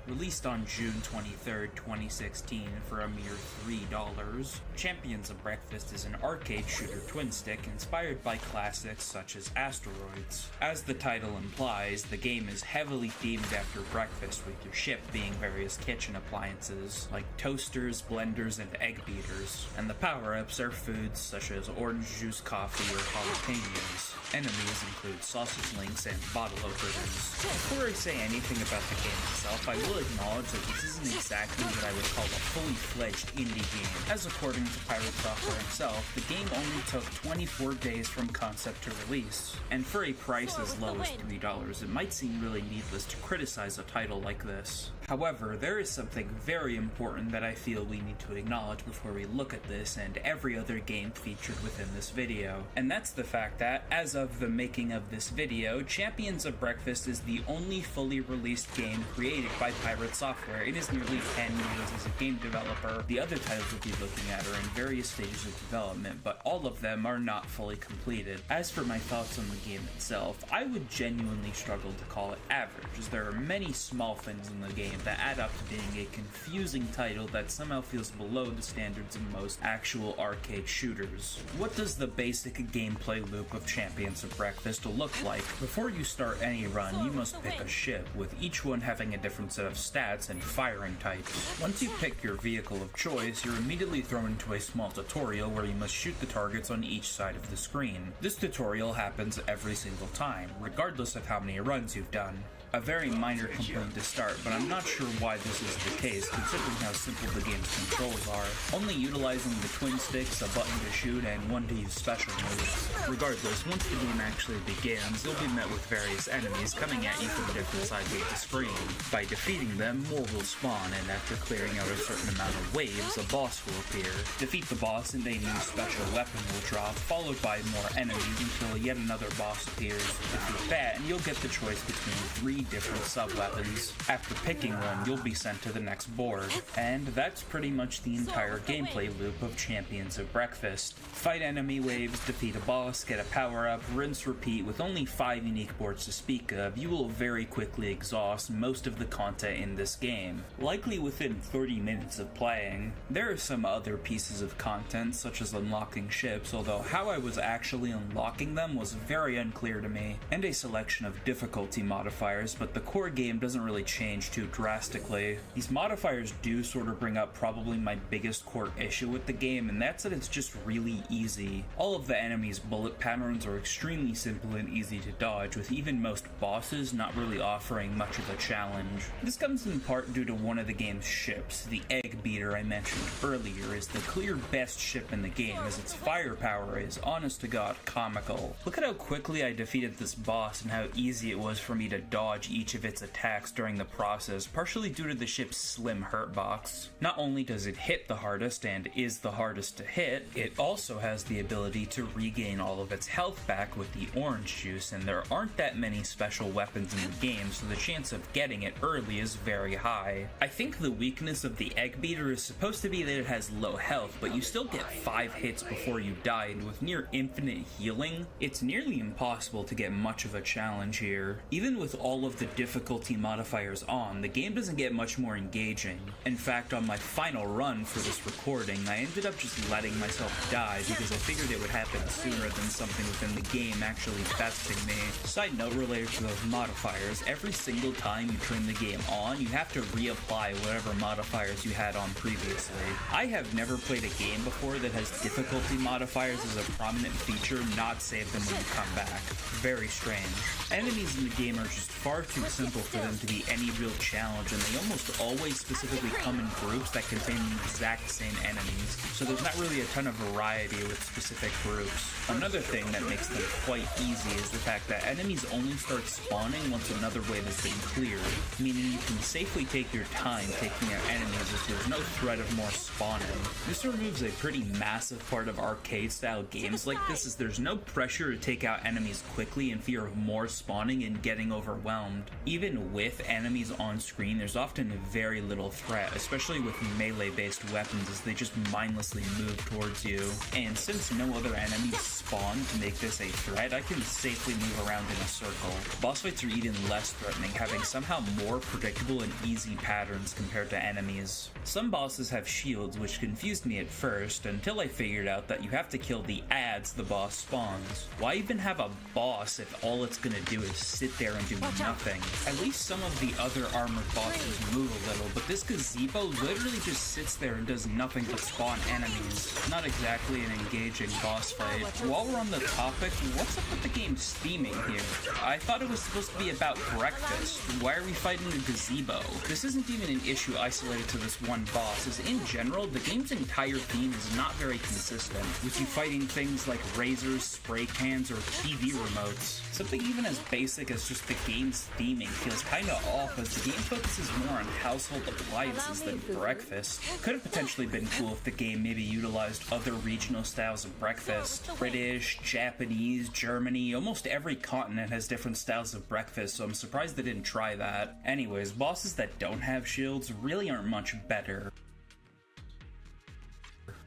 Released on June 23, 2016 for a mere $3, Champions of Breakfast is an arcade shooter twin-stick inspired by classics such as Asteroids. As the title implies, the game is heavily themed after breakfast, with your ship being various kitchen appliances like toasters, blenders, and egg beaters, and the power-ups are foods such as orange juice, coffee, or jalapenos. Enemies include sausage links and bottle openers. Before I say anything about the game itself, I will acknowledge that this isn't exactly what I would call a fully fledged indie game. As according to Pirate Software himself, the game only took 24 days from concept to release. And for a price as low as $3, it might seem really needless to criticize a title like this. However, there is something very important that I feel we need to acknowledge before we look at this and every other game featured within this video. And that's the fact that, as of the making of this video, Champions of Breakfast is the only fully released game created by Pirate Software. It is nearly 10 years as a game developer. The other titles we'll be looking at are in various stages of development, but all of them are not fully completed. As for my thoughts on the game itself, I would genuinely struggle to call it average, as there are many small things in the game that add up to being a confusing title that somehow feels below the standards of most actual arcade shooters. What does the basic gameplay loop of Champions of Breakfast look like? Before you start any run, you must pick a ship, with each one having a different set of of stats and firing types. Once you pick your vehicle of choice, you're immediately thrown into a small tutorial where you must shoot the targets on each side of the screen. This tutorial happens every single time, regardless of how many runs you've done. A very minor complaint to start, but I'm not sure why this is the case considering how simple the game's controls are. Only utilizing the twin sticks, a button to shoot, and one to use special moves. Regardless, once the game actually begins, you'll be met with various enemies coming at you from different sides of the screen. By defeating them, more will spawn, and after clearing out a certain amount of waves, a boss will appear. Defeat the boss and a new special weapon will drop, followed by more enemies until yet another boss appears. Defeat that, and you'll get the choice between 3 different sub-weapons. After picking one, you'll be sent to the next board. And that's pretty much the entire gameplay loop of Champions of Breakfast. Fight enemy waves, defeat a boss, get a power-up, rinse, repeat. With only 5 unique boards to speak of, you will very quickly exhaust most of the content in this game, likely within 30 minutes of playing. There are some other pieces of content, such as unlocking ships, although how I was actually unlocking them was very unclear to me, and a selection of difficulty modifiers, but the core game doesn't really change too drastically. These modifiers do sort of bring up probably my biggest core issue with the game, and that's that it's just really easy. All of the enemies' bullet patterns are extremely simple and easy to dodge, with even most bosses not really offering much of a challenge. This comes in part due to one of the game's ships. The Egg Beater I mentioned earlier is the clear best ship in the game, as its firepower is honest to god comical. Look at how quickly I defeated this boss and how easy it was for me to dodge each of its attacks during the process, partially due to the ship's slim hurt box. Not only does it hit the hardest and is the hardest to hit, it also has the ability to regain all of its health back with the orange juice, and there aren't that many special weapons in the game, so the chance of getting it early is very high. I think the weakness of the Egg Beater is supposed to be that it has low health, but you still get 5 hits before you die, and with near infinite healing, it's nearly impossible to get much of a challenge here. Even with all of the difficulty modifiers on, the game doesn't get much more engaging. In fact, on my final run for this recording, I ended up just letting myself die because I figured it would happen sooner than something within the game actually testing me. Side note related to those modifiers, every single time you turn the game on, you have to reapply whatever modifiers you had on previously. I have never played a game before that has difficulty modifiers as a prominent feature, not save them when you come back. Very strange. Enemies in the game are just far too simple for them to be any real challenge, and they almost always specifically come in groups that contain the exact same enemies, so there's not really a ton of variety with specific groups. Another thing that makes them quite easy is the fact that enemies only start spawning once another wave has been cleared, meaning you can safely take your time taking out enemies as there's no threat of more spawning. This removes a pretty massive part of arcade-style games like this, as there's no pressure to take out enemies quickly in fear of more spawning and getting overwhelmed. Even with enemies on screen, there's often very little threat, especially with melee-based weapons, as they just mindlessly move towards you. And since no other enemies spawn to make this a threat, I can safely move around in a circle. Boss fights are even less threatening, having somehow more predictable and easy patterns compared to enemies. Some bosses have shields, which confused me at first, until I figured out that you have to kill the ads the boss spawns. Why even have a boss if all it's gonna do is sit there and do nothing? At least some of the other armored bosses move a little, but this gazebo literally just sits there and does nothing but spawn enemies. Not exactly an engaging boss fight. While we're on the topic, what's up with the game's theming here? I thought it was supposed to be about breakfast. Why are we fighting a gazebo? This isn't even an issue isolated to this one boss, as in general, the game's entire theme is not very consistent, with you fighting things like razors, spray cans, or TV remotes. Something even as basic as just the game's theming feels kinda off, as the game focuses more on household appliances than breakfast. Could have potentially been cool if the game maybe utilized other regional styles of breakfast. British, Japanese, Germany, almost every continent has different styles of breakfast, so I'm surprised they didn't try that. Anyways, bosses that don't have shields really aren't much better.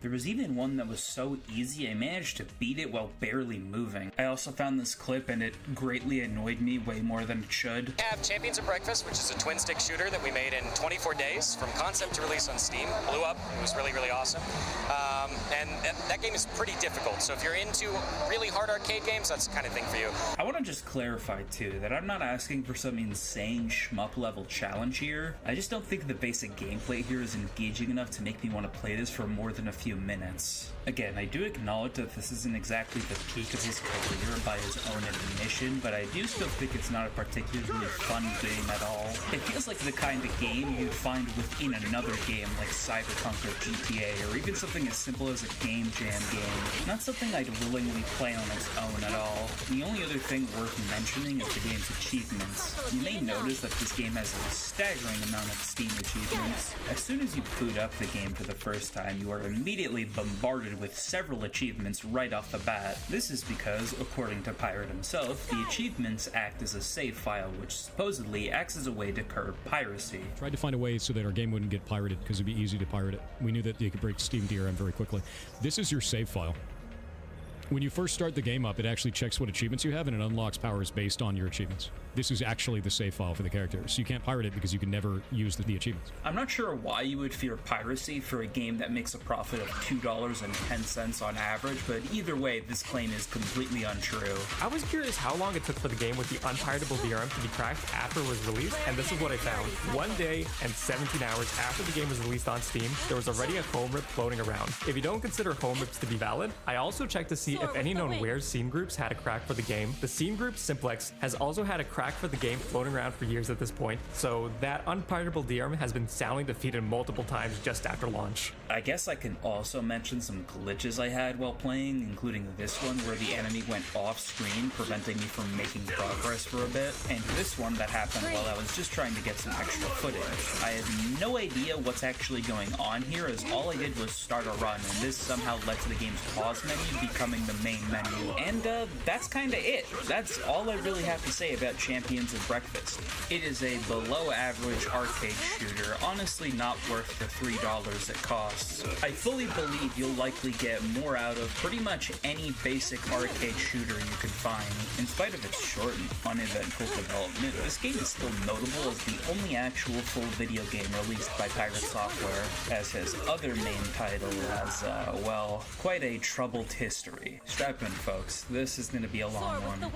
There was even one that was so easy I managed to beat it while barely moving. I also found this clip and it greatly annoyed me way more than it should. We have Champions of Breakfast, which is a twin-stick shooter that we made in 24 days from concept to release on Steam. Blew up. It was really, really awesome. and that game is pretty difficult. So if you're into really hard arcade games, that's the kind of thing for you. I want to just clarify too that I'm not asking for some insane shmup level challenge here. I just don't think the basic gameplay here is engaging enough to make me want to play this for more than a few minutes. Again, I do acknowledge that this isn't exactly the peak of his career by his own admission, but I do still think it's not a particularly fun game at all. It feels like the kind of game you'd find within another game like Cyberpunk or GTA, or even something as simple as a game jam game. Not something I'd willingly play on its own at all. The only other thing worth mentioning is the game's achievements. You may notice that this game has a staggering amount of Steam achievements. As soon as you boot up the game for the first time, you are immediately bombarded with several achievements right off the bat. This is because, according to Pirate himself, the achievements act as a save file, which supposedly acts as a way to curb piracy. Tried to find a way so that our game wouldn't get pirated, because it'd be easy to pirate it. We knew that you could break Steam DRM very quickly. This is your save file. When you first start the game up, it actually checks what achievements you have, and it unlocks powers based on your achievements. This is actually the save file for the characters. So you can't pirate it because you can never use the achievements. I'm not sure why you would fear piracy for a game that makes a profit of $2.10 on average, but either way, this claim is completely untrue. I was curious how long it took for the game with the unpiratable DRM to be cracked after it was released, and this is what I found. 1 day and 17 hours after the game was released on Steam, there was already a home rip floating around. If you don't consider home rips to be valid, I also checked to see if any known where scene groups had a crack for the game. The scene group Simplex has also had a crack for the game floating around for years at this point, so that unpiratable DRM has been soundly defeated multiple times just after launch. I guess I can also mention some glitches I had while playing, including this one where the enemy went off screen, preventing me from making progress for a bit, and this one that happened while I was just trying to get some extra footage. I have no idea what's actually going on here, as all I did was start a run, and this somehow led to the game's pause menu becoming the main menu. And that's kinda it. That's all I really have to say about Champions of Breakfast. It is a below average arcade shooter, honestly not worth the $3 it costs. I fully believe you'll likely get more out of pretty much any basic arcade shooter you could find. In spite of its short and uneventful development, this game is still notable as the only actual full video game released by Pirate Software, as his other main title has, well, quite a troubled history. Strap in, folks. This is going to be a long one.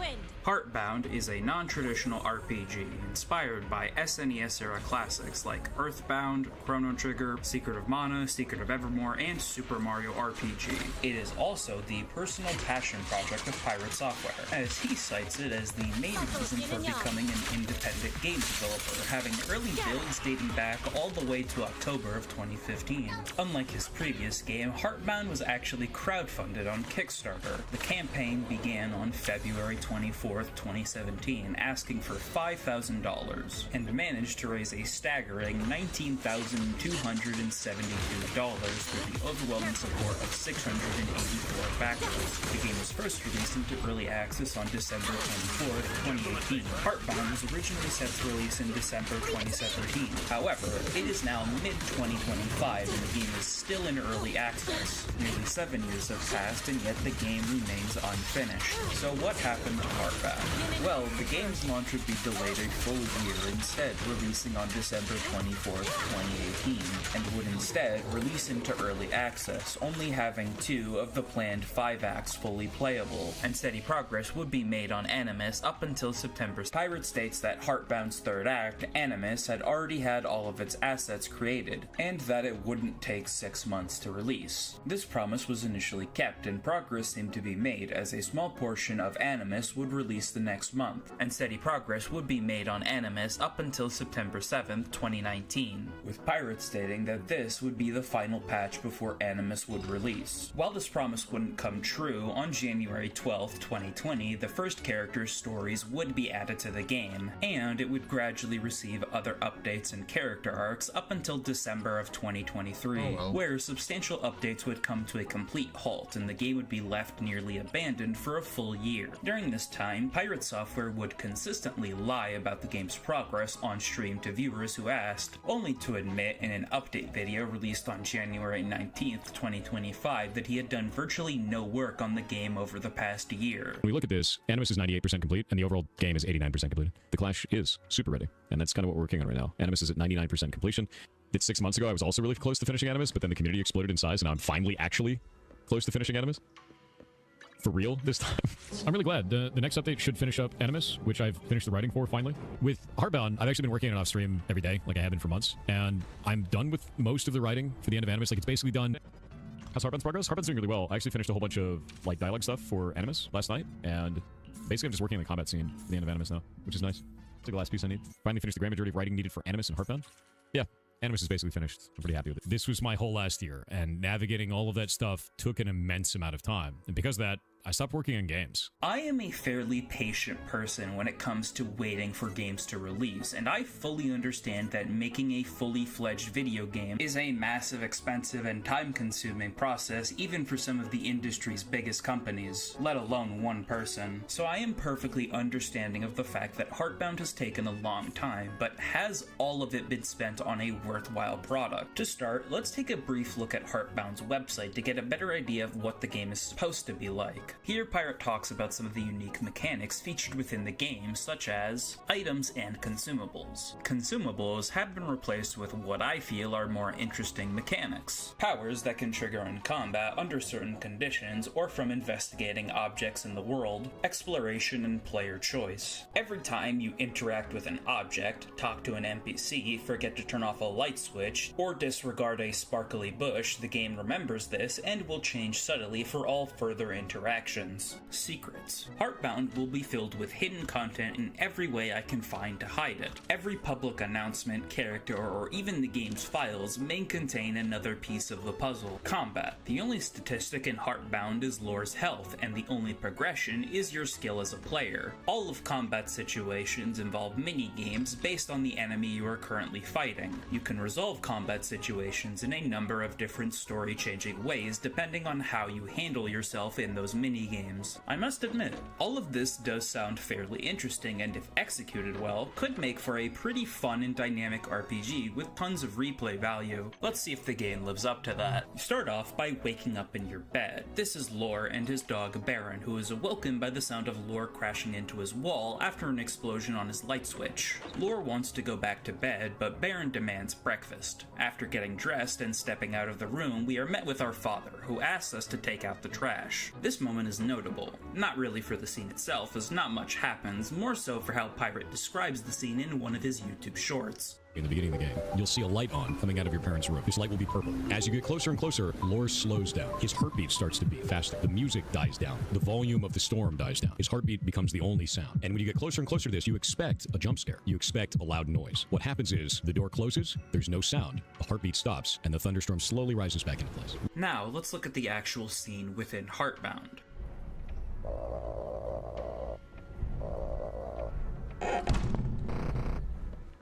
Heartbound is a non-traditional RPG inspired by SNES-era classics like Earthbound, Chrono Trigger, Secret of Mana, Secret of Evermore, and Super Mario RPG. It is also the personal passion project of Pirate Software, as he cites it as the main reason for becoming an independent game developer, having early builds dating back all the way to October of 2015. Unlike his previous game, Heartbound was actually crowdfunded on Kickstarter. The campaign began on February 24th, 2017, asking for $5,000, and managed to raise a staggering $19,272 with the overwhelming support of 684 backers. The game was first released into early access on December 24th, 2018. Heartbound was originally set to release in December 2017. However, it is now mid-2025 and the game is still in early access. Nearly 7 years have passed and yet the game remains unfinished. So what happened to Heartbound? Well, the game's launch would be delayed a full year, instead releasing on December 24th, 2018, and would instead release into early access, only having 2 of the planned 5 acts fully playable, and steady progress would be made on Animus up until September. Pirate states that Heartbound's third act, Animus, had already had all of its assets created, and that it wouldn't take 6 months to release. This promise was initially kept, and progress seemed to be made as a small portion of Animus would release the next month, and steady progress would be made on Animus up until September 7th, 2019, with Pirate stating that this would be the final patch before Animus would release. While this promise wouldn't come true, on January 12th, 2020, the first character's stories would be added to the game, and it would gradually receive other updates and character arcs up until December of 2023, where substantial updates would come to a complete halt and the game would be left nearly abandoned for a full year. During this time, Pirate Software would consistently lie about the game's progress on stream to viewers who asked, only to admit in an update video released on January 19th, 2025 that he had done virtually no work on the game over the past year. When we look at this, Animus is 98% complete, and the overall game is 89% complete. The Clash is super ready, and that's kind of what we're working on right now. Animus is at 99% completion. that 6 months ago I was also really close to finishing Animus, but then the community exploded in size, and now I'm finally actually close to finishing Animus. For real this time. I'm really glad. The next update should finish up Animus, which I've finished the writing for finally. With Heartbound, I've actually been working on it off stream every day, like I have been for months, and I'm done with most of the writing for the end of Animus. Like, it's basically done. How's Heartbound's progress? Heartbound's doing really well. I actually finished a whole bunch of like dialogue stuff for Animus last night, and basically I'm just working on the combat scene for the end of Animus now, which is nice. It's like the last piece I need. Finally finished the grand majority of writing needed for Animus and Heartbound. Yeah, Animus is basically finished. I'm pretty happy with it. This was my whole last year, and navigating all of that stuff took an immense amount of time. And because of that, I stopped working on games. I am a fairly patient person when it comes to waiting for games to release, and I fully understand that making a fully fledged video game is a massive, expensive, and time-consuming process even for some of the industry's biggest companies, let alone one person. So I am perfectly understanding of the fact that Heartbound has taken a long time, but has all of it been spent on a worthwhile product? To start, let's take a brief look at Heartbound's website to get a better idea of what the game is supposed to be like. Here, Pirate talks about some of the unique mechanics featured within the game, such as items and consumables. Consumables have been replaced with what I feel are more interesting mechanics. Powers that can trigger in combat under certain conditions or from investigating objects in the world, exploration, and player choice. Every time you interact with an object, talk to an NPC, forget to turn off a light switch, or disregard a sparkly bush, the game remembers this and will change subtly for all further interactions. Secrets. Heartbound will be filled with hidden content in every way I can find to hide it. Every public announcement, character, or even the game's files may contain another piece of the puzzle. Combat. The only statistic in Heartbound is Lore's health, and the only progression is your skill as a player. All of combat situations involve mini-games based on the enemy you are currently fighting. You can resolve combat situations in a number of different story-changing ways depending on how you handle yourself in those mini-games. I must admit, all of this does sound fairly interesting, and if executed well, could make for a pretty fun and dynamic RPG with tons of replay value. Let's see if the game lives up to that. You start off by waking up in your bed. This is Lore and his dog Baron, who is awoken by the sound of Lore crashing into his wall after an explosion on his light switch. Lore wants to go back to bed, but Baron demands breakfast. After getting dressed and stepping out of the room, we are met with our father, who asks us to take out the trash. This moment is notable. Not really for the scene itself, as not much happens, more so for how Pirate describes the scene in one of his YouTube shorts. In the beginning of the game, you'll see a light on coming out of your parents' room. This light will be purple. As you get closer and closer, Lore slows down. His heartbeat starts to beat faster. The music dies down. The volume of the storm dies down. His heartbeat becomes the only sound. And when you get closer and closer to this, you expect a jump scare. You expect a loud noise. What happens is, the door closes, there's no sound, the heartbeat stops, and the thunderstorm slowly rises back into place. Now, let's look at the actual scene within Heartbound.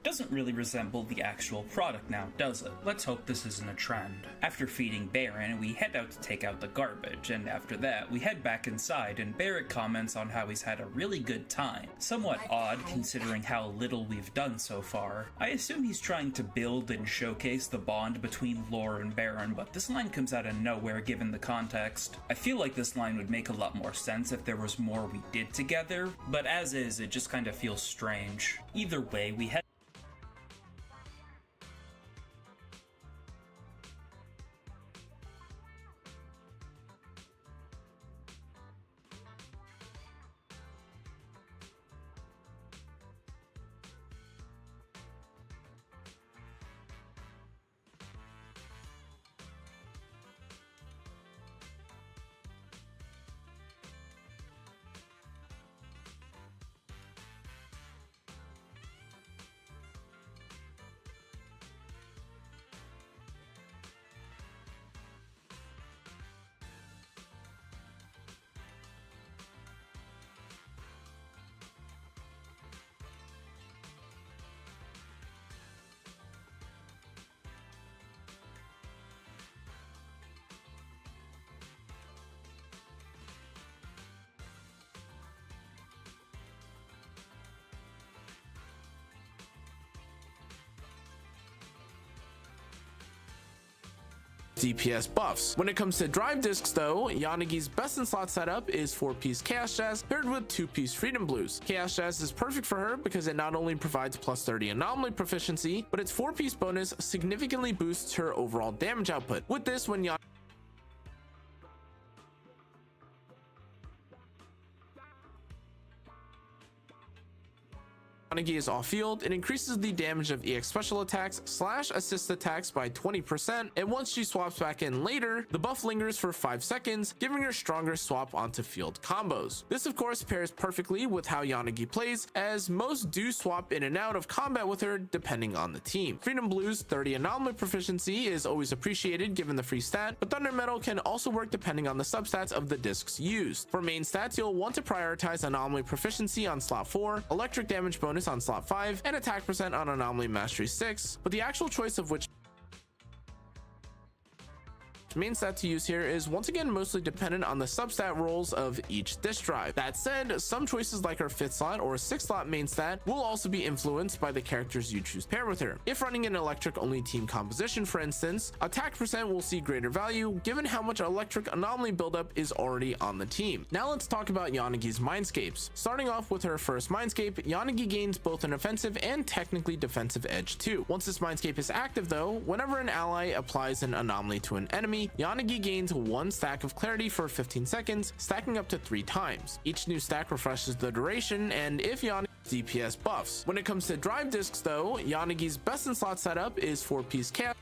Doesn't really resemble the actual product now, does it? Let's hope this isn't a trend. After feeding Baron, we head out to take out the garbage, and after that, we head back inside, and Barrett comments on how he's had a really good time. Somewhat odd considering how little we've done so far. I assume he's trying to build and showcase the bond between Lore and Baron, but this line comes out of nowhere given the context. I feel like this line would make a lot more sense if there was more we did together, but as is, it just kind of feels strange. Either way, we head DPS buffs. When it comes to drive discs though, Yanagi's best in slot setup is 4-piece Chaos Jazz paired with 2-piece Freedom Blues. Chaos Jazz is perfect for her because it not only provides plus 30 anomaly proficiency, but its 4-piece bonus significantly boosts her overall damage output. With this, when Yanagi is off field, it increases the damage of EX special attacks / assist attacks by 20%, and once she swaps back in later, the buff lingers for 5 seconds, giving her stronger swap onto field combos. This of course pairs perfectly with how Yanagi plays, as most do swap in and out of combat with her depending on the team. Freedom Blues 30 anomaly proficiency is always appreciated given the free stat, but Thunder Metal can also work depending on the substats of the discs used. For main stats, you'll want to prioritize anomaly proficiency on slot 4, electric damage bonus on slot 5, and attack percent on anomaly mastery 6, but the actual choice of which main stat to use here is once again mostly dependent on the substat roles of each disk drive. That said, some choices like her 5th slot or 6th slot main stat will also be influenced by the characters you choose pair with her. If running an electric only team composition, for instance, attack percent will see greater value given how much electric anomaly buildup is already on the team. Now let's talk about Yanagi's Mindscapes. Starting off with her first Mindscape, Yanagi gains both an offensive and technically defensive edge too. Once this Mindscape is active though, whenever an ally applies an anomaly to an enemy, Yanagi gains 1 stack of clarity for 15 seconds, stacking up to 3 times. Each new stack refreshes the duration, and if Yanagi DPS buffs. When it comes to drive discs though, Yanagi's best in slot setup is 4-piece Chaos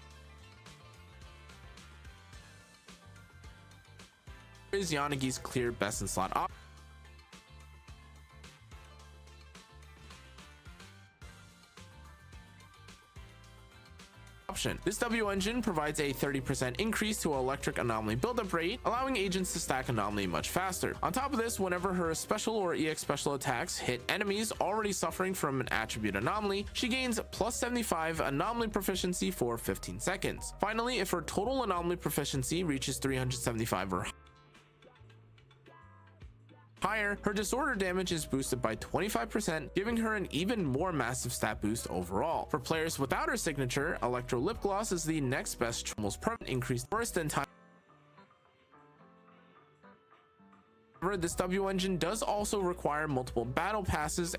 is Yanagi's clear best in slot option. This W engine provides a 30% increase to electric anomaly buildup rate, allowing agents to stack anomaly much faster. On top of this, whenever her special or EX special attacks hit enemies already suffering from an attribute anomaly, she gains plus 75 anomaly proficiency for 15 seconds. Finally, if her total anomaly proficiency reaches 375 or higher, her disorder damage is boosted by 25%, giving her an even more massive stat boost overall. For players without her signature, Electro Lip Gloss is the next best, most permanent increase burst in time. However, this W engine does also require multiple battle passes.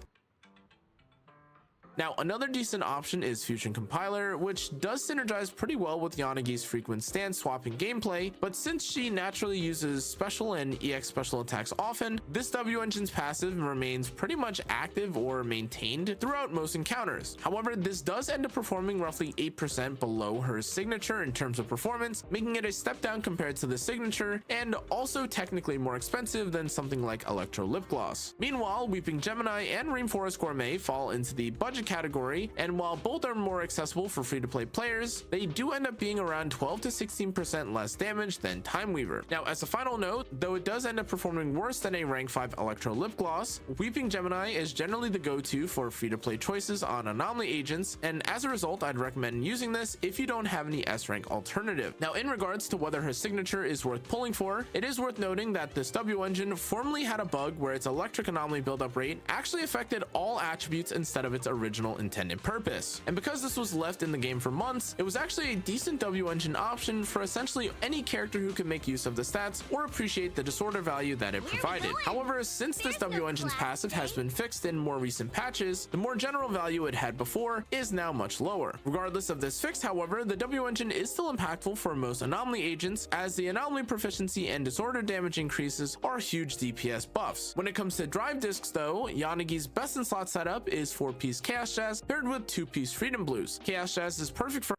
Now, another decent option is Fusion Compiler, which does synergize pretty well with Yanagi's frequent stance swapping gameplay, but since she naturally uses special and EX special attacks often, this W engine's passive remains pretty much active or maintained throughout most encounters. However, this does end up performing roughly 8% below her signature in terms of performance, making it a step down compared to the signature, and also technically more expensive than something like Electro Lip Gloss. Meanwhile, Weeping Gemini and Rainforest Gourmet fall into the budget category, and while both are more accessible for free-to-play players, they do end up being around 12 to 16% less damage than Time Weaver. Now, as a final note, though it does end up performing worse than a rank 5 Electro Lip Gloss, Weeping Gemini is generally the go-to for free-to-play choices on anomaly agents, and as a result, I'd recommend using this if you don't have any S-rank alternative. Now, in regards to whether her signature is worth pulling for, it is worth noting that this W engine formerly had a bug where its electric anomaly buildup rate actually affected all attributes instead of its original intended purpose. And because this was left in the game for months, it was actually a decent W engine option for essentially any character who could make use of the stats or appreciate the disorder value that it provided. However, since this W engine's passive has been fixed in more recent patches, the more general value it had before is now much lower. Regardless of this fix, however, the W engine is still impactful for most anomaly agents, as the anomaly proficiency and disorder damage increases are huge DPS buffs. When it comes to drive discs though, Yanagi's best in slot setup is 4-piece Chaos Jazz paired with 2-piece Freedom Blues. Chaos Jazz is perfect for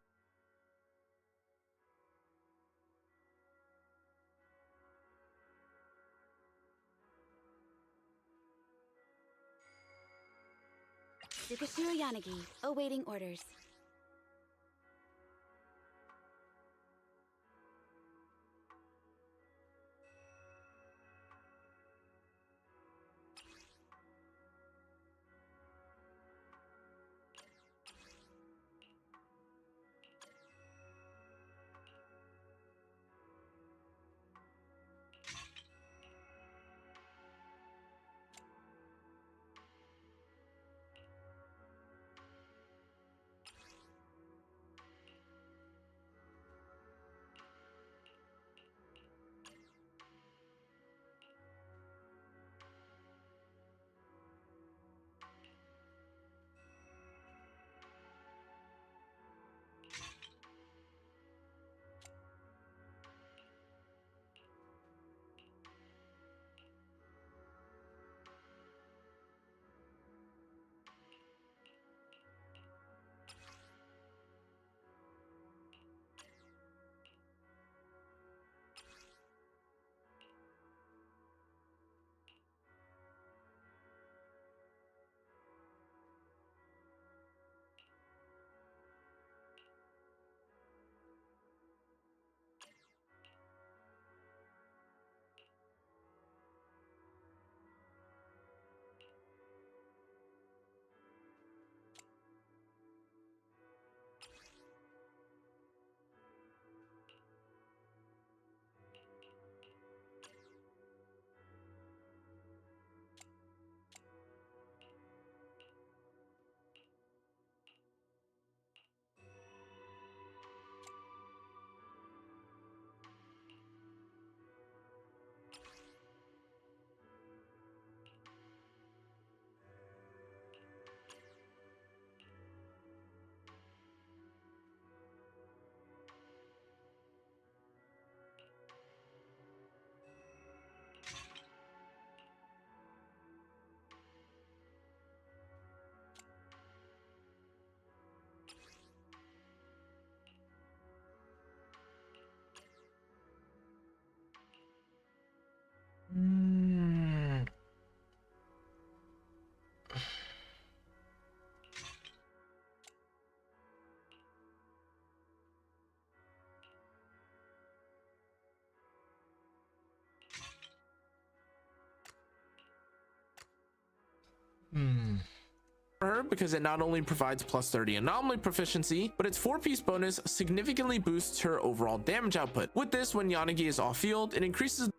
Tsukashiro Yanagi, awaiting orders. smart because it not only provides plus 30 anomaly proficiency, but its 4-piece bonus significantly boosts her overall damage output. With this, when Yanagi is off field, it increases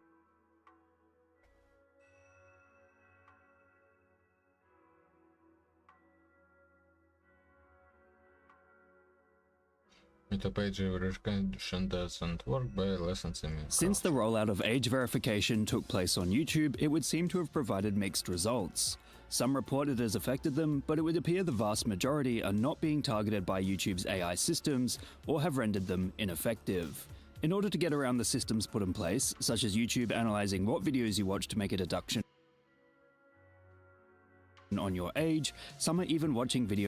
verification doesn't work by licensing. Since the rollout of age verification took place on YouTube, it would seem to have provided mixed results. Some report it has affected them, but it would appear the vast majority are not being targeted by YouTube's AI systems or have rendered them ineffective. In order to get around the systems put in place, such as YouTube analyzing what videos you watch to make a deduction on your age, some are even watching videos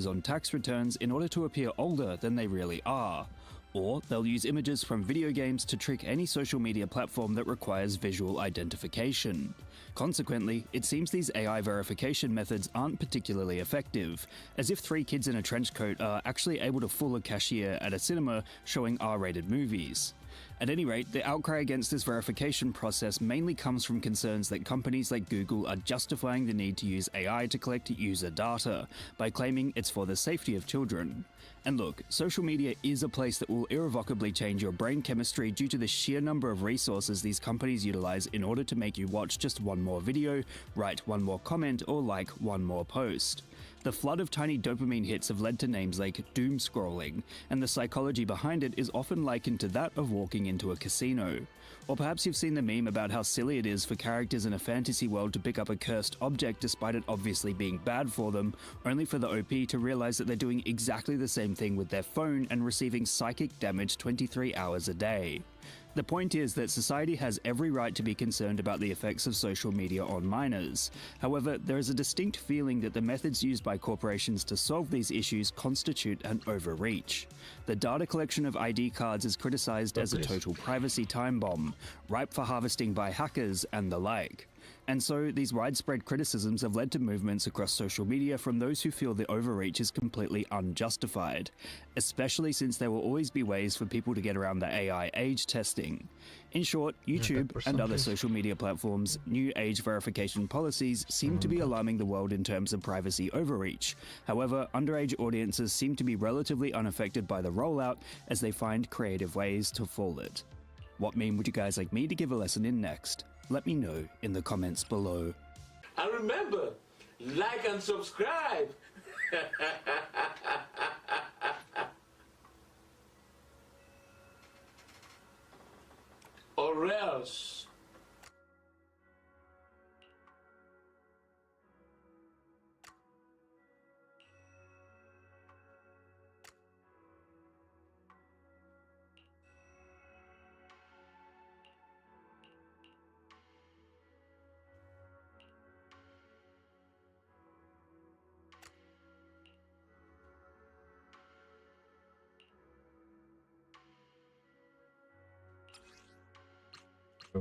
on tax returns in order to appear older than they really are. Or they'll use images from video games to trick any social media platform that requires visual identification. Consequently, it seems these AI verification methods aren't particularly effective, as if 3 kids in a trench coat are actually able to fool a cashier at a cinema showing R-rated movies. At any rate, the outcry against this verification process mainly comes from concerns that companies like Google are justifying the need to use AI to collect user data by claiming it's for the safety of children. And look, social media is a place that will irrevocably change your brain chemistry due to the sheer number of resources these companies utilize in order to make you watch just one more video, write one more comment, or like one more post. The flood of tiny dopamine hits have led to names like doom scrolling, and the psychology behind it is often likened to that of walking into a casino. Or perhaps you've seen the meme about how silly it is for characters in a fantasy world to pick up a cursed object despite it obviously being bad for them, only for the OP to realize that they're doing exactly the same thing with their phone and receiving psychic damage 23 hours a day. The point is that society has every right to be concerned about the effects of social media on minors. However, there is a distinct feeling that the methods used by corporations to solve these issues constitute an overreach. The data collection of ID cards is criticized as a total privacy time bomb, ripe for harvesting by hackers and the like. And so, these widespread criticisms have led to movements across social media from those who feel the overreach is completely unjustified, especially since there will always be ways for people to get around the AI age testing. In short, YouTube and other social media platforms' new age verification policies seem to be alarming the world in terms of privacy overreach. However, underage audiences seem to be relatively unaffected by the rollout as they find creative ways to fool it. What meme would you guys like me to give a lesson in next? Let me know in the comments below. And remember, like and subscribe. Or else.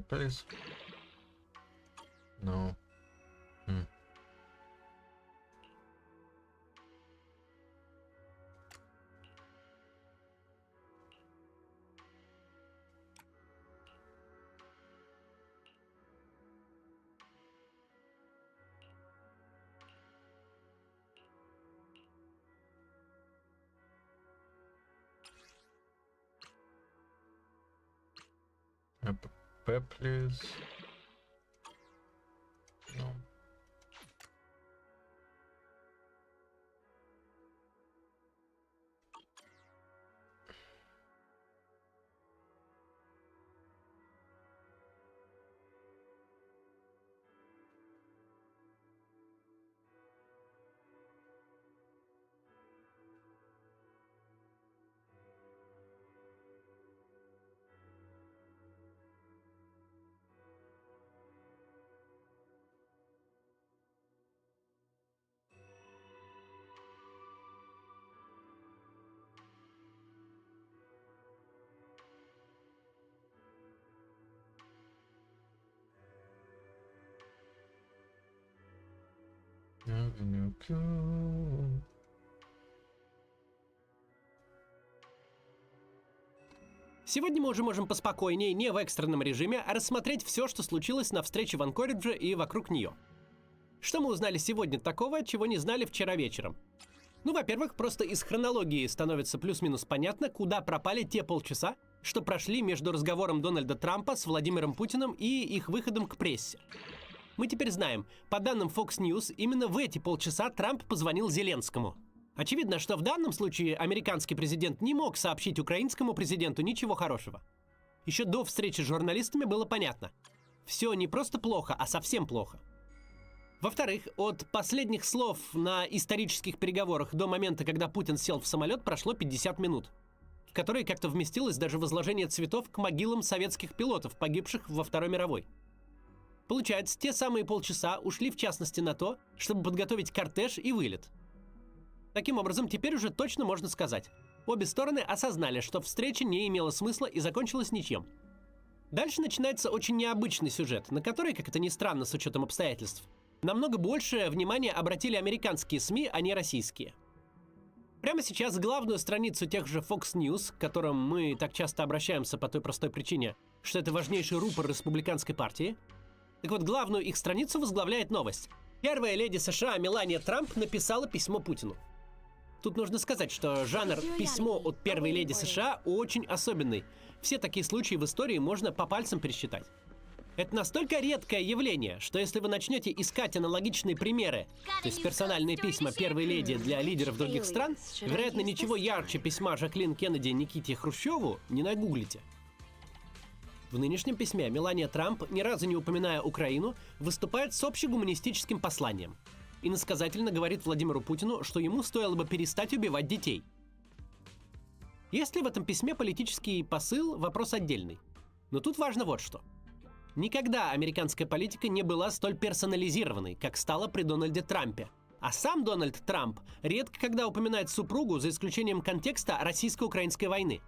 Please. No. Please. No. Сегодня мы уже можем поспокойнее, не в экстренном режиме, а рассмотреть все, что случилось на встрече в Анкоридже и вокруг нее. Что мы узнали сегодня такого, чего не знали вчера вечером? Ну, во-первых, просто из хронологии становится плюс-минус понятно, куда пропали те полчаса, что прошли между разговором Дональда Трампа с Владимиром Путиным и их выходом к прессе. Мы теперь знаем, по данным Fox News, именно в эти полчаса Трамп позвонил Зеленскому. Очевидно, что в данном случае американский президент не мог сообщить украинскому президенту ничего хорошего. Еще до встречи с журналистами было понятно. Все не просто плохо, а совсем плохо. Во-вторых, от последних слов на исторических переговорах до момента, когда Путин сел в самолет, прошло 50 минут, в которые как-то вместилось даже возложение цветов к могилам советских пилотов, погибших во Второй мировой. Получается, те самые полчаса ушли в частности на то, чтобы подготовить кортеж и вылет. Таким образом, теперь уже точно можно сказать, обе стороны осознали, что встреча не имела смысла и закончилась ничем. Дальше начинается очень необычный сюжет, на который, как это ни странно с учетом обстоятельств, намного больше внимания обратили американские СМИ, а не российские. Прямо сейчас главную страницу тех же Fox News, к которым мы так часто обращаемся по той простой причине, что это важнейший рупор республиканской партии, так вот, главную их страницу возглавляет новость. Первая леди США Мелания Трамп написала письмо Путину. Тут нужно сказать, что жанр «письмо от первой леди США» очень особенный. Все такие случаи в истории можно по пальцам пересчитать. Это настолько редкое явление, что если вы начнете искать аналогичные примеры, то есть персональные письма первой леди для лидеров других стран, вероятно, ничего ярче письма Жаклин Кеннеди Никите Хрущеву не нагуглите. В нынешнем письме Мелания Трамп, ни разу не упоминая Украину, выступает с общегуманистическим посланием. Иносказательно говорит Владимиру Путину, что ему стоило бы перестать убивать детей. Есть ли в этом письме политический посыл – вопрос отдельный. Но тут важно вот что. Никогда американская политика не была столь персонализированной, как стала при Дональде Трампе. А сам Дональд Трамп редко когда упоминает супругу, за исключением контекста российско-украинской войны.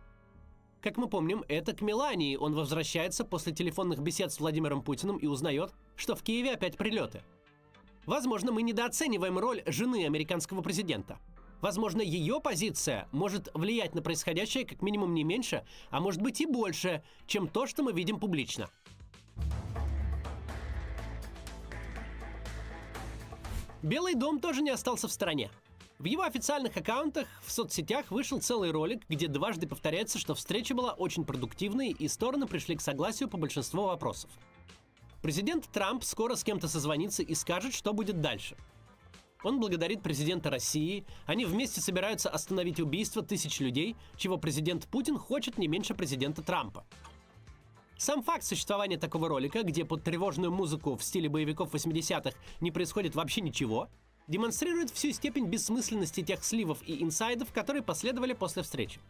Как мы помним, это к Мелании он возвращается после телефонных бесед с Владимиром Путиным и узнает, что в Киеве опять прилеты. Возможно, мы недооцениваем роль жены американского президента. Возможно, ее позиция может влиять на происходящее как минимум не меньше, а может быть и больше, чем то, что мы видим публично. Белый дом тоже не остался в стороне. В его официальных аккаунтах в соцсетях вышел целый ролик, где дважды повторяется, что встреча была очень продуктивной и стороны пришли к согласию по большинству вопросов. Президент Трамп скоро с кем-то созвонится и скажет, что будет дальше. Он благодарит президента России, они вместе собираются остановить убийство тысяч людей, чего президент Путин хочет не меньше президента Трампа. Сам факт существования такого ролика, где под тревожную музыку в стиле боевиков 80-х не происходит вообще ничего, демонстрирует всю степень бессмысленности тех сливов и инсайдов, которые последовали после встречи.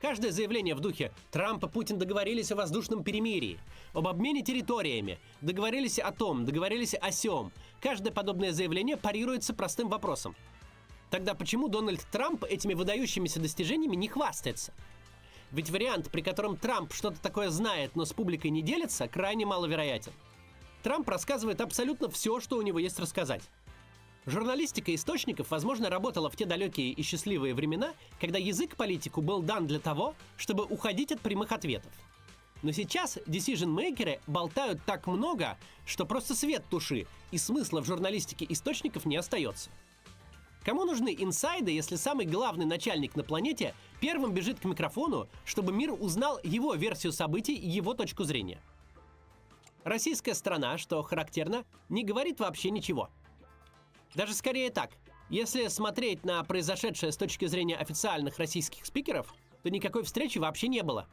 Каждое заявление в духе «Трамп и Путин договорились о воздушном перемирии», об обмене территориями, договорились о том, договорились о сём, каждое подобное заявление парируется простым вопросом. Тогда почему Дональд Трамп этими выдающимися достижениями не хвастается? Ведь вариант, при котором Трамп что-то такое знает, но с публикой не делится, крайне маловероятен. Трамп рассказывает абсолютно все, что у него есть рассказать. Журналистика источников, возможно, работала в те далекие и счастливые времена, когда язык политику был дан для того, чтобы уходить от прямых ответов. Но сейчас decision-мейкеры болтают так много, что просто свет туши, и смысла в журналистике источников не остается. Кому нужны инсайды, если самый главный начальник на планете первым бежит к микрофону, чтобы мир узнал его версию событий и его точку зрения? Российская сторона, что характерно, не говорит вообще ничего. Даже скорее так. Если смотреть на произошедшее с точки зрения официальных российских спикеров, то никакой встречи вообще не было.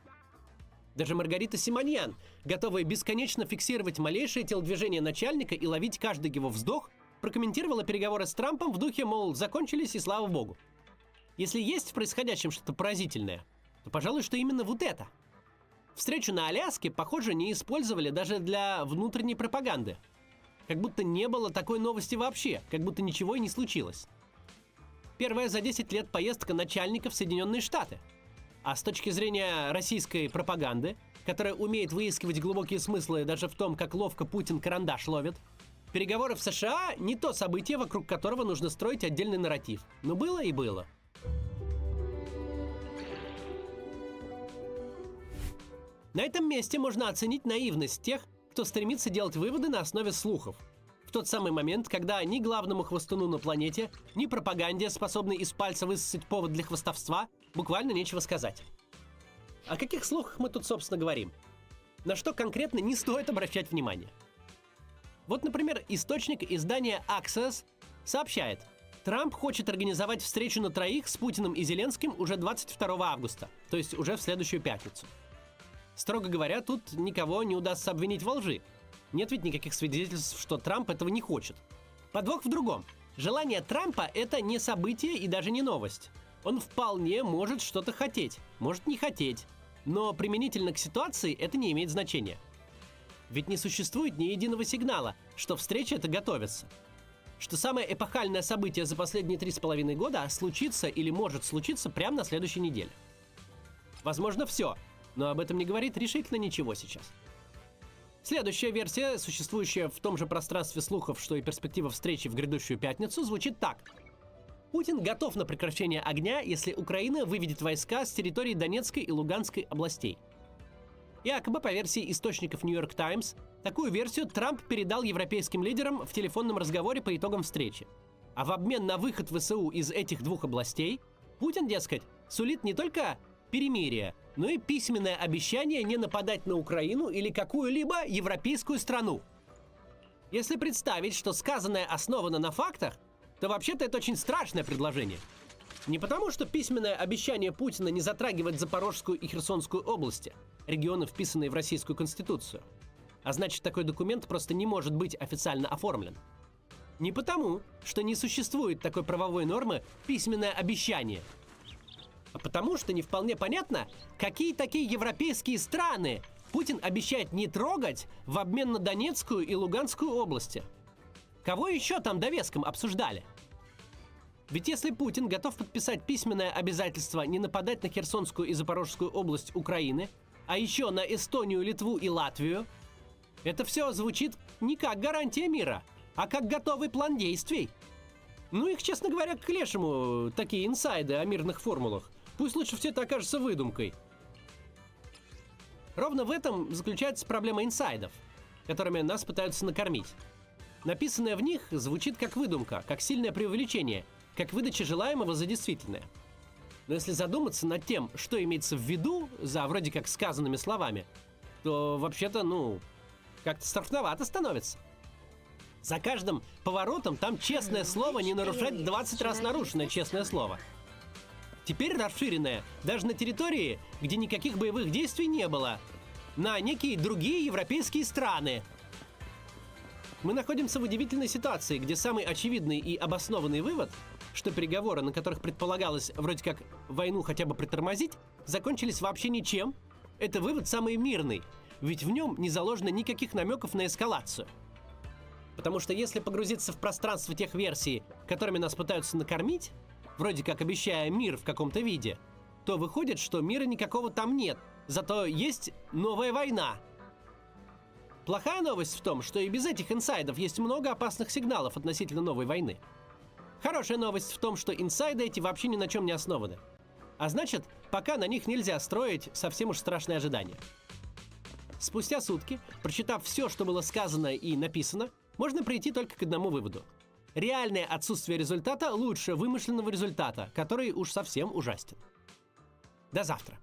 Даже Маргарита Симоньян, готовая бесконечно фиксировать малейшие телодвижения начальника и ловить каждый его вздох, прокомментировала переговоры с Трампом в духе, мол, закончились и слава богу. Если есть в происходящем что-то поразительное, то, пожалуй, что именно вот это. Встречу на Аляске, похоже, не использовали даже для внутренней пропаганды. Как будто не было такой новости вообще, как будто ничего и не случилось. Первая за 10 лет поездка начальника в Соединенные Штаты. А с точки зрения российской пропаганды, которая умеет выискивать глубокие смыслы даже в том, как ловко Путин карандаш ловит, переговоры в США не то событие, вокруг которого нужно строить отдельный нарратив. Но было и было. На этом месте можно оценить наивность тех, кто стремится делать выводы на основе слухов. В тот самый момент, когда ни главному хвостуну на планете, ни пропаганде, способной из пальца высосать повод для хвастовства, буквально нечего сказать. О каких слухах мы тут, собственно, говорим? На что конкретно не стоит обращать внимание? Вот, например, источник издания Axios сообщает: Трамп хочет организовать встречу на троих с Путиным и Зеленским уже 22 августа, то есть уже в следующую пятницу. Строго говоря, тут никого не удастся обвинить во лжи. Нет ведь никаких свидетельств, что Трамп этого не хочет. Подвох в другом. Желание Трампа – это не событие и даже не новость. Он вполне может что-то хотеть, может не хотеть. Но применительно к ситуации это не имеет значения. Ведь не существует ни единого сигнала, что встреча эта готовится. Что самое эпохальное событие за последние 3,5 года случится или может случиться прямо на следующей неделе. Возможно, все, но об этом не говорит решительно ничего сейчас. Следующая версия, существующая в том же пространстве слухов, что и перспектива встречи в грядущую пятницу, звучит так. Путин готов на прекращение огня, если Украина выведет войска с территории Донецкой и Луганской областей. Якобы, по версии источников New York Times, такую версию Трамп передал европейским лидерам в телефонном разговоре по итогам встречи. А в обмен на выход ВСУ из этих двух областей, Путин, дескать, сулит не только перемирие, но и письменное обещание не нападать на Украину или какую-либо европейскую страну. Если представить, что сказанное основано на фактах, то вообще-то это очень страшное предложение. Не потому, что письменное обещание Путина не затрагивает Запорожскую и Херсонскую области, регионы, вписанные в Российскую Конституцию, а значит, такой документ просто не может быть официально оформлен. Не потому, что не существует такой правовой нормы «письменное обещание», а потому, что не вполне понятно, какие такие европейские страны Путин обещает не трогать в обмен на Донецкую и Луганскую области. Кого еще там довеском обсуждали? Ведь если Путин готов подписать письменное обязательство не нападать на Херсонскую и Запорожскую область Украины, а еще на Эстонию, Литву и Латвию, это все звучит не как гарантия мира, а как готовый план действий. Ну их, честно говоря, к лешему такие инсайды о мирных формулах. Пусть лучше все это окажется выдумкой. Ровно в этом заключается проблема инсайдов, которыми нас пытаются накормить. Написанное в них звучит как выдумка, как сильное преувеличение, как выдача желаемого за действительное. Но если задуматься над тем, что имеется в виду за вроде как сказанными словами, то вообще-то, как-то страшновато становится. За каждым поворотом там честное слово не нарушать 20 раз нарушенное честное слово. Теперь расширенное даже на территории, где никаких боевых действий не было, на некие другие европейские страны. Мы находимся в удивительной ситуации, где самый очевидный и обоснованный вывод, что переговоры, на которых предполагалось вроде как войну хотя бы притормозить, закончились вообще ничем. Это вывод самый мирный, ведь в нем не заложено никаких намеков на эскалацию. Потому что если погрузиться в пространство тех версий, которыми нас пытаются накормить, вроде как обещая мир в каком-то виде, то выходит, что мира никакого там нет, зато есть новая война. Плохая новость в том, что и без этих инсайдов есть много опасных сигналов относительно новой войны. Хорошая новость в том, что инсайды эти вообще ни на чем не основаны. А значит, пока на них нельзя строить совсем уж страшные ожидания. Спустя сутки, прочитав все, что было сказано и написано, можно прийти только к одному выводу. Реальное отсутствие результата лучше вымышленного результата, который уж совсем ужастен. До завтра.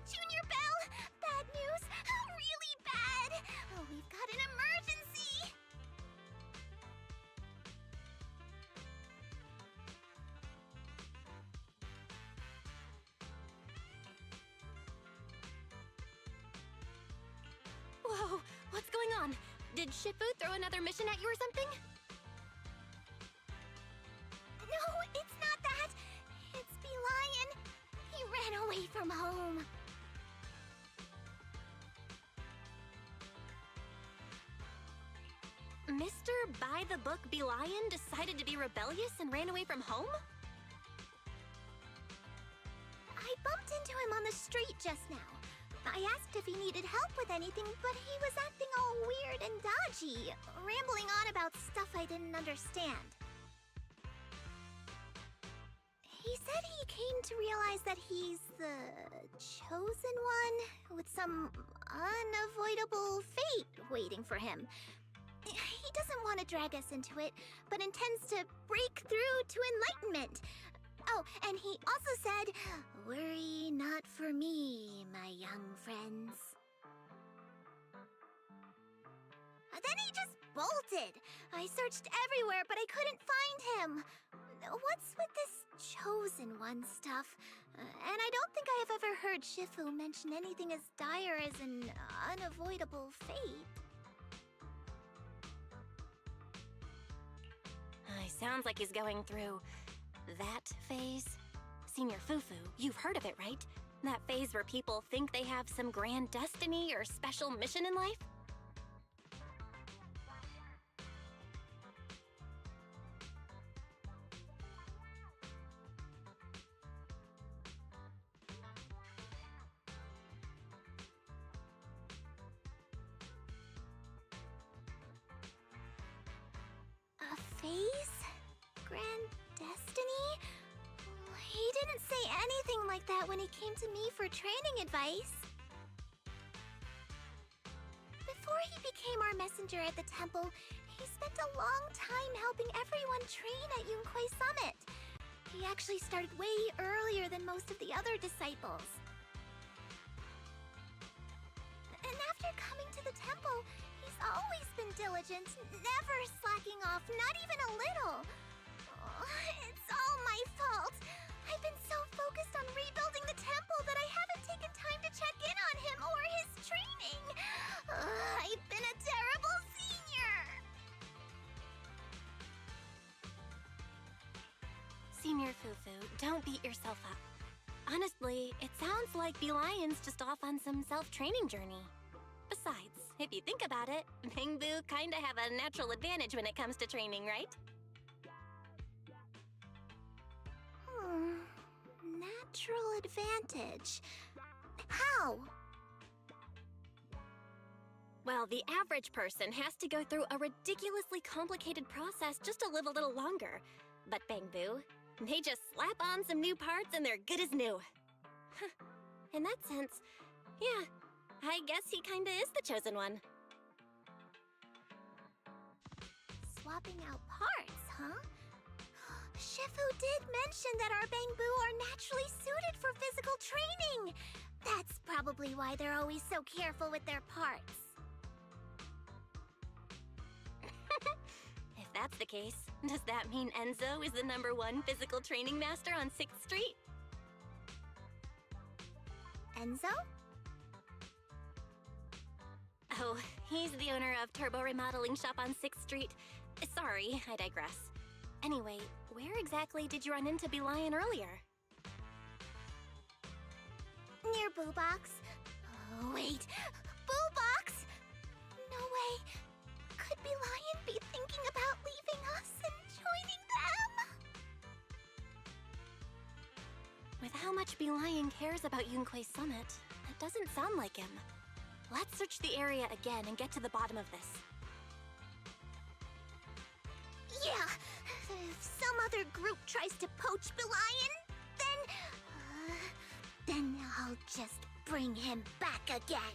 Junior Bell, bad news, really bad. Oh, we've got an emergency. Whoa, what's going on? Did Shifu throw another mission at you or something? No, it's not that. It's Belian. He ran away from home. Mr. By-the-Book Belian decided to be rebellious and ran away from home? him on the street just now. I asked if he needed help with anything, but he was acting all weird and dodgy, rambling on about stuff I didn't understand. He said he came to realize that he's the chosen one, with some unavoidable fate waiting for him. He doesn't want to drag us into it, but intends to break through to enlightenment. Oh, and he also said, "Worry not for me, my young friends." Then he just bolted. I searched everywhere, but I couldn't find him. What's with this chosen one stuff? And I don't think I have ever heard Shifu mention anything as dire as an unavoidable fate. Sounds like he's going through that phase. Senior Fufu, you've heard of it, right? That phase where people think they have some grand destiny or special mission in life? A phase? Grand destiny? He didn't say anything like that when he came to me for training advice. Before he became our messenger at the temple, he spent a long time helping everyone train at Yunquei Summit. He actually started way earlier than most of the other disciples. And after coming to the temple, he's always been diligent, never slacking off, not even a little. It's all my fault. I've been so focused on rebuilding the temple that I haven't taken time to check in on him or his training. I've been a terrible senior. Senior Fufu, don't beat yourself up. Honestly, it sounds like Belion's just off on some self-training journey. Besides, if you think about it, Bangbu kinda have a natural advantage when it comes to training, right? Natural advantage. How? Well, the average person has to go through a ridiculously complicated process just to live a little longer. But Bangbu, they just slap on some new parts and they're good as new. In that sense, yeah, I guess he kinda is the chosen one. Swapping out parts, huh? Shifu did mention that our Bangbu are naturally suited for physical training. That's probably why they're always so careful with their parts. If that's the case, does that mean Enzo is the #1 physical training master on 6th Street? Enzo? Oh, he's the owner of Turbo Remodeling Shop on 6th Street. Sorry, I digress. Anyway, where exactly did you run into Belion earlier? Near Boo Box. Oh, wait. Boo Box? No way. Could Belion be thinking about leaving us and joining them? With how much Belion cares about Yunquei Summit, that doesn't sound like him. Let's search the area again and get to the bottom of this. Yeah. If some other group tries to poach Belion, then I'll just bring him back again.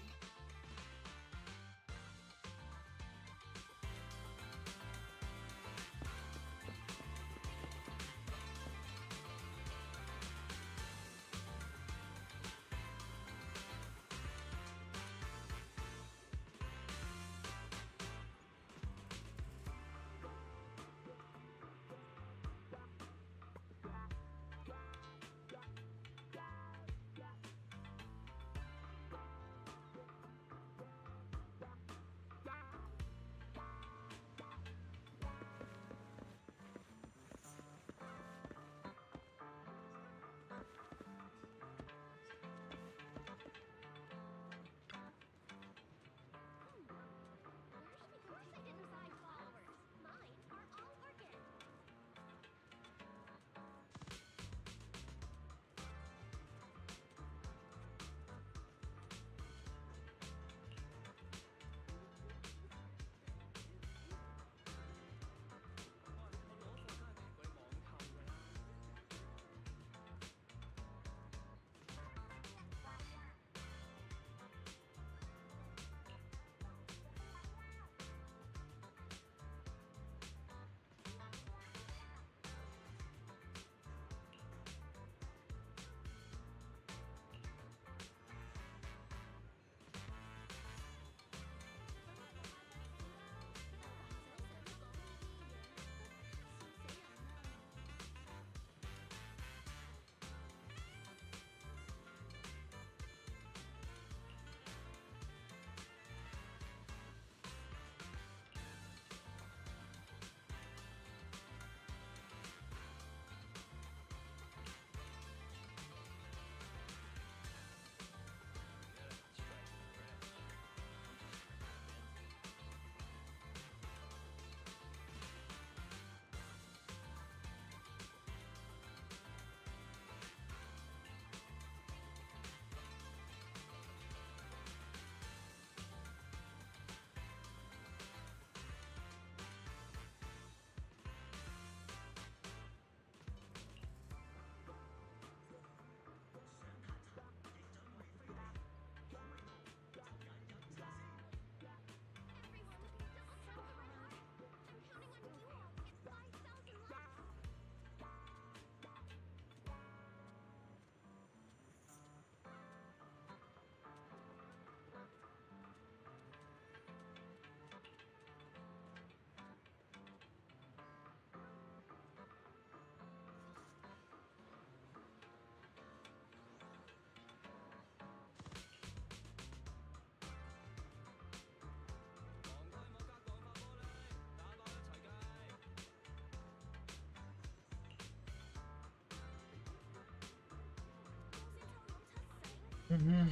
Mm-hmm.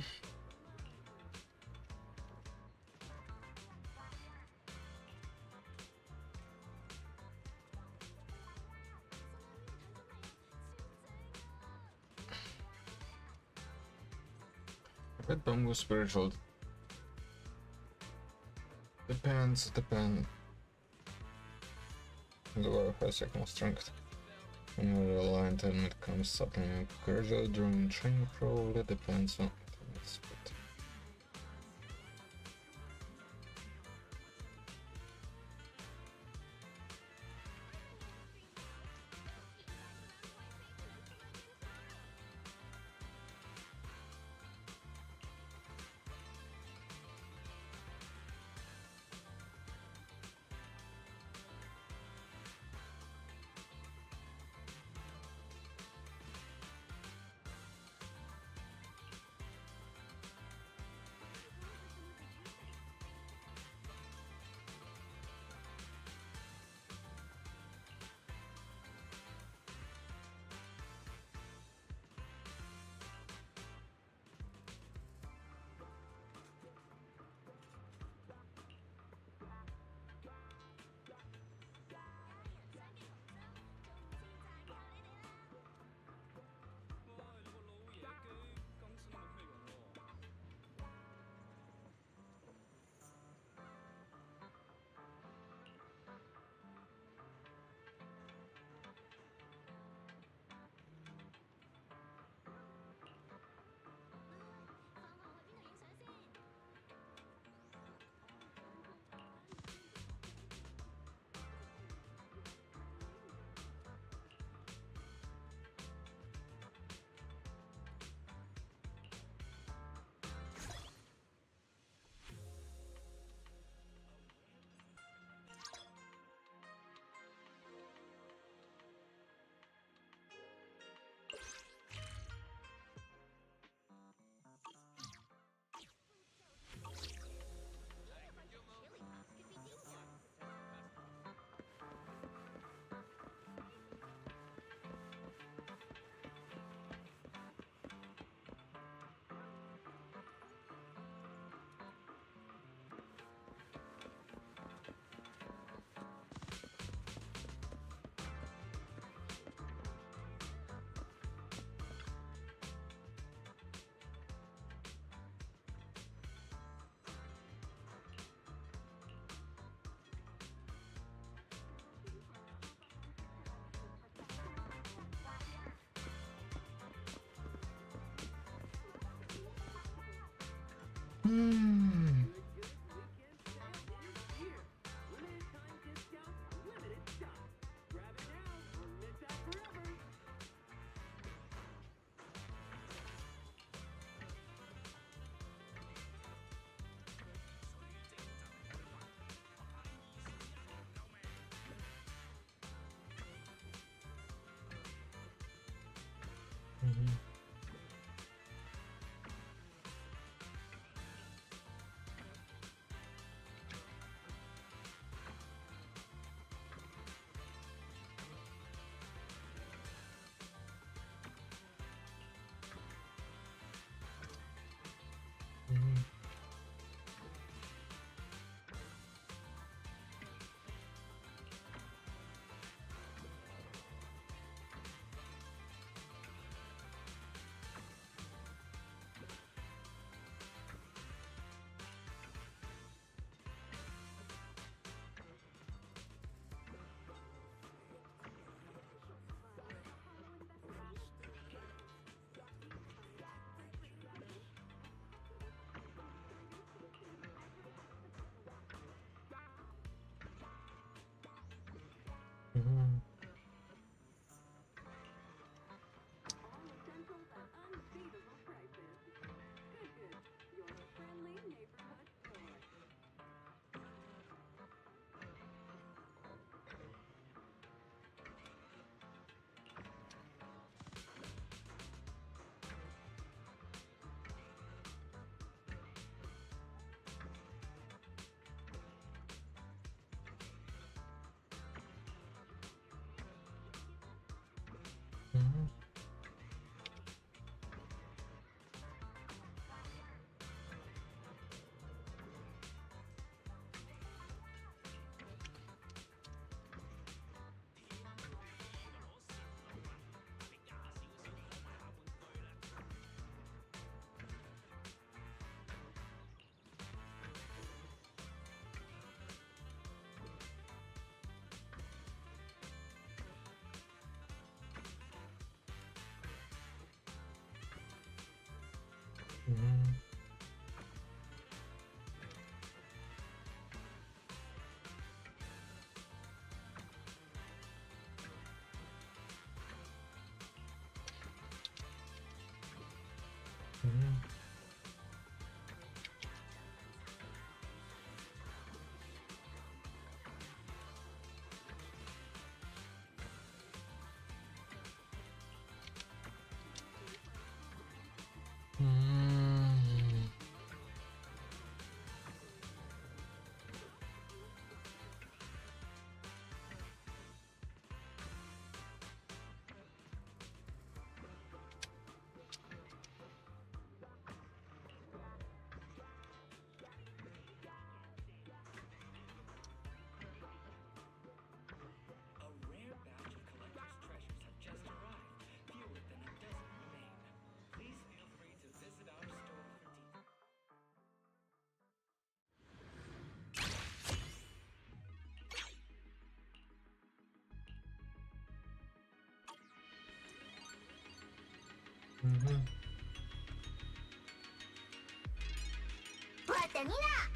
Red Bongo spiritual. Depends. The war has second strength. When a reliant element comes supplement gradual during training probably depends on its but Mhm. Mhm. Mm. Mhm. Platanina!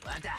Planta.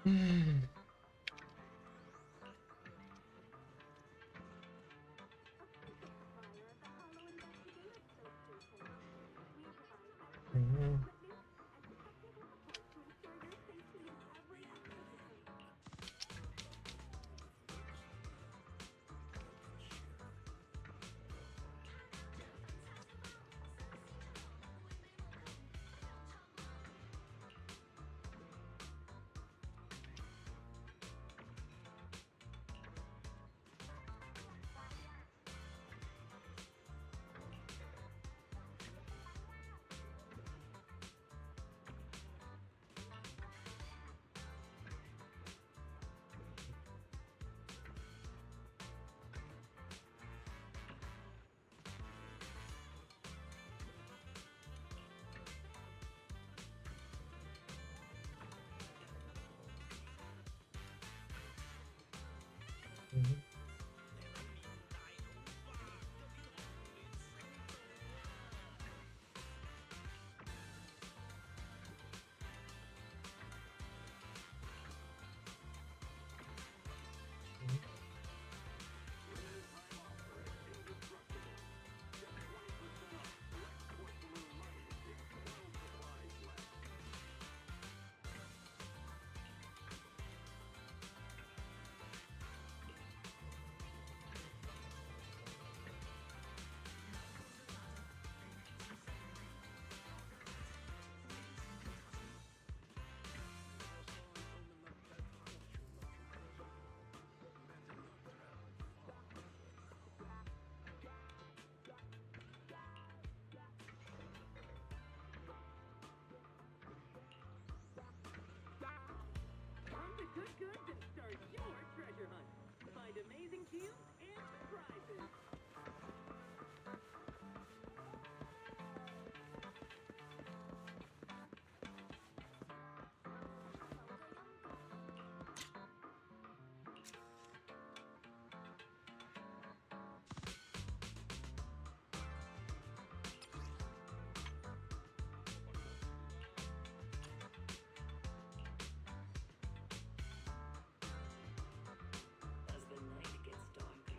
Good goods and start your treasure hunt. Find amazing deals and surprises. As the night gets darker,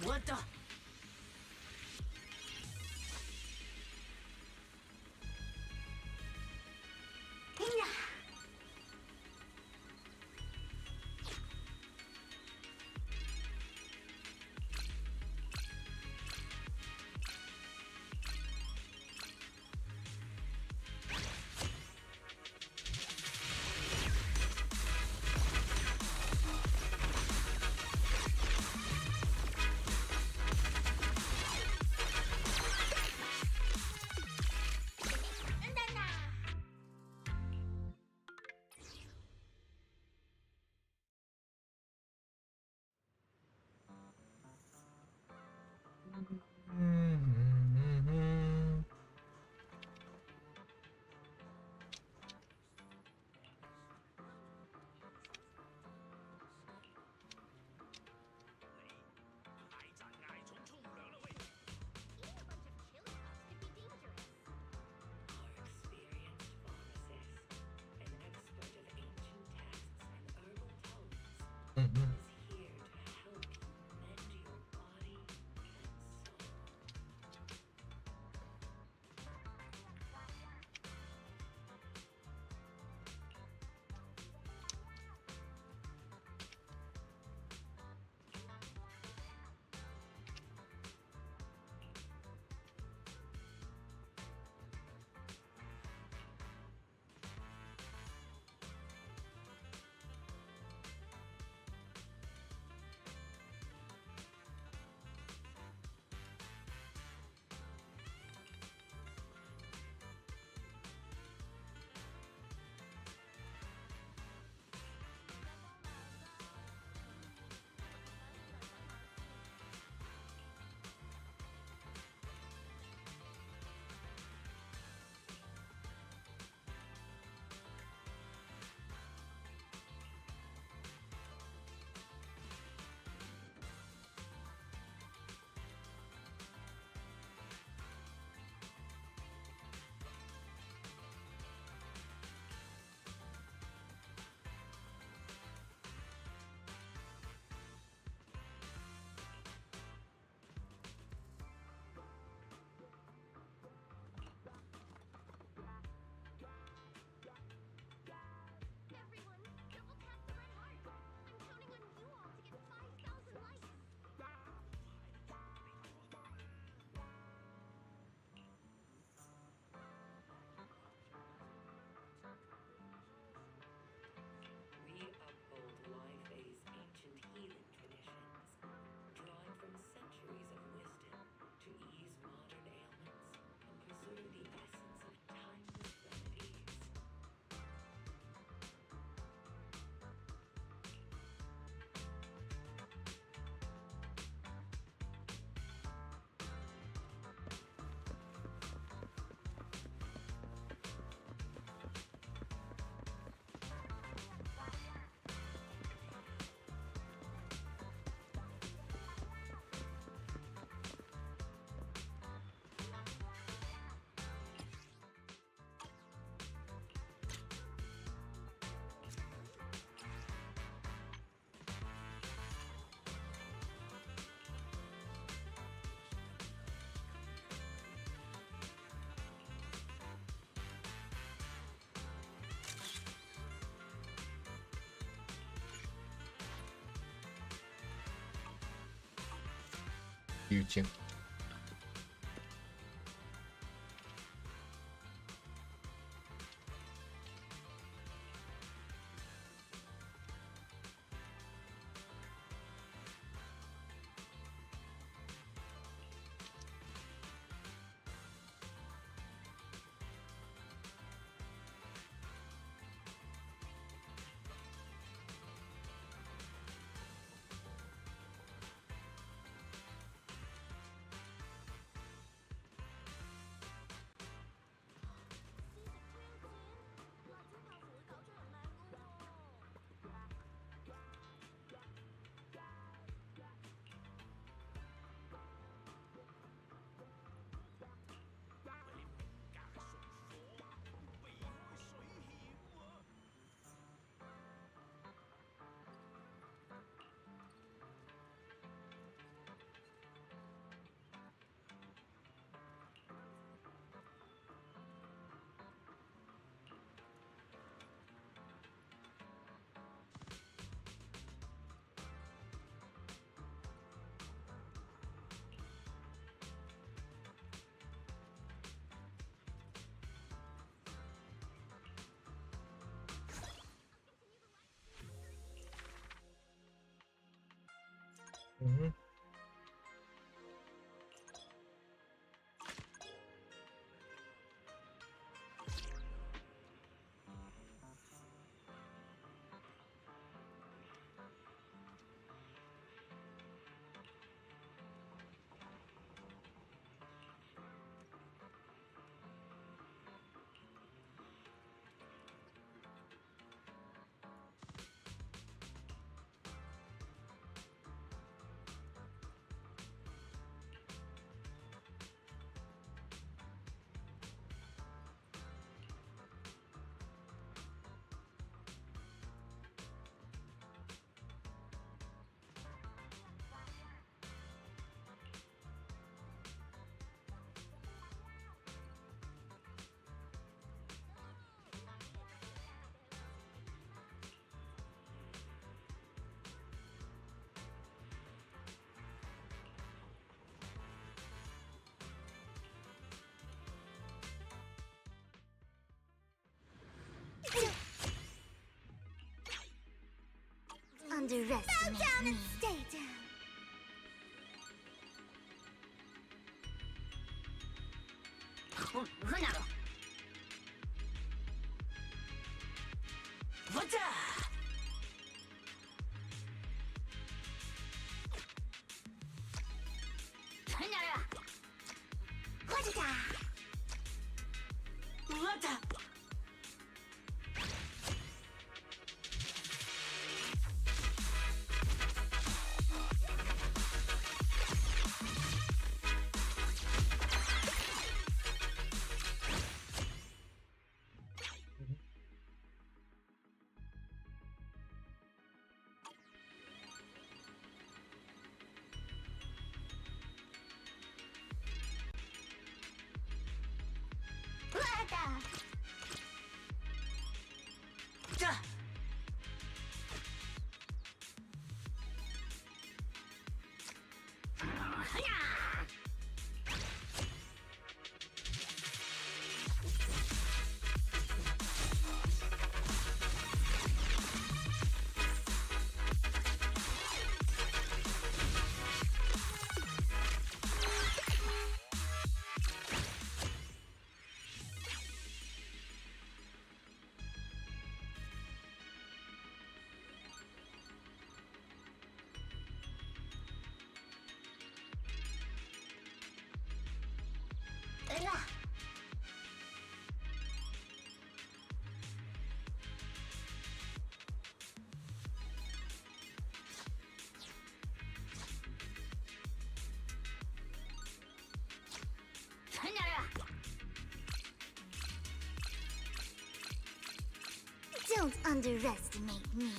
What the? Beauty. Mm-hmm. Underestimate down me. and stay down. Don't underestimate me.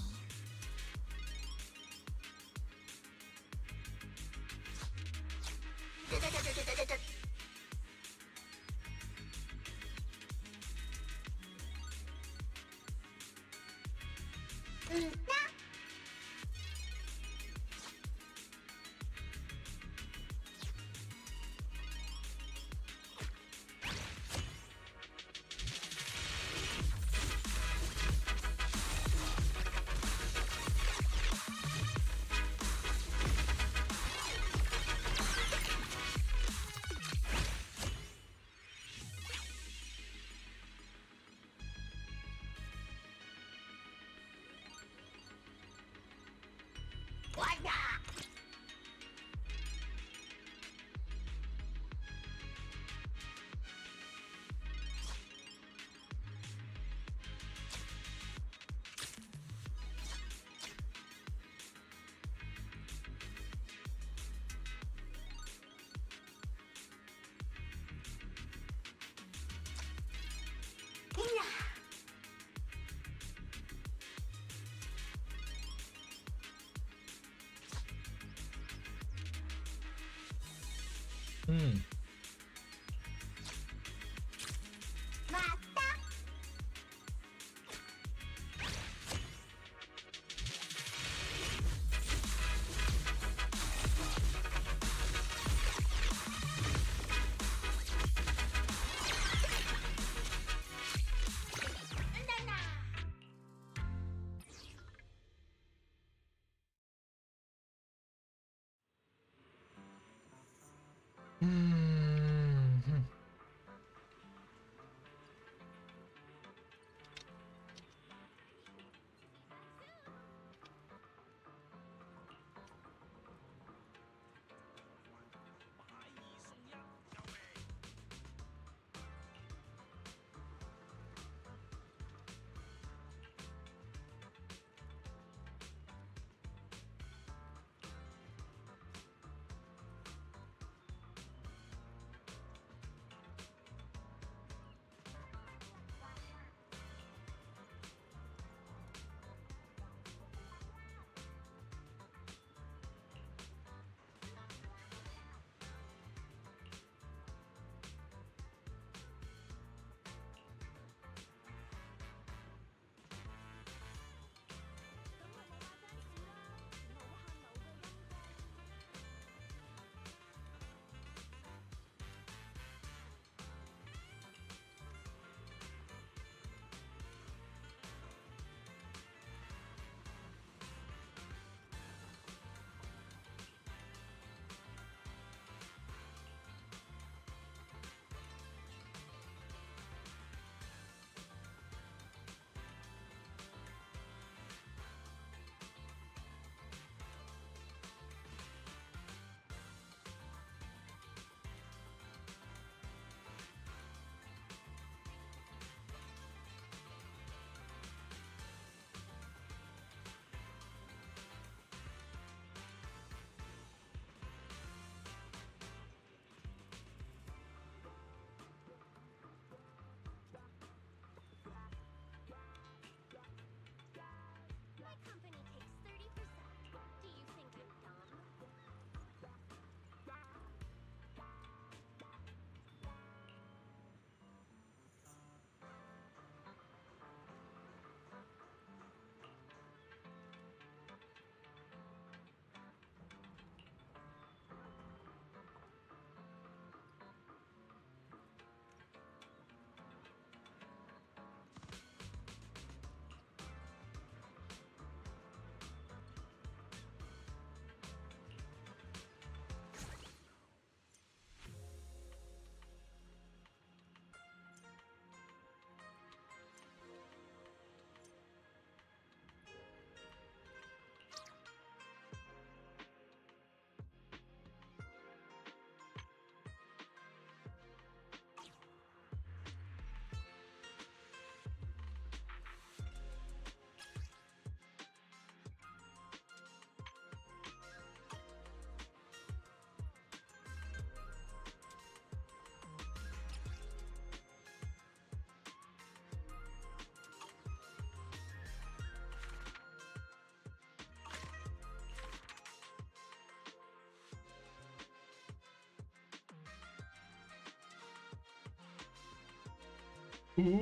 Mm-hmm.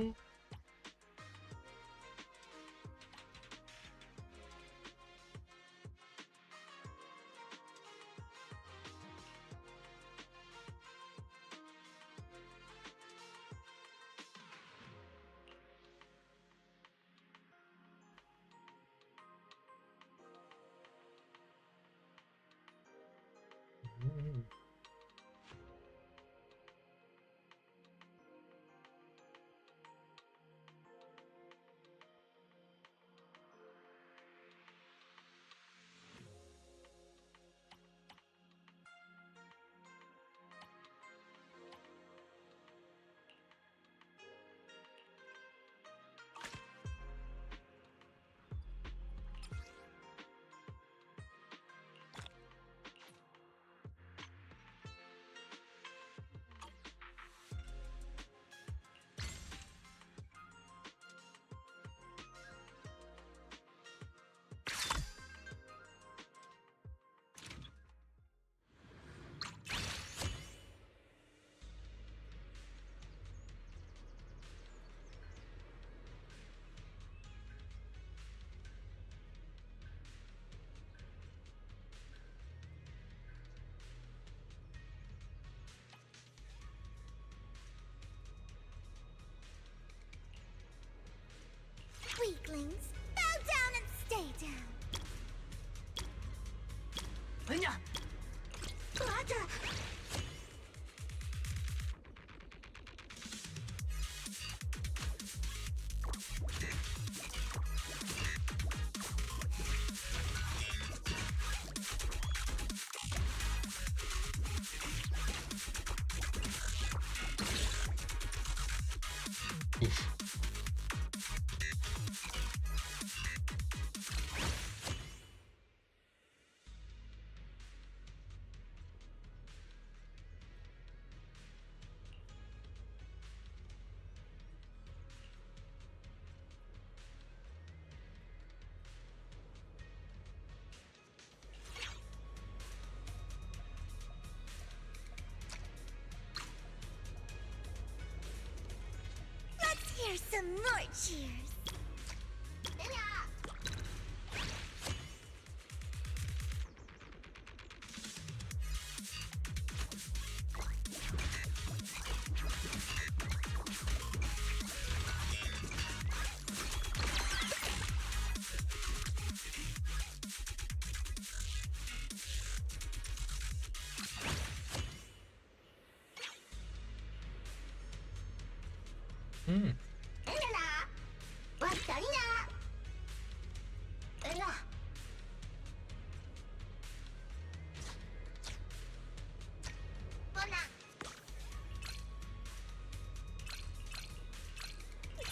Let's hear some more cheers.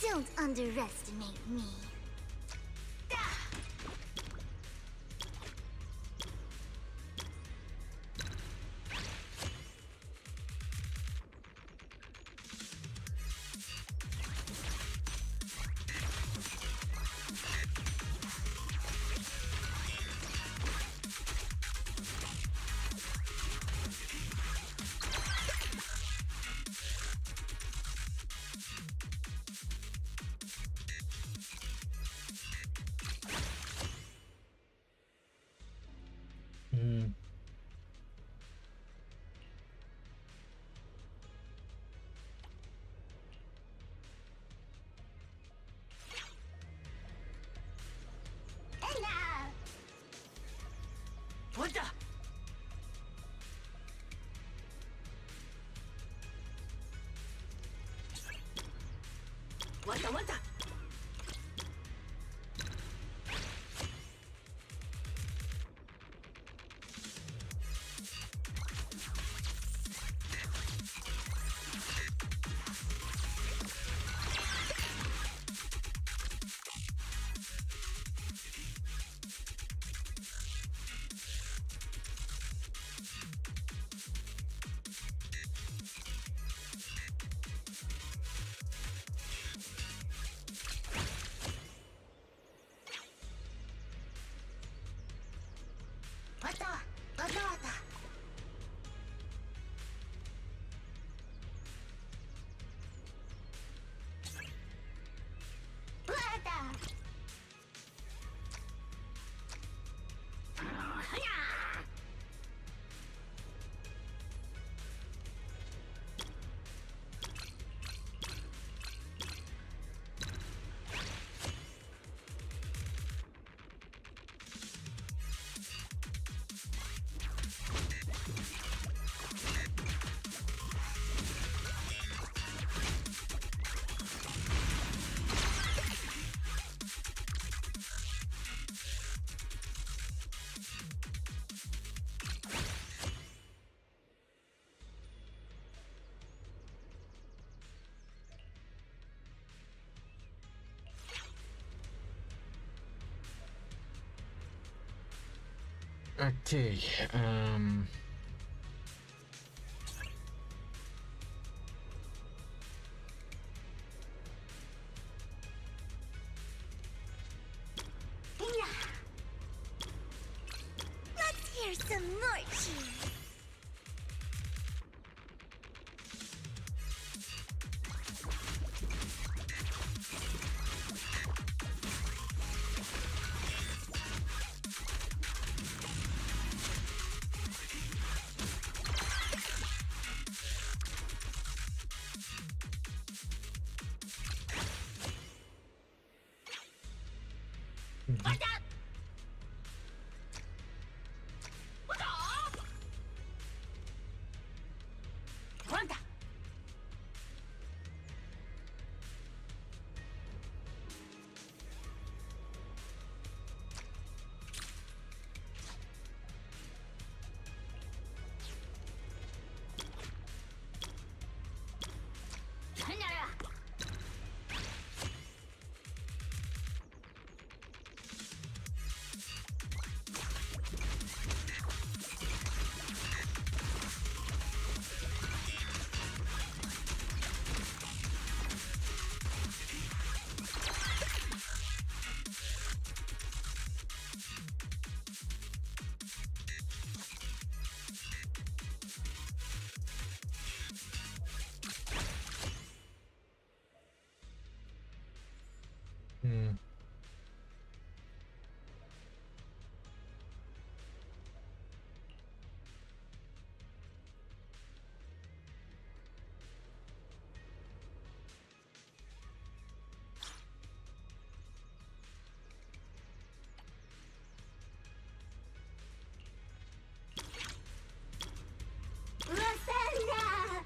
Don't underestimate me. Okay, Let's hear some more cheers. Hmm. Rosanna!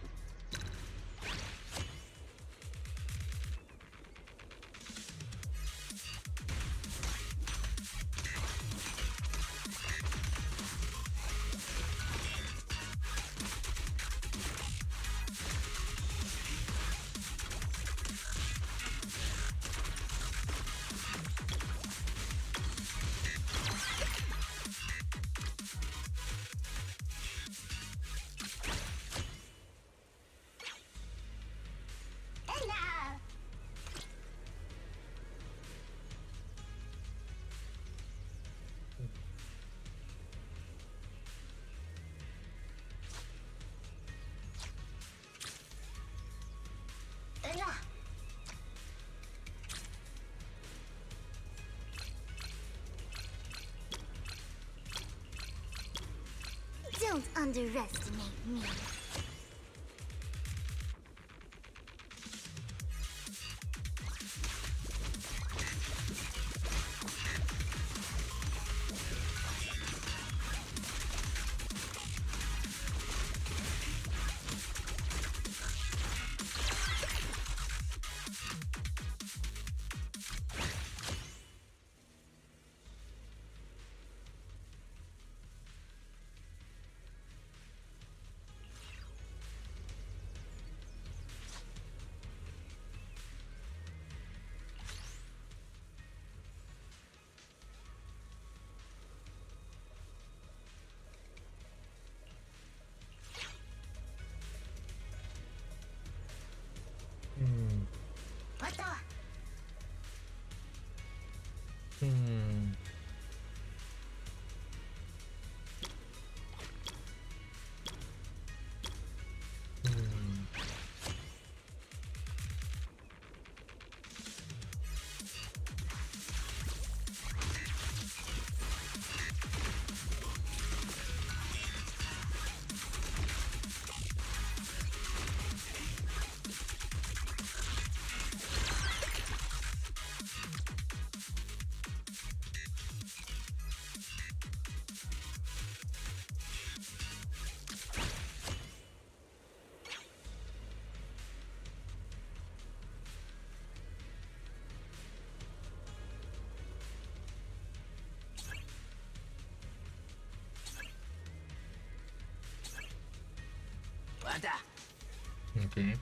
Ella! Ella! Don't underestimate me. Hmm. What the? Hmm. Hmm. Okay.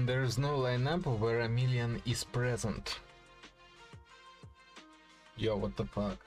There's no lineup where a million is present. Yo, what the fuck?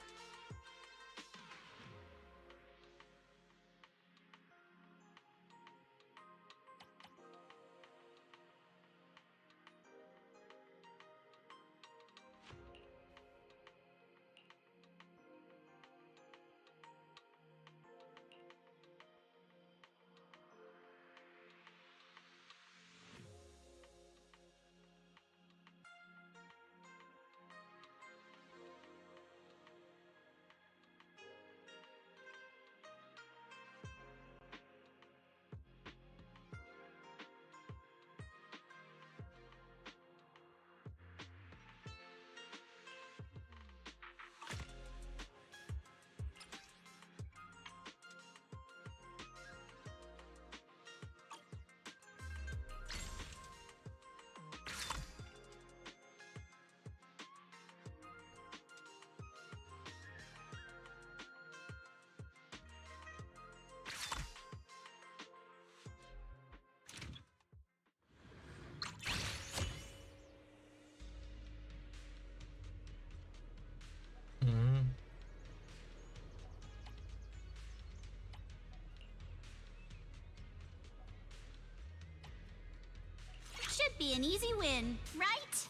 Should be an easy win, right?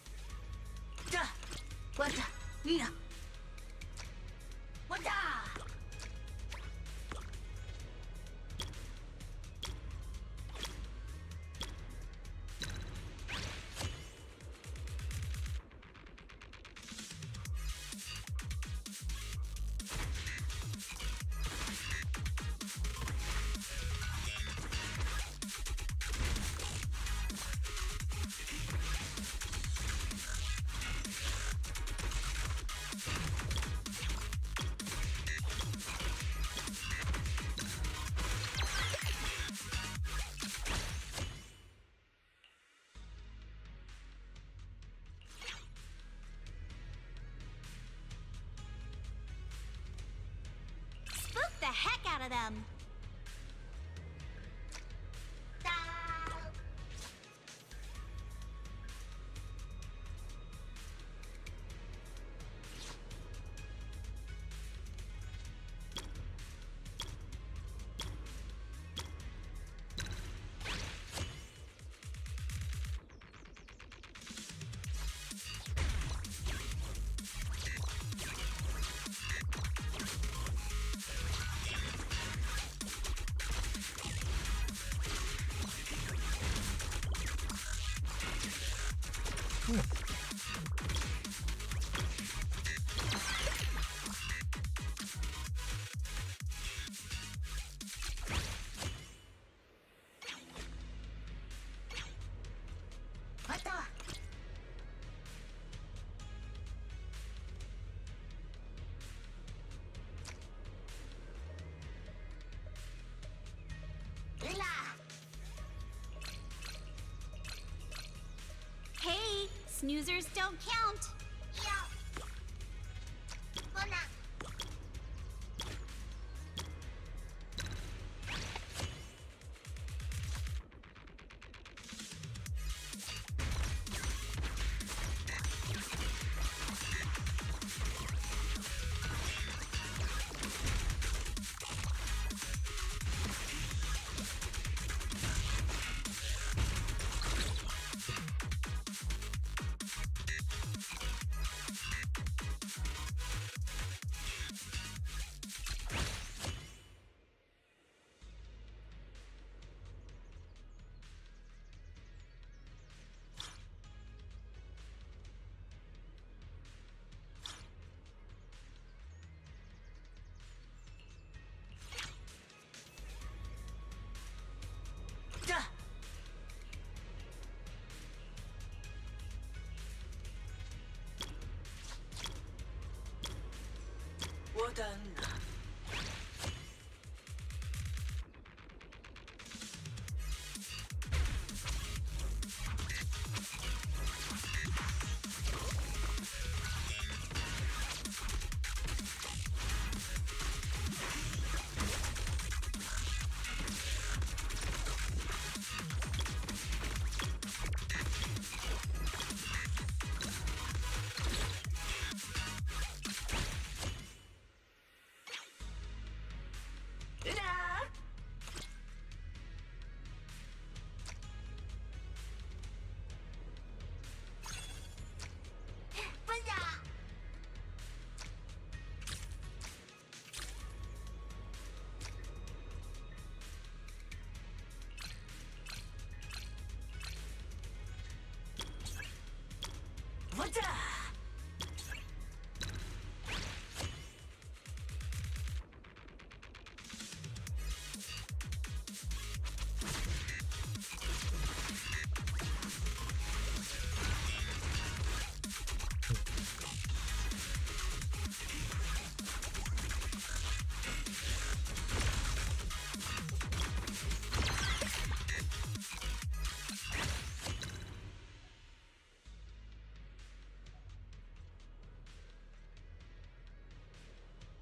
Duh. What? Nina. What? Spook the heck out of them. Hey, snoozers don't count.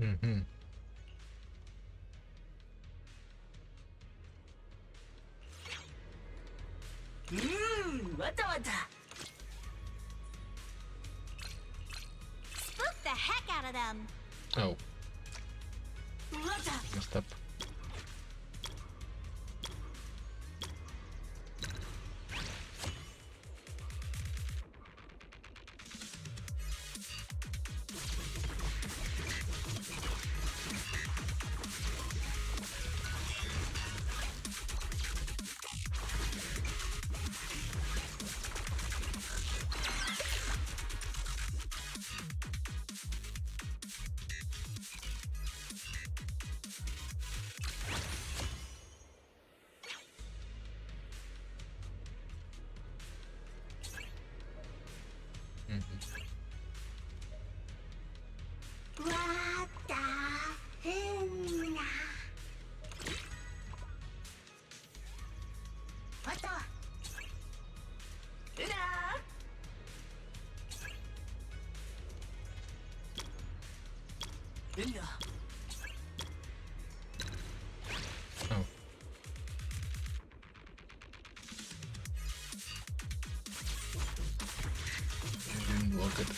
Mm-hmm. Spook the heck out of them. Oh. Messed up. Oh. I didn't look at it.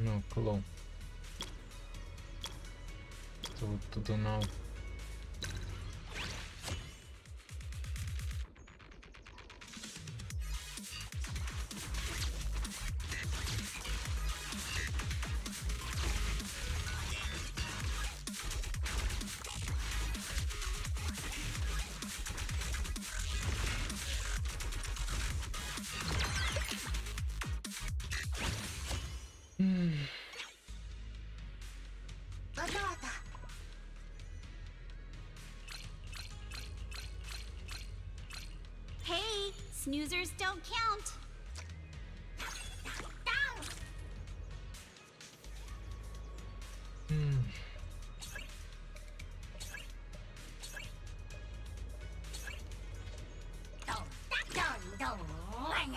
No clue. So what to do now? Hey, snoozers don't count.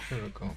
Here we go.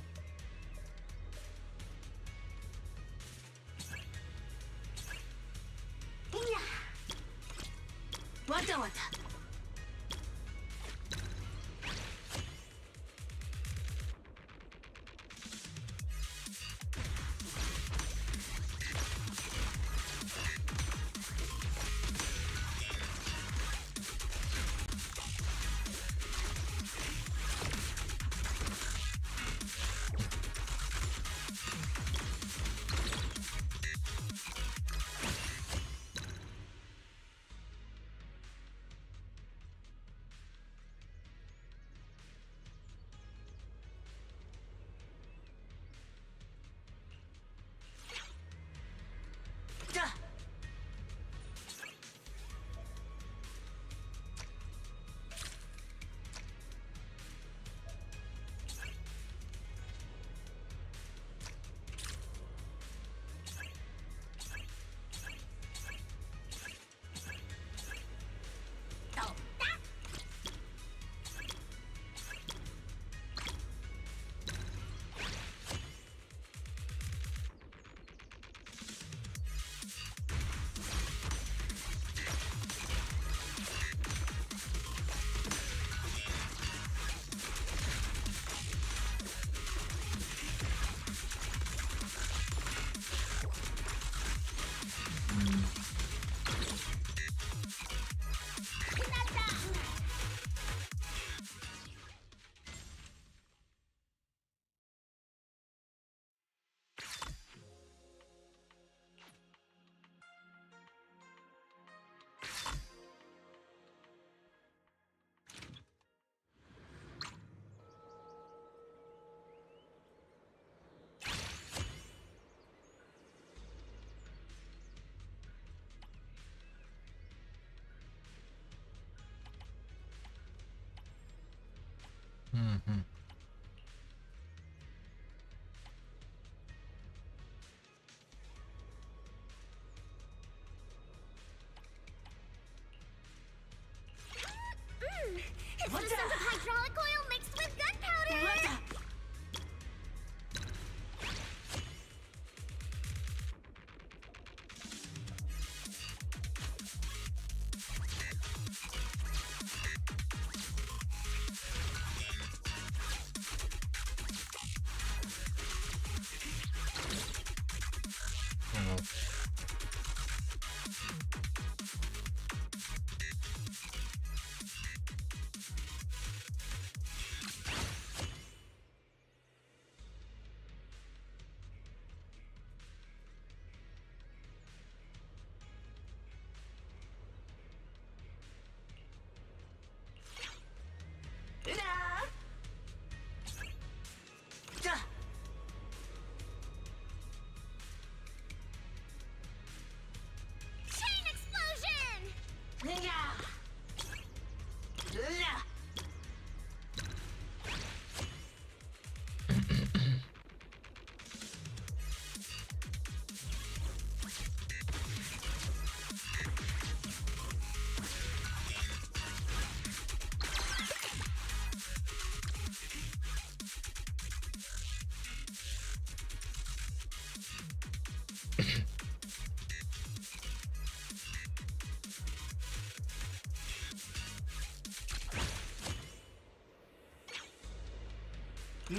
わ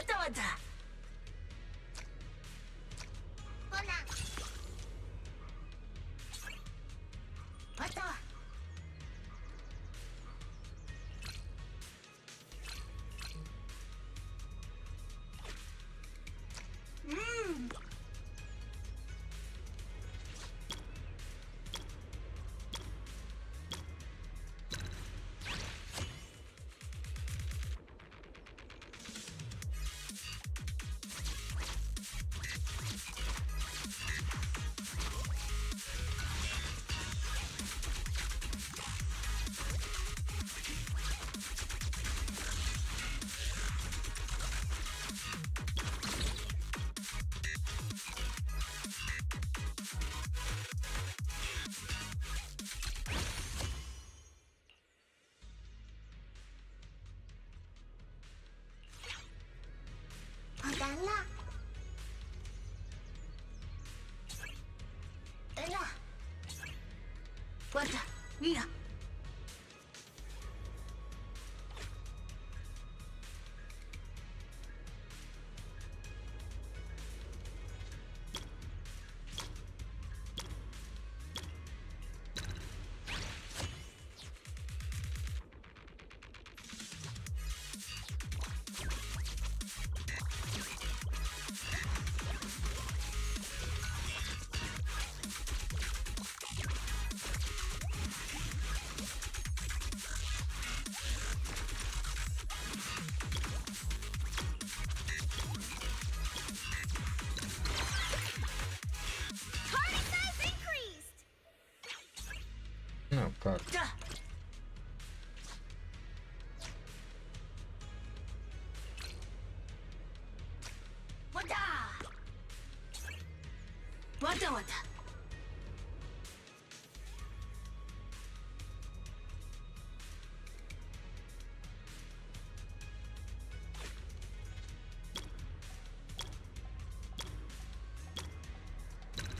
たわた。ほな。わた。完了。来了。わた。いや。Party size increased. No, fuck. What the? What the? What the?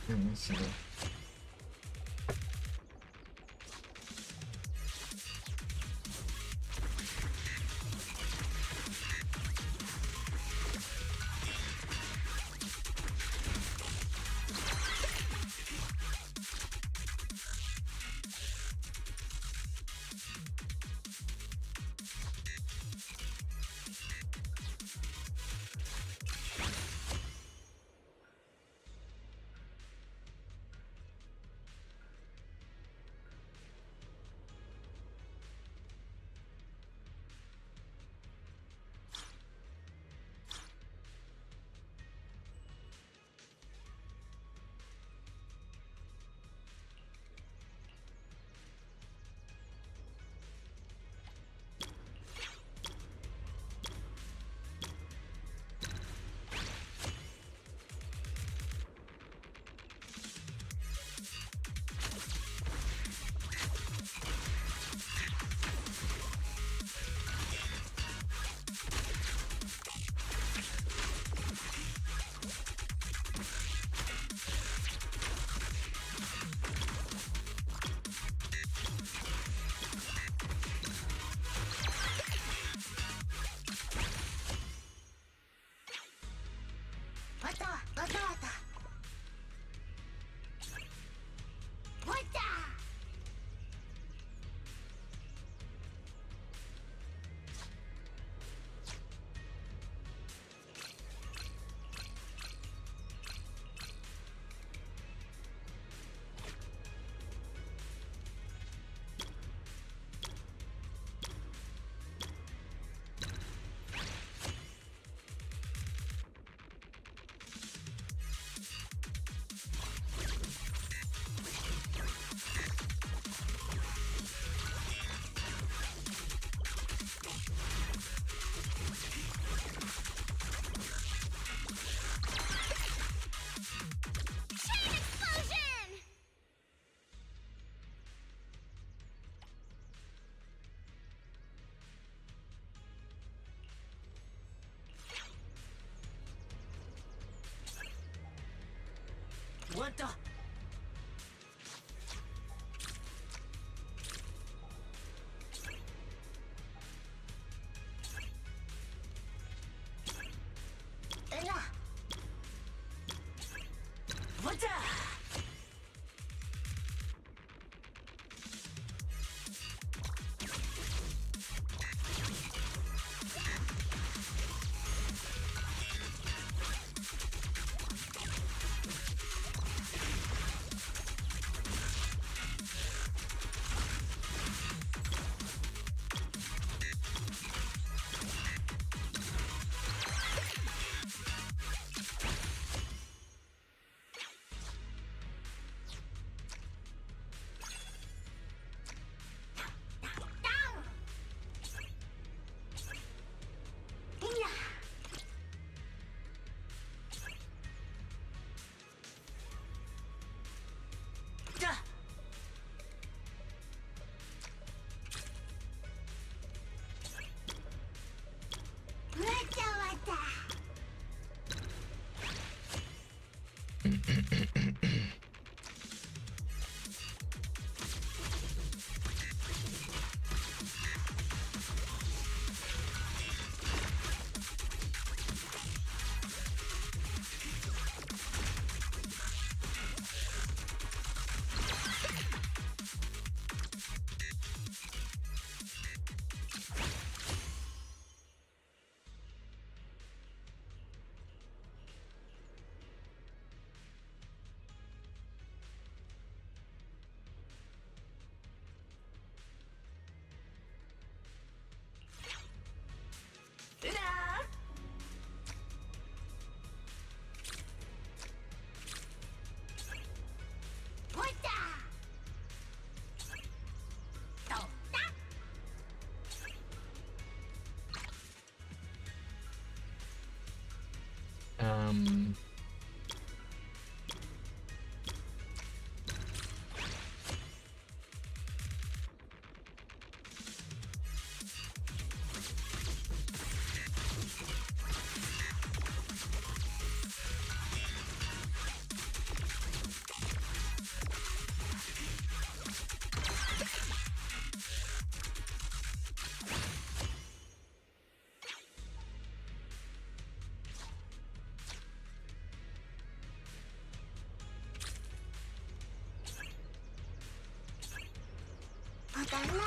Let's see. What the? What the? What the? What the? Chain explosion! What the? Oh.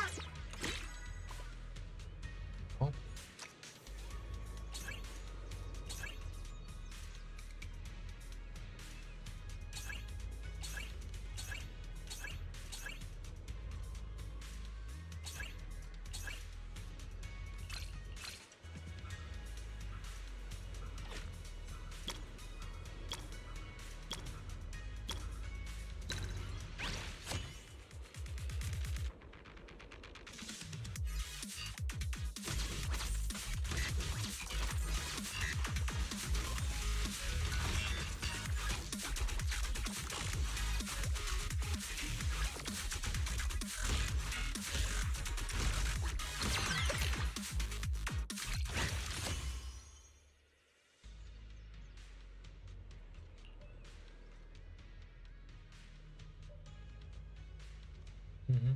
Mm-hmm.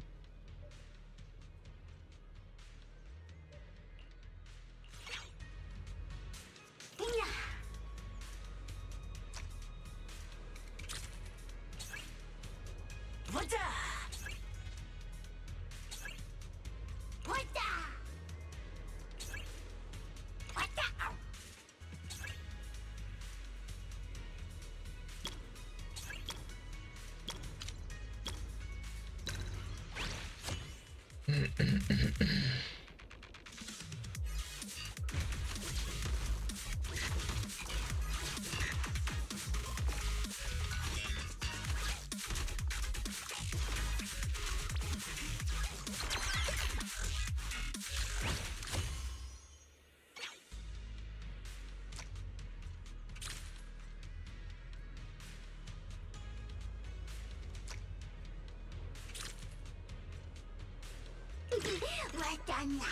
We're done now.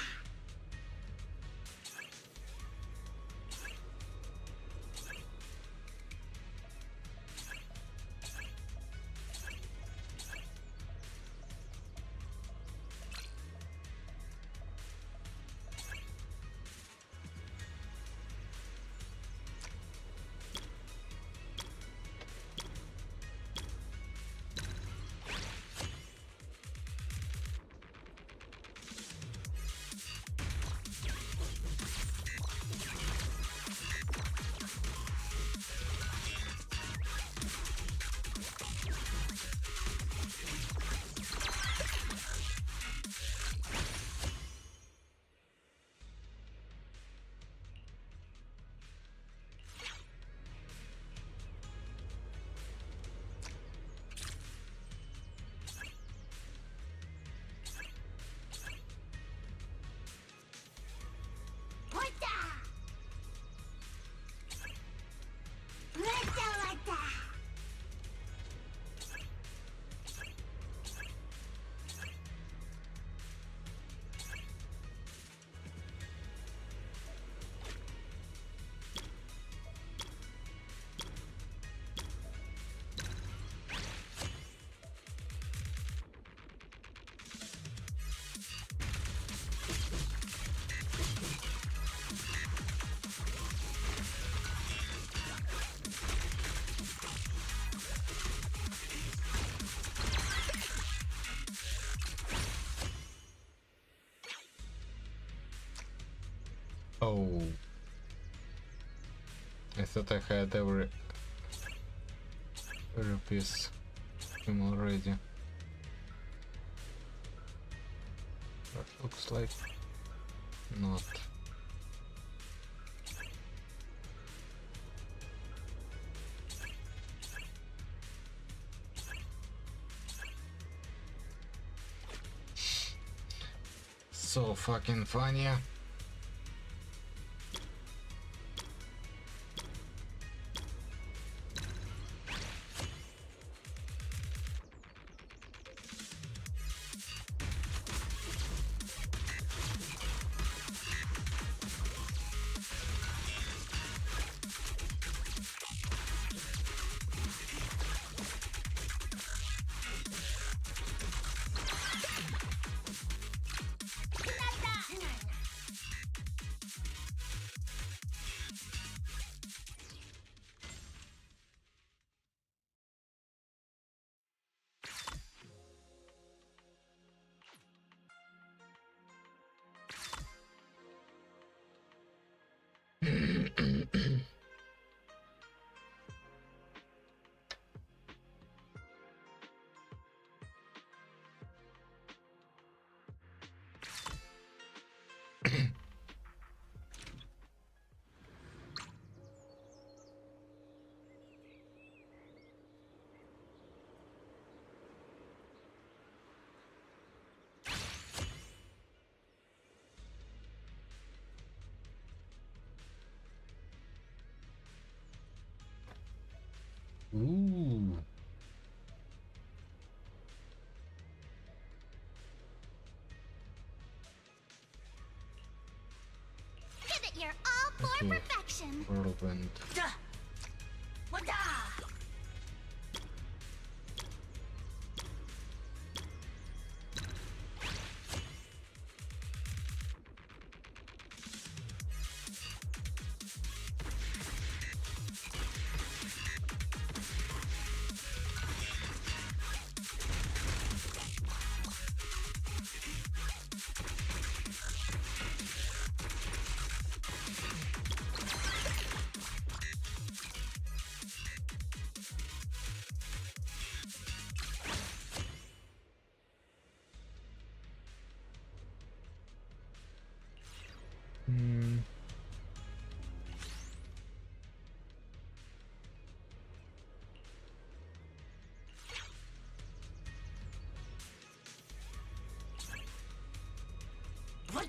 Oh. I thought I had every piece him already. But looks like not. So fucking funny. Ooh. Give it your all for Okay. perfection. Whirlwind. Wada! Hmm. Wada!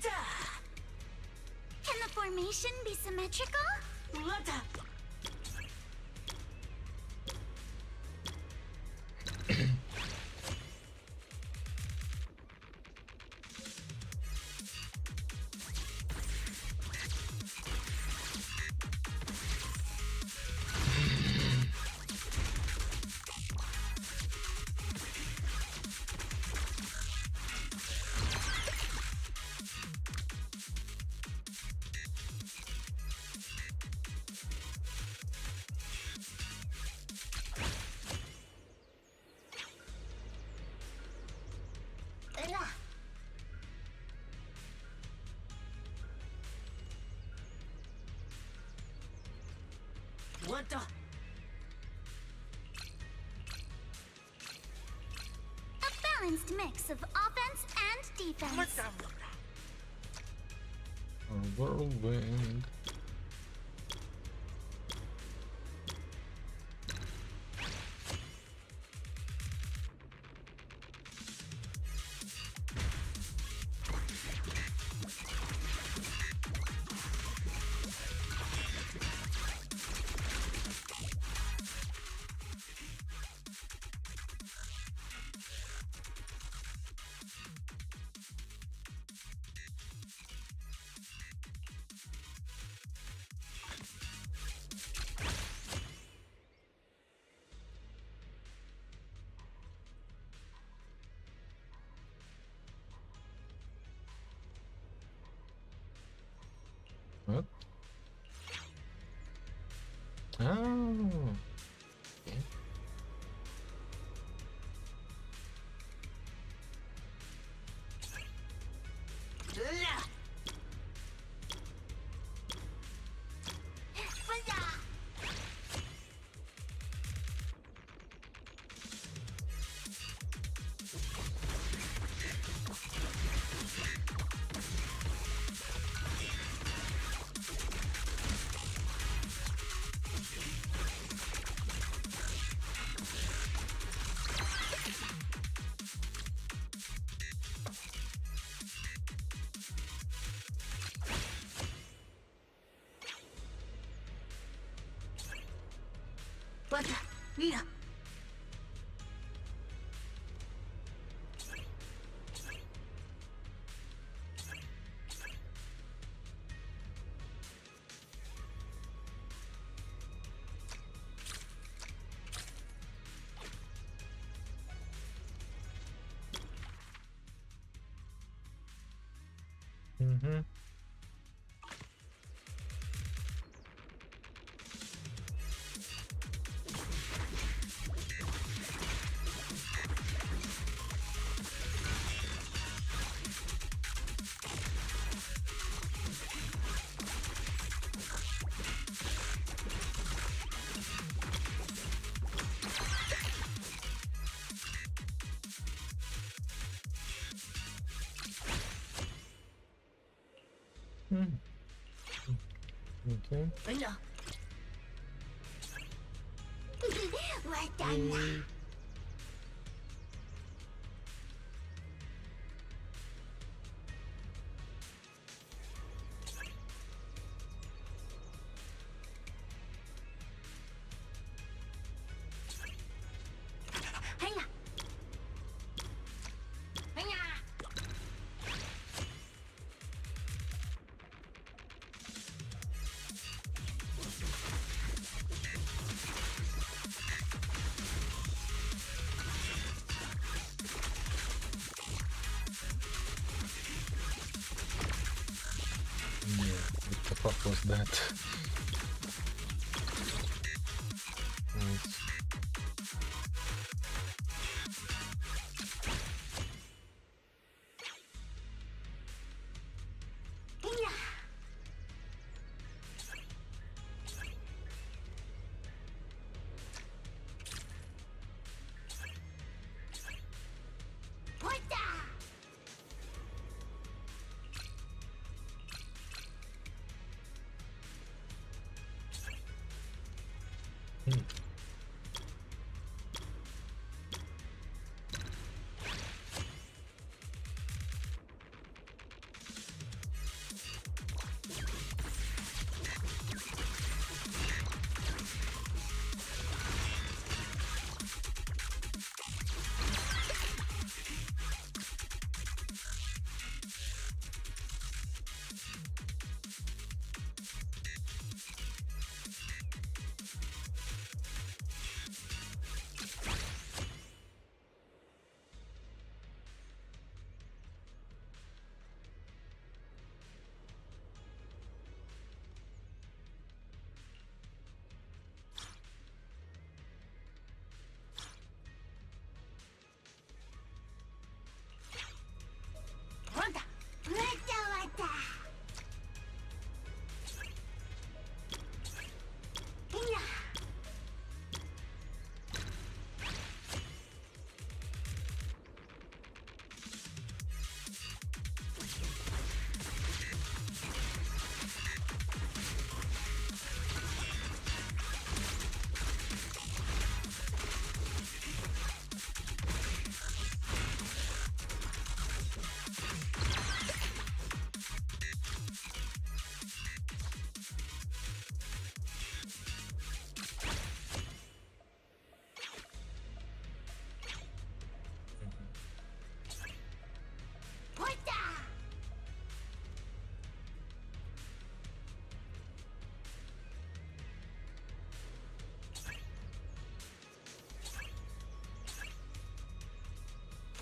Can the formation be symmetrical? Wada! What the? A balanced mix of offense and defense. A whirlwind. What? Oh. Okay. Wada! Yeah. Mm-hmm. Hmm. Okay. Yeah. We're done now. fuck was that? Nice.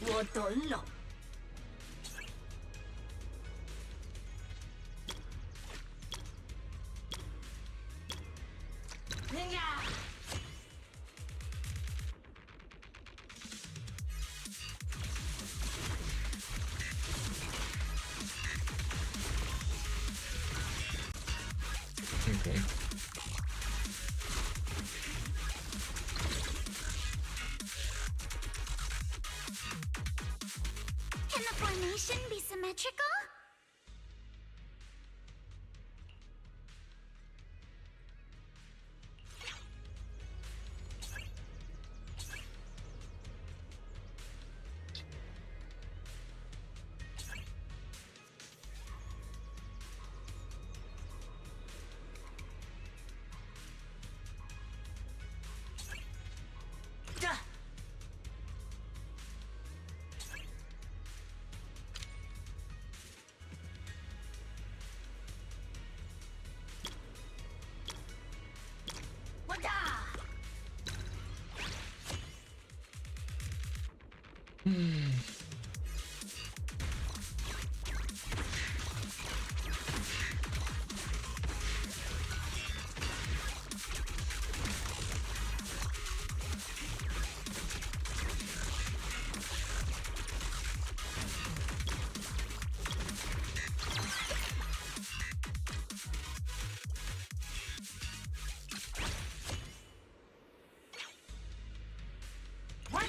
我懂了。Okay. Can the formation be symmetrical?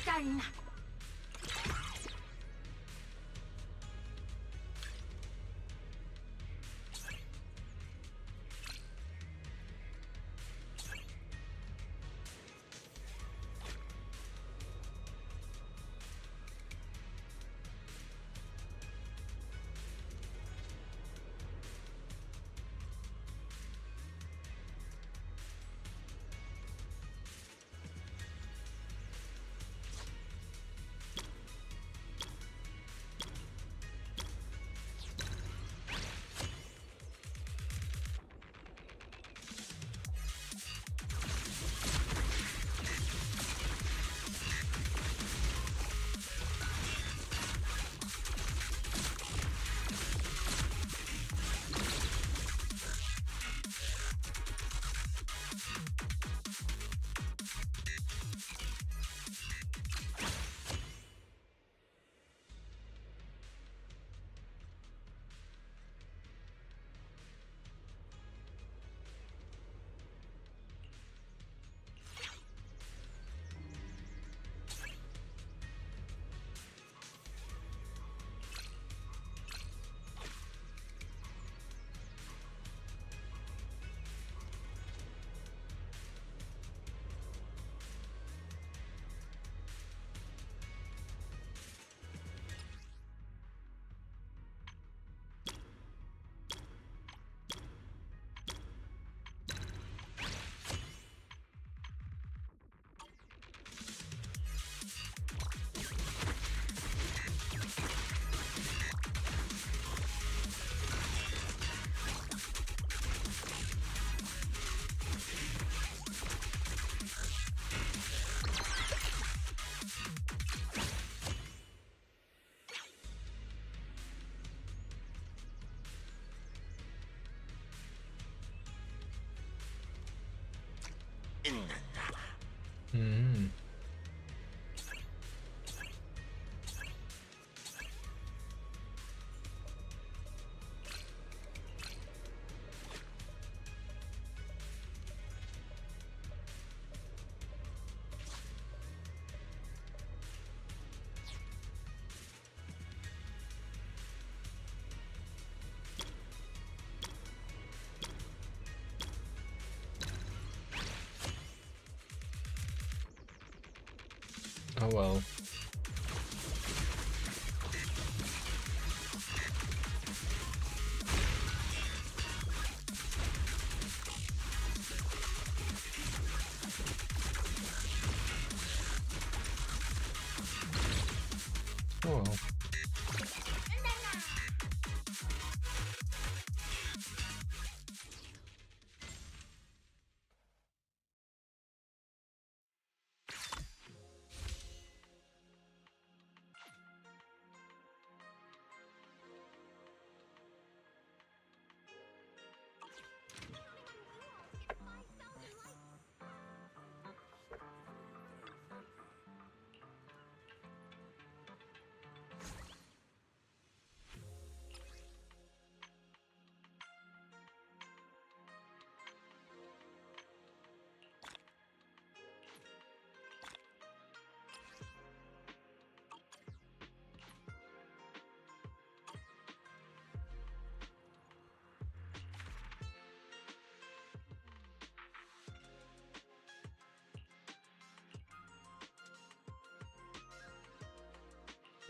Done. Hmm. Oh well. Oh well.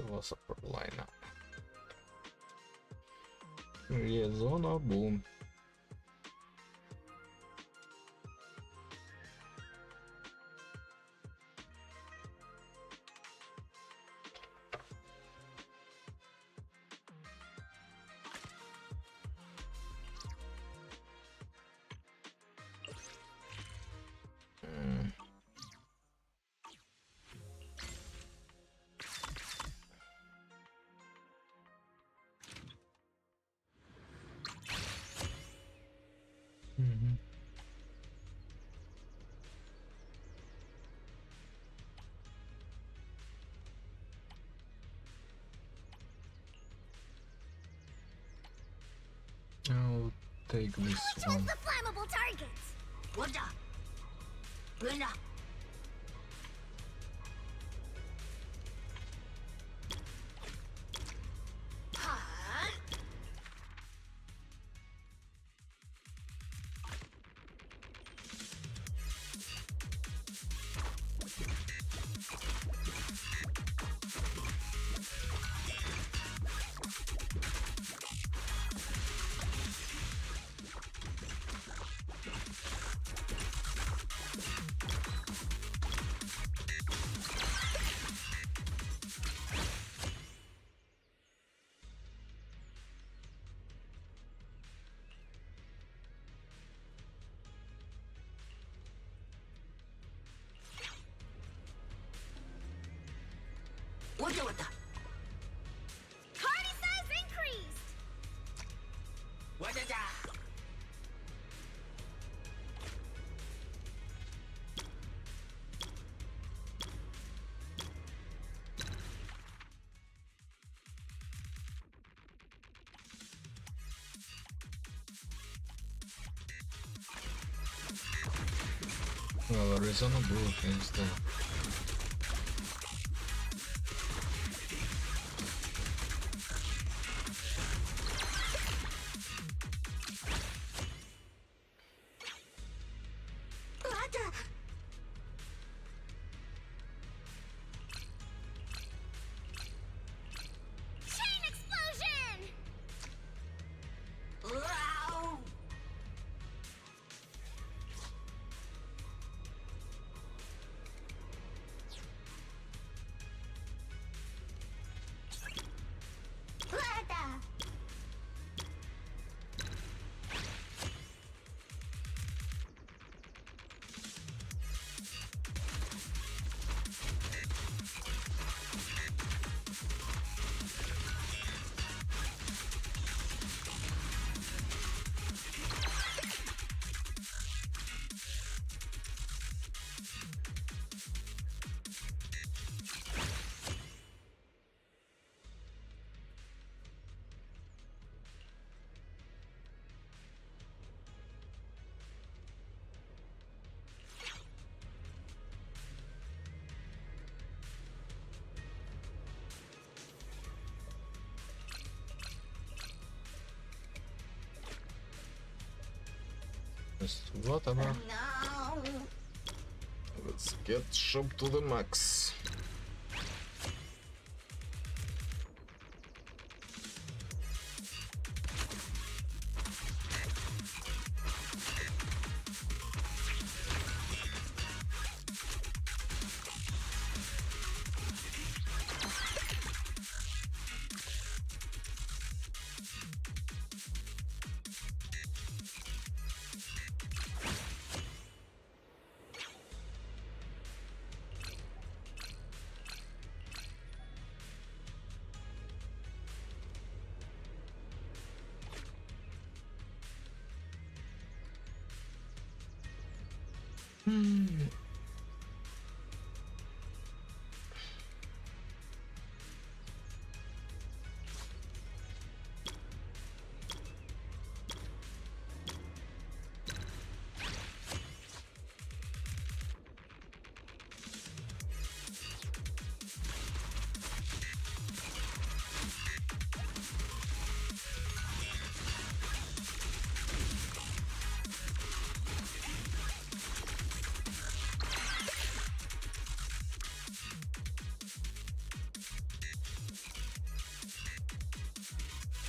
What's up for lineup? Rezona boom. I'll take this one. The flammable targets. Wanda. Brenda. Wanda wanda. Party size increased. Wanda da. Well, Arizona Blue is the Chain explosion. Wow. honest. Whatever. No. Let's get shop to the max.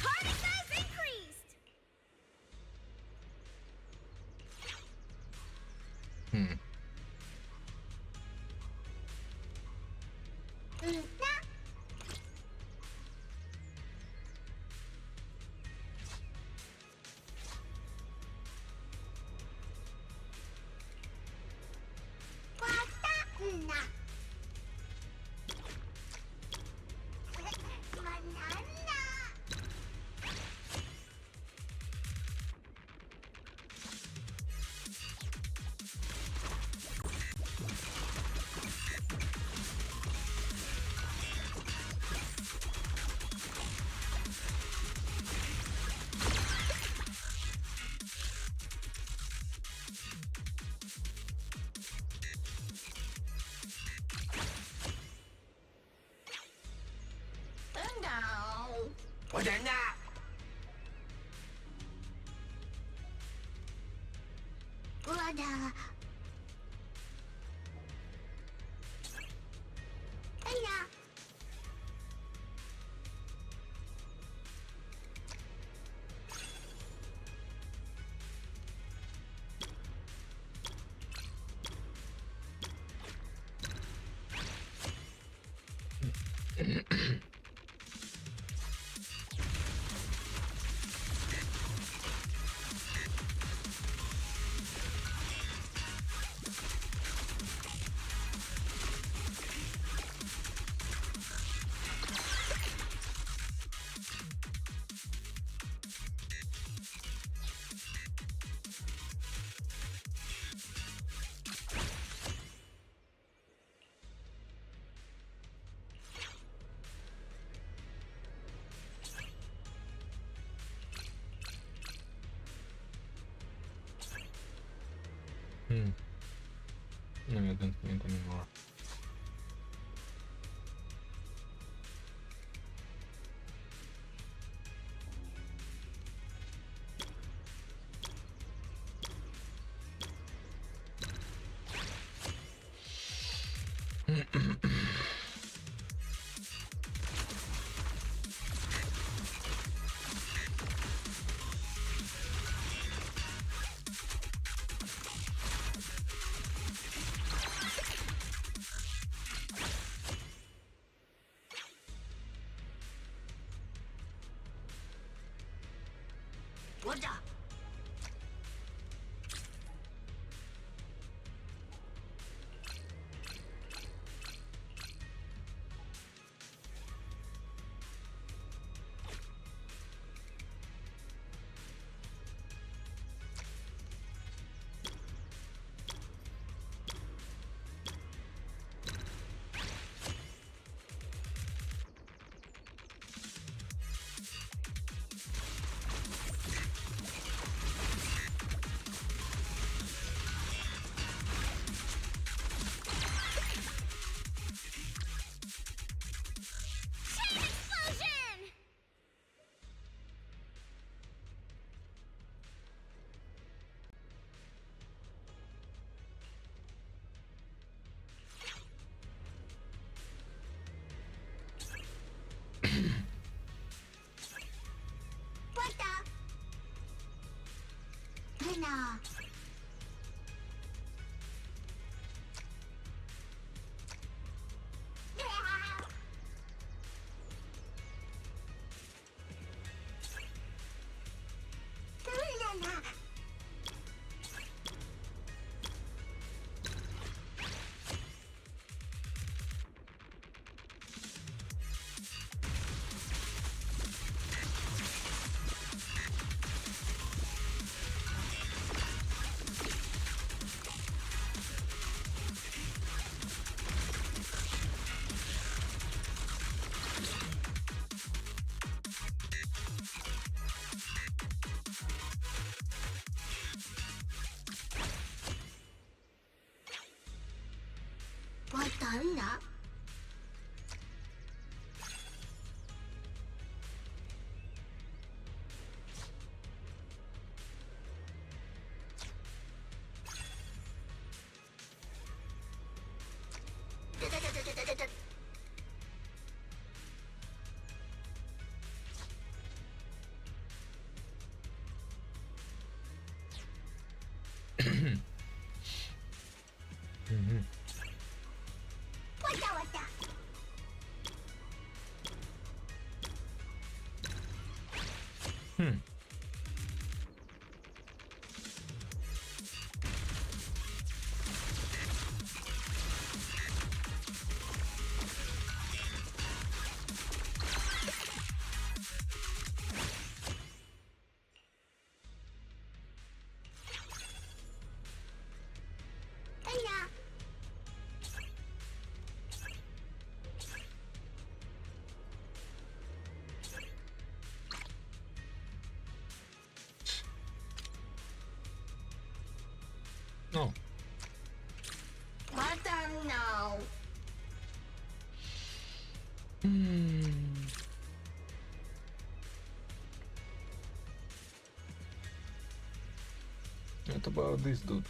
Party size increased! No, I don't need any more. No. What the no? What about this dude?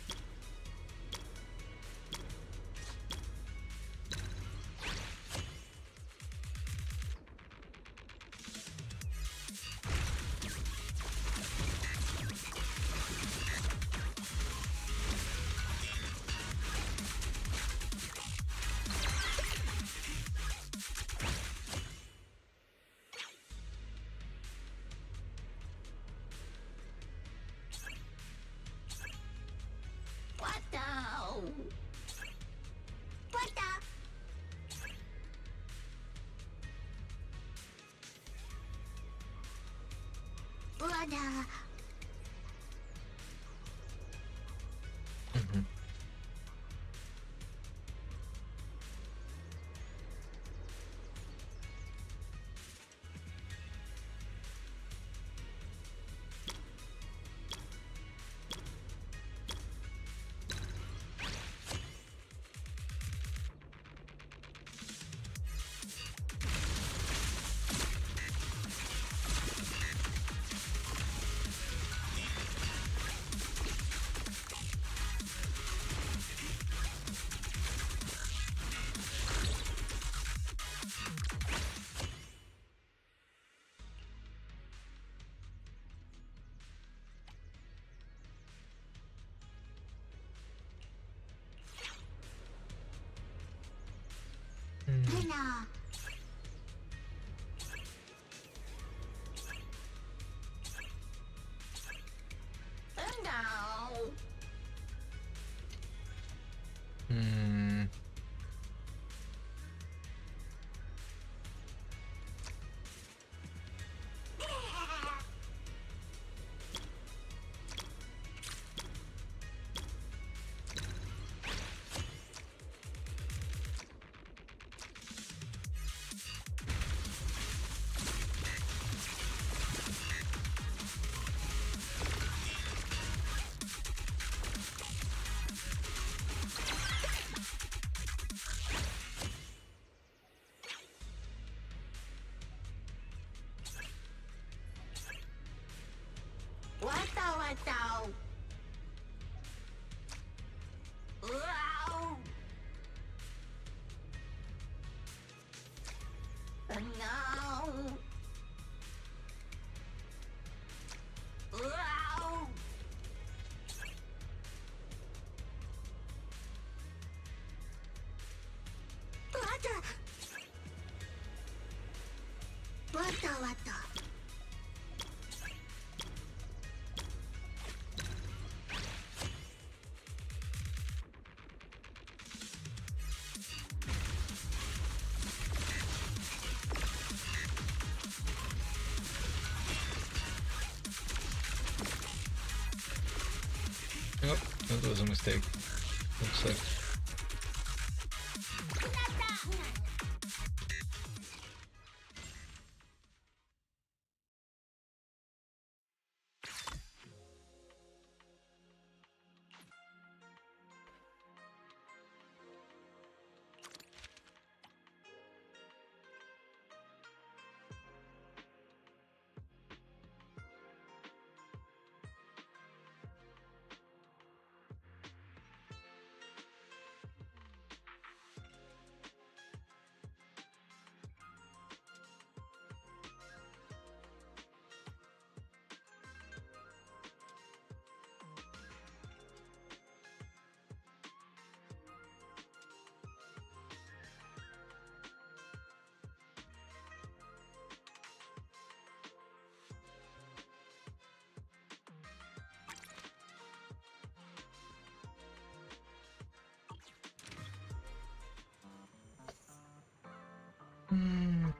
What the? What the? What the? No. No. Oh, that was a mistake. Looks like.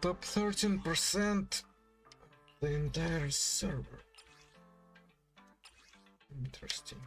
Top 13% the entire server. Interesting.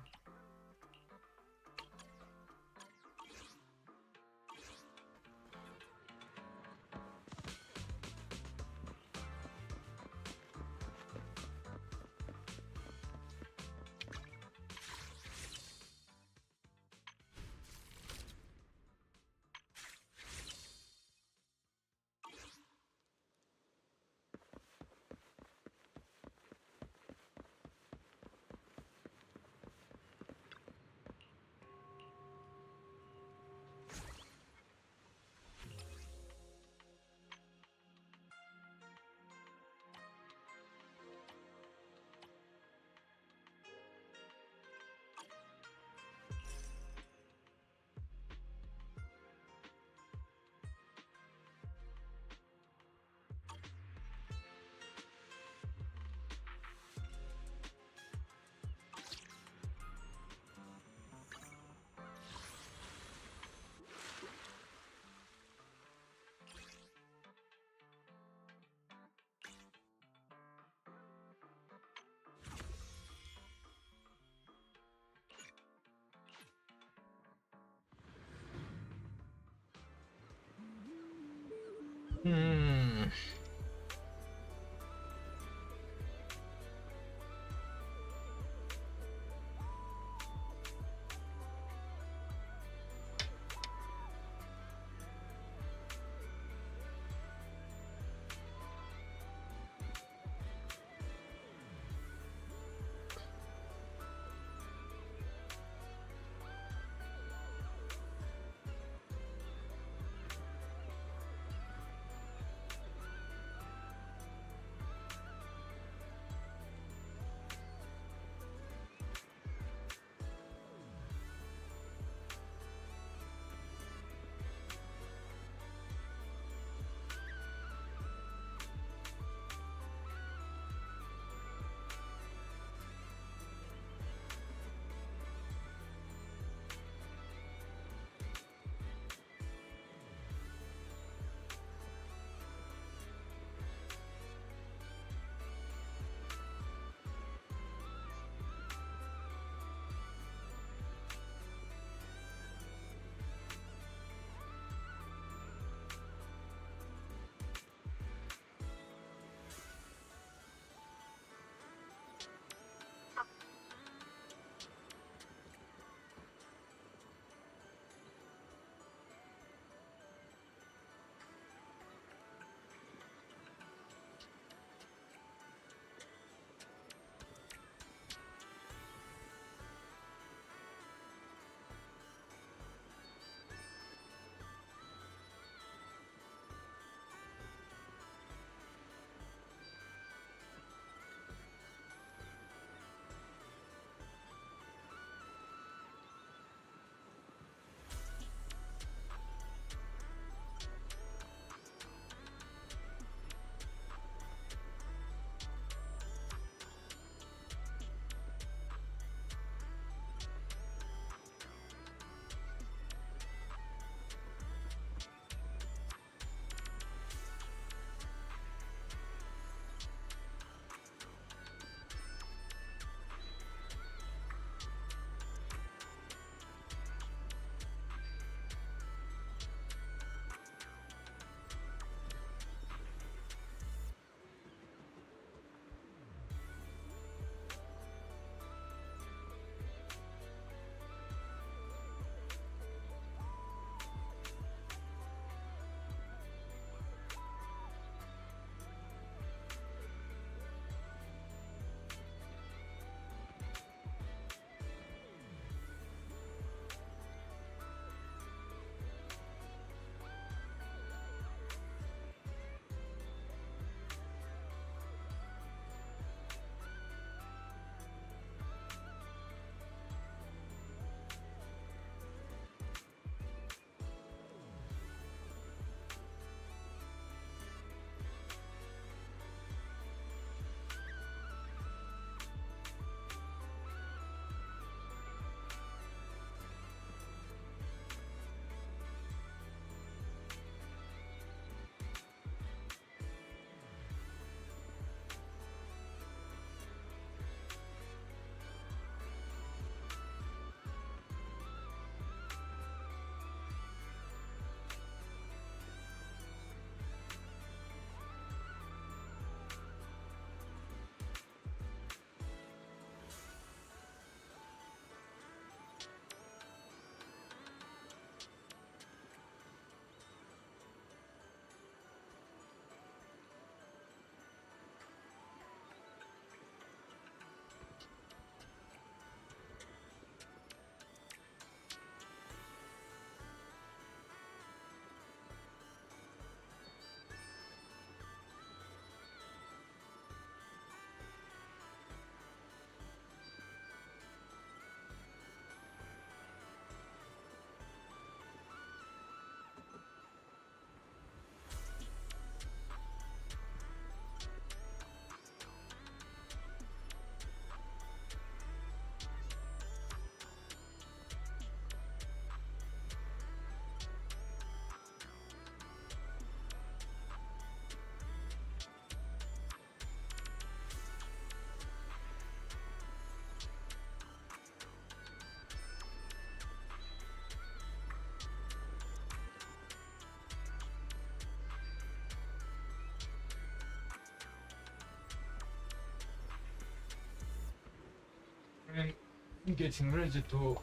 getting ready to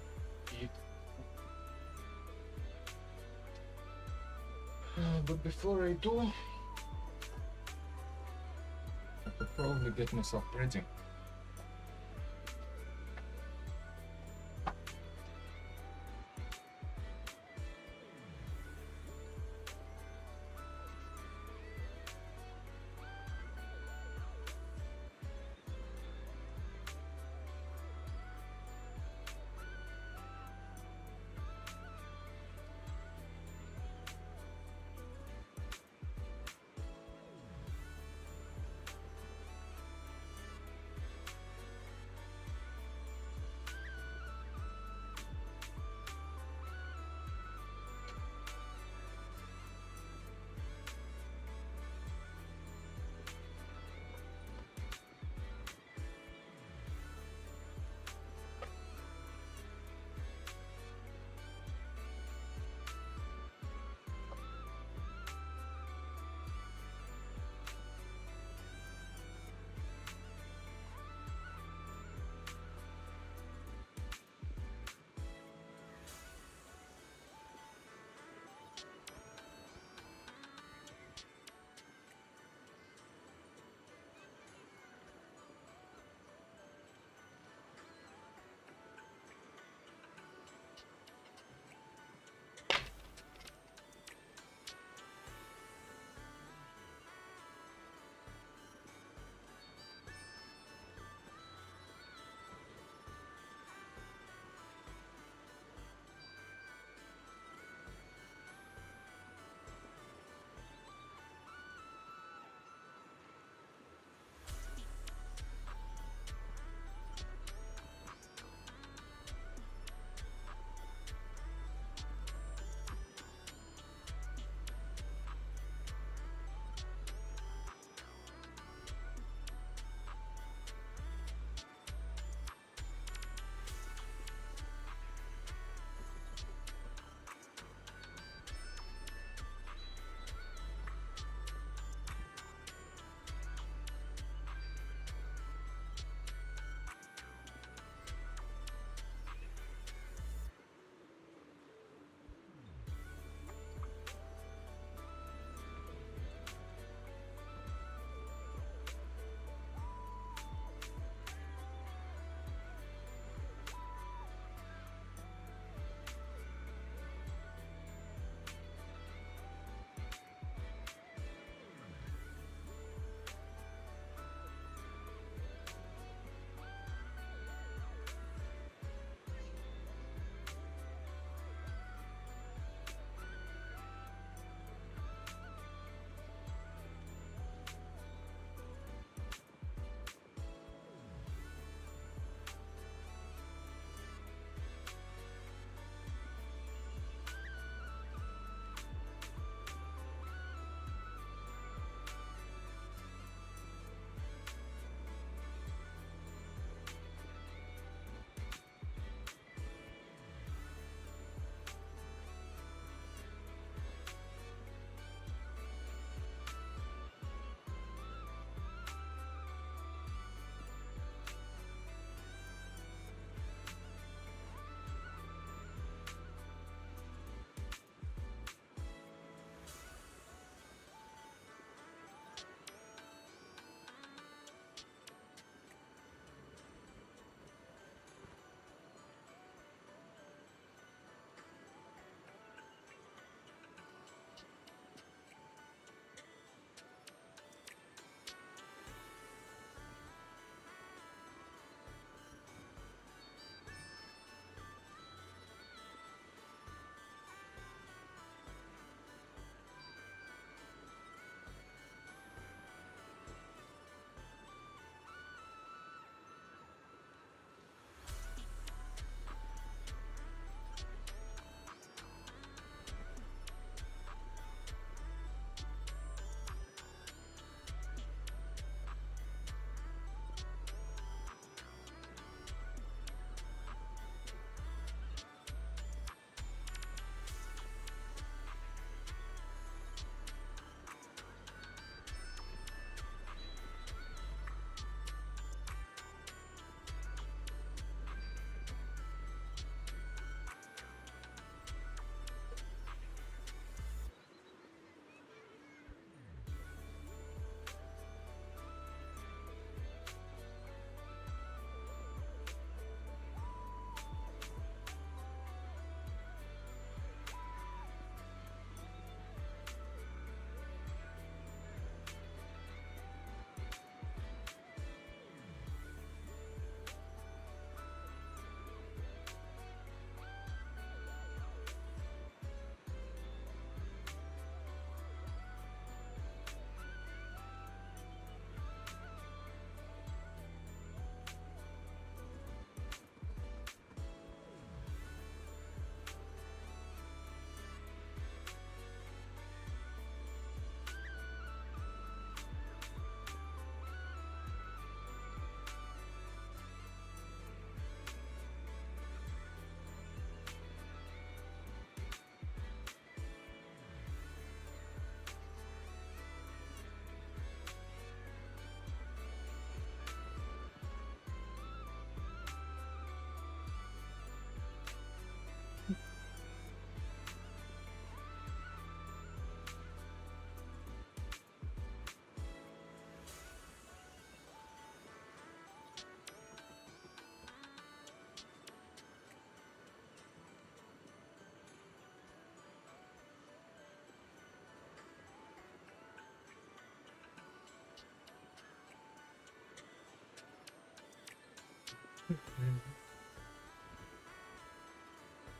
eat. But before I do, I could probably get myself ready.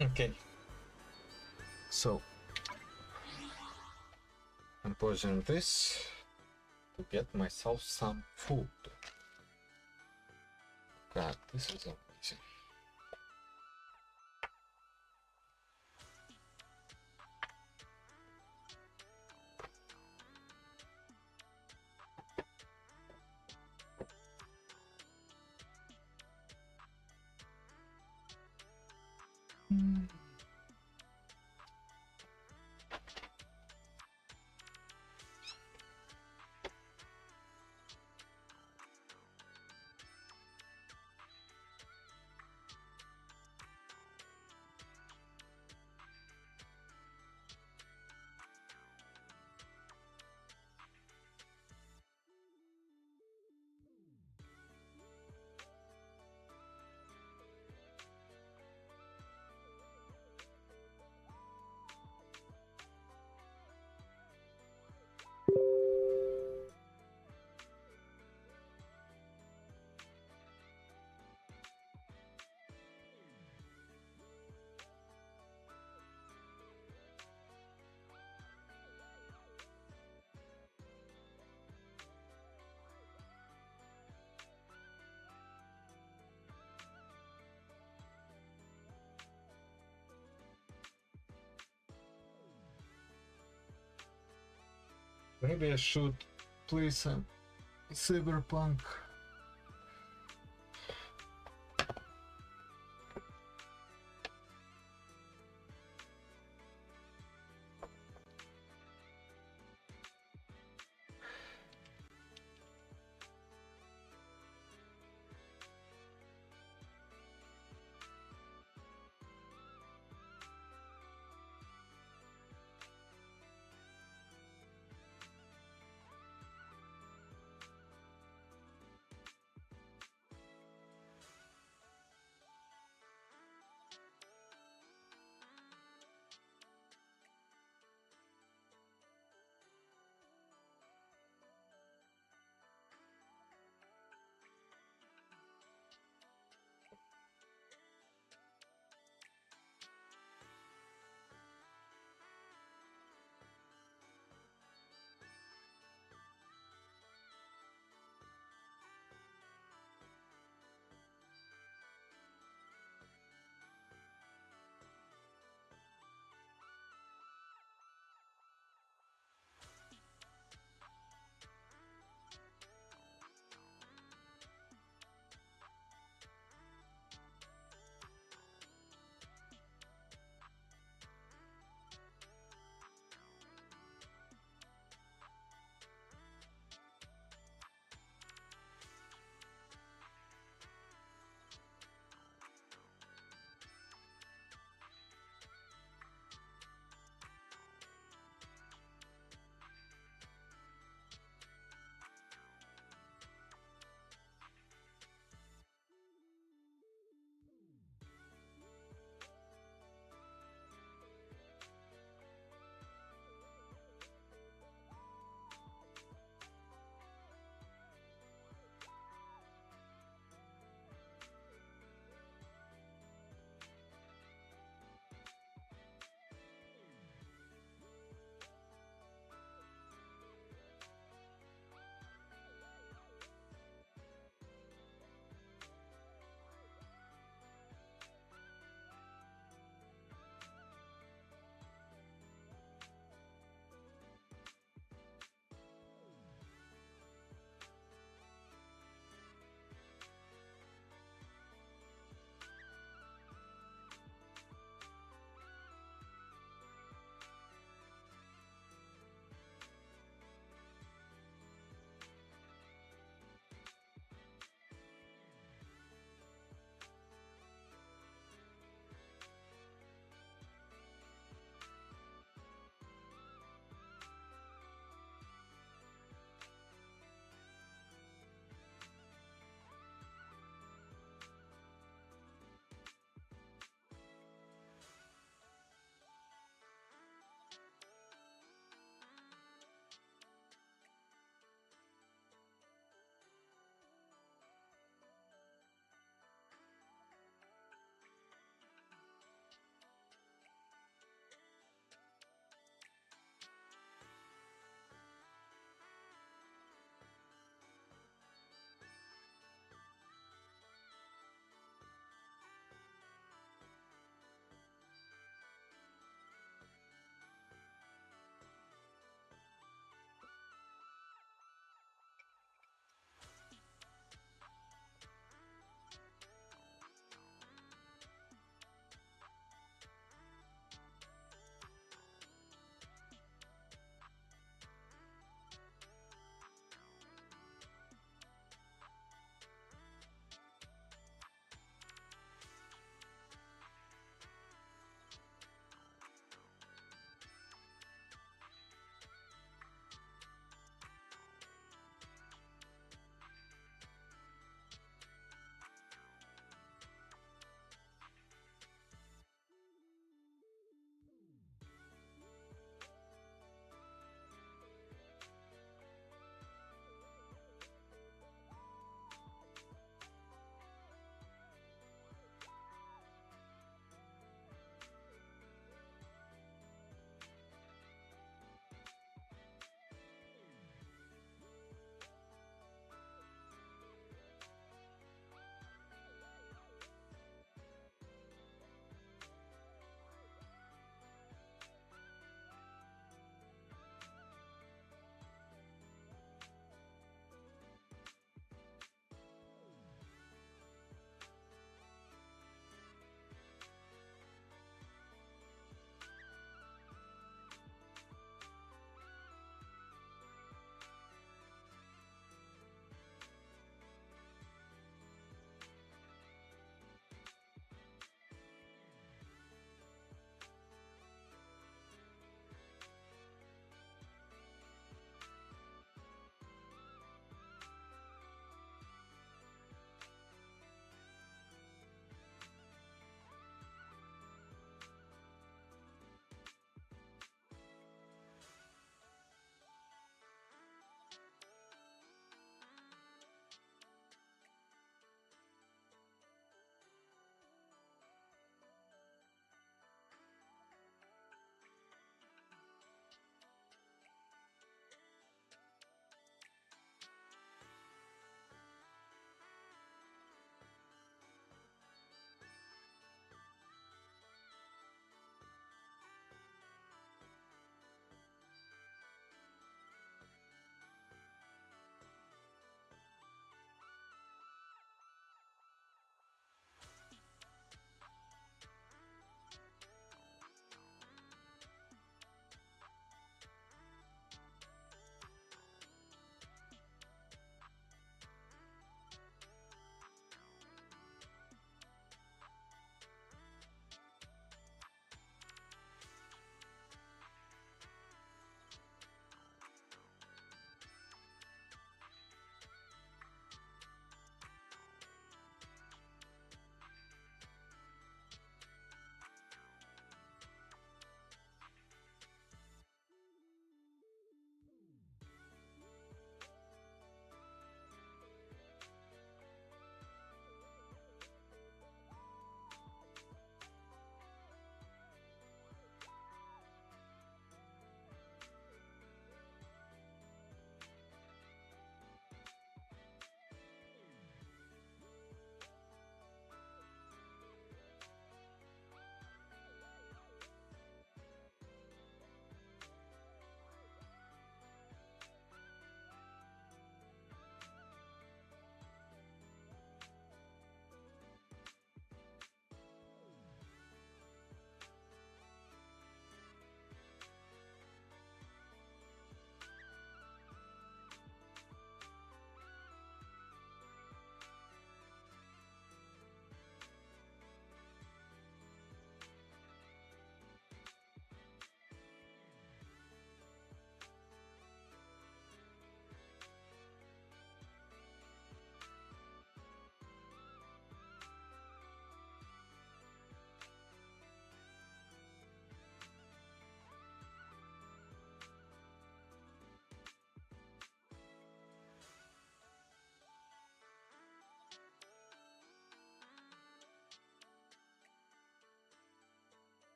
Okay. So I'm pausing this to get myself some food. God, this is amazing. Maybe I should play some Cyberpunk.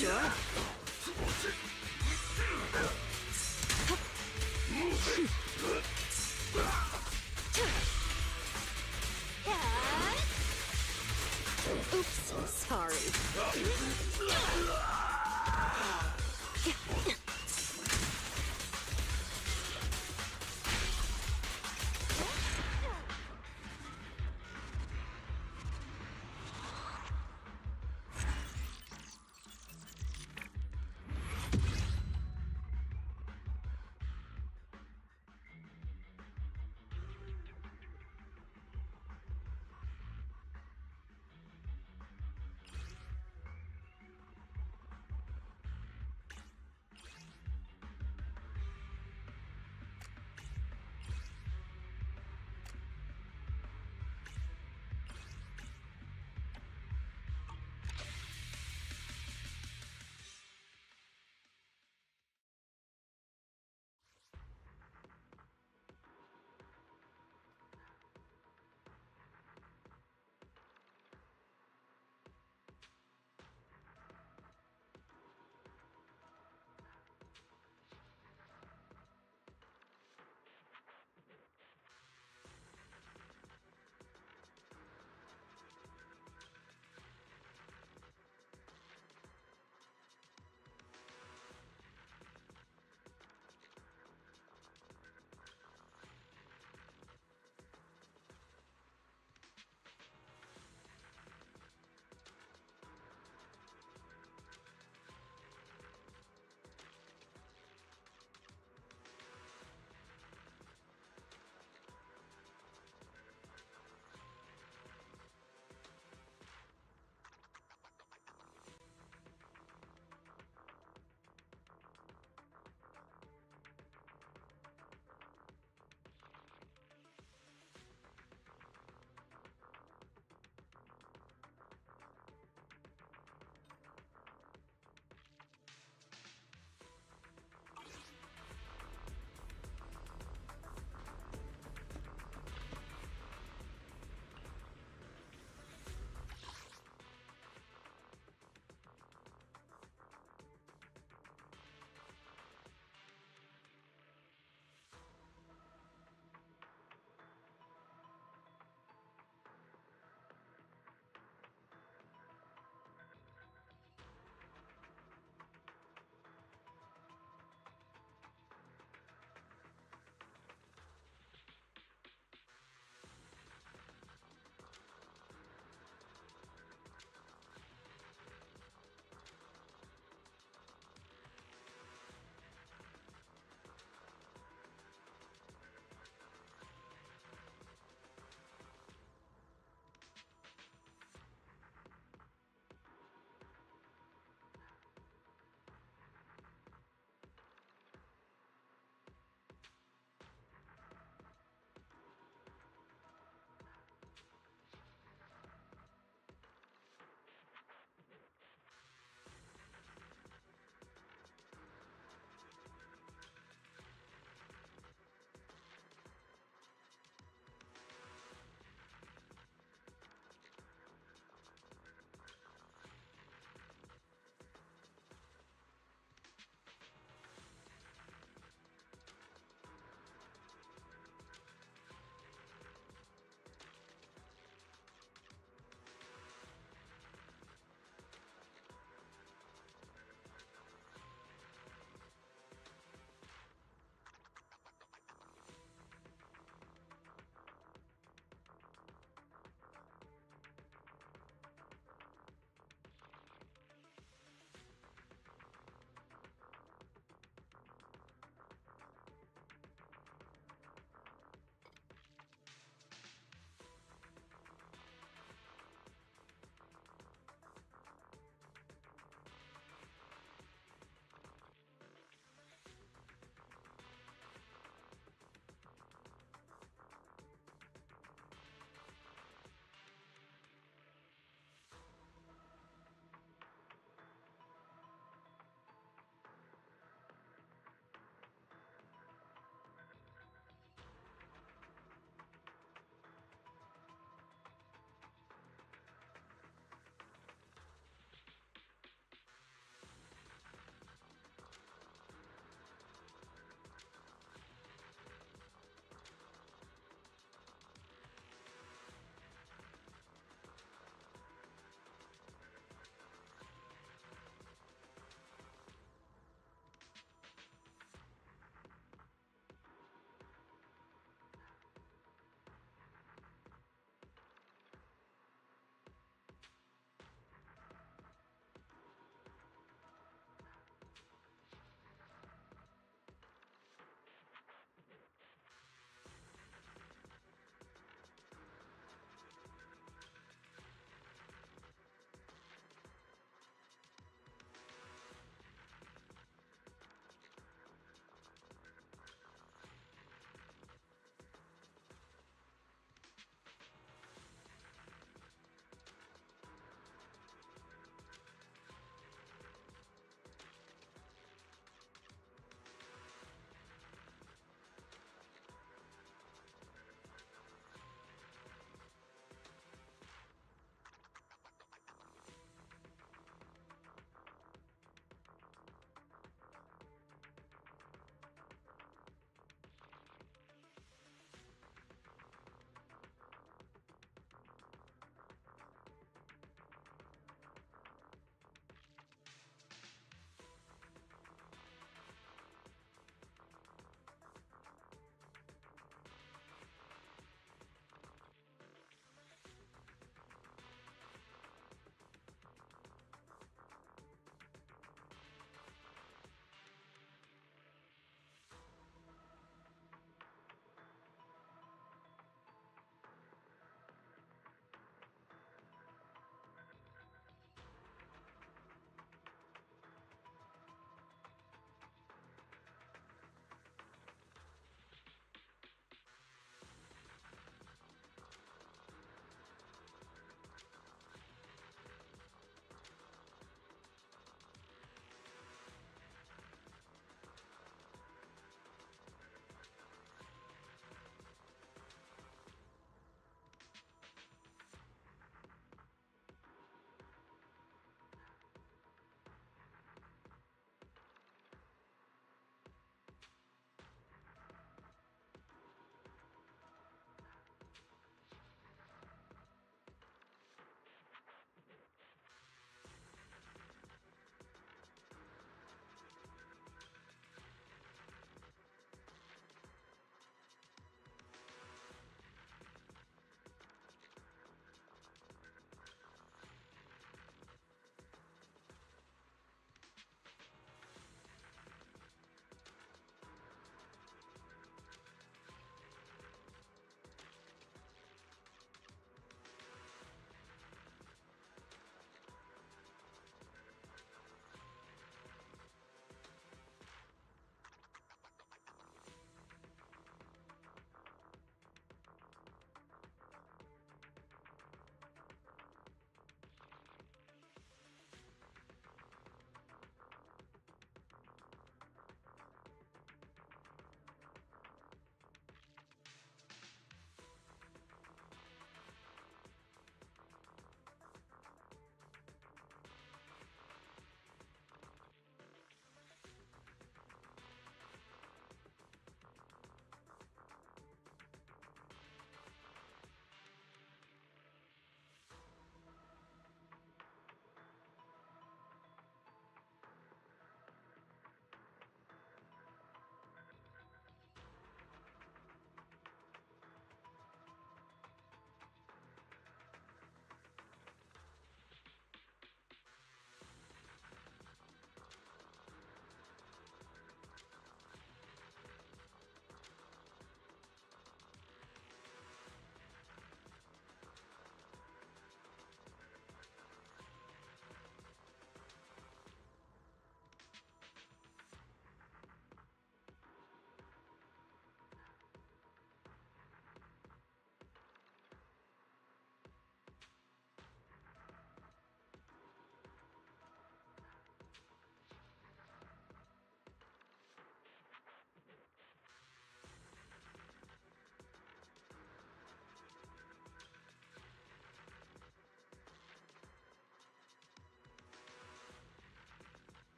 Sure. Oops, sorry.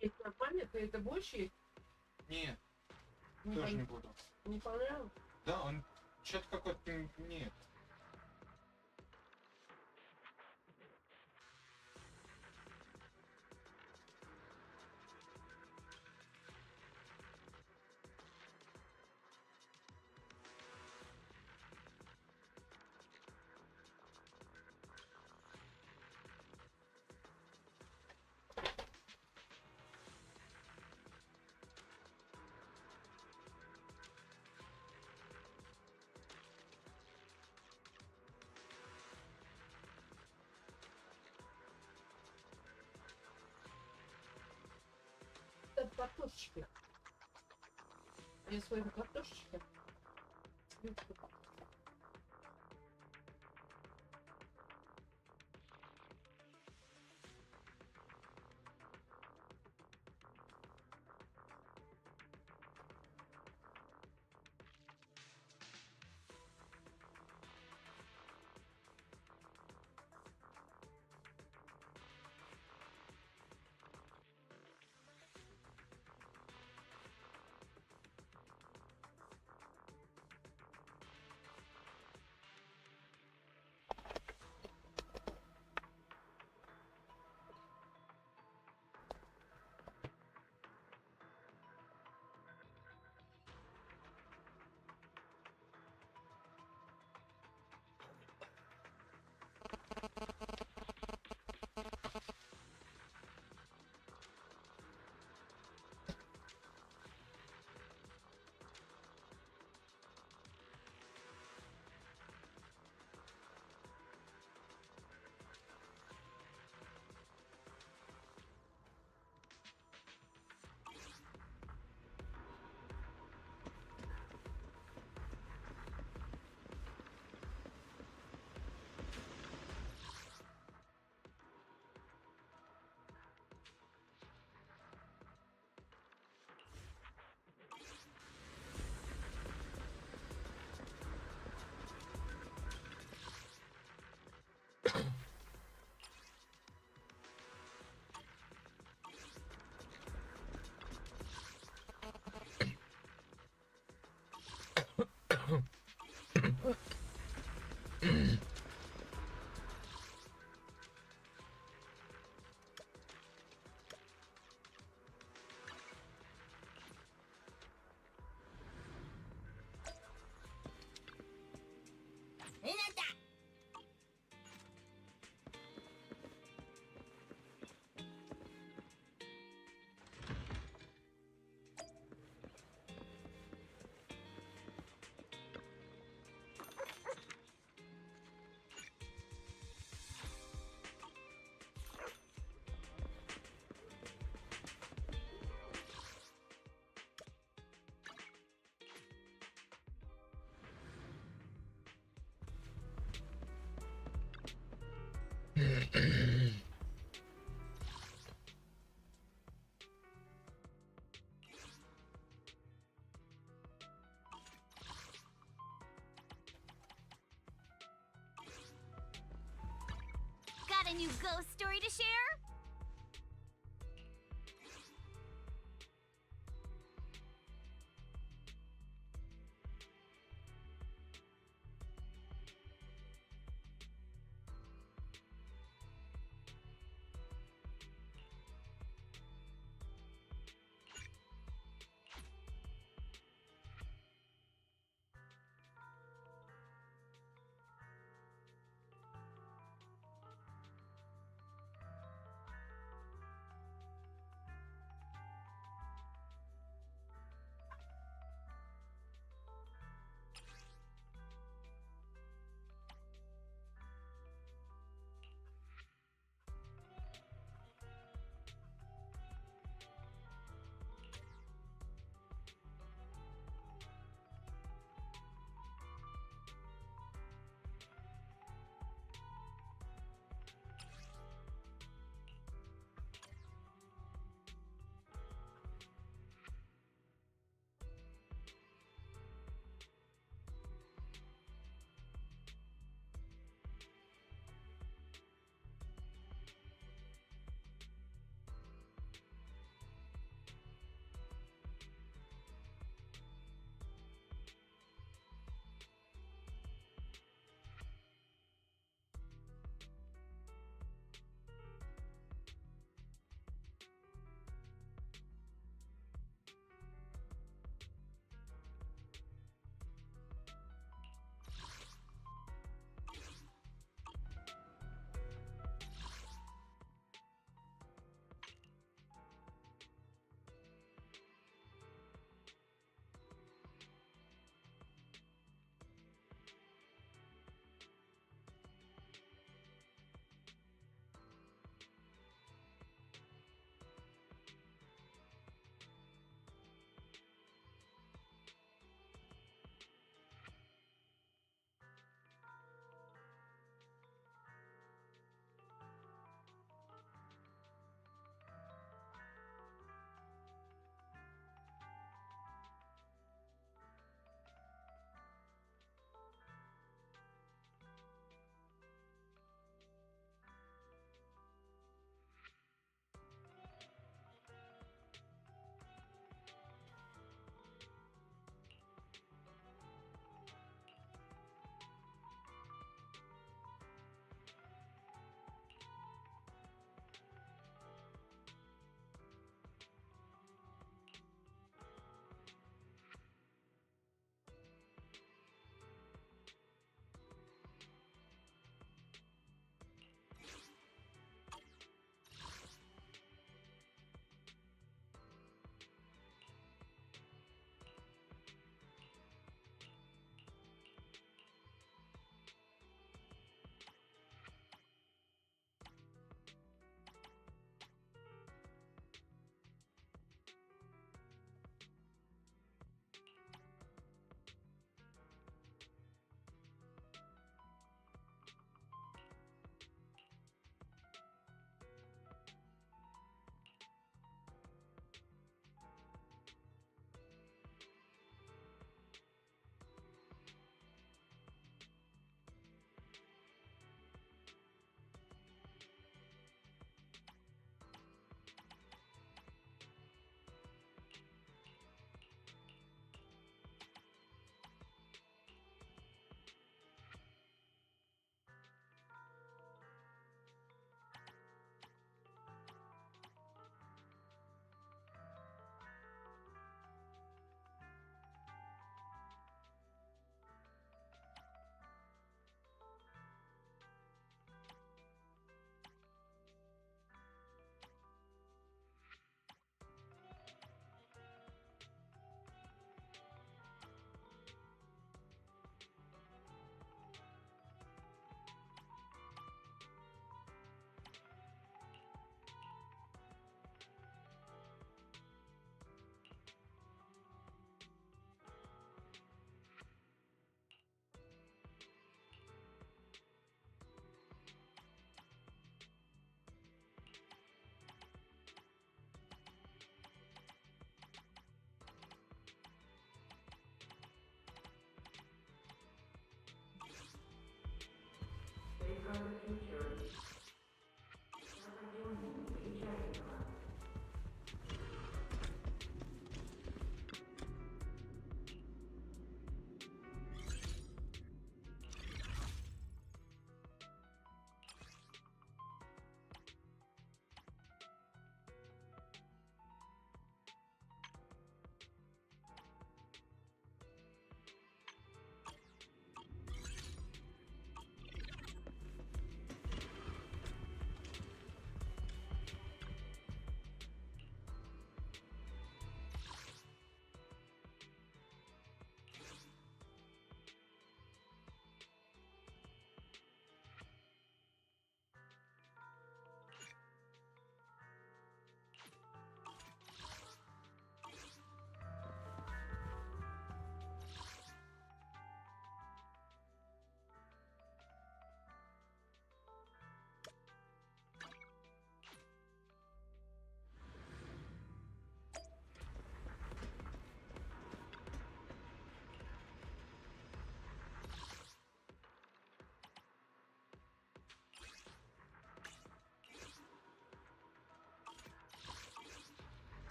Есть нормально, ты это будешь есть? Нет, Не тоже пон- не буду. Не понравилось? Да, он что-то какой-то... Нет. Это картошечки. Я свои картошечки. Got a new ghost story to share?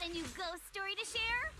a new ghost story to share?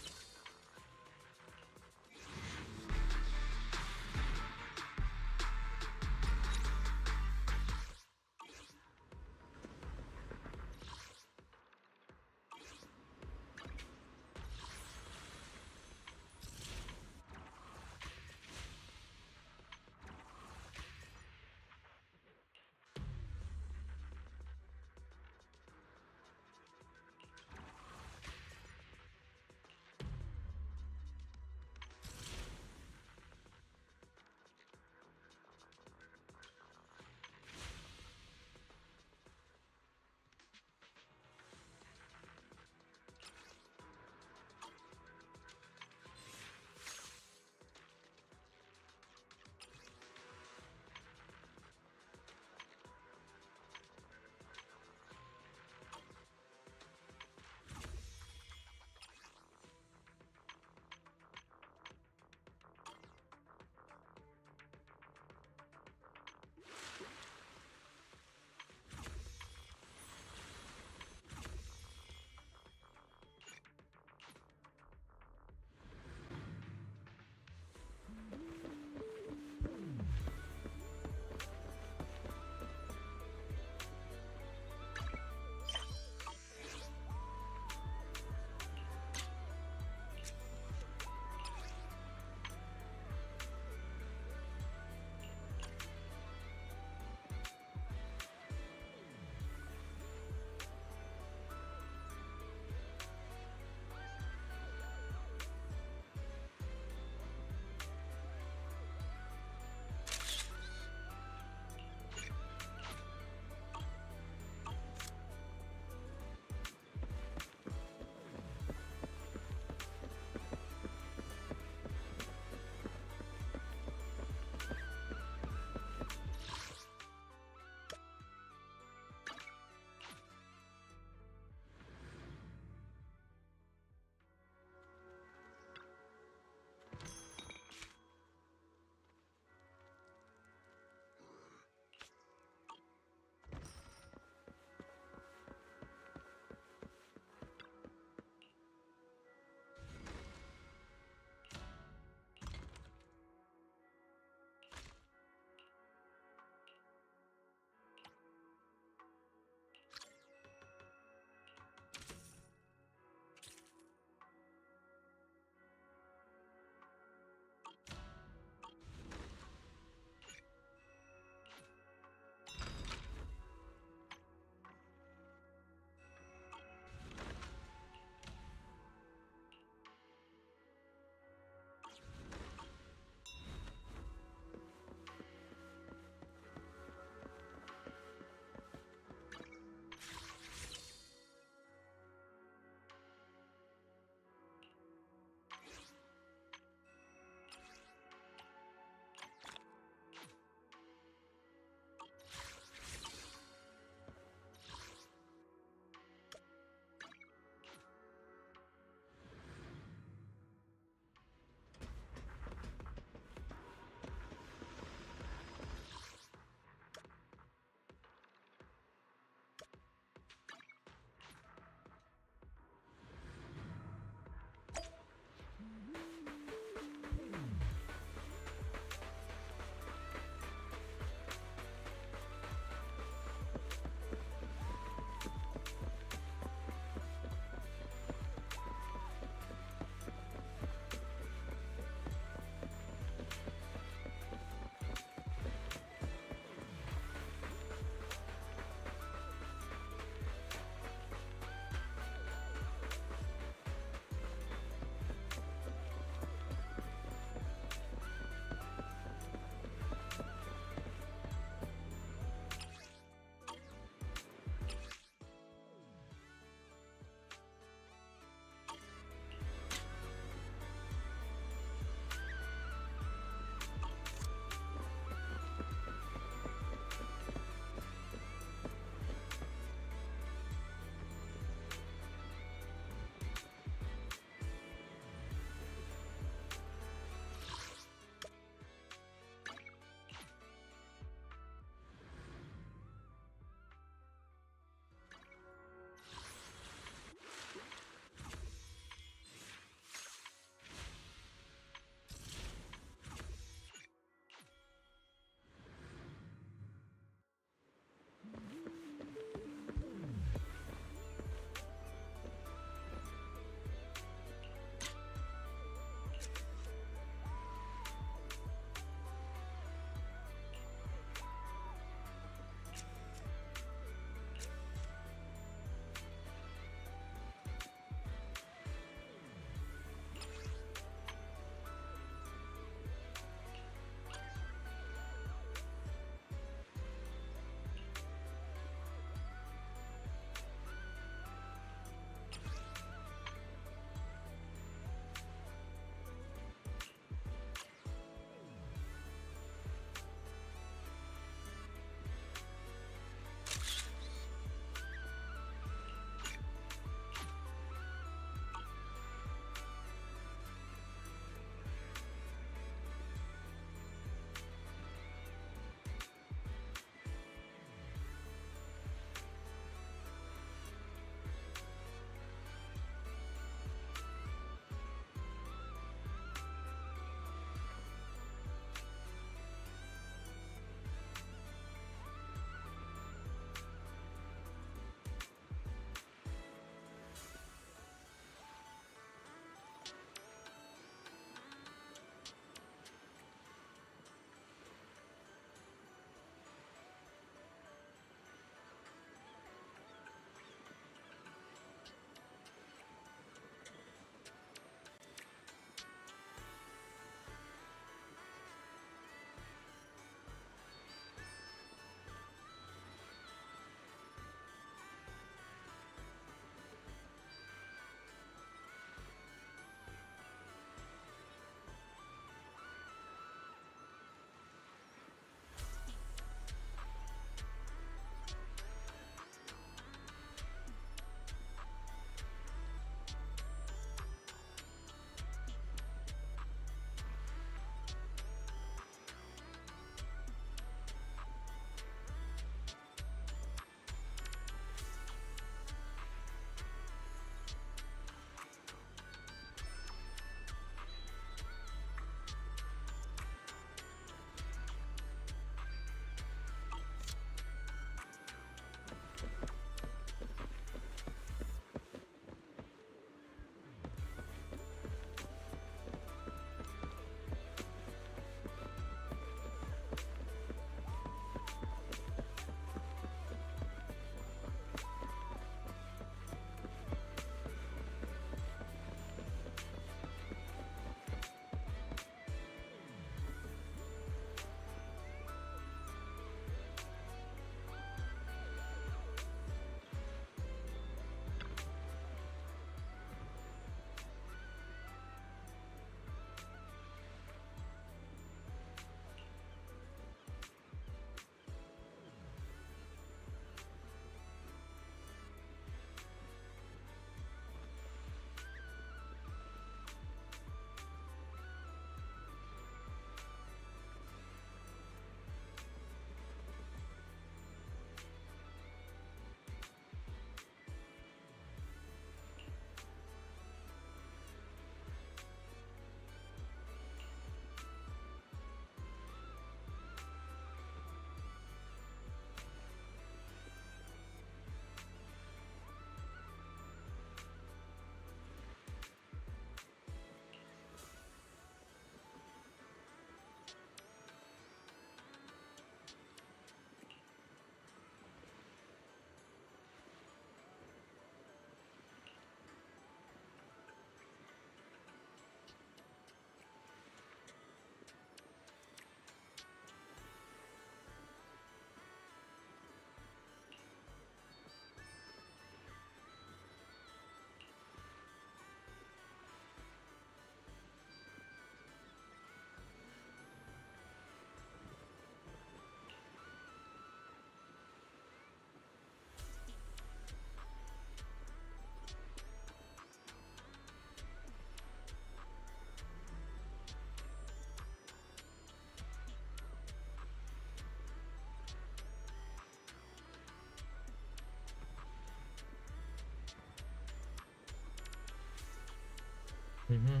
Mm-hmm.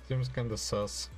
Seems kinda sus.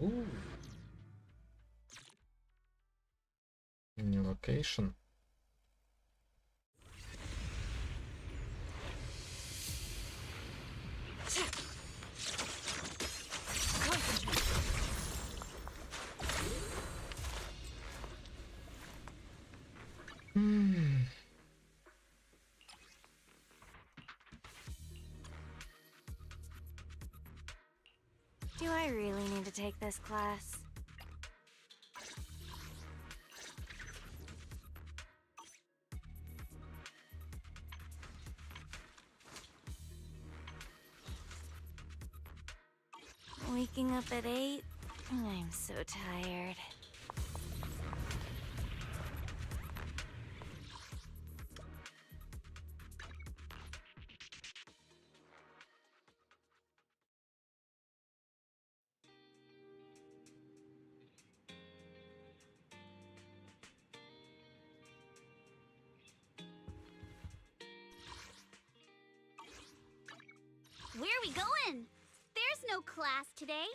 Ooh. New location. Do I really need to take this class? Waking up at 8? I'm so tired. Where are we going? There's no class today.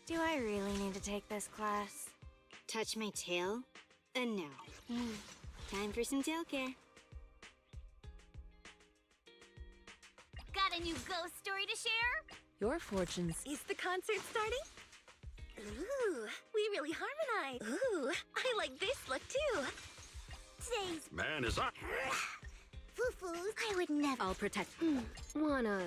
Do I really need to take this class? Touch my tail? No. Time for some tail care. Got a new ghost story to share? Your fortunes. Is the concert starting? Ooh, we really harmonize. Ooh, I like this look too. Today's Man is up. foo-foos. I would never. I'll protect. Wanna...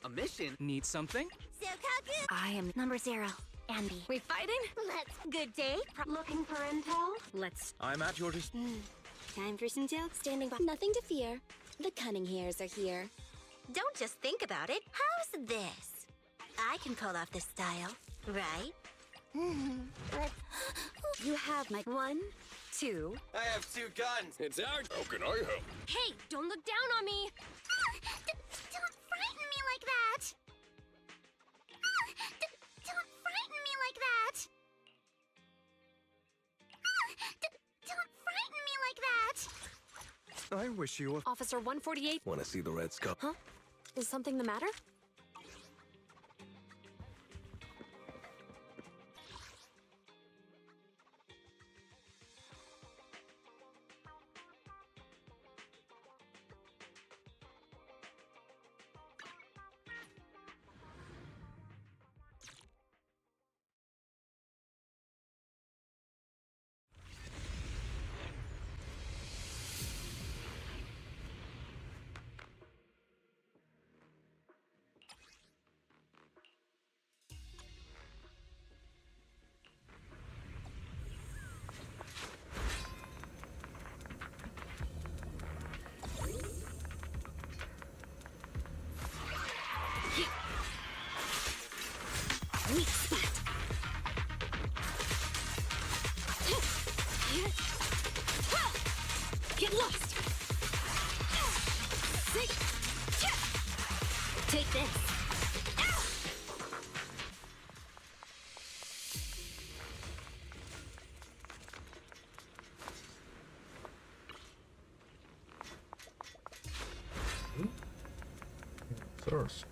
A mission? Need something? Sokaku! I am number 0, Ambi. We fighting? Let's. Good day. Looking for intel? Let's. I'm at your Time for some tail. Standing by. Nothing to fear. The cunning hairs are here. Don't just think about it. How's this? I can pull off this style, right? You have my 1, 2. I have 2 guns. It's out. How can I help? Hey, don't look down on me. Don't frighten me like that. Don't frighten me like that. Don't frighten me like that. I wish you were. Officer 148. Want to see the Red Skull? Huh? Is something the matter? Weak spot. Get lost. Take this. Source.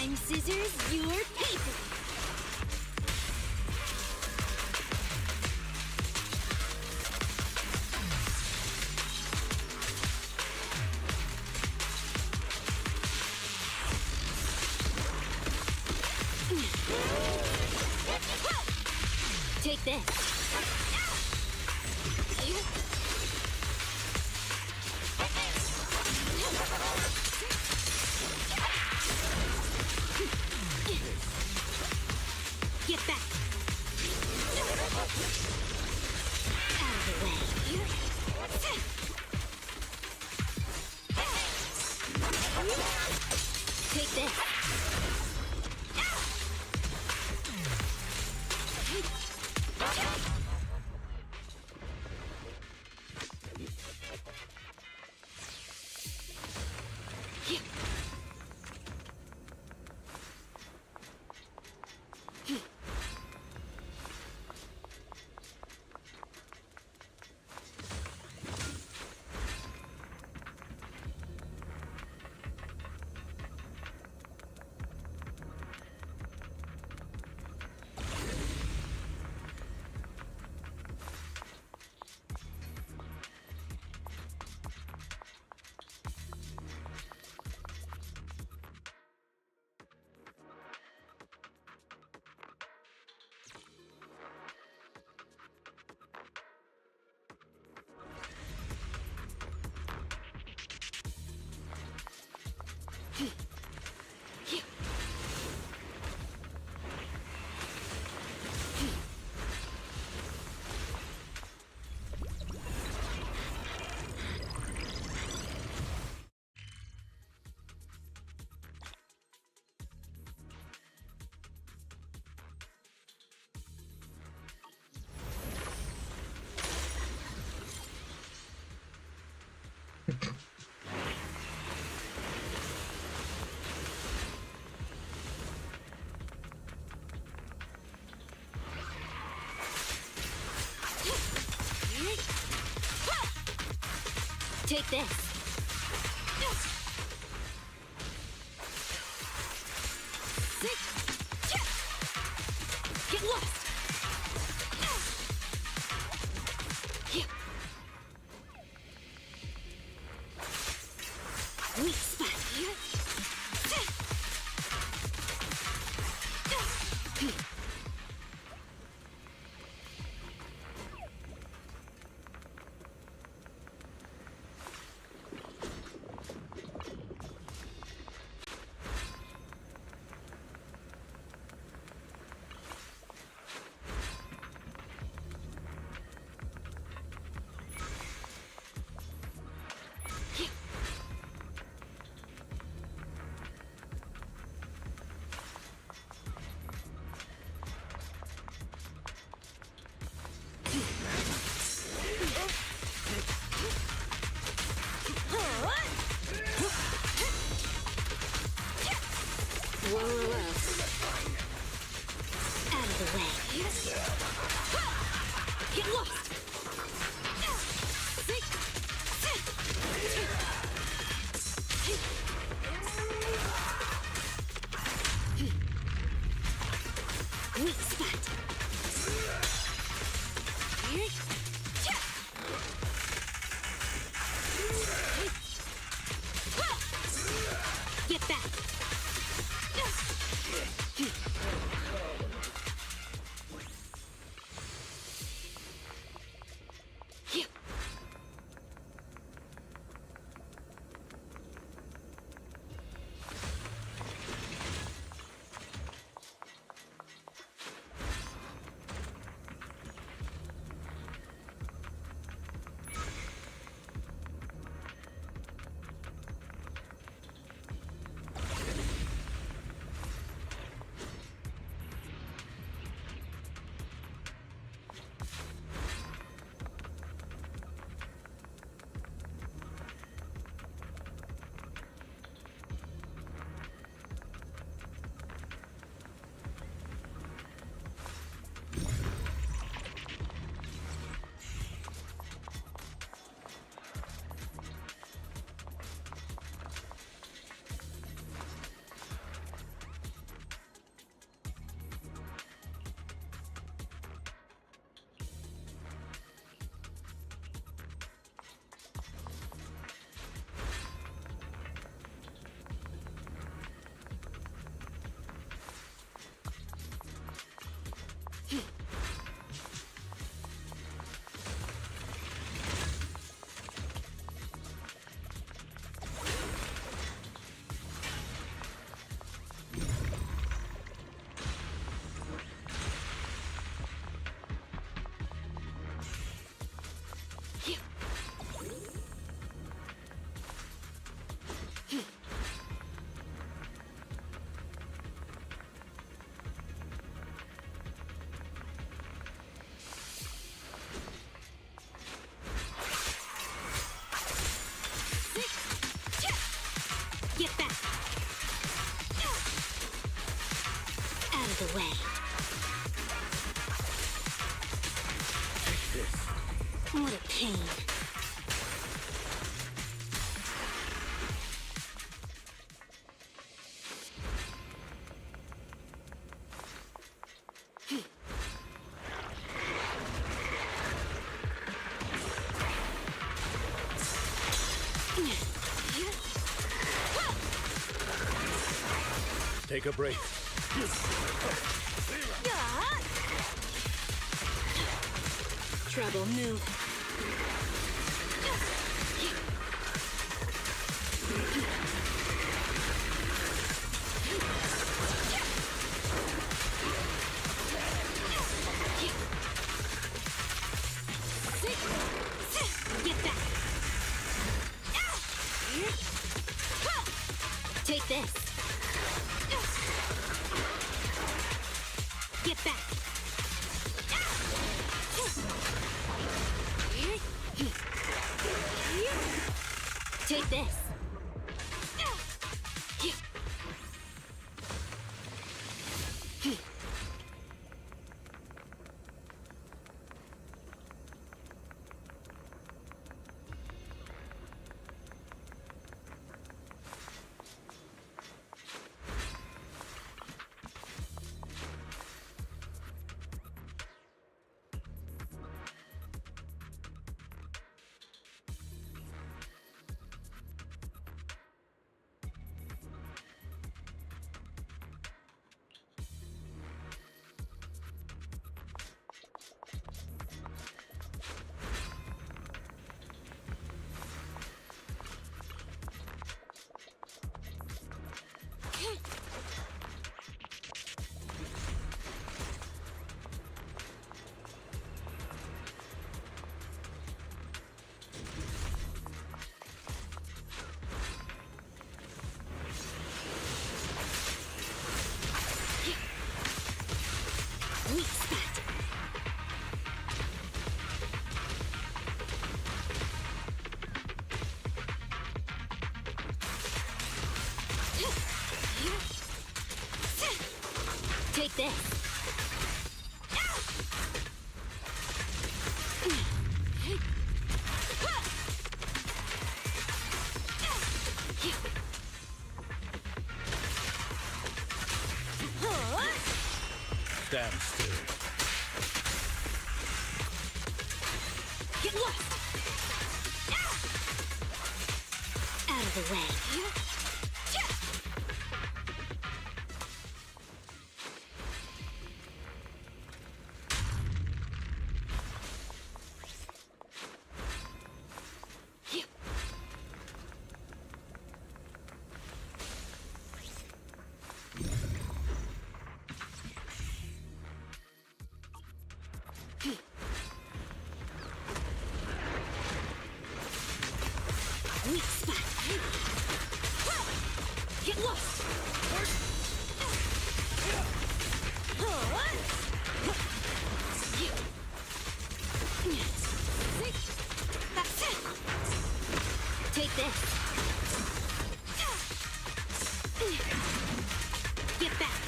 I'm scissors, you're paper. Take this. Get back. Out of the way. Take this. Take this. Get lost. Weak spot. the way. What a pain. Take a break. Trouble, move. Get back. Take this. Get back. Take this. Weak spot. Take this. Stand still. Get lost. Out of the way. Weak spot. Get lost. That's it. Take this. Get back.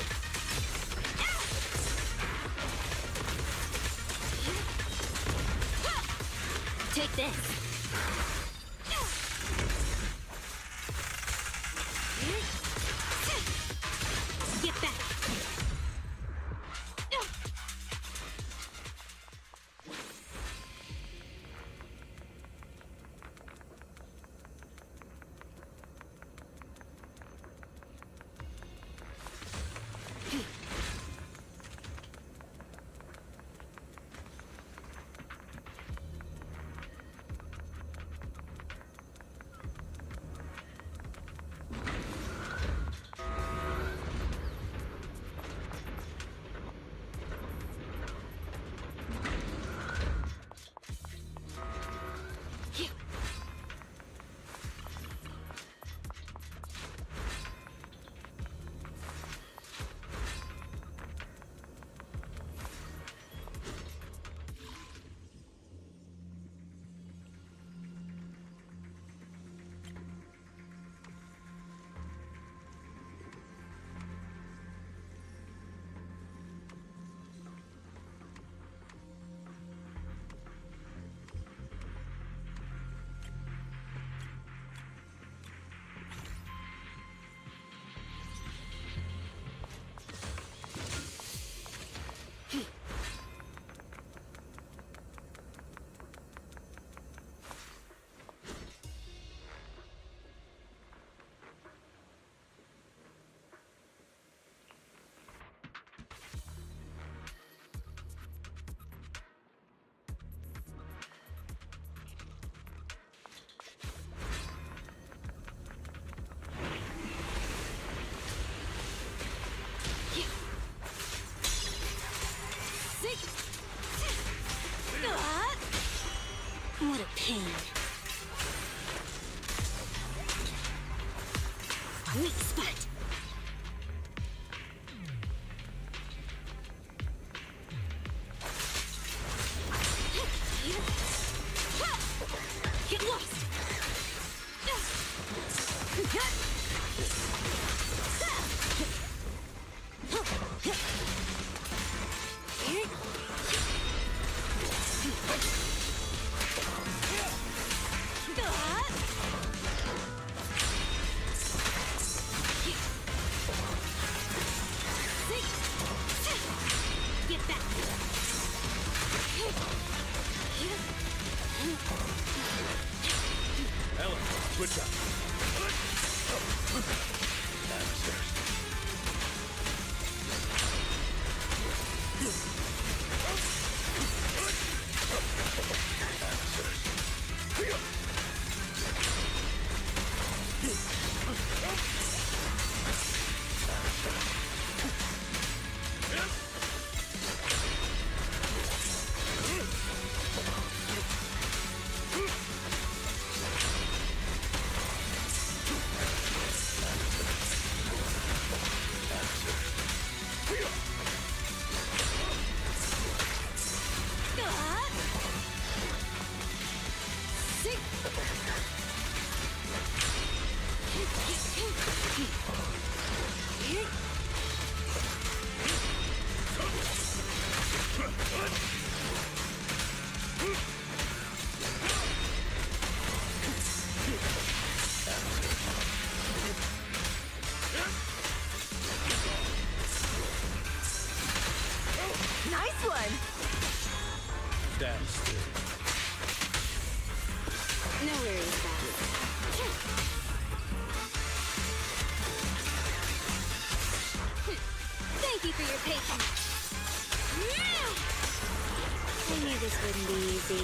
Take this. Get back. What a pain. Weak spot. Get lost. Get back. Ellen, switch up. Nice one! Stand still. No worries, Thank you for your patience. I knew this wouldn't be easy.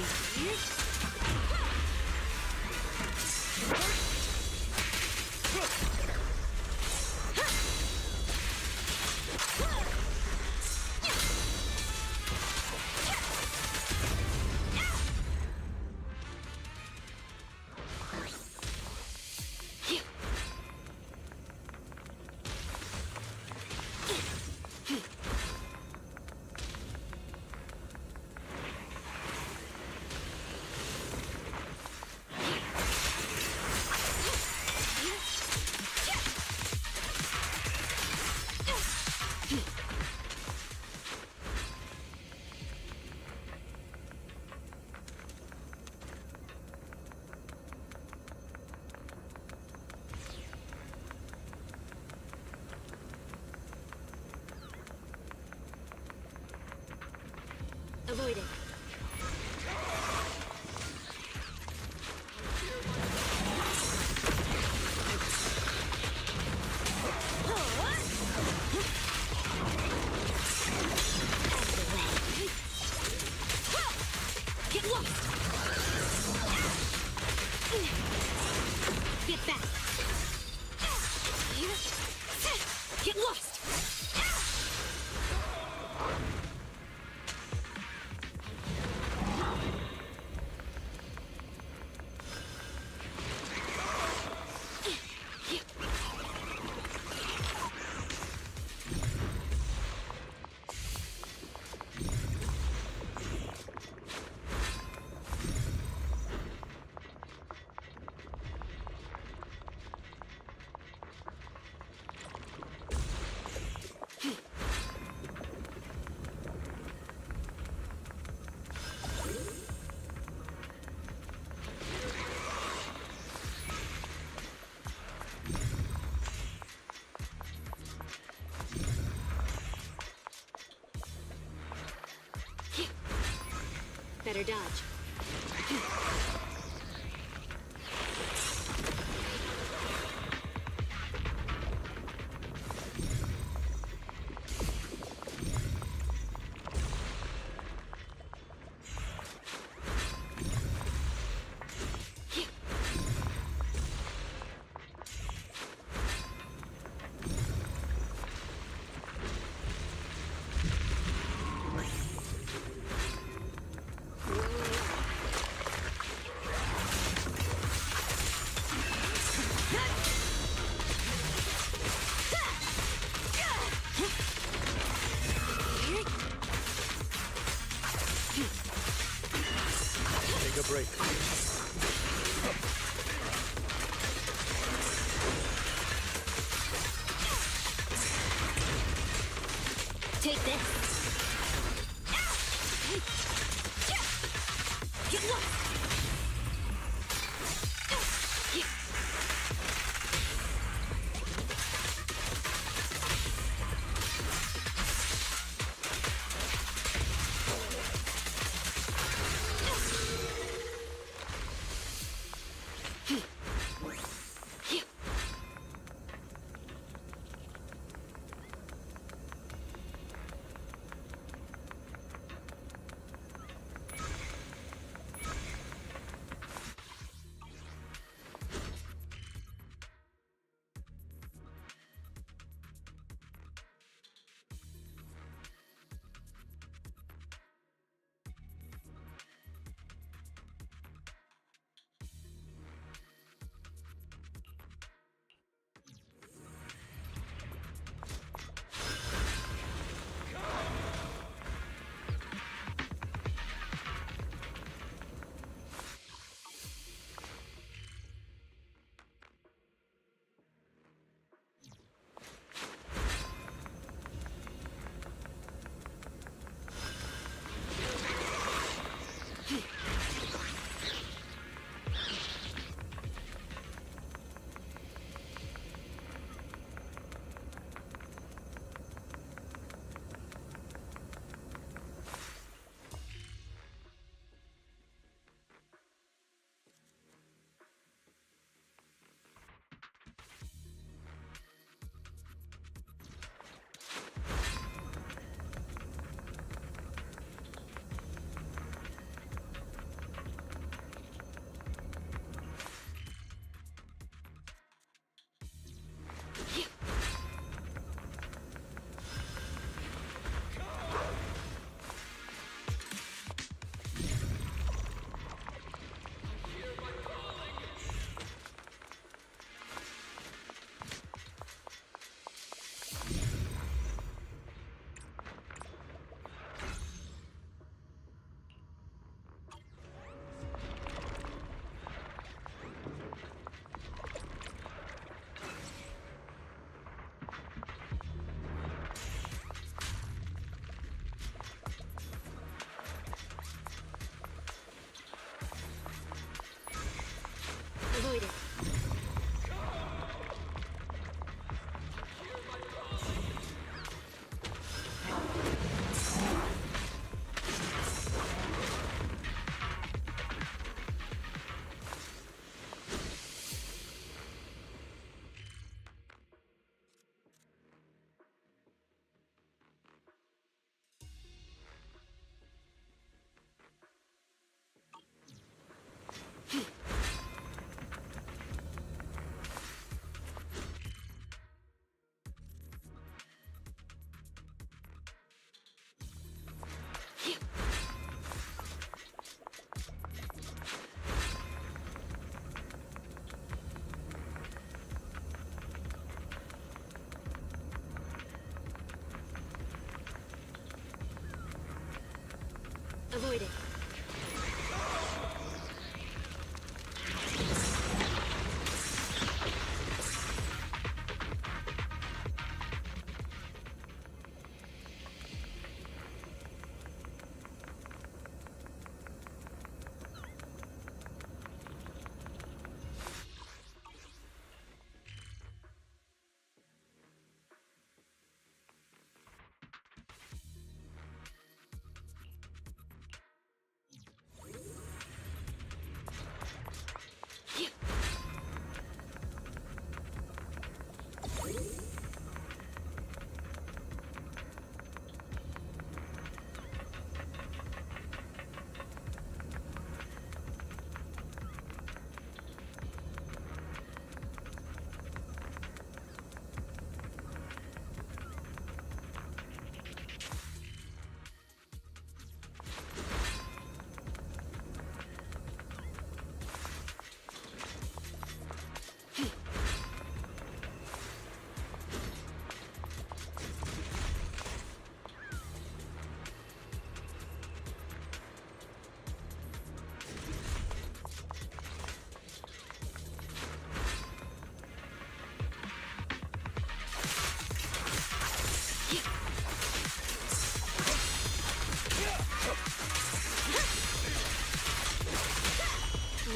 Avoid it. Get lost! Get back! Get lost! Better dodge. a break. Take this. Get lost.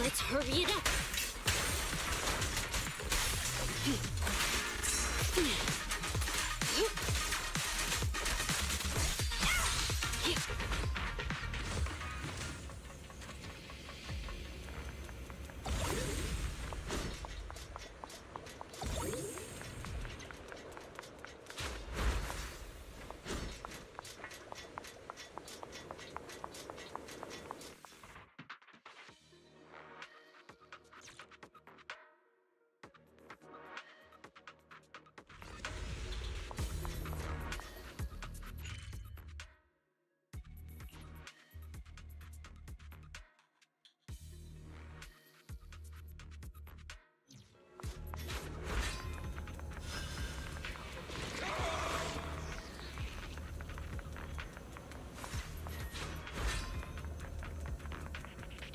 Let's hurry it up.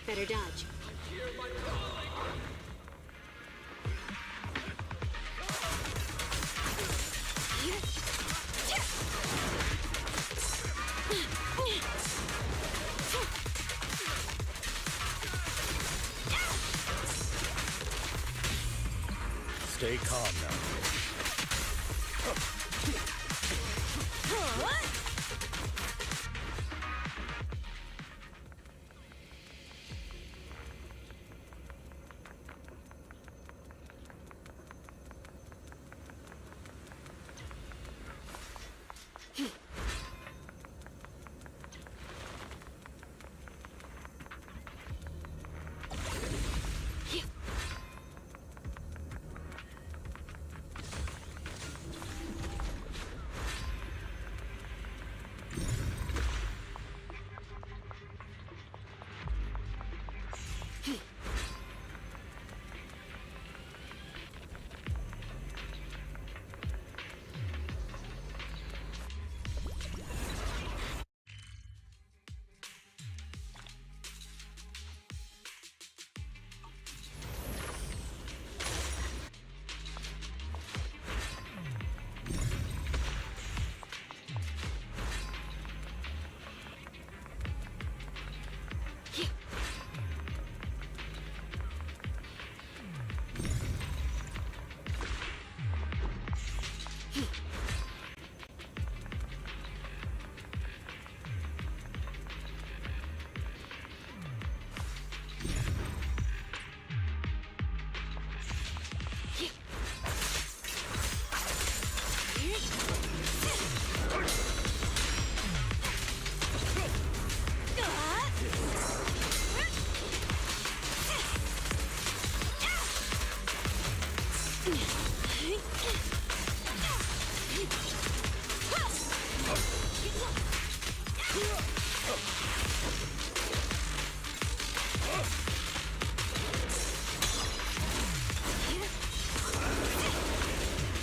Better dodge. Stay calm now.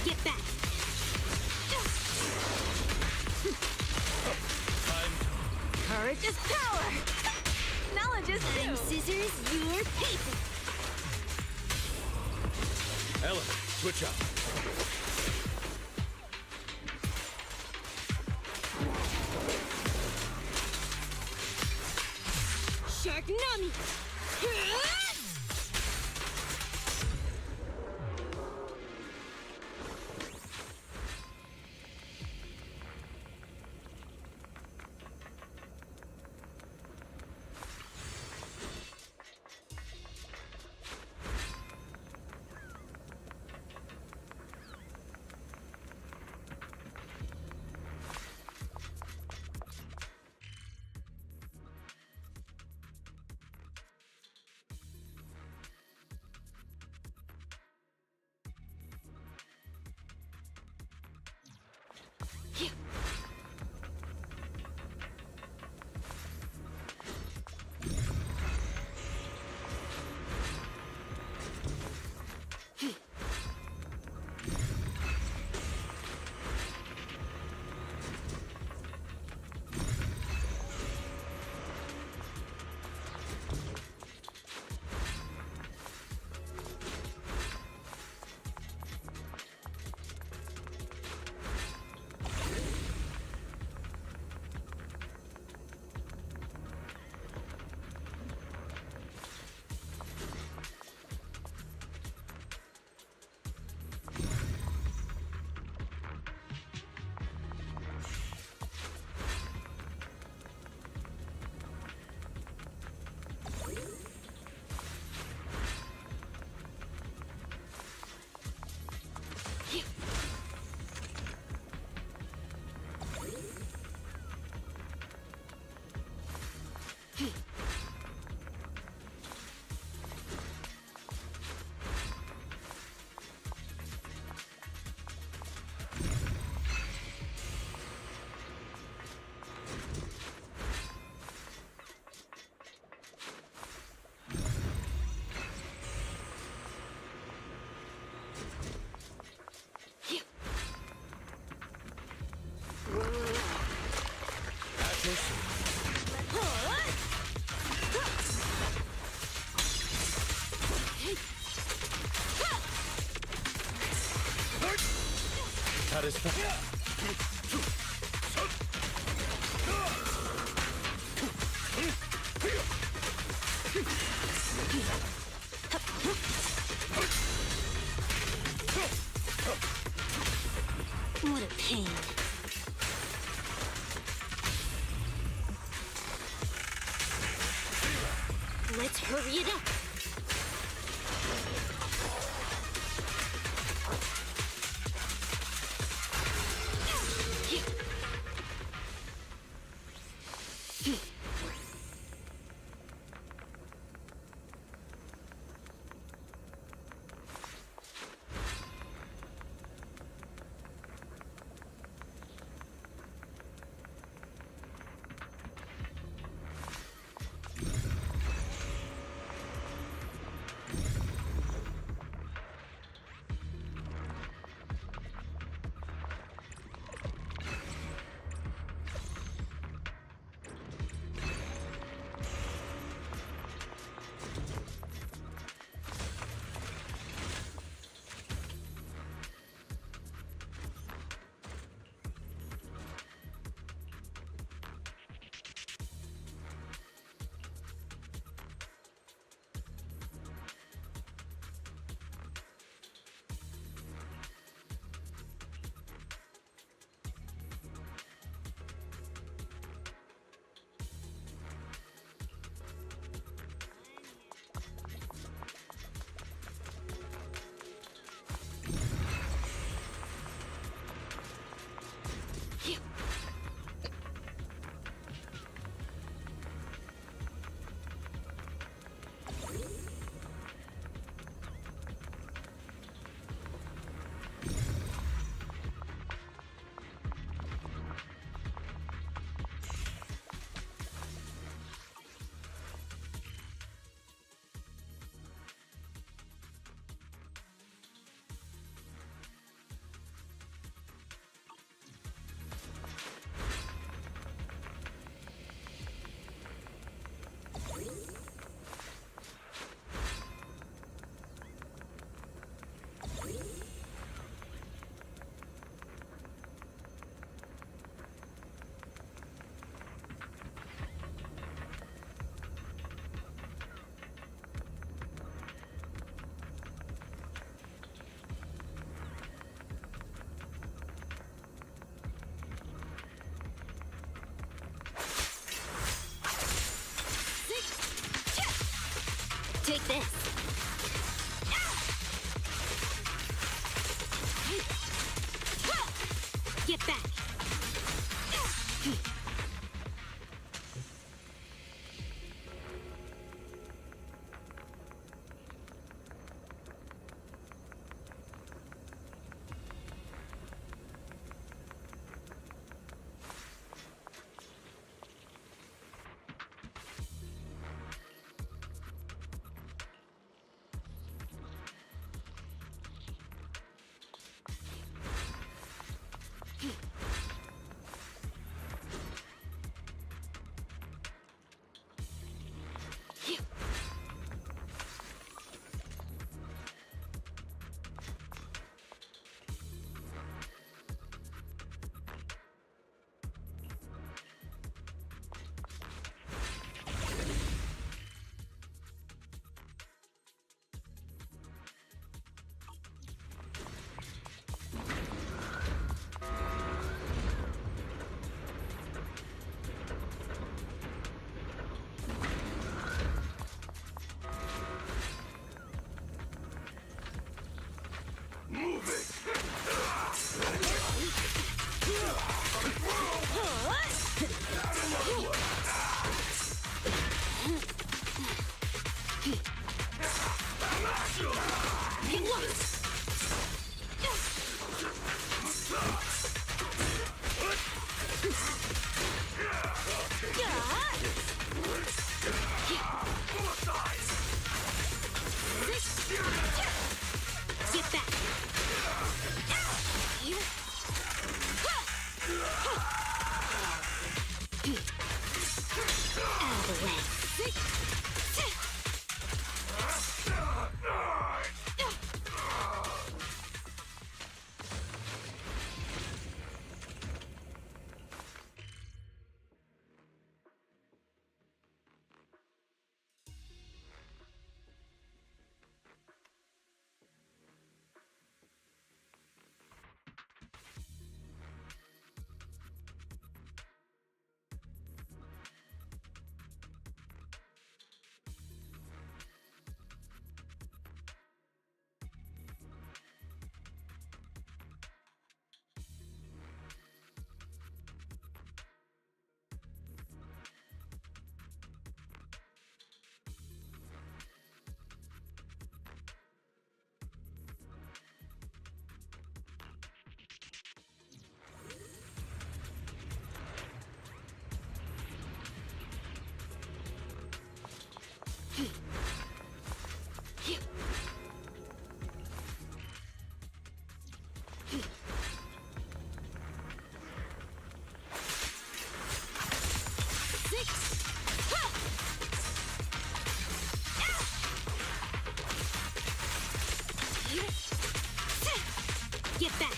Get back. Courage is power. Knowledge is I'm scissors, you're paper. Element, switch up. Shark Nami. What a pain. Let's hurry it up. Take this. Get back. Get back. Out of the way. Get back.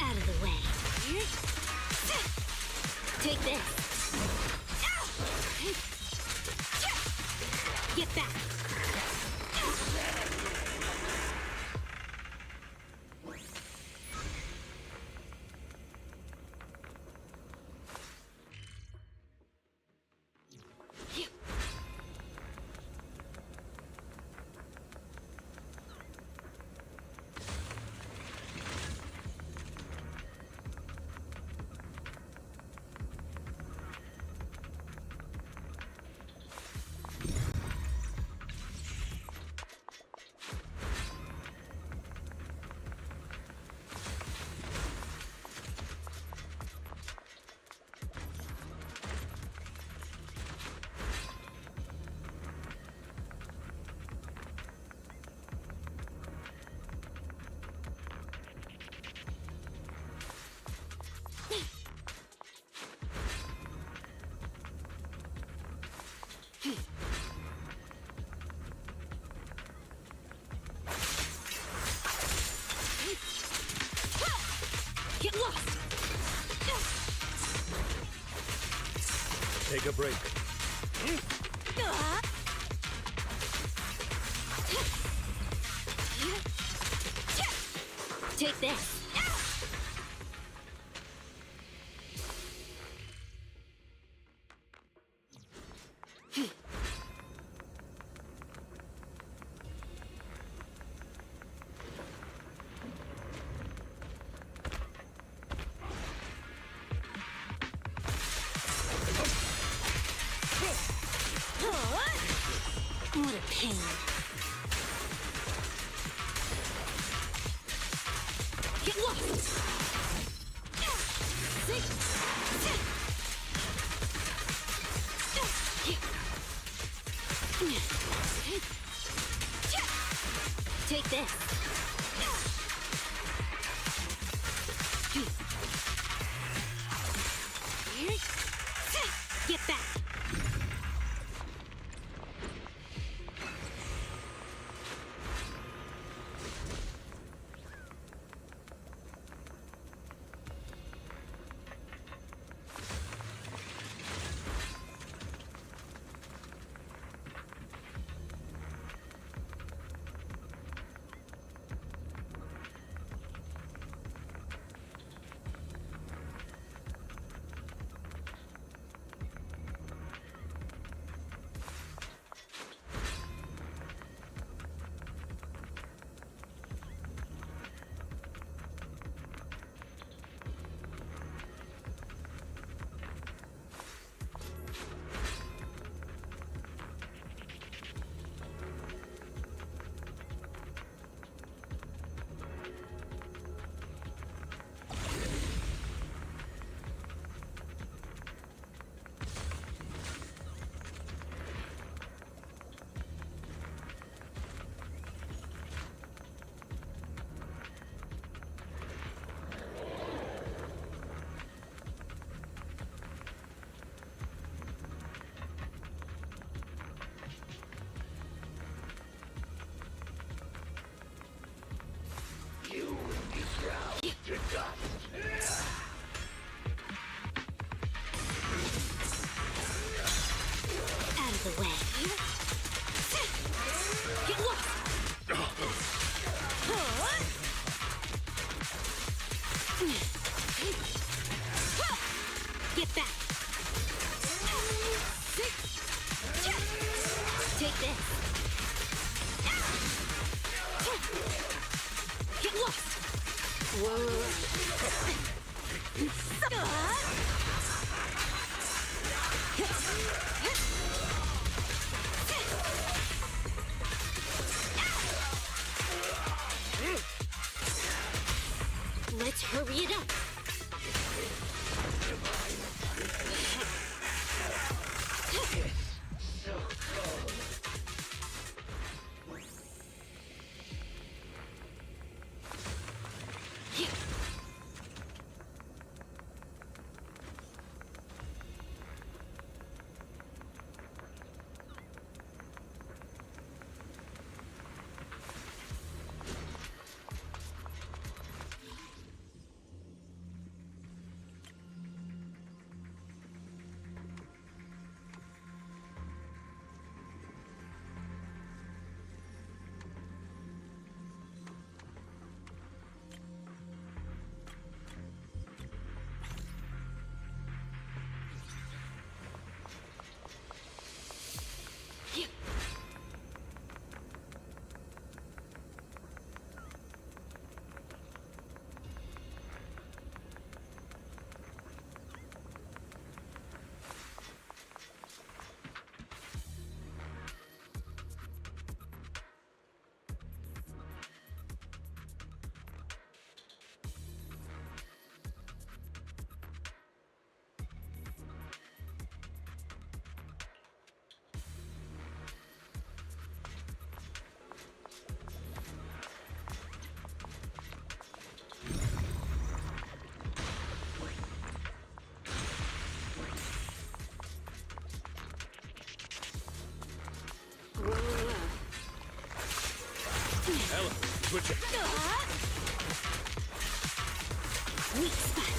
Out of the way. Take this. Get back. Get lost! Take a break. Take this. What a pain. Get lost! Take this. Get back. Out of the way. Get lost! Get back! Take this! Get lost! Switch up. Weak spot.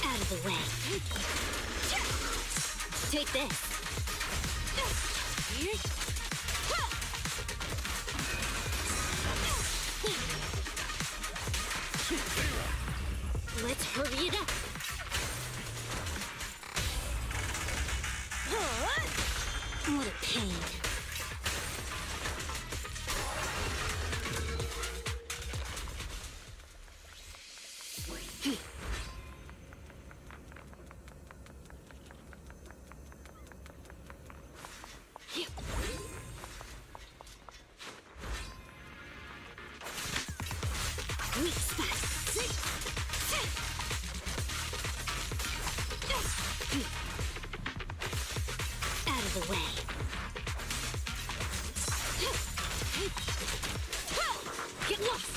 Out of the way. Take this. Let's hurry it up. What a pain. Weak spot. Out of the way. Get lost.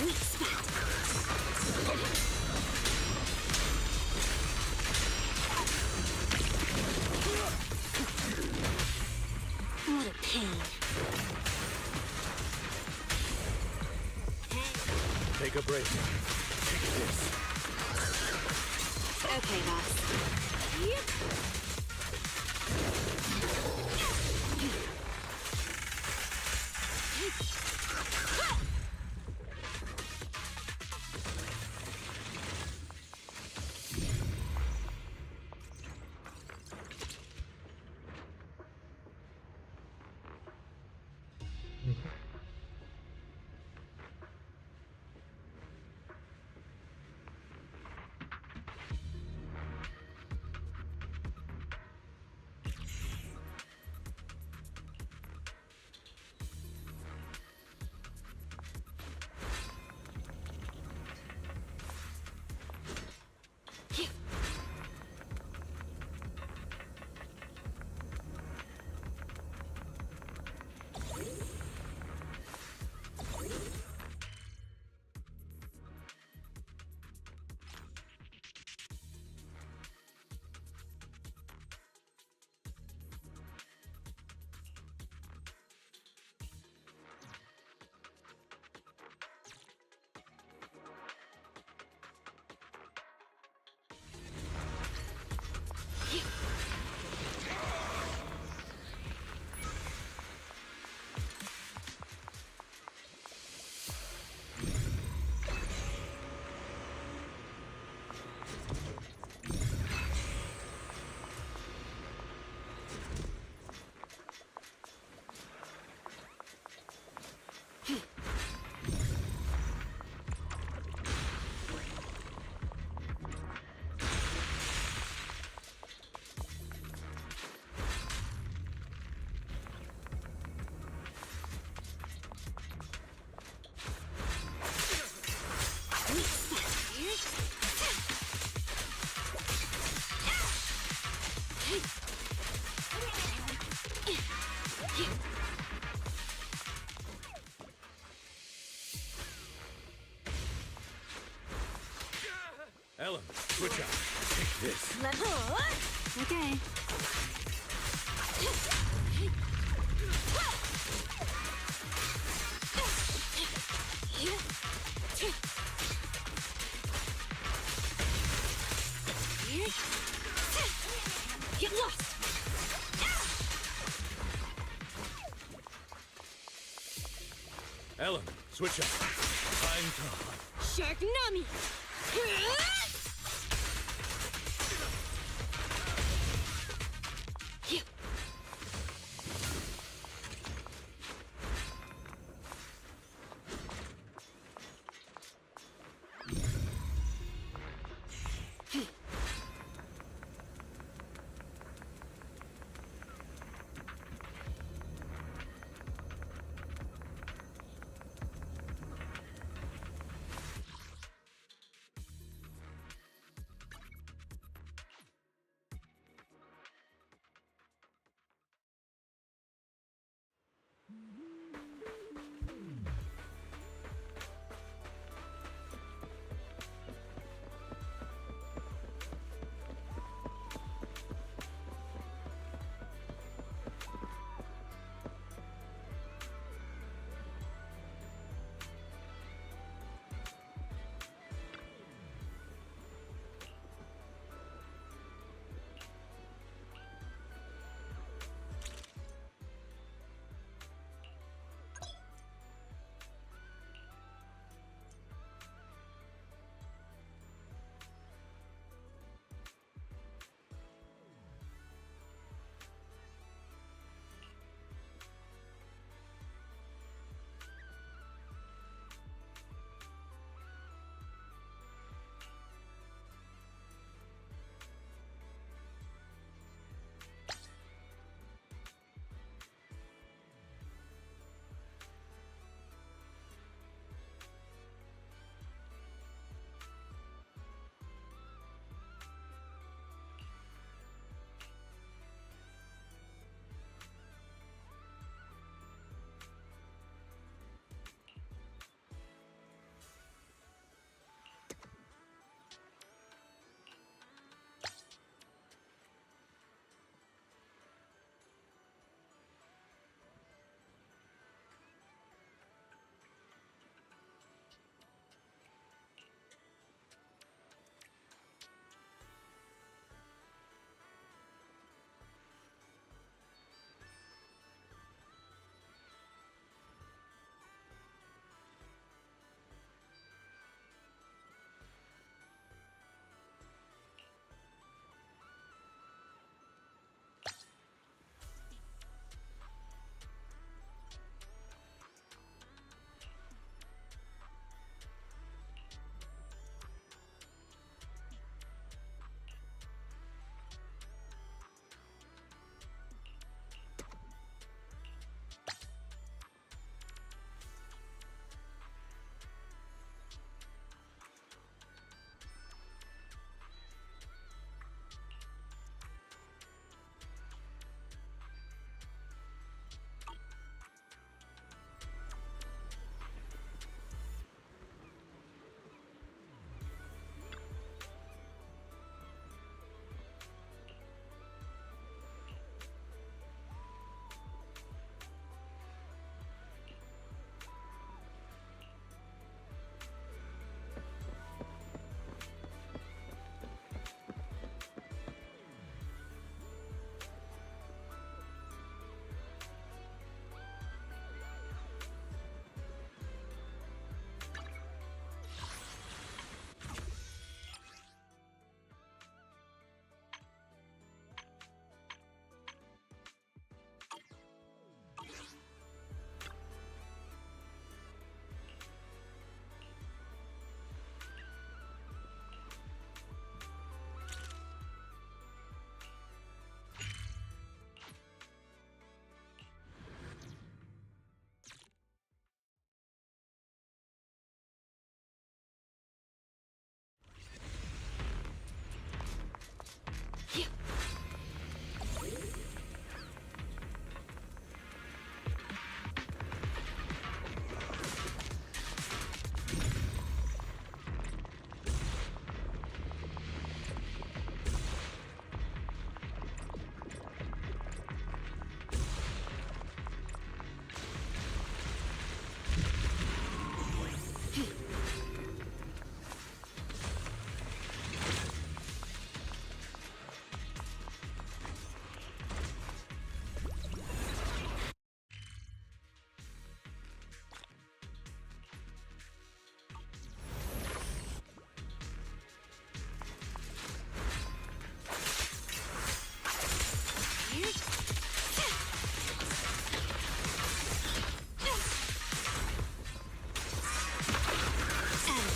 Weak spot. What a pain. Take a break. Take this. Okay, boss. Yep. Ellen, switch out. Take this. Okay. Get lost! Ellen, switch out. Time to hunt. Shark Nami!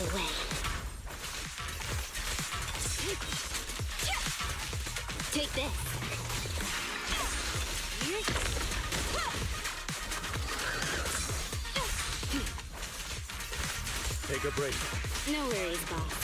the way. Take this. Take a break. No worries, boss.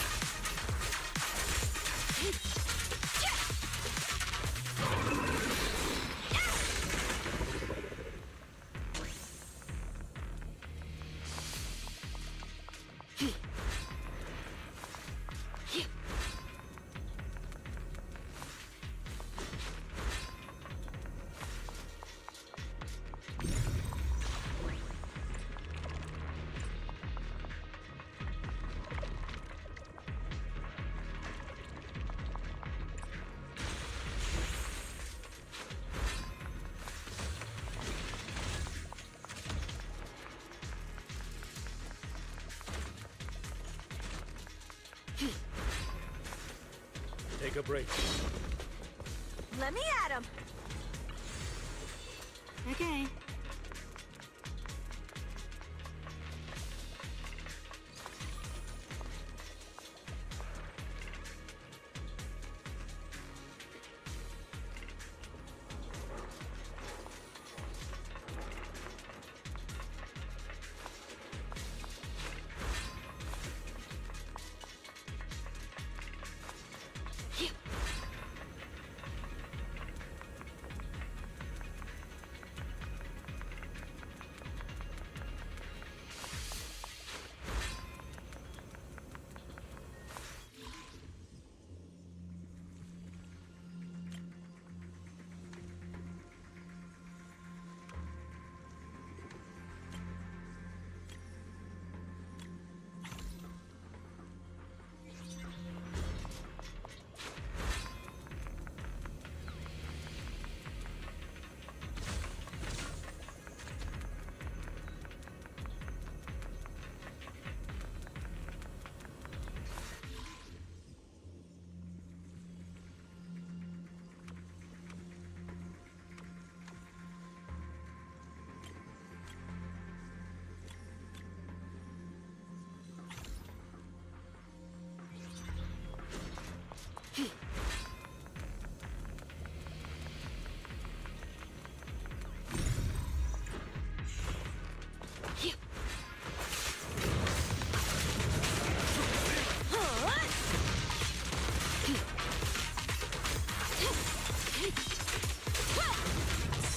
Take a break. Let me at him. Okay.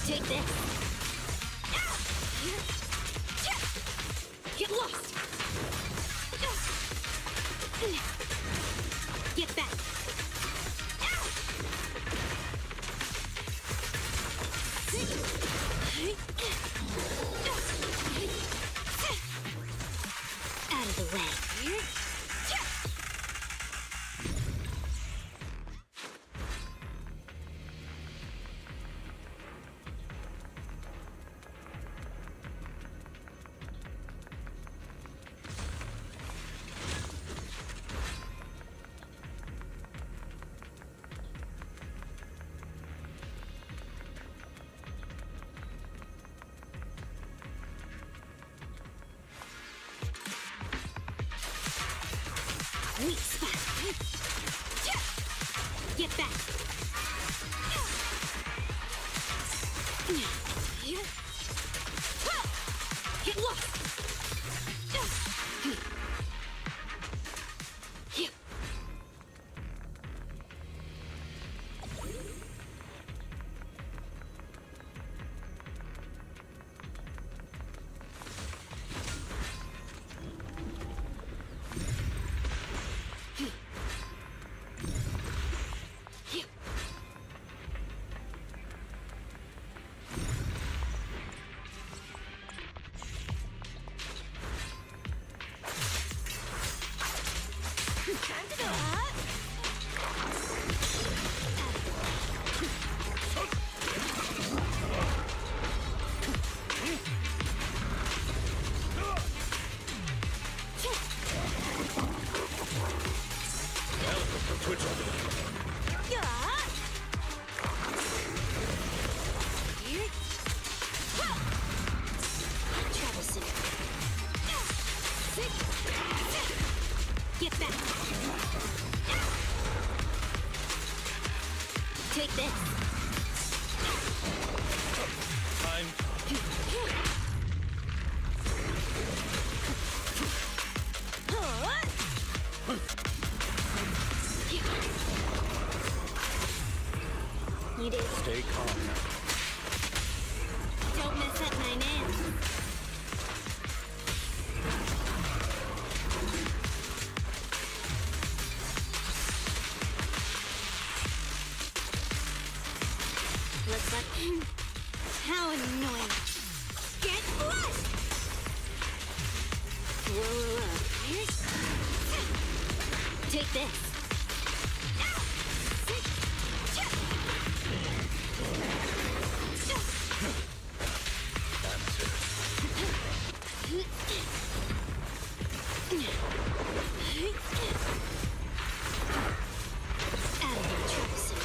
Take this. Get lost. Get back. Out of the way. Weak spot. Get back. Get lost. Time to go. Switch on. Travel center. Get back. Take this. Time. You did. Stay calm. Don't mess up my nails. Looks like... How annoying. Get flushed! Whoa. Here's... Take this. Out of your trap, sir.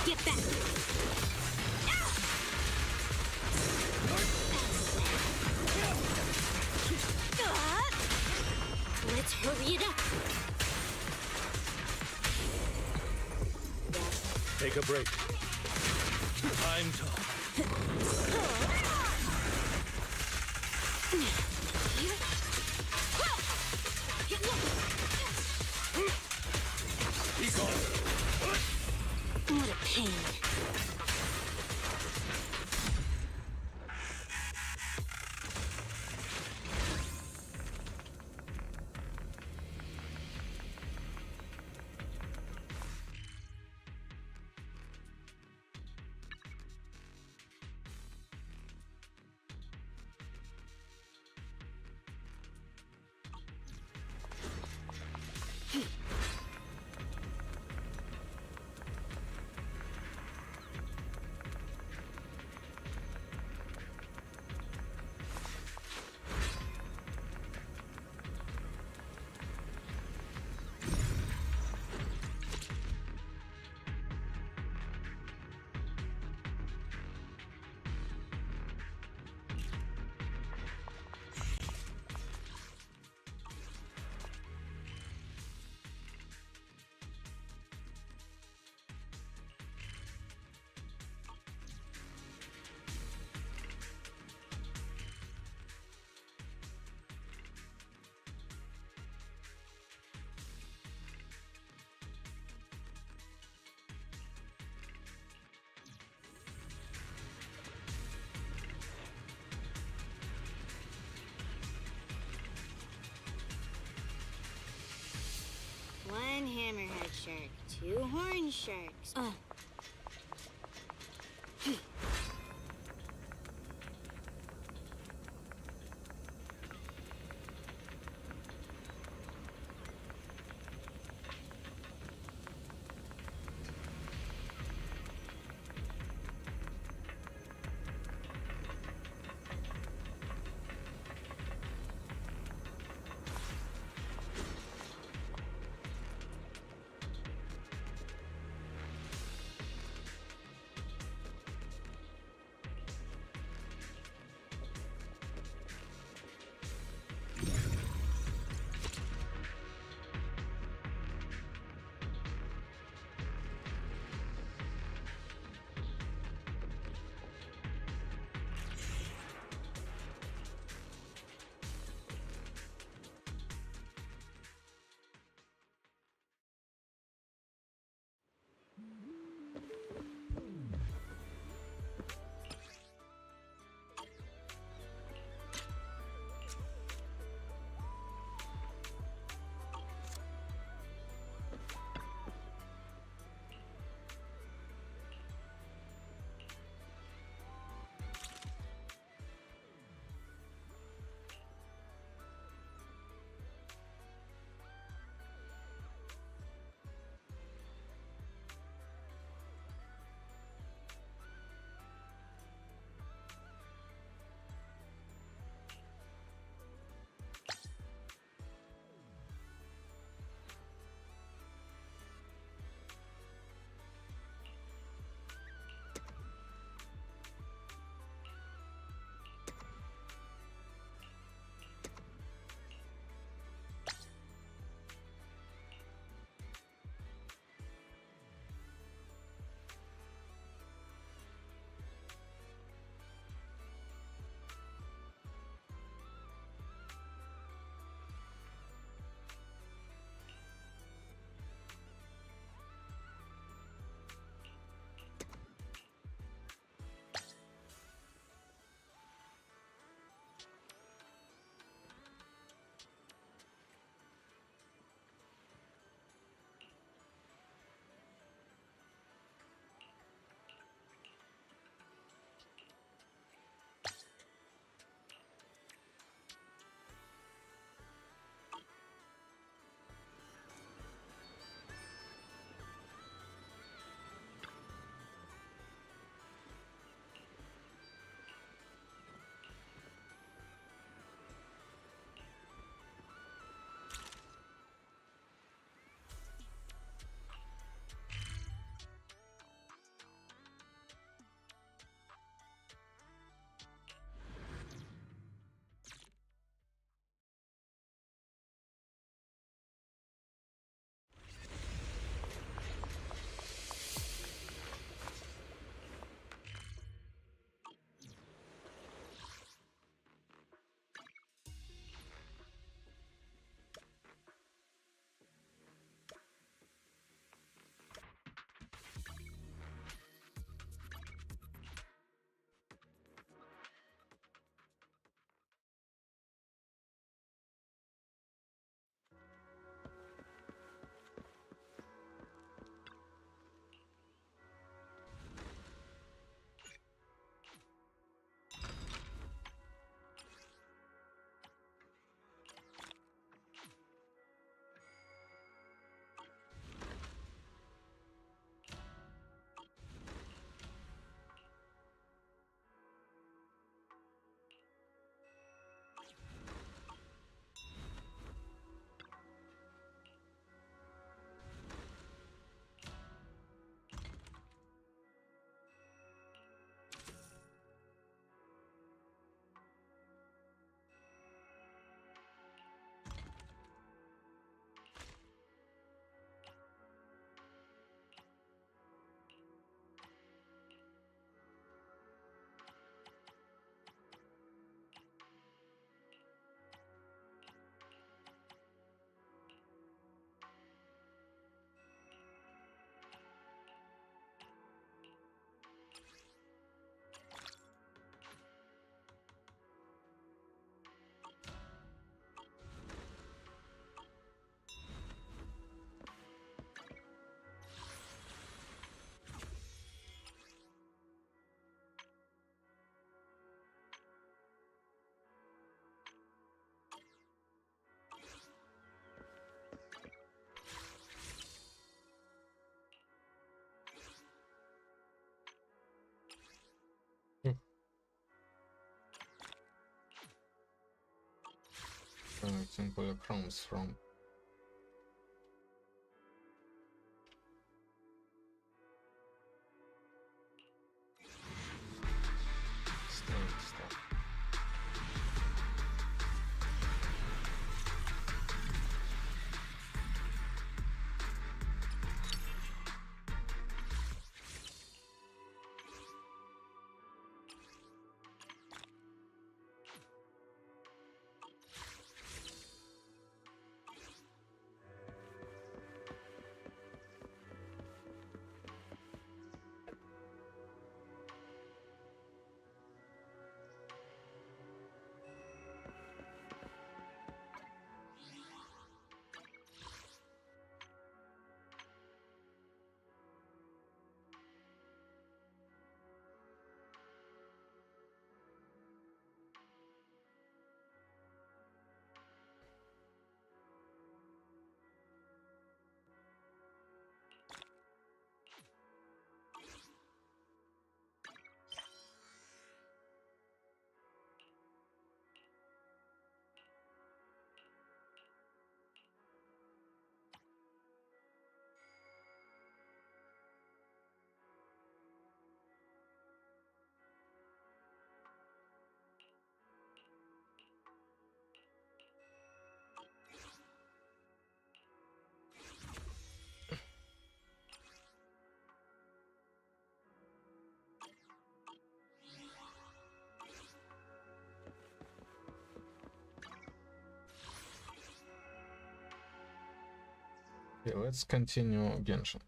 Get back! Let's hurry it up! Take a break. Time to... Be gone. What a pain. One hammerhead shark, two horn sharks. extracting polychromes from. Stop. Okay, let's continue Genshin.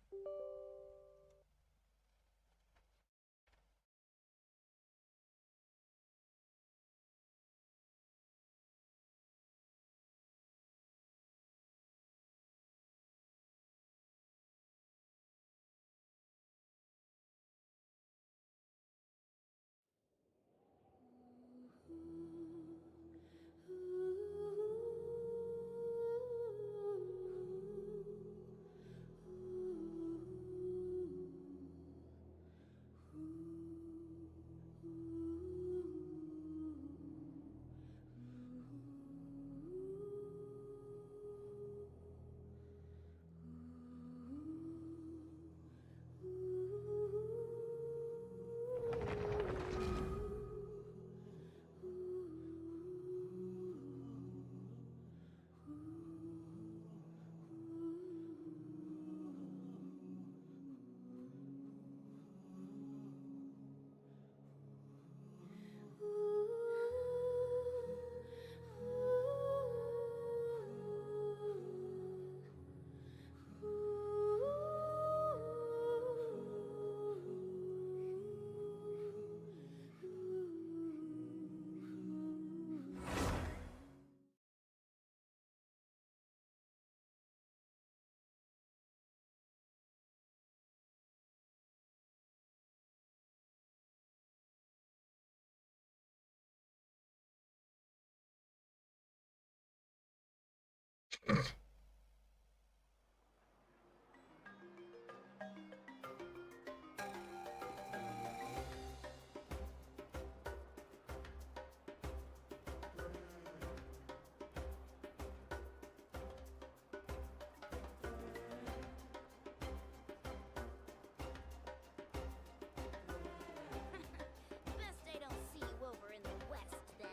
Best I don't see you over in the west, then.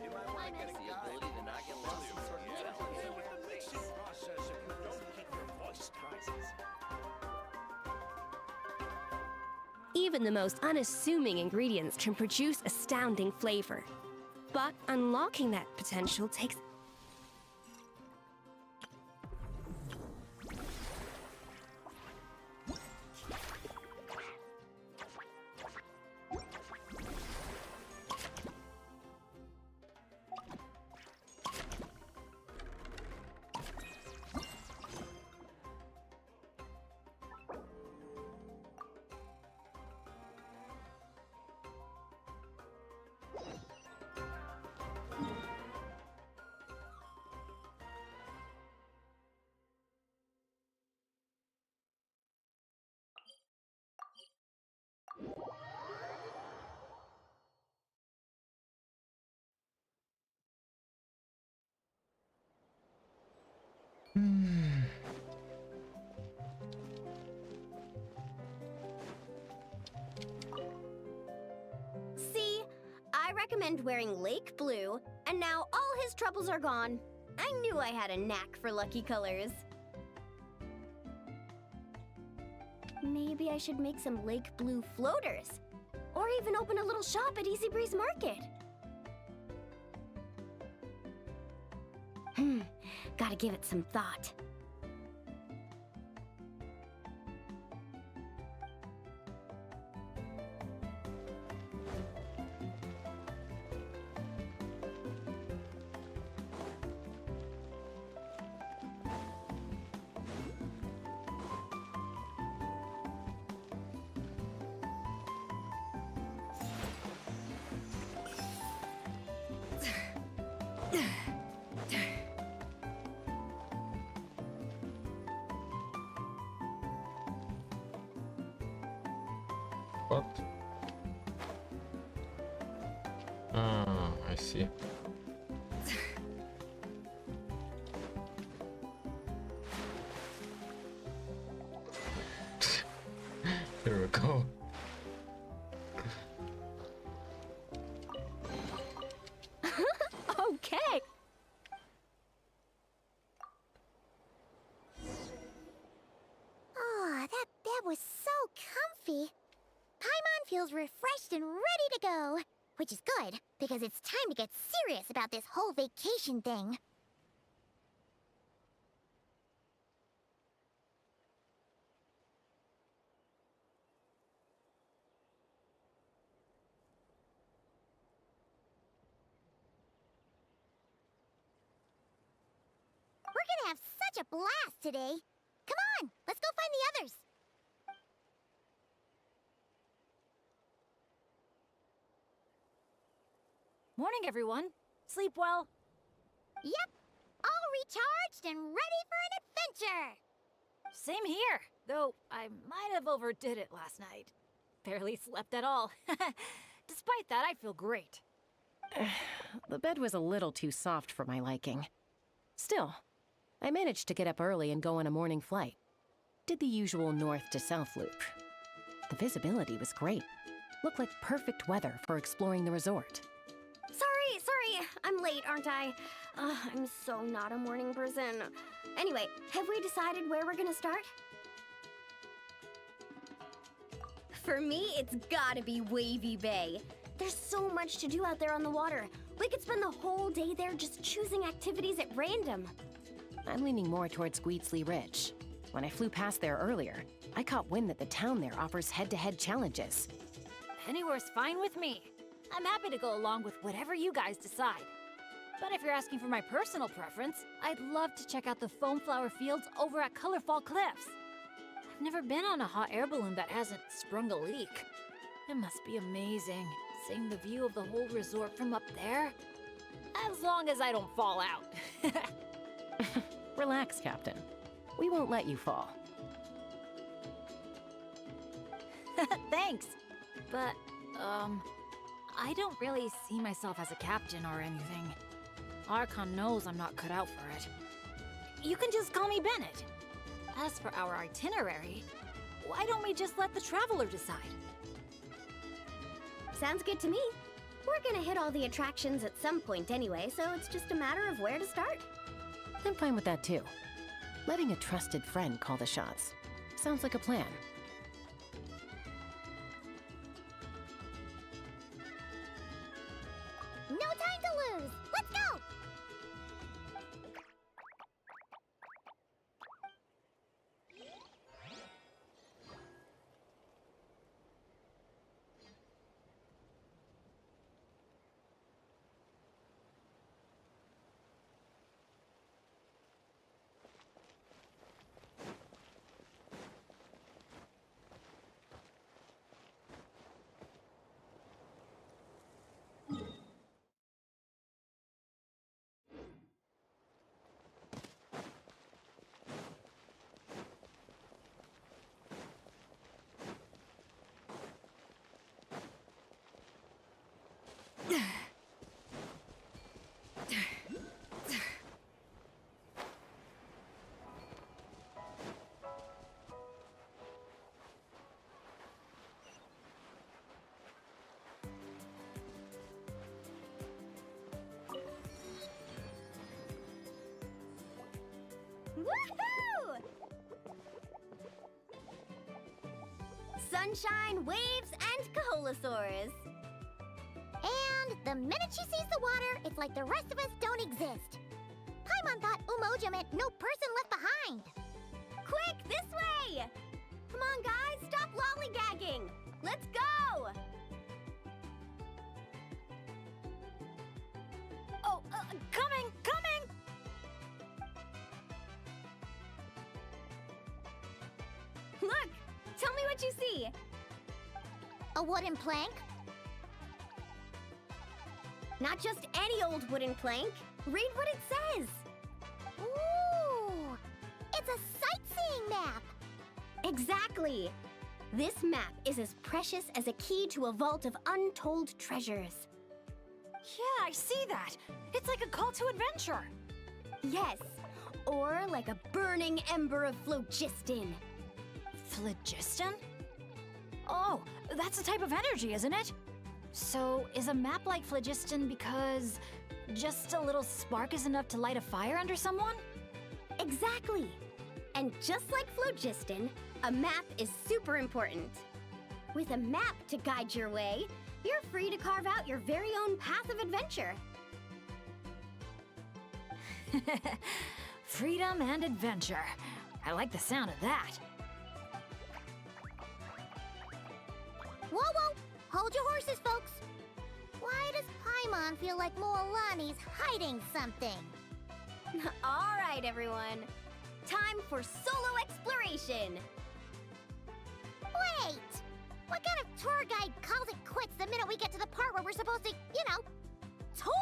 You might want to get the ability to not get lost in certain challenges. With the mixing process, if you don't keep your voice quiet. Even the most unassuming ingredients can produce astounding flavor. But unlocking that potential takes See, I recommend wearing Lake Blue, and now all his troubles are gone. I knew I had a knack for lucky colors. Maybe I should make some Lake Blue floaters, or even open a little shop at Easy Breeze Market. Gotta give it some thought. What? Ah, I see. Here we go. Okay. Oh, that bed was so comfy. Paimon feels refreshed and ready to go. Which is good, because it's time to get serious about this whole vacation thing. We're gonna have such a blast today. Come on, let's go find the others. Morning, everyone. Sleep well? Yep, all recharged and ready for an adventure. Same here, though I might have overdid it last night. Barely slept at all. Despite that, I feel great. The bed was a little too soft for my liking. Still, I managed to get up early and go on a morning flight. Did the usual north to south loop. The visibility was great. Looked like perfect weather for exploring the resort. Sorry, I'm late, aren't I? I'm so not a morning person. Anyway, have we decided where we're gonna start? For me, it's gotta be Wavy Bay. There's so much to do out there on the water. We could spend the whole day there just choosing activities at random. I'm leaning more towards Gweedsley Ridge. When I flew past there earlier, I caught wind that the town there offers head-to-head challenges. Anywhere's fine with me. I'm happy to go along with whatever you guys decide. But if you're asking for my personal preference, I'd love to check out the foam flower fields over at Colorfall Cliffs. I've never been on a hot air balloon that hasn't sprung a leak. It must be amazing, seeing the view of the whole resort from up there. As long as I don't fall out. Relax, Captain. We won't let you fall. Thanks. But, I don't really see myself as a captain or anything. Archon knows I'm not cut out for it. You can just call me Bennett. As for our itinerary, why don't we just let the traveler decide? Sounds good to me. We're gonna hit all the attractions at some point anyway, so it's just a matter of where to start. I'm fine with that too. Letting a trusted friend call the shots. Sounds like a plan. No time to lose. Let's go. Woohoo! Sunshine, waves, and Kaholasaurs. And the minute she sees the water, it's like the rest of us don't exist. Paimon thought Umoja meant no person left behind. Quick, this way! Come on, guys, stop lollygagging! Let's go! Oh, coming! Look! Tell me what you see! A wooden plank? Not just any old wooden plank. Read what it says. Ooh! It's a sightseeing map! Exactly! This map is as precious as a key to a vault of untold treasures. Yeah, I see that. It's like a call to adventure. Yes, or like a burning ember of phlogiston. Phlogiston? Oh, that's a type of energy, isn't it? So, is a map like phlogiston because just a little spark is enough to light a fire under someone? Exactly! And just like phlogiston, a map is super important. With a map to guide your way, you're free to carve out your very own path of adventure. Freedom and adventure. I like the sound of that. Whoa, whoa! Hold your horses, folks! Why does Paimon feel like Moalani's hiding something? All right, everyone. Time for solo exploration! Wait! What kind of tour guide calls it quits the minute we get to the part where we're supposed to, tour?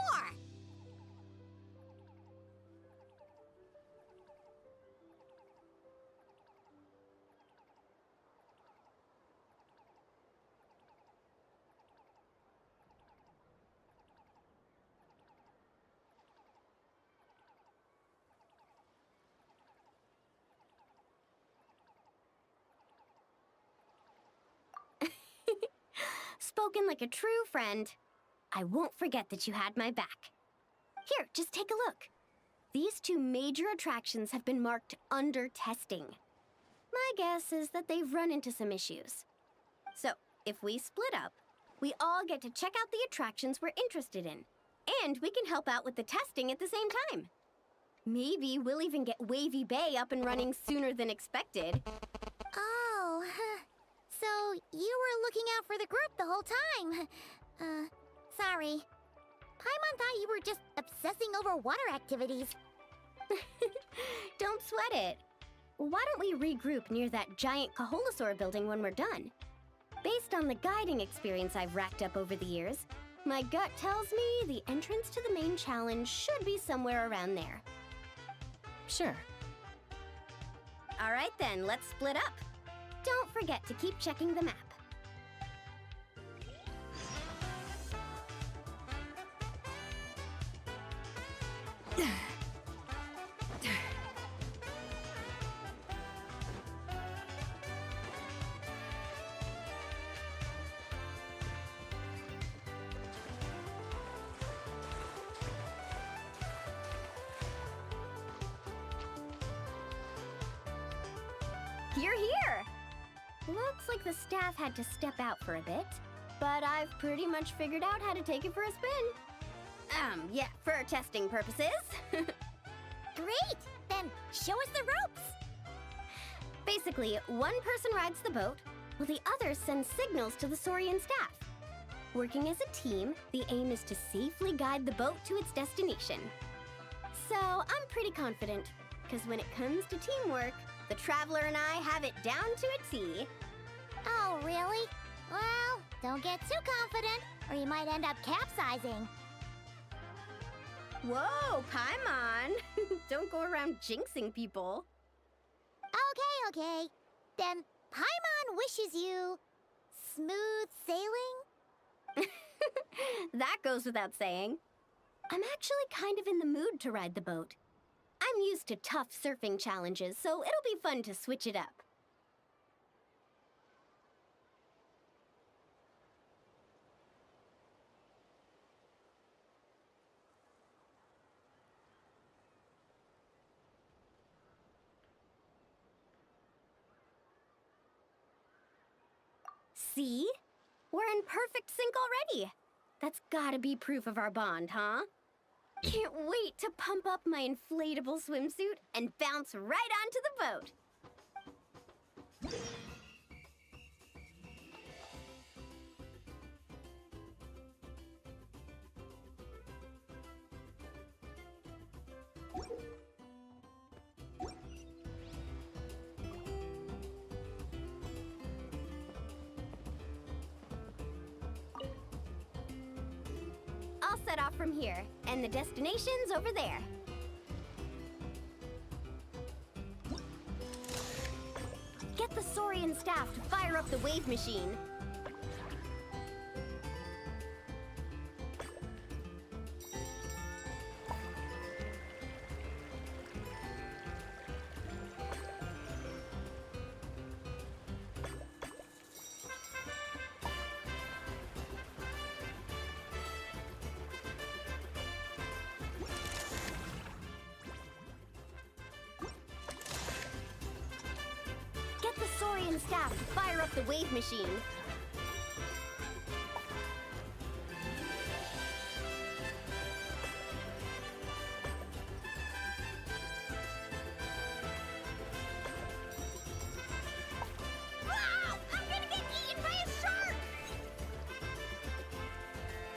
Spoken like a true friend. I won't forget that you had my back. Here, just take a look. These two major attractions have been marked under testing. My guess is that they've run into some issues. So, if we split up, we all get to check out the attractions we're interested in. And we can help out with the testing at the same time. Maybe we'll even get Wavy Bay up and running sooner than expected. Oh, so you were looking out for the group the whole time. Sorry. Paimon thought you were just obsessing over water activities. Don't sweat it. Why don't we regroup near that giant Kaholasaur building when we're done? Based on the guiding experience I've racked up over the years, my gut tells me the entrance to the main challenge should be somewhere around there. Sure. All right then, let's split up. Don't forget to keep checking the map. You're here! Looks like the staff had to step out for a bit, but I've pretty much figured out how to take it for a spin. Yeah, for testing purposes. Great! Then show us the ropes! Basically, one person rides the boat, while the other sends signals to the Saurian staff. Working as a team, the aim is to safely guide the boat to its destination. So, I'm pretty confident, because when it comes to teamwork, the Traveler and I have it down to a T. Oh, really? Well, don't get too confident, or you might end up capsizing. Whoa, Paimon! Don't go around jinxing people. Okay. Then Paimon wishes you smooth sailing? That goes without saying. I'm actually kind of in the mood to ride the boat. I'm used to tough surfing challenges, so it'll be fun to switch it up. See? We're in perfect sync already. That's gotta be proof of our bond, huh? Can't wait to pump up my inflatable swimsuit and bounce right onto the boat. I'll set off from here, and the destination's over there. Get the Saurian staff to fire up the wave machine. Get the Saurian staff to fire up the wave machine. Wow! I'm gonna get eaten by a shark!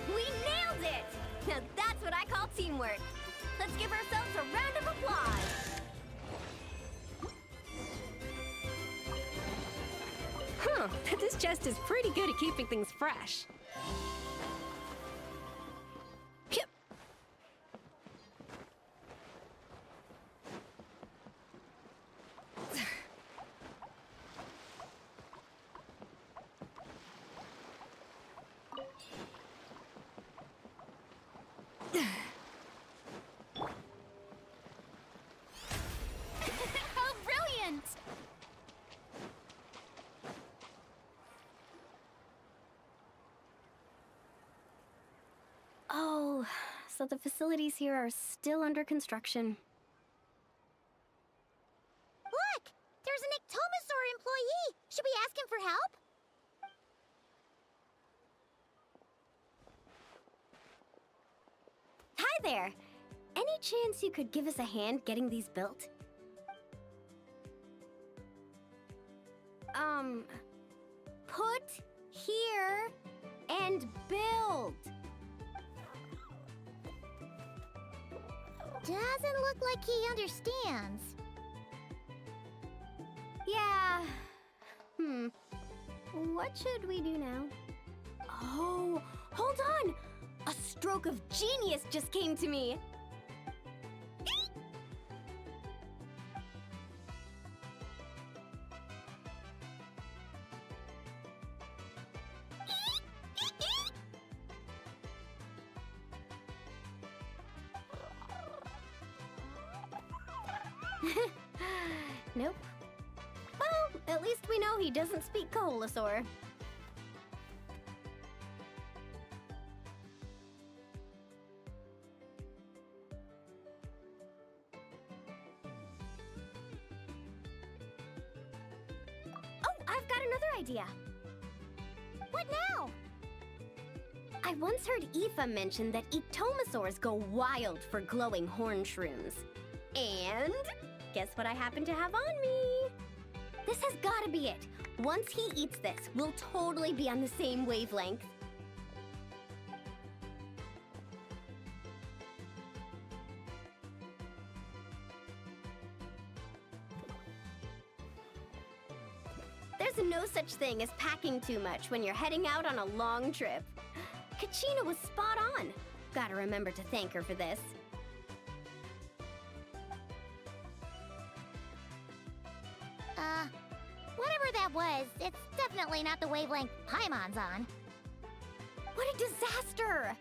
We nailed it! Now that's what I call teamwork. Let's give ourselves a round of applause. Huh, this chest is pretty good at keeping things fresh. Yep. How brilliant! Oh, so the facilities here are still under construction. Look! There's an Ectomosaur employee! Should we ask him for help? Hi there! Any chance you could give us a hand getting these built? Put here and build. Doesn't look like he understands. Yeah. What should we do now? Oh, hold on! A stroke of genius just came to me. Nope. Well, at least we know he doesn't speak Koholosaur. Oh, I've got another idea. What now? I once heard Aoife mention that Ectomosaurs go wild for glowing horn shrooms. And guess what I happen to have on me? This has gotta be it. Once he eats this, we'll totally be on the same wavelength. There's no such thing as packing too much when you're heading out on a long trip. Kachina was spot on. Gotta remember to thank her for this. Whatever that was, it's definitely not the wavelength Paimon's on. What a disaster!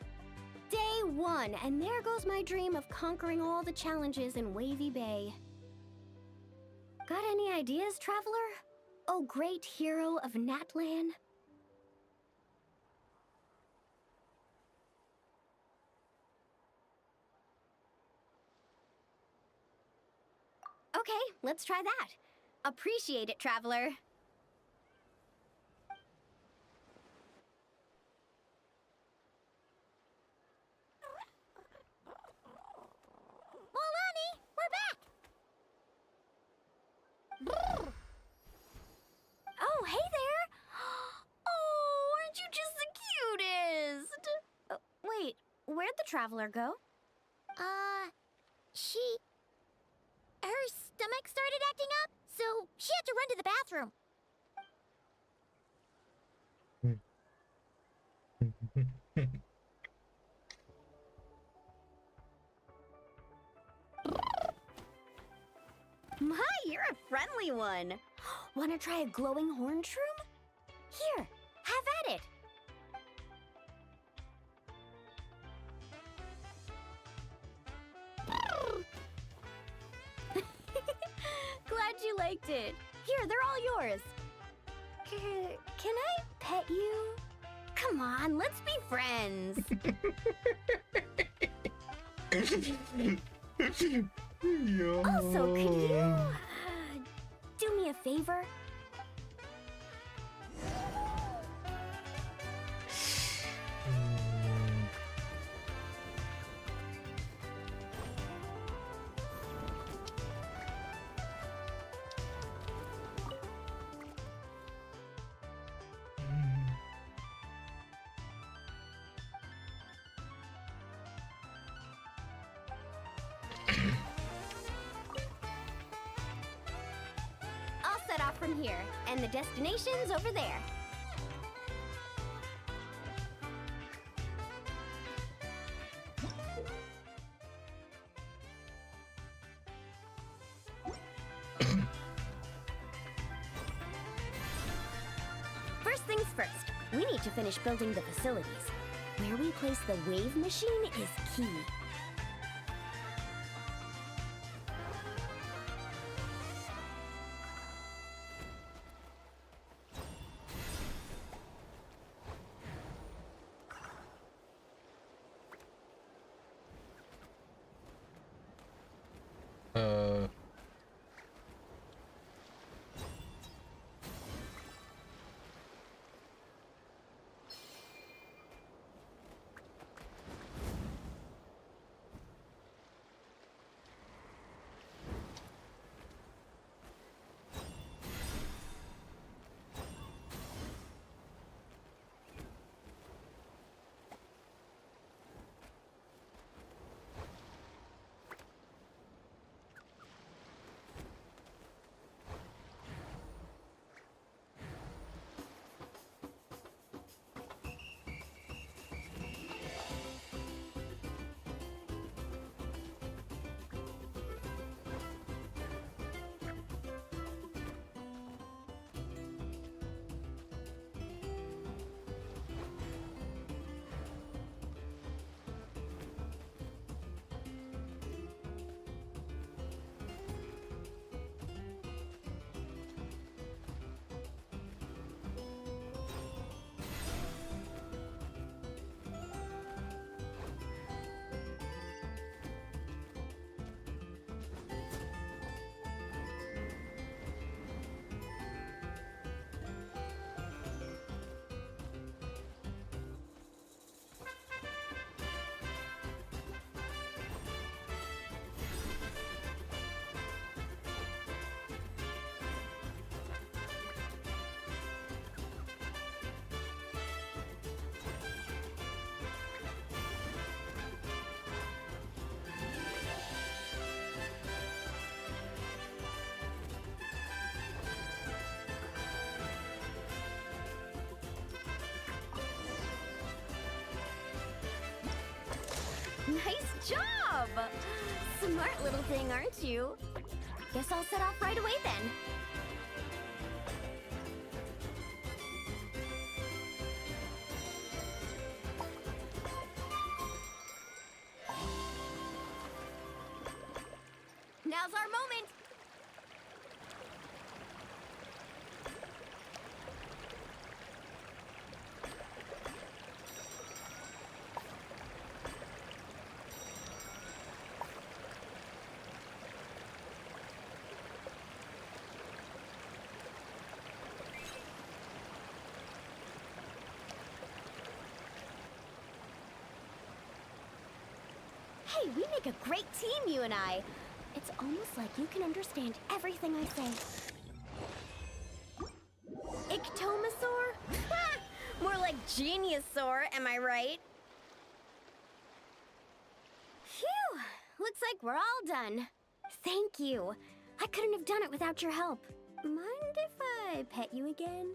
Day 1, and there goes my dream of conquering all the challenges in Wavy Bay. Got any ideas, traveler? Oh, great hero of Natlan? Okay, let's try that. Appreciate it, traveler. Traveler go? Her stomach started acting up, so she had to run to the bathroom. My, you're a friendly one. Want to try a glowing horn shroom? Here, have at it. Glad you liked it. Here, they're all yours. Can I pet you? Come on, let's be friends. Also, could you do me a favor? I'll set off from here, and the destination's over there. First things first, we need to finish building the facilities. Where we place the wave machine is key. Nice job! Smart little thing, aren't you? Guess I'll set off right away then. Now's our moment! Hey, we make a great team, you and I. It's almost like you can understand everything I say. Ictomosaur? Ha! More like Geniusaur, am I right? Looks like we're all done. Thank you. I couldn't have done it without your help. Mind if I pet you again?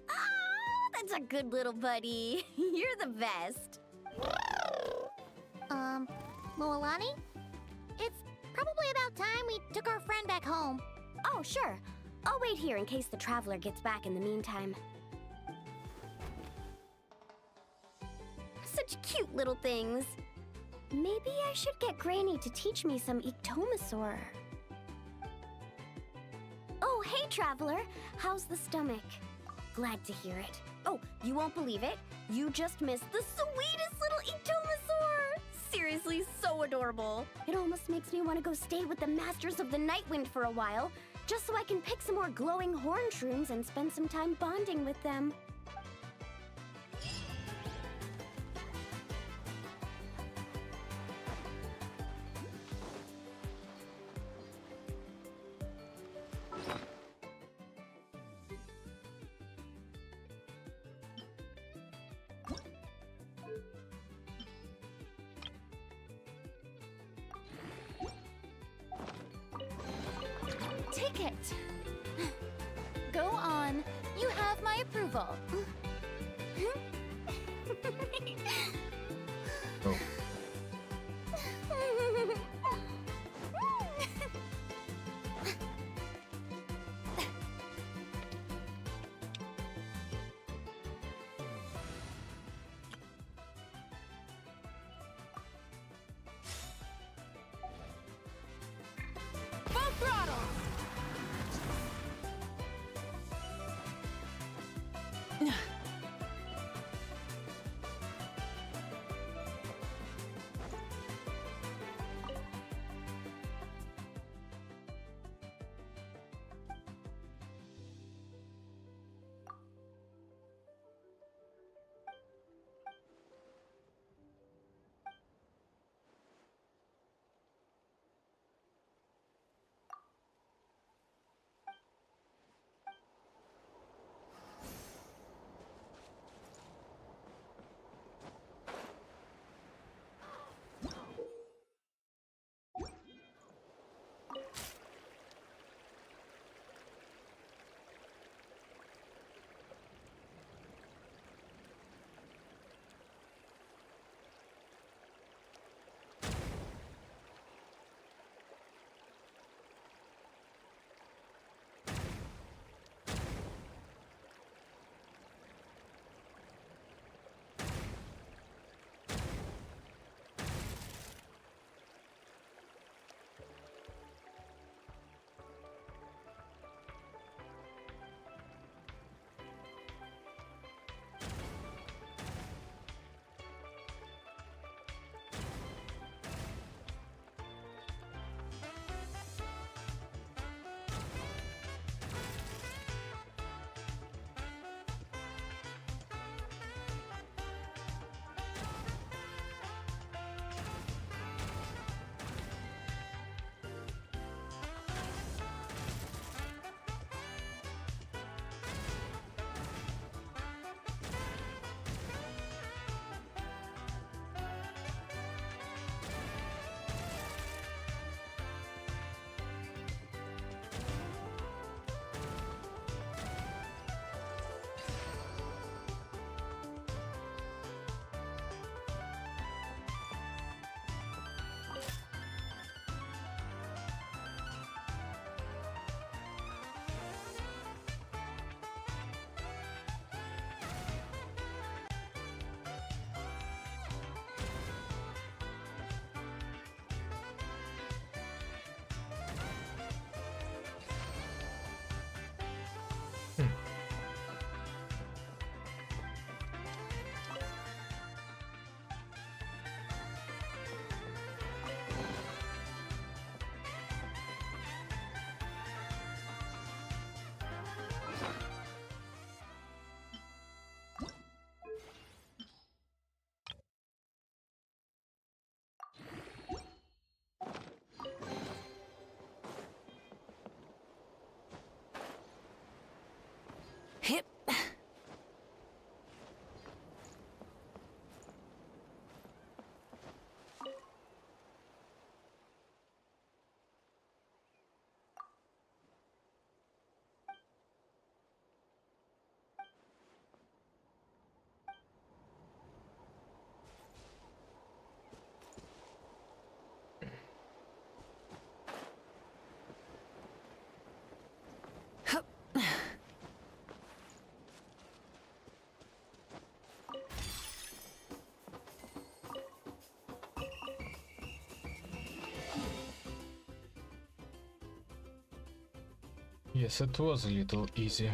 Oh, that's a good little buddy. You're the best. Moalani? It's probably about time we took our friend back home. Oh, sure. I'll wait here in case the traveler gets back in the meantime. Such cute little things. Maybe I should get Granny to teach me some Ectomasaur. Oh, hey, traveler. How's the stomach? Glad to hear it. Oh, you won't believe it. You just missed the sweetest little Ectomasaur. Seriously, so adorable. It almost makes me want to go stay with the Masters of the Nightwind for a while, just so I can pick some more glowing horn shrooms and spend some time bonding with them. Ticket. Go on. You have my approval. Oh. Full throttle. Yes, it was a little easy.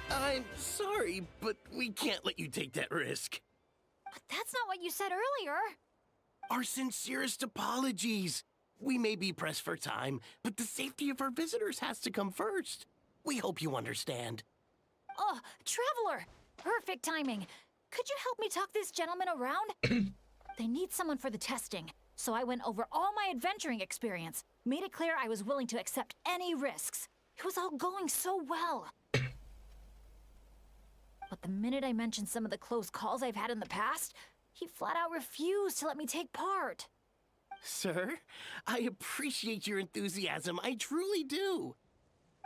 I'm sorry, but we can't let you take that risk. But that's not what you said earlier. Our sincerest apologies. We may be pressed for time, but the safety of our visitors has to come first. We hope you understand. Oh, Traveler! Perfect timing. Could you help me talk this gentleman around? They need someone for the testing, so I went over all my adventuring experience, made it clear I was willing to accept any risks. It was all going so well. But the minute I mentioned some of the close calls I've had in the past, he flat out refused to let me take part. Sir, I appreciate your enthusiasm. I truly do.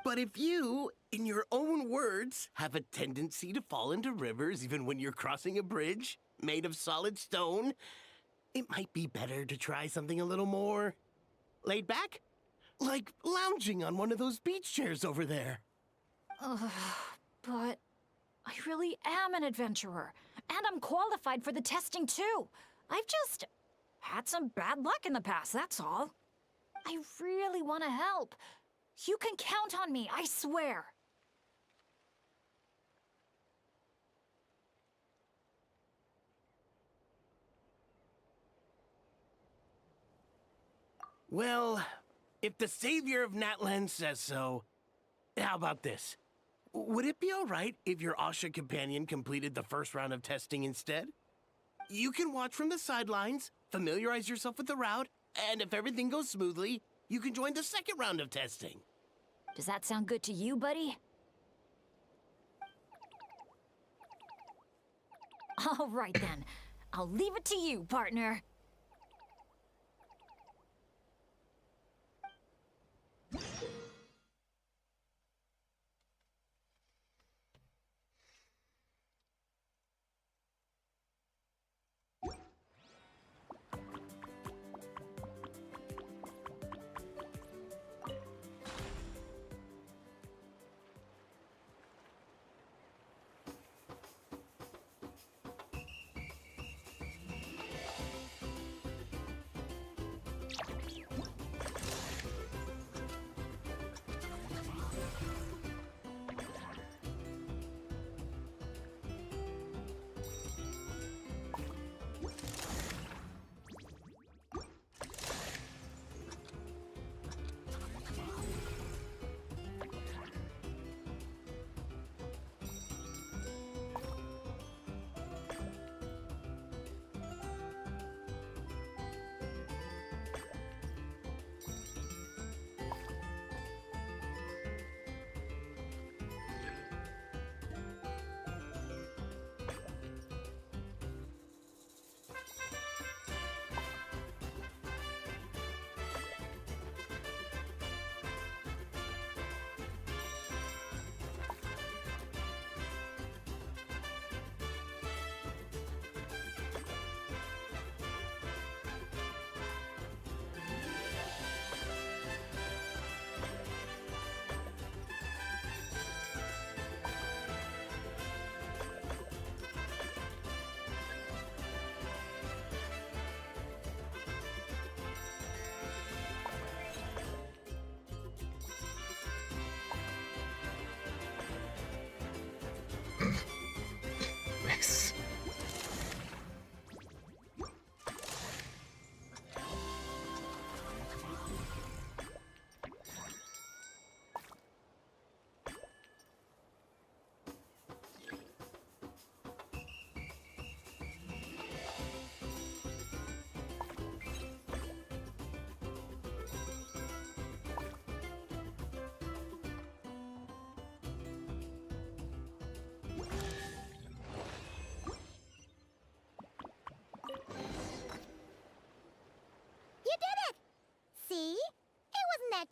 But if you, in your own words, have a tendency to fall into rivers even when you're crossing a bridge made of solid stone, it might be better to try something a little more laid back, like lounging on one of those beach chairs over there. But I really am an adventurer, and I'm qualified for the testing too. I've just had some bad luck in the past, that's all. I really want to help. You can count on me, I swear. Well, if the savior of Natlan says so, how about this? Would it be all right if your Asha companion completed the first round of testing instead? You can watch from the sidelines, familiarize yourself with the route, and if everything goes smoothly, you can join the second round of testing. Does that sound good to you, buddy? All right then. I'll leave it to you, partner.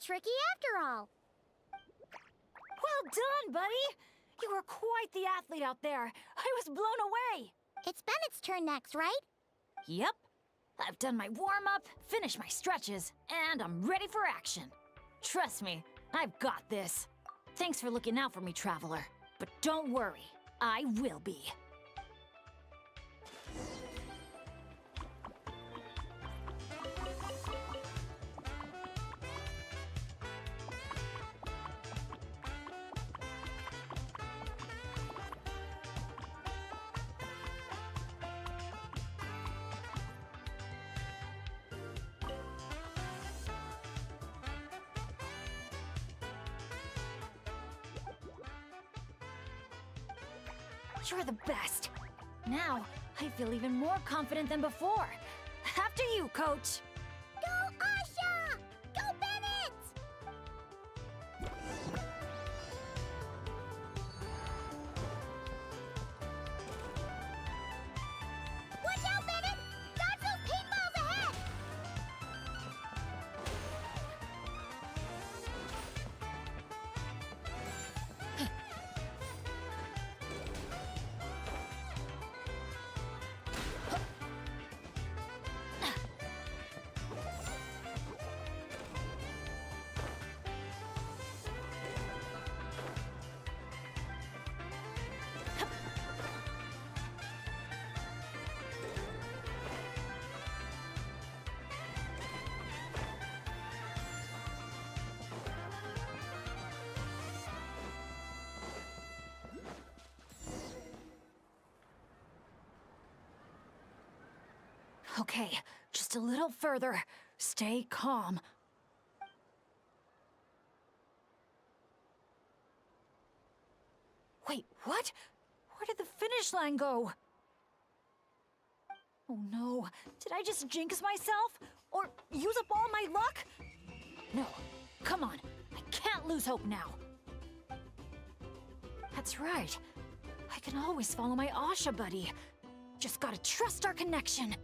tricky after all. Well done, buddy! You were quite the athlete out there. I was blown away. It's Bennett's turn next, right? Yep. I've done my warm-up, finished my stretches, and I'm ready for action. Trust me, I've got this. Thanks for looking out for me, Traveler. But don't worry, I will be. You're the best. Now, I feel even more confident than before. After you, Coach. Go, Asha! Go, Bennett! Watch out, Bennett! Dodge those paintballs ahead! Okay, just a little further. Stay calm. Wait, what? Where did the finish line go? Oh no, did I just jinx myself? Or use up all my luck? No, come on, I can't lose hope now. That's right. I can always follow my Asha buddy. Just gotta trust our connection.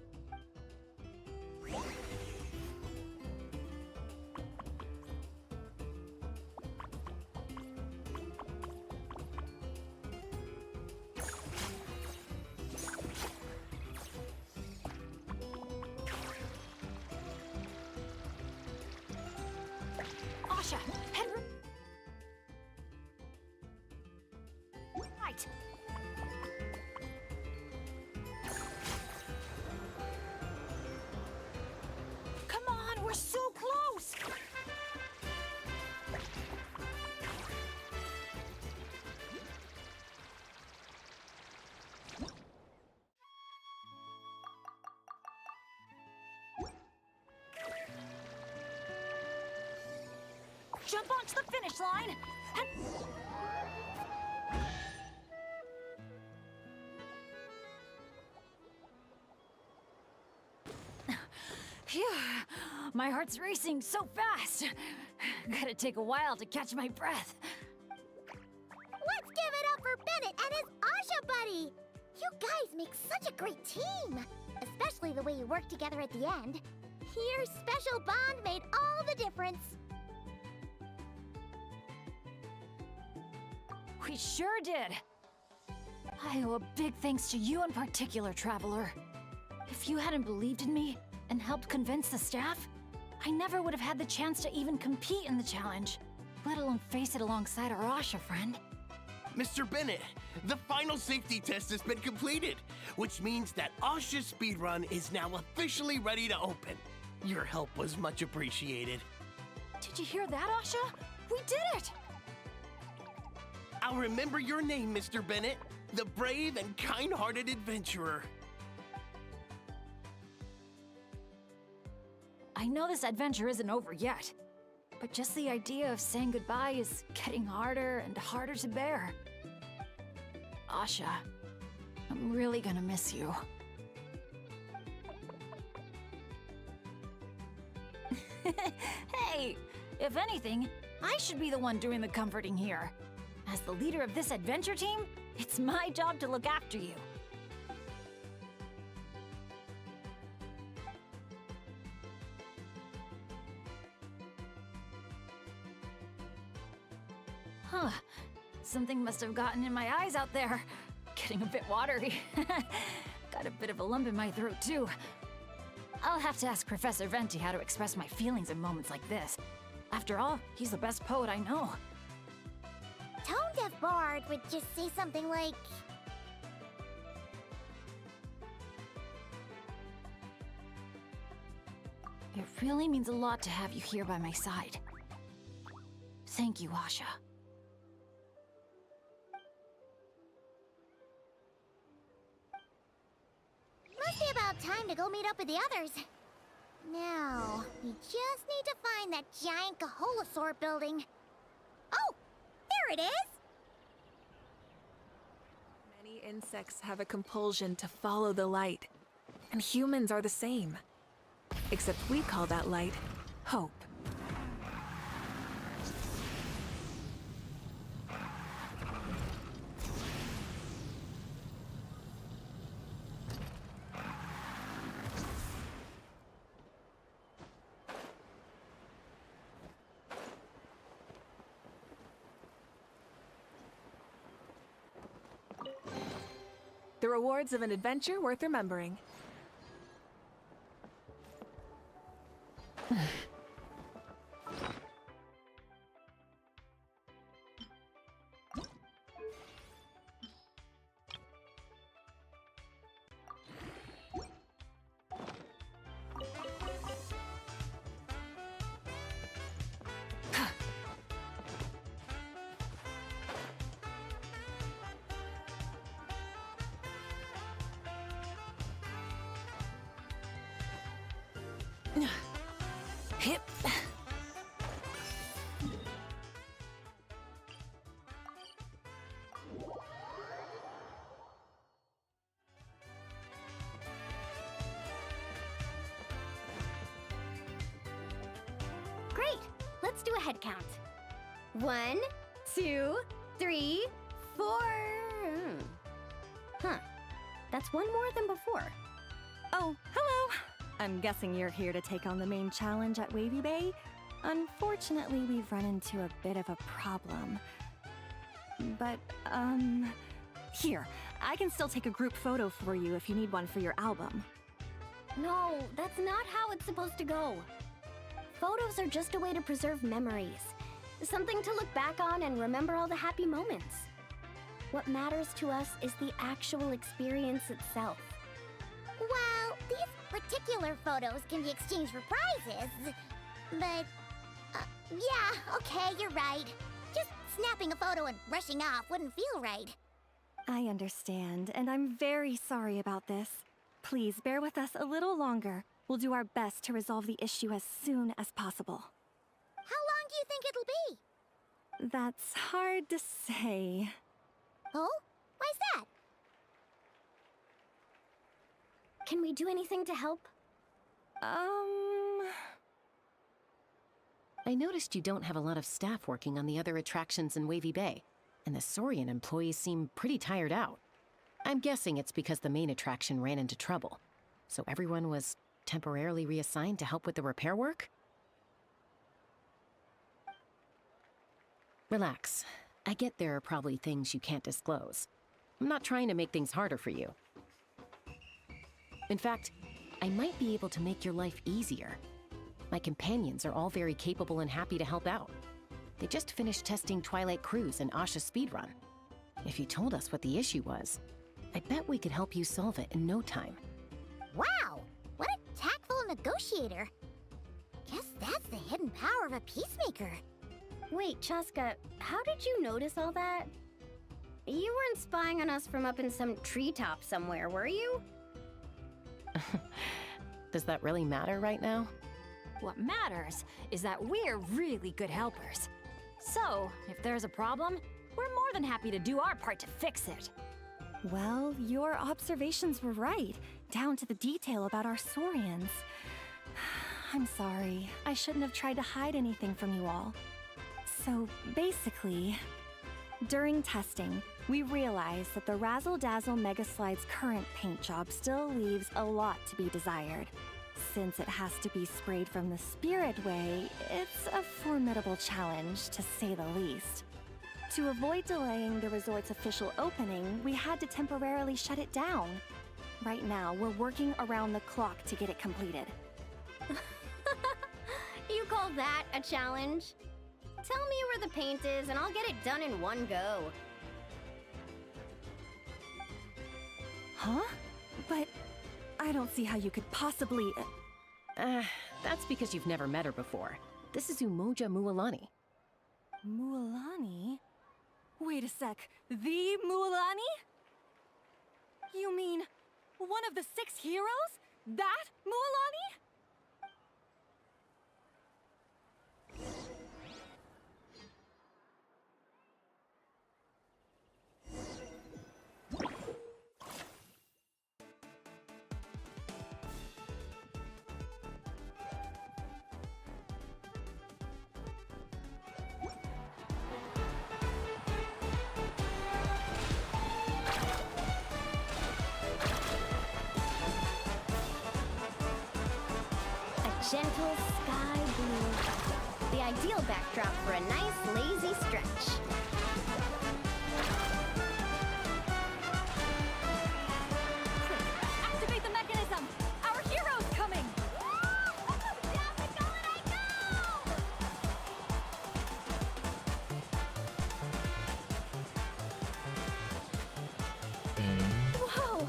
Asha, head right. Come on, we're so close. Jump onto the finish line and... Phew, my heart's racing so fast. Gotta take a while to catch my breath. Let's give it up for Bennett and his Asha buddy! You guys make such a great team! Especially the way you work together at the end. Your special bond made all the difference. We sure did. I owe a big thanks to you in particular, Traveler. If you hadn't believed in me and helped convince the staff, I never would have had the chance to even compete in the challenge, let alone face it alongside our Asha friend. Mr. Bennett, the final safety test has been completed, which means that Asha's speedrun is now officially ready to open. Your help was much appreciated. Did you hear that, Asha? We did it! I'll remember your name, Mr. Bennett, the brave and kind-hearted adventurer. I know this adventure isn't over yet, but just the idea of saying goodbye is getting harder and harder to bear. Asha, I'm really gonna miss you. Hey, if anything, I should be the one doing the comforting here. As the leader of this adventure team, it's my job to look after you. Huh. Something must have gotten in my eyes out there. Getting a bit watery. Got a bit of a lump in my throat, too. I'll have to ask Professor Venti how to express my feelings in moments like this. After all, he's the best poet I know. Tone-deaf Bard would just say something like... It really means a lot to have you here by my side. Thank you, Asha. Must be about time to go meet up with the others. Now, we just need to find that giant Kaholosaur building. Oh! There it is! Many insects have a compulsion to follow the light, and humans are the same. Except we call that light hope. The rewards of an adventure worth remembering. Hip. Great! Let's do a head count. 1, 2, 3, 4. Huh. That's one more than before. Oh, hello! I'm guessing you're here to take on the main challenge at Wavy Bay. Unfortunately, we've run into a bit of a problem. But, here, I can still take a group photo for you if you need one for your album. No, that's not how it's supposed to go. Photos are just a way to preserve memories. Something to look back on and remember all the happy moments. What matters to us is the actual experience itself. Well, these particular photos can be exchanged for prizes, but... yeah, okay, you're right. Just snapping a photo and rushing off wouldn't feel right. I understand, and I'm very sorry about this. Please bear with us a little longer. We'll do our best to resolve the issue as soon as possible. How long do you think it'll be? That's hard to say. Oh? Why's that? Can we do anything to help? I noticed you don't have a lot of staff working on the other attractions in Wavy Bay, and the Saurian employees seem pretty tired out. I'm guessing it's because the main attraction ran into trouble, so everyone was temporarily reassigned to help with the repair work? Relax. I get there are probably things you can't disclose. I'm not trying to make things harder for you. In fact, I might be able to make your life easier. My companions are all very capable and happy to help out. They just finished testing Twilight Cruise and Asha Speedrun. If you told us what the issue was, I bet we could help you solve it in no time. Wow! What a tactful negotiator. Guess that's the hidden power of a peacemaker. Wait, Chaska, how did you notice all that? You weren't spying on us from up in some treetop somewhere, were you? Does that really matter right now? What matters is that we're really good helpers. So, if there's a problem, we're more than happy to do our part to fix it. Well, your observations were right, down to the detail about our Saurians. I'm sorry. I shouldn't have tried to hide anything from you all. So, basically, during testing, we realized that the Razzle Dazzle Mega Slide's current paint job still leaves a lot to be desired. Since it has to be sprayed from the Spirit Way, it's a formidable challenge, to say the least. To avoid delaying the resort's official opening, we had to temporarily shut it down. Right now, we're working around the clock to get it completed. You call that a challenge? Tell me where the paint is and I'll get it done in one go. Huh? But I don't see how you could possibly... That's because you've never met her before. This is Umoja Mualani. Mualani? Wait a sec. The Mualani? You mean one of the 6 heroes? That Mualani? Gentle sky blue. The ideal backdrop for a nice, lazy stretch. Activate the mechanism! Our hero's coming! Whoa!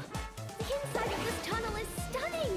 The inside of this tunnel is stunning!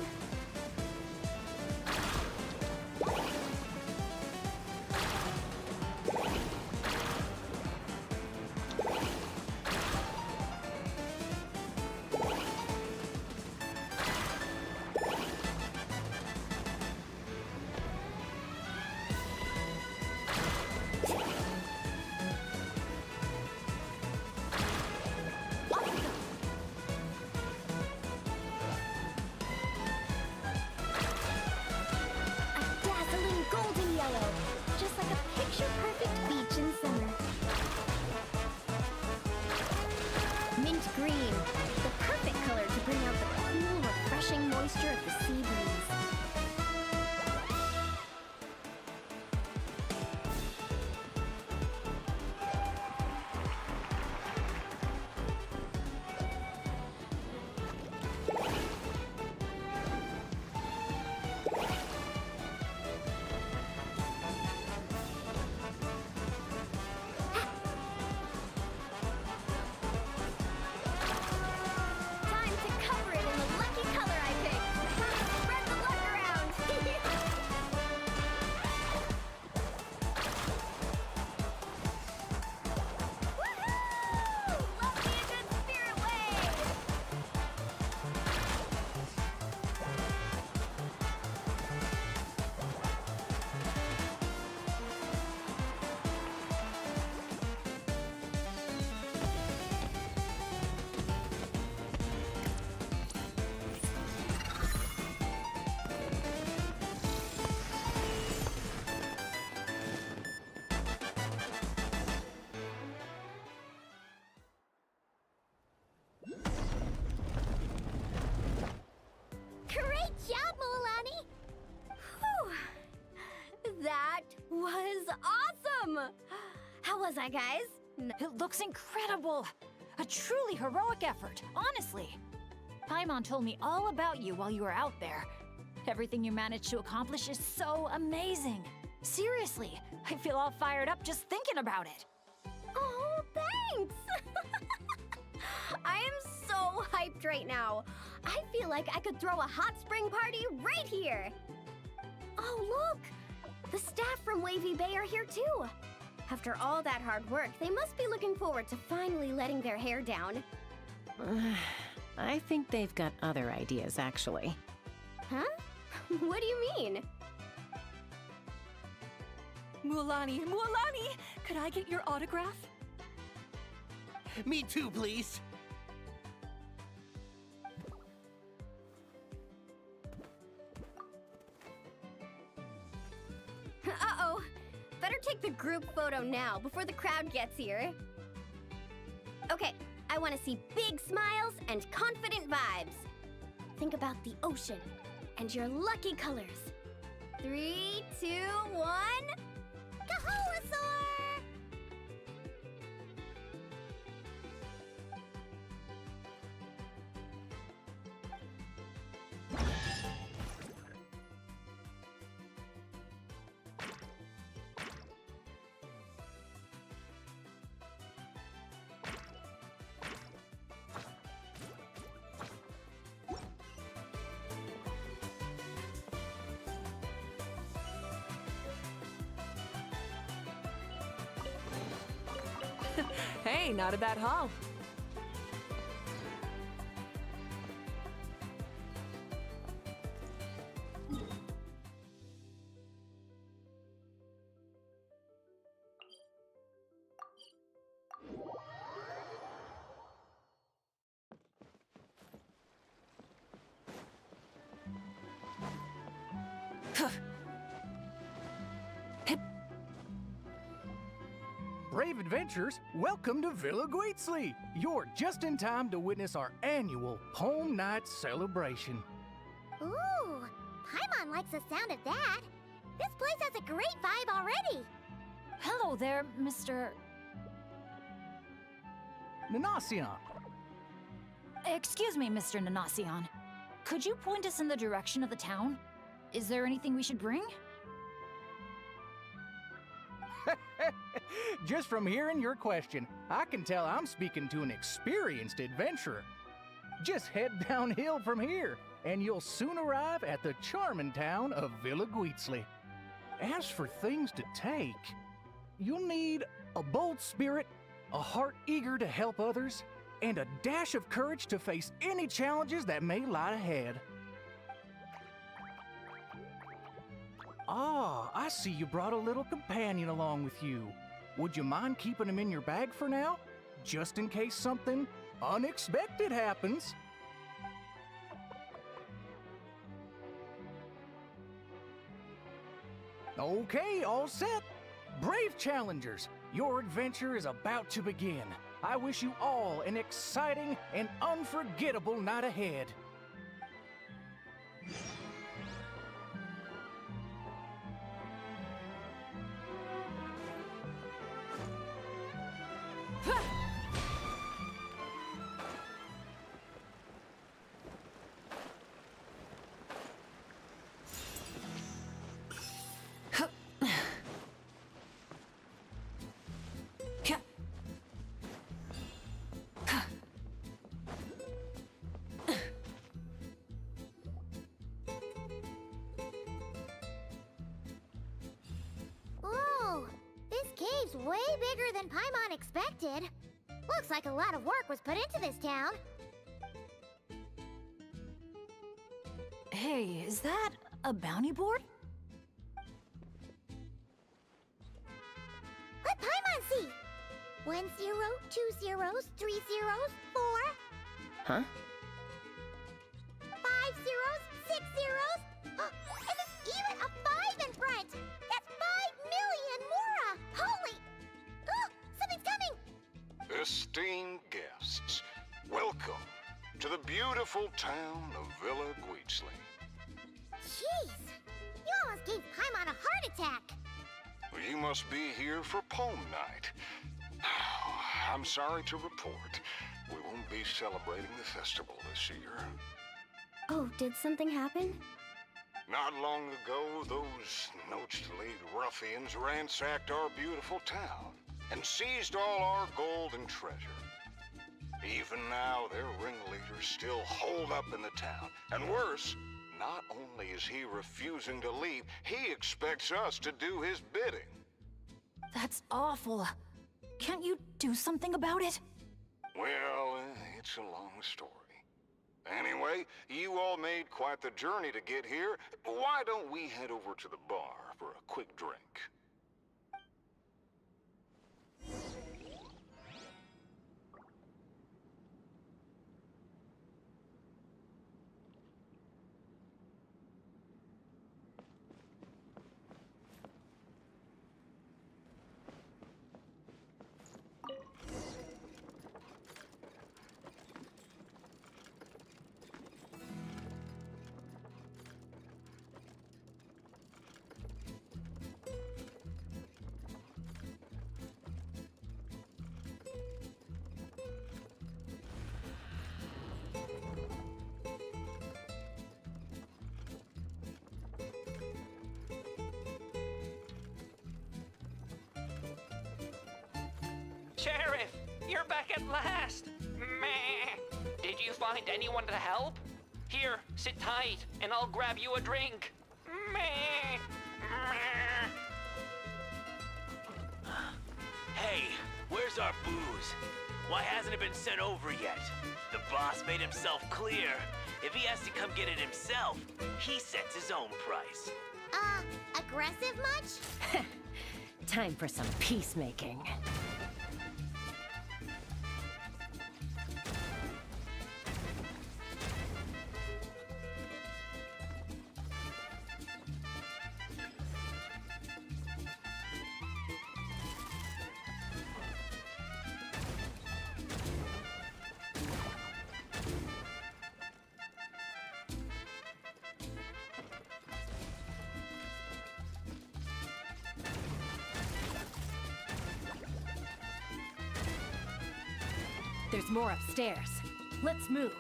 Picture-perfect beach in summer. Mint green, the perfect color to bring out the cool, refreshing moisture of the sea breeze. Time to cover it in the lucky color I picked. Spread the luck around. Woohoo! Love me a good spirit wave. Great job, Mualani! Whew. That was awesome! How was I, guys? It looks incredible! A truly heroic effort, honestly. Paimon told me all about you while you were out there. Everything you managed to accomplish is so amazing. Seriously, I feel all fired up just thinking about it. Oh, thanks! I am so hyped right now. I feel like I could throw a hot spring party right here. Oh, look! The staff from Wavy Bay are here too. After all that hard work, they must be looking forward to finally letting their hair down. I think they've got other ideas, actually. Huh? What do you mean? Mualani, could I get your autograph? Me too, please. Uh-oh. Better take the group photo now before the crowd gets here. Okay, I want to see big smiles and confident vibes. Think about the ocean and your lucky colors. 3, 2, 1... Kaholasaur! Hey, not a bad haul. Brave adventurers, welcome to Villa Guitzli. You're just in time to witness our annual Home Night celebration. Ooh, Paimon likes the sound of that. This place has a great vibe already. Hello there, Mr. Nanasion. Excuse me, Mr. Nanasion. Could you point us in the direction of the town? Is there anything we should bring? Just from hearing your question, I can tell I'm speaking to an experienced adventurer. Just head downhill from here, and you'll soon arrive at the charming town of Villa Guitzli. As for things to take, you'll need a bold spirit, a heart eager to help others, and a dash of courage to face any challenges that may lie ahead. Ah, I see you brought a little companion along with you. Would you mind keeping him in your bag for now? Just in case something unexpected happens. Okay, all set. Brave challengers, your adventure is about to begin. I wish you all an exciting and unforgettable night ahead. Ooh, this cave's way bigger than Paimon expected. Looks like a lot of work was put into this town. Hey, is that a bounty board? Let Paimon see! 1 0, 2 zeros, 3 zeros, 4. Huh? 5 zeros, 6 zeros. And there's even a 5 in front! That's 5 million Mora! Holy! Oh, something's coming! Esteemed guests, welcome to the beautiful town of Villa Guitzli. Jeez! You almost gave Paimon a heart attack! You must be here for Poem Night. I'm sorry to report, we won't be celebrating the festival this year. Oh, did something happen? Not long ago, those Noche-League ruffians ransacked our beautiful town and seized all our gold and treasure. Even now, their ringleader's still holed up in the town. And worse, not only is he refusing to leave, he expects us to do his bidding. That's awful. Can't you do something about it? Well, it's a long story. Anyway, you all made quite the journey to get here. Why don't we head over to the bar for a quick drink? Sheriff, you're back at last! Meh. Did you find anyone to help? Here, sit tight, and I'll grab you a drink. Meh. Meh. Hey, where's Where's our booze? Why hasn't it been sent over yet? The boss made himself clear. If he has to come get it himself, he sets his own price. Aggressive much? Time for some peacemaking. There's more upstairs. Let's move.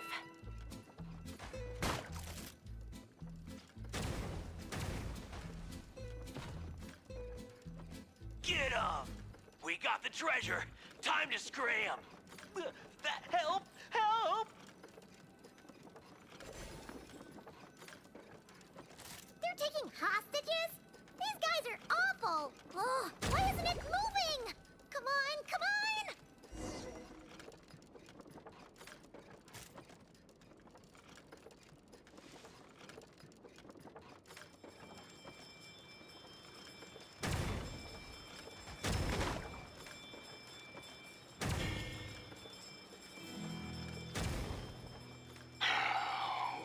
Get 'em! We got the treasure. Time to scram. That help! Help! They're taking hostages? These guys are awful! Ugh, why isn't it moving? Come on, come on!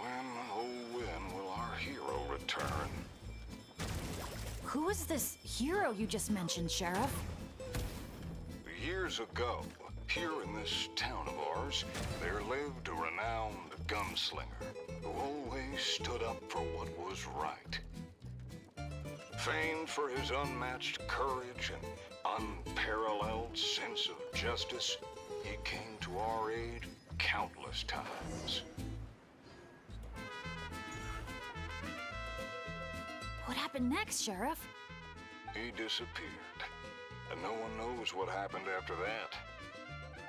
When, oh when, will our hero return? Who is this hero you just mentioned, Sheriff? Years ago, here in this town of ours, there lived a renowned gunslinger who always stood up for what was right. Famed for his unmatched courage and unparalleled sense of justice, he came to our aid countless times. What happened next, Sheriff? He disappeared, and no one knows what happened after that.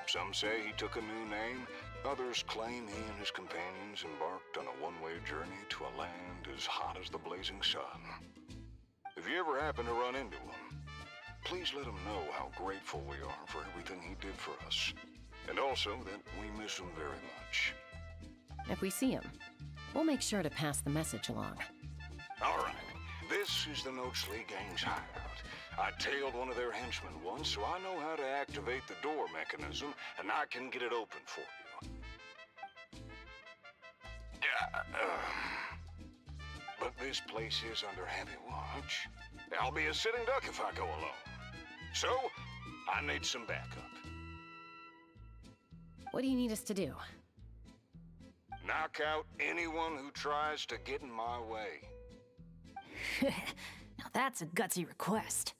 Some say he took a new name, others claim he and his companions embarked on a one-way journey to a land as hot as the blazing sun. If you ever happen to run into him, please let him know how grateful we are for everything he did for us, and also that we miss him very much. If we see him, we'll make sure to pass the message along. All right. This is the Nochely Gang's hideout. I tailed one of their henchmen once, so I know how to activate the door mechanism, and I can get it open for you. But this place is under heavy watch. I'll be a sitting duck if I go alone. So, I need some backup. What do you need us to do? Knock out anyone who tries to get in my way. Now that's a gutsy request.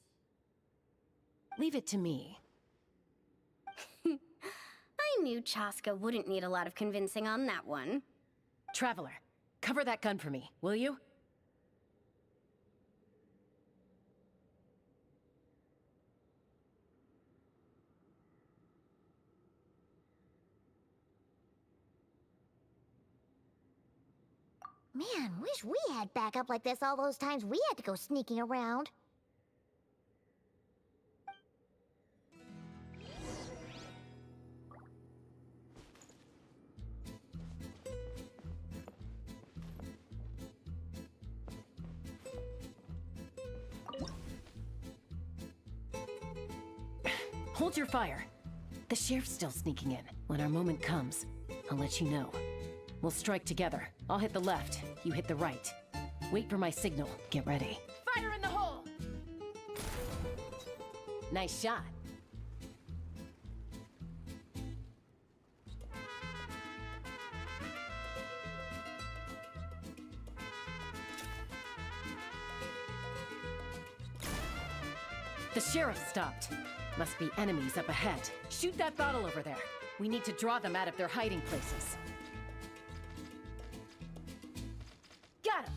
Leave it to me. I knew Chaska wouldn't need a lot of convincing on that one. Traveler, cover that gun for me, will you? Man, wish we had backup like this all those times we had to go sneaking around. Hold your fire. The sheriff's still sneaking in. When our moment comes, I'll let you know. We'll strike together. I'll hit the left, you hit the right. Wait for my signal. Get ready. Fire in the hole! Nice shot. The sheriff stopped. Must be enemies up ahead. Shoot that bottle over there. We need to draw them out of their hiding places. Got him!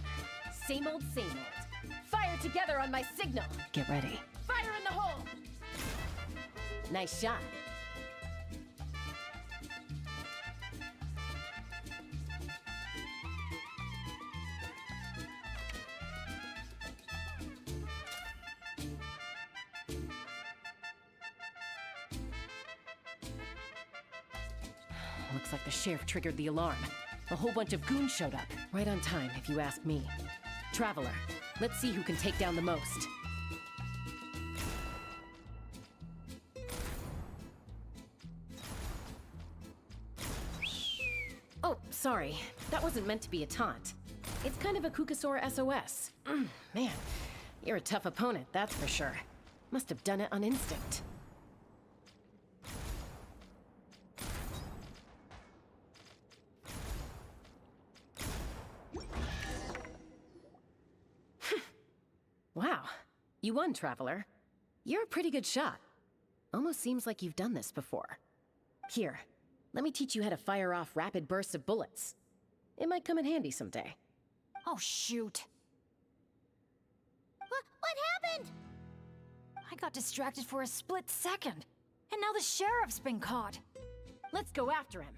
Same old, same old. Fire together on my signal. Get ready. Fire in the hole! Nice shot. Looks like the sheriff triggered the alarm. A whole bunch of goons showed up. Right on time, if you ask me. Traveler, let's see who can take down the most. Oh, sorry. That wasn't meant to be a taunt. It's kind of a Kukasaur SOS. Man, you're a tough opponent, that's for sure. Must have done it on instinct. Wow, you won, Traveler. You're a pretty good shot. Almost seems like you've done this before. Here, let me teach you how to fire off rapid bursts of bullets. It might come in handy someday. Oh, shoot. What happened? I got distracted for a split second, and now the sheriff's been caught. Let's go after him.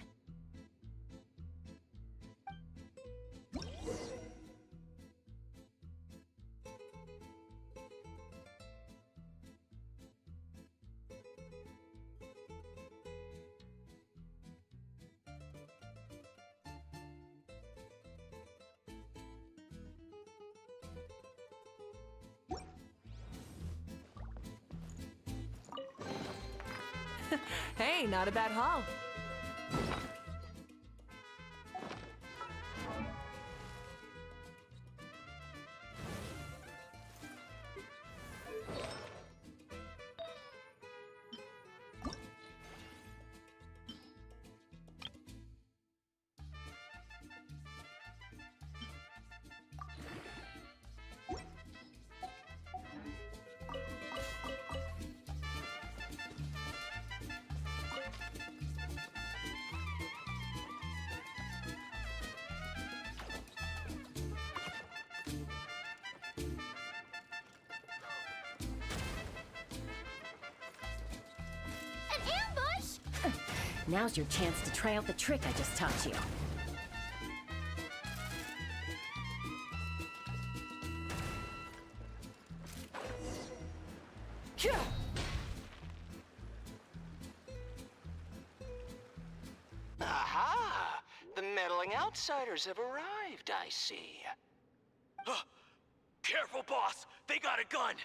Hey, not a bad haul. Now's your chance to try out the trick I just taught you. Aha! The meddling outsiders have arrived, I see. Careful, boss! They got a gun!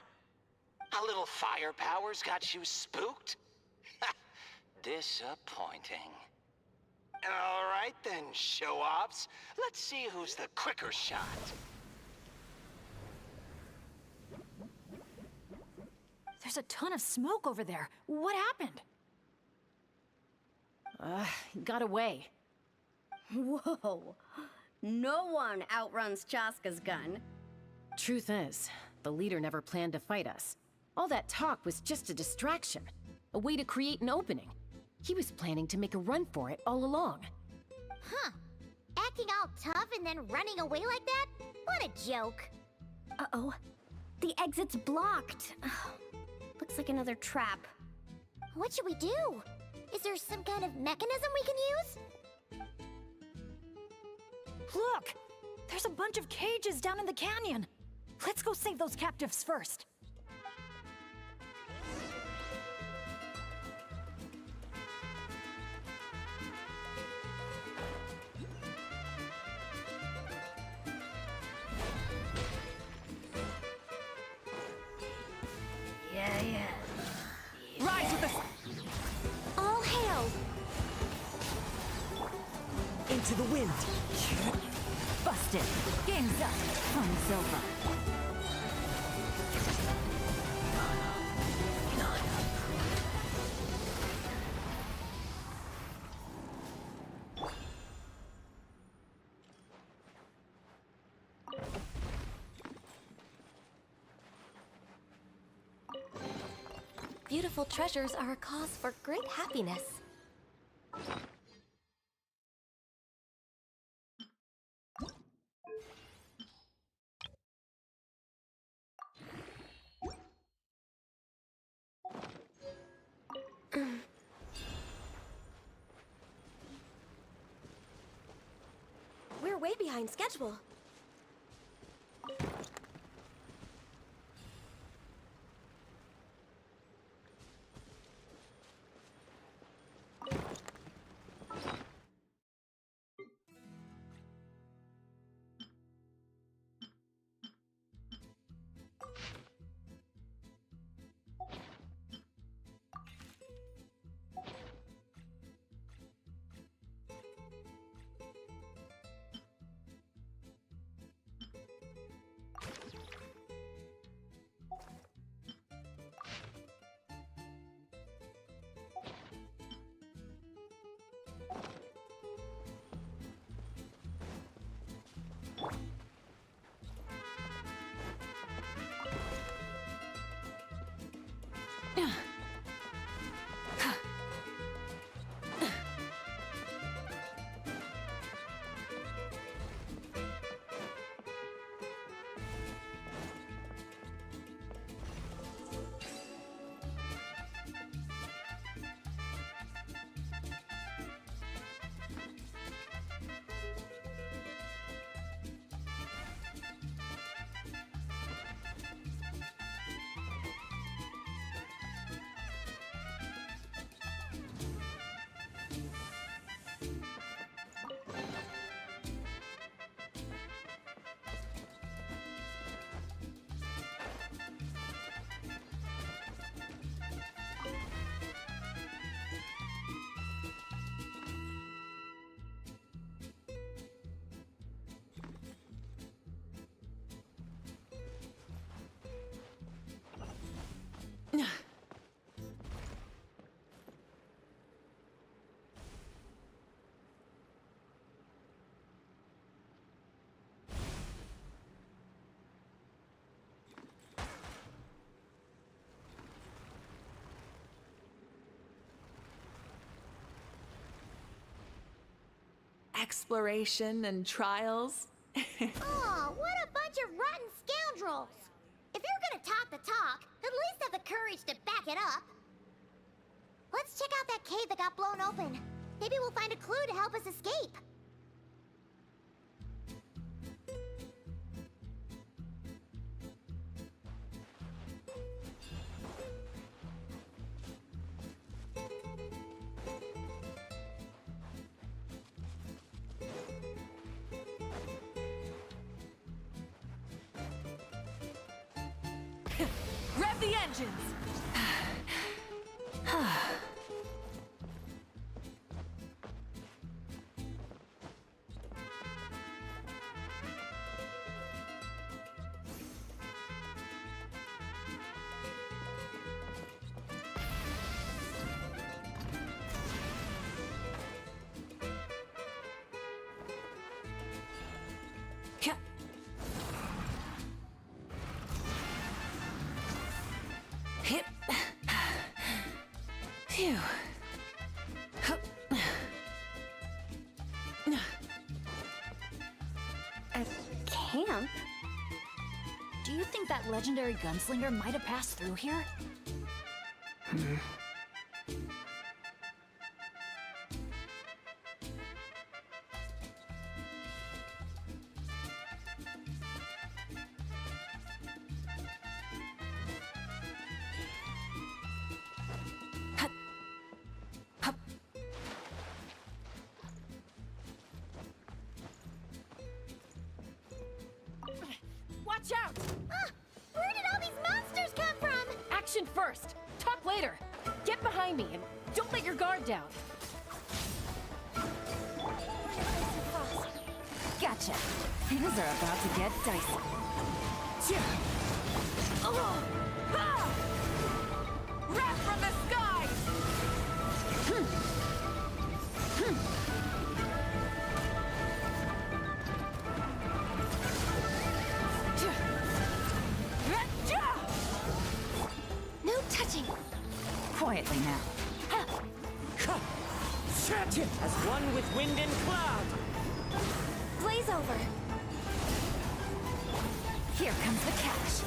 A little firepower's got you spooked? Disappointing. All right then, show-offs. Let's see who's the quicker shot. There's a ton of smoke over there. What happened? He got away. Whoa. No one outruns Chaska's gun. Truth is, the leader never planned to fight us. All that talk was just a distraction. A way to create an opening. He was planning to make a run for it all along. Huh. Acting all tough and then running away like that? What a joke. Uh-oh. The exit's blocked. Looks like another trap. What should we do? Is there some kind of mechanism we can use? Look! There's a bunch of cages down in the canyon. Let's go save those captives first. Yeah. Rise with us! All hail! Into the wind! Busted. Game's up. Fun's over. Beautiful treasures are a cause for great happiness. We're way behind schedule. exploration and trials. Oh, what a bunch of rotten scoundrels! If you're gonna talk the talk, at least have the courage to back it up. Let's check out that cave that got blown open. Maybe we'll find a clue to help us escape. Rev the engines! Hit. Phew. A camp? Do you think that legendary gunslinger might have passed through here? Watch out! Where did all these monsters come from? Action first, talk later. Get behind me and don't let your guard down. Gotcha. Things are about to get dicey. Wrath from the skies! No touching. Quietly now. As one with wind and cloud. Blaze over. Here comes the catch.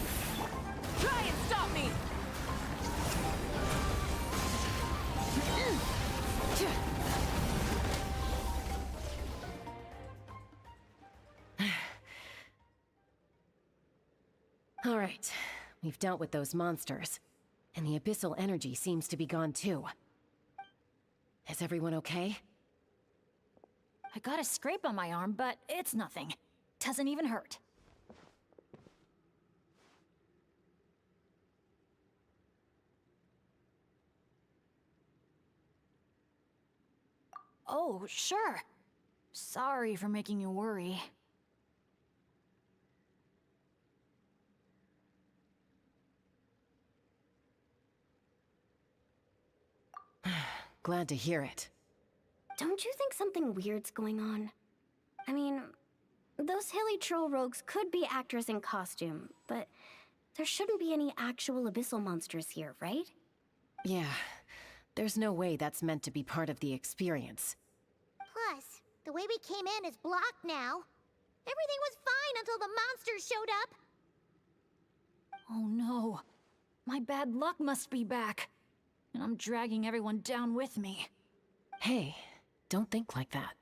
Try and stop me! All right, we've dealt with those monsters, and the abyssal energy seems to be gone too. Is everyone okay? I got a scrape on my arm, but it's nothing. Doesn't even hurt. Oh, sure. Sorry for making you worry. Glad to hear it. Don't you think something weird's going on? I mean, those hilly troll rogues could be actors in costume, but there shouldn't be any actual abyssal monsters here, right? Yeah, there's no way that's meant to be part of the experience. Plus, the way we came in is blocked now. Everything was fine until the monsters showed up. Oh no. My bad luck must be back. And I'm dragging everyone down with me. Hey, don't think like that.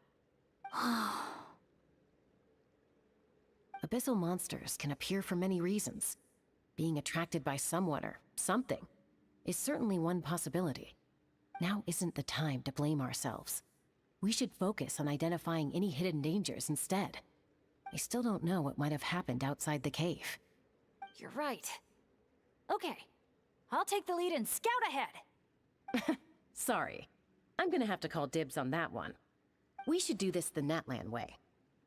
Abyssal monsters can appear for many reasons. Being attracted by someone or something is certainly one possibility. Now isn't the time to blame ourselves. We should focus on identifying any hidden dangers instead. I still don't know what might have happened outside the cave. You're right. Okay. I'll take the lead and scout ahead. Sorry. I'm gonna have to call dibs on that one. We should do this the Natlan way.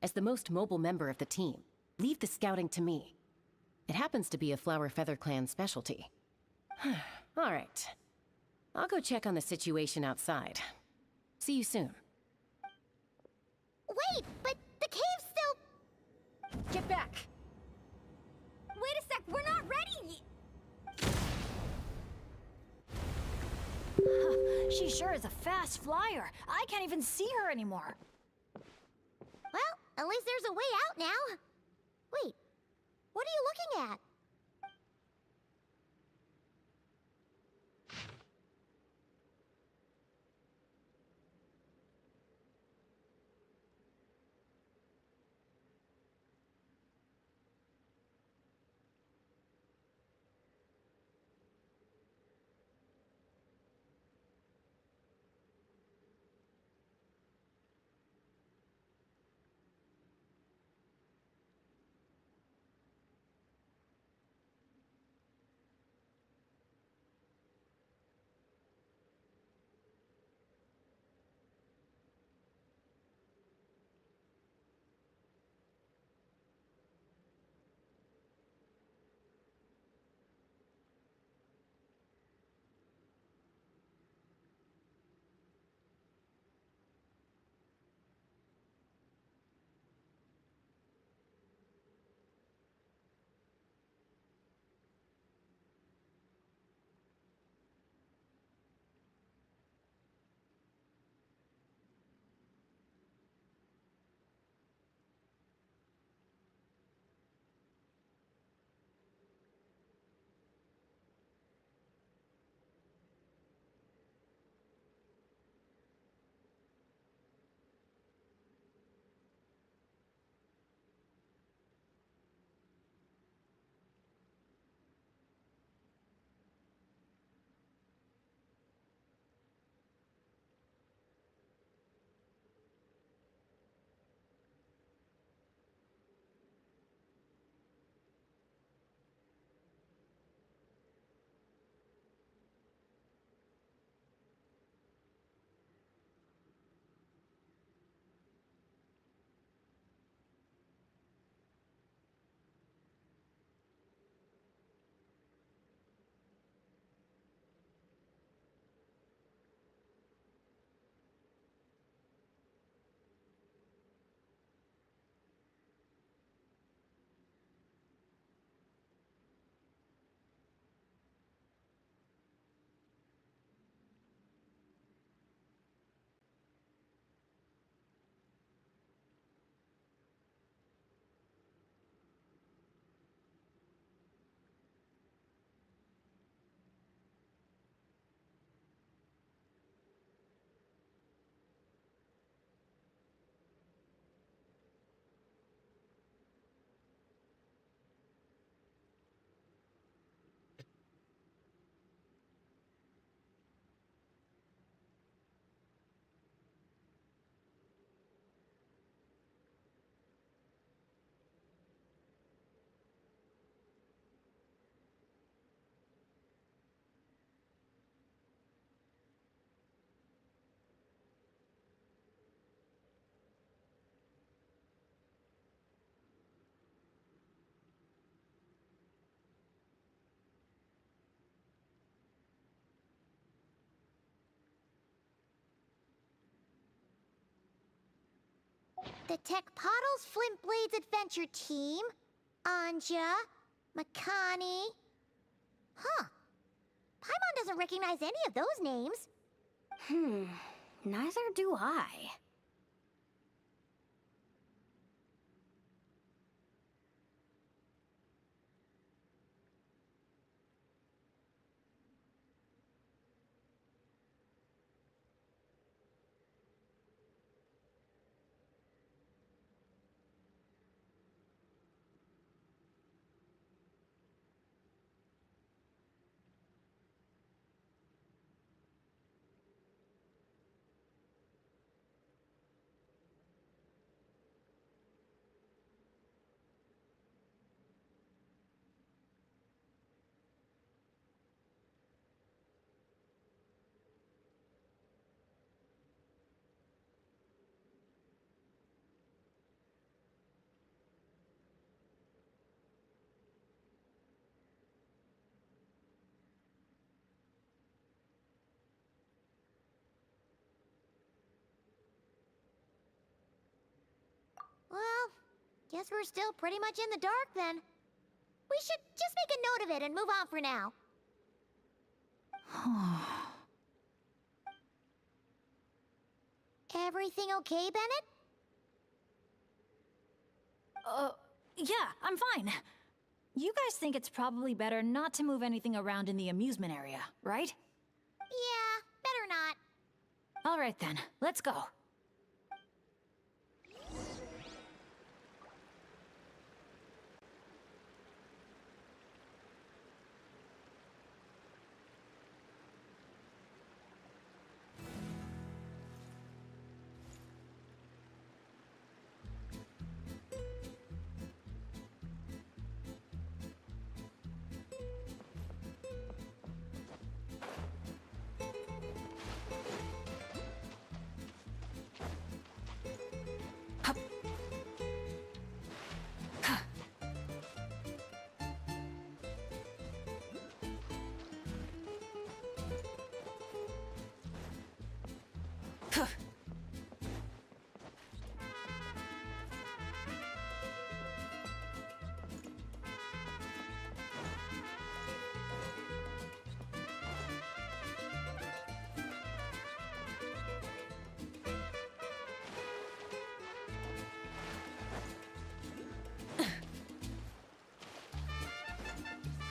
As the most mobile member of the team, leave the scouting to me. It happens to be a Flower Feather Clan specialty. All right. I'll go check on the situation outside. See you soon. Wait, but the cave's still... Get back! Wait a sec, we're not ready! She sure is a fast flyer. I can't even see her anymore. At least there's a way out now. Wait, what are you looking at? The Tech Pottles Flint Blades Adventure Team, Anja, Makani. Huh. Paimon doesn't recognize any of those names. Neither do I. Well, guess we're still pretty much in the dark then. We should just make a note of it and move on for now. Everything okay, Bennett? Yeah, I'm fine. You guys think it's probably better not to move anything around in the amusement area, right? Yeah, better not. All right then, let's go.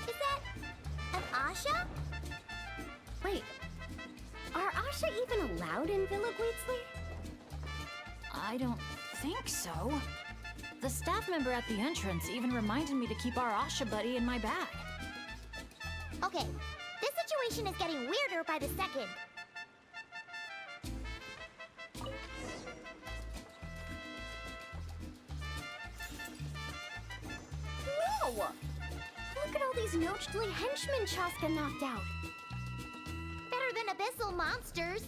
Is that an Asha? Wait, are Asha even allowed in Villa Gweetsley? I don't think so. The staff member at the entrance even reminded me to keep our Asha buddy in my bag. Okay, this situation is getting weirder by the second. Whoa! Look at all these Nochtly henchmen Chaska knocked out. Better than abyssal monsters.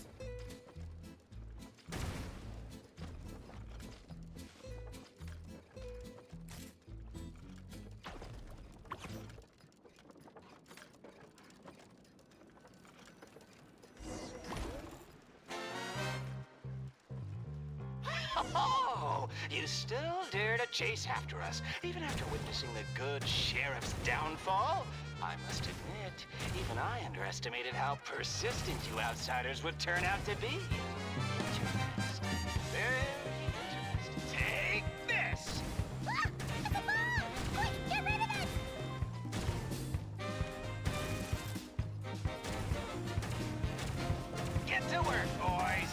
Oh, you still dare to chase after us, even after witnessing the good sheriff's downfall? I must admit, even I underestimated how persistent you outsiders would turn out to be. Interesting. Very interesting. Take this! Ah! It's a bomb! Quick, get rid of it! Get to work, boys!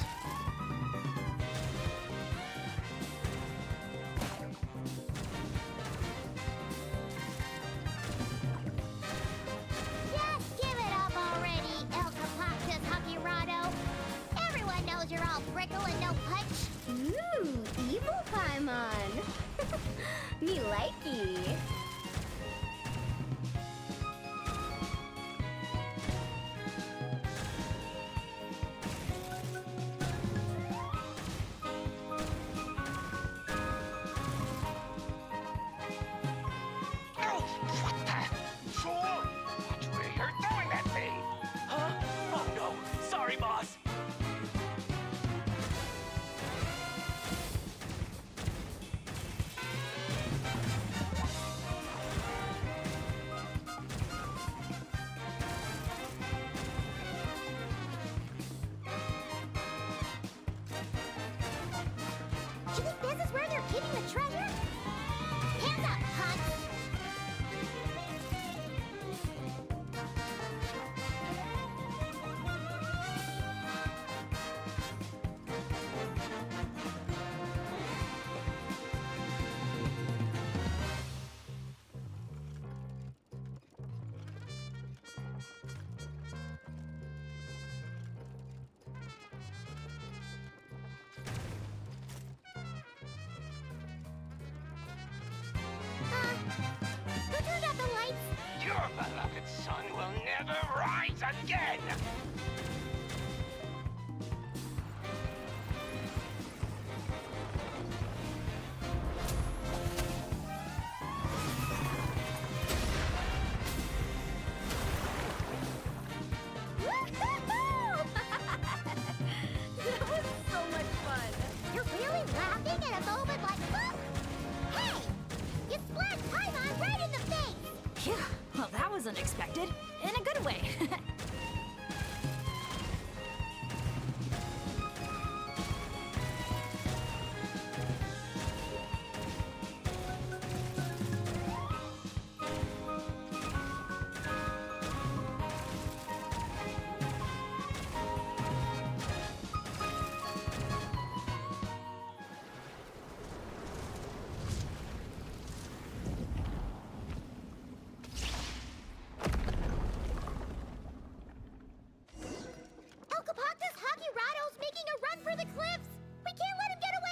Just give it up already, El Capactus Hakirado. Everyone knows you're all prickle and no punch. Ooh, evil Paimon. Me likey. Oh, what the? Fool! Watch where you're throwing that thing! Huh? Oh no! Sorry, boss! You think this is where they're keeping the treasure? Hands up, Hunt! Who turned out the lights? Your beloved son will never rise again! That was so much fun. You're really laughing at a moment like this? Hey! You splashed Paimon right in the face! Phew, well that was unexpected. In a good way. making a run for the cliffs! We can't let him get away!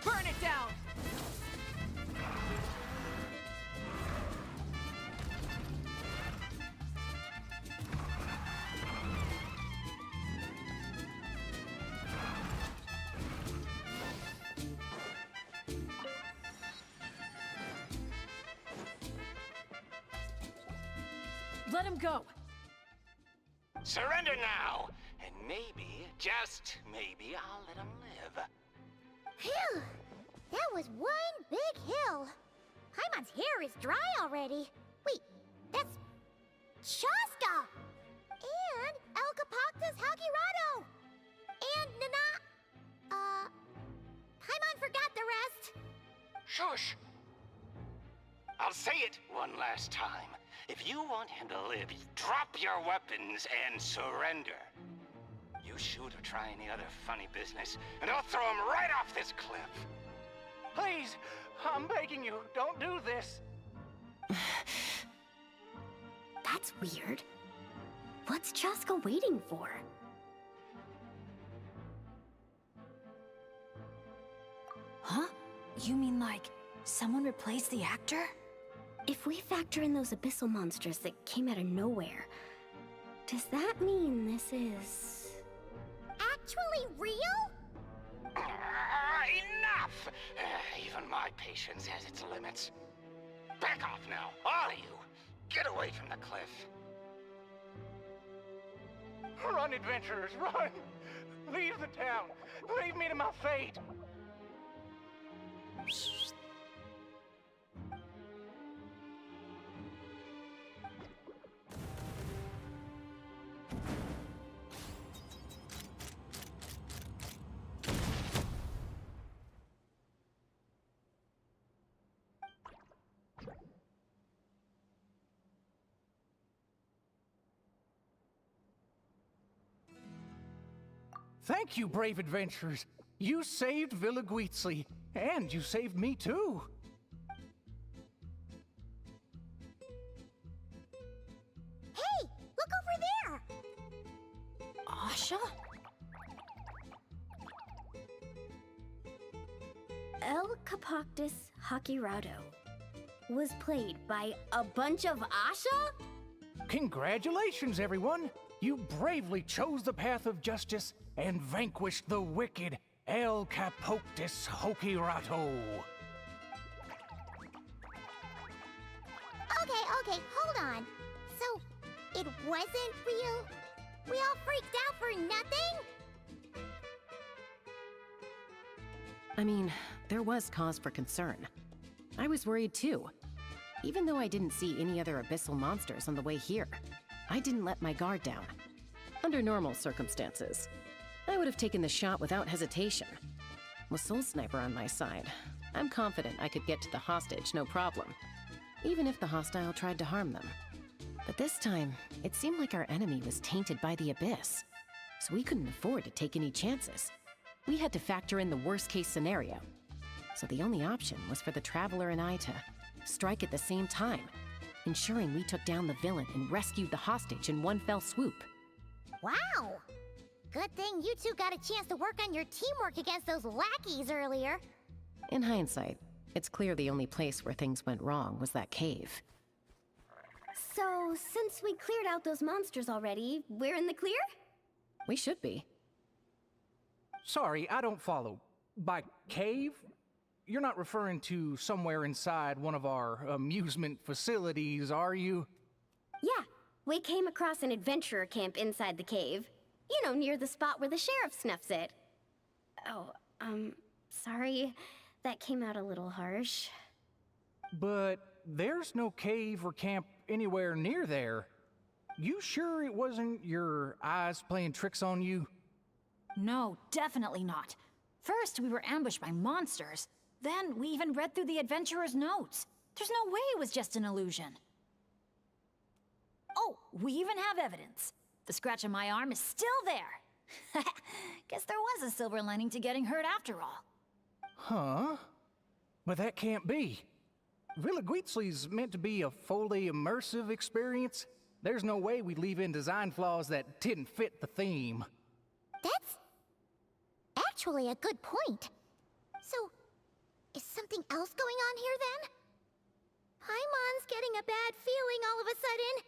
Burn it down! Let him go. Surrender now, and maybe, just maybe, I'll let him live. Phew! That was one big hill. Paimon's hair is dry already. Wait, that's Shaska! And El Capactus Hagirado! And Nana... Paimon forgot the rest. Shush! I'll say it one last time. If you want him to live, drop your weapons and surrender. You shoot or try any other funny business, and I'll throw him right off this cliff. Please, I'm begging you, don't do this. That's weird. What's Chaska waiting for? Huh? You mean like someone replaced the actor? If we factor in those abyssal monsters that came out of nowhere, does that mean this is... Actually real? Enough! Even my patience has its limits. Back off now, all of you. Get away from the cliff. Run, adventurers, run! Leave the town! Leave me to my fate! Thank you, brave adventurers. You saved Villa Guizzi, and you saved me too. Hey, look over there! Asha? El Capactus Hakirado was played by a bunch of Asha? Congratulations, everyone! You bravely chose the path of justice and vanquished the wicked El Capactus Hakirado. Okay, hold on. So, it wasn't real? We all freaked out for nothing? I mean, there was cause for concern. I was worried too. Even though I didn't see any other abyssal monsters on the way here, I didn't let my guard down. Under normal circumstances, I would have taken the shot without hesitation. With Soul Sniper on my side, I'm confident I could get to the hostage no problem, even if the hostile tried to harm them. But this time, it seemed like our enemy was tainted by the Abyss, so we couldn't afford to take any chances. We had to factor in the worst-case scenario, so the only option was for the Traveler and I to strike at the same time, ensuring we took down the villain and rescued the hostage in one fell swoop. Wow! Good thing you two got a chance to work on your teamwork against those lackeys earlier. In hindsight, it's clear the only place where things went wrong was that cave. So, since we cleared out those monsters already, we're in the clear? We should be. Sorry, I don't follow. By cave? you're not referring to somewhere inside one of our amusement facilities, are you? Yeah, we came across an adventurer camp inside the cave. You know, near the spot where the sheriff snuffs it. Oh, sorry. That came out a little harsh. But there's no cave or camp anywhere near there. You sure it wasn't your eyes playing tricks on you? No, definitely not. First, we were ambushed by monsters. Then, we even read through the adventurer's notes. There's no way it was just an illusion. Oh, we even have evidence. The scratch on my arm is still there. Guess there was a silver lining to getting hurt after all. Huh? But that can't be. Villa Guitzli's meant to be a fully immersive experience. There's no way we'd leave in design flaws that didn't fit the theme. That's actually a good point. So, is something else going on here then? Paimon's getting a bad feeling all of a sudden.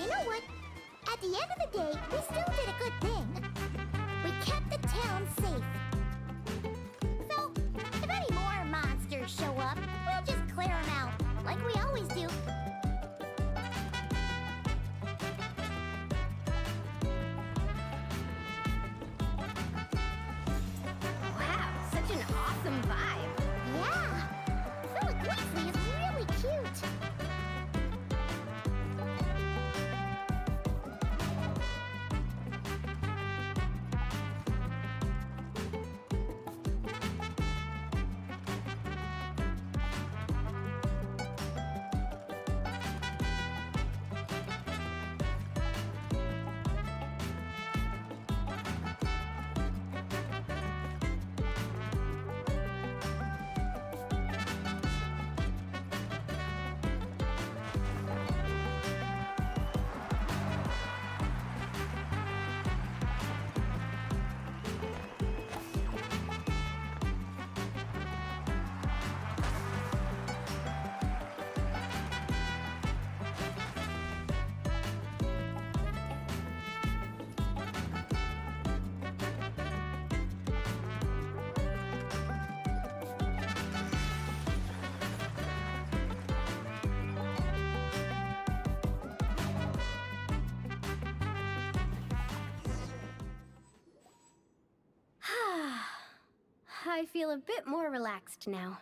You know what? At the end of the day, we still did a good thing. We kept the town safe. So, if any more monsters show up, we'll just clear them out, like we always do. Wow, such an awesome vibe. Yeah! Villa Guitzli is really cute. I feel a bit more relaxed now.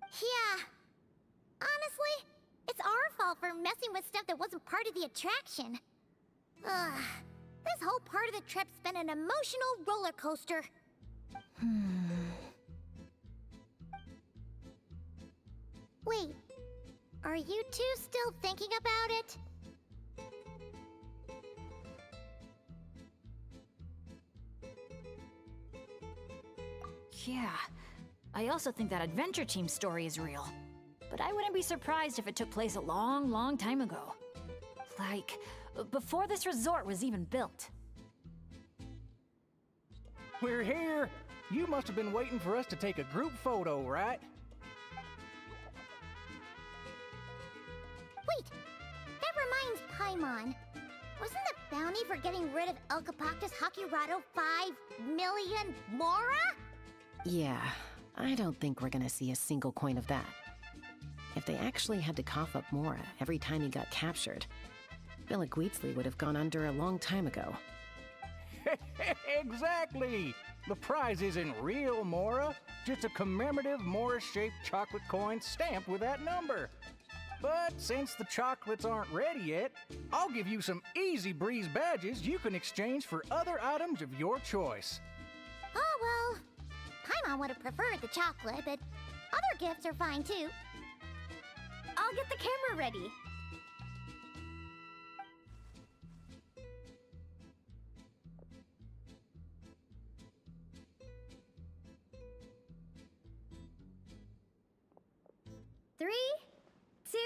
Yeah. Honestly, it's our fault for messing with stuff that wasn't part of the attraction. Ugh. This whole part of the trip's been an emotional roller coaster. Wait, are you two still thinking about it? Yeah. I also think that Adventure Team story is real. But I wouldn't be surprised if it took place a long, long time ago. Like, before this resort was even built. We're here! You must have been waiting for us to take a group photo, right? Wait, that reminds Paimon. Wasn't the bounty for getting rid of Elcapactus Hakirado 5 million Mora? Yeah, I don't think we're gonna see a single coin of that. If they actually had to cough up Mora every time he got captured, Villa Guitzli would have gone under a long time ago. Exactly! The prize isn't real Mora, just a commemorative Mora-shaped chocolate coin stamped with that number. But since the chocolates aren't ready yet, I'll give you some easy breeze badges you can exchange for other items of your choice. Oh, well, Paimon would have preferred the chocolate, but other gifts are fine too. I'll get the camera ready. Three, 2,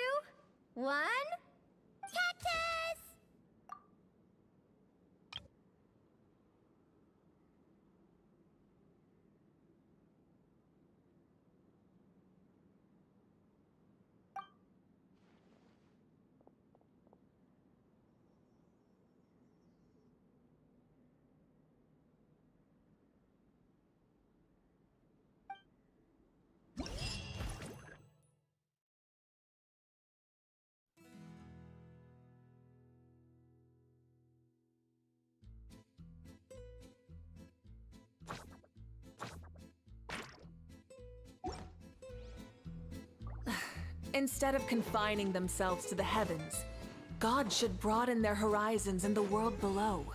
1. Cactus! Instead of confining themselves to the heavens, God should broaden their horizons in the world below.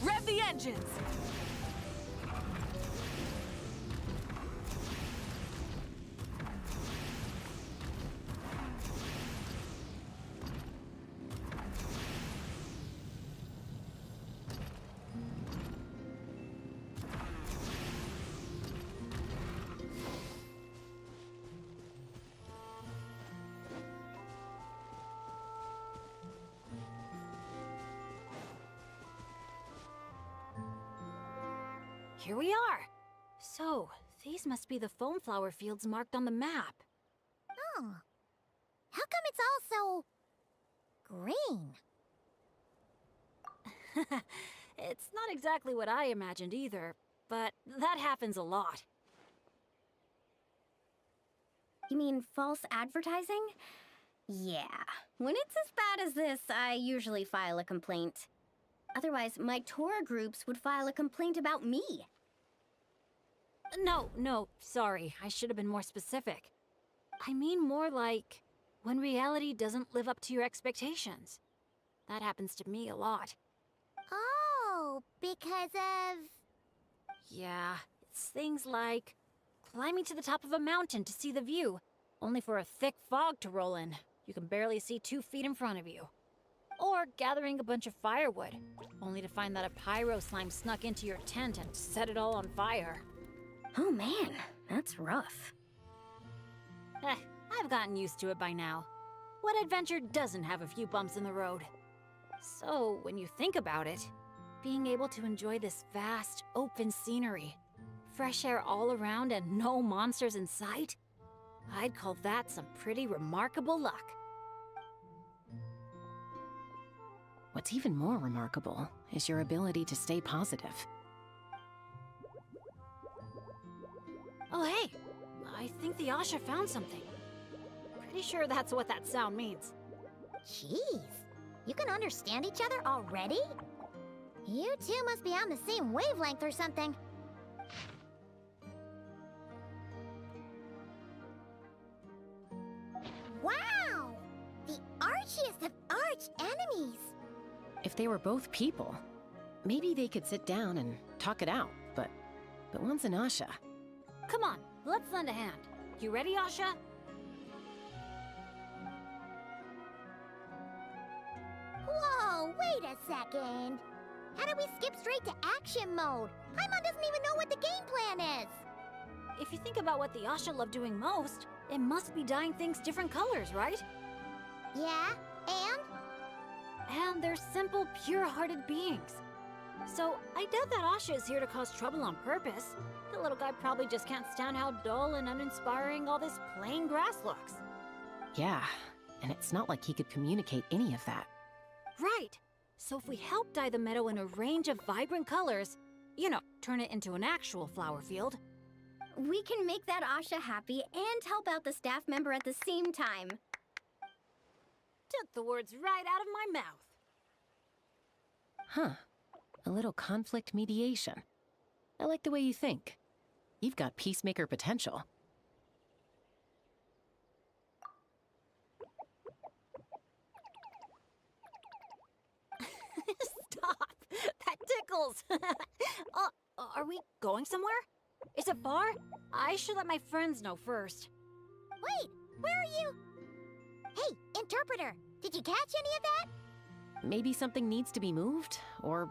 Rev the engines! Here we are. So, these must be the foam flower fields marked on the map. Oh. How come it's all so green? It's not exactly what I imagined either, but that happens a lot. You mean false advertising? Yeah. When it's as bad as this, I usually file a complaint. Otherwise, my tour groups would file a complaint about me. No, sorry. I should have been more specific. I mean more like when reality doesn't live up to your expectations. That happens to me a lot. Oh, because of... Yeah, it's things like climbing to the top of a mountain to see the view, only for a thick fog to roll in. You can barely see 2 feet in front of you. Or gathering a bunch of firewood, only to find that a pyro slime snuck into your tent and set it all on fire. Oh man, that's rough. I've gotten used to it by now. What adventure doesn't have a few bumps in the road? So, when you think about it, being able to enjoy this vast, open scenery, fresh air all around and no monsters in sight, I'd call that some pretty remarkable luck. What's even more remarkable is your ability to stay positive. Oh hey, I think the Asha found something. Pretty sure that's what that sound means. Jeez, you can understand each other already? You two must be on the same wavelength or something. Wow! The archiest of arch enemies. If they were both people, maybe they could sit down and talk it out, but one's an Asha. Come on, let's lend a hand. You ready, Asha? Whoa, wait a second. How do we skip straight to action mode? Paimon doesn't even know what the game plan is. If you think about what the Asha love doing most, it must be dyeing things different colors, right? Yeah, and? And they're simple, pure-hearted beings. So, I doubt that Asha is here to cause trouble on purpose. The little guy probably just can't stand how dull and uninspiring all this plain grass looks. Yeah, and it's not like he could communicate any of that. Right. So if we help dye the meadow in a range of vibrant colors, turn it into an actual flower field. We can make that Asha happy and help out the staff member at the same time. Took the words right out of my mouth. Huh. A little conflict mediation. I like the way you think. You've got peacemaker potential. Stop! That tickles! Are we going somewhere? Is it far? I should let my friends know first. Wait, where are you? Hey, interpreter, did you catch any of that? Maybe something needs to be moved, or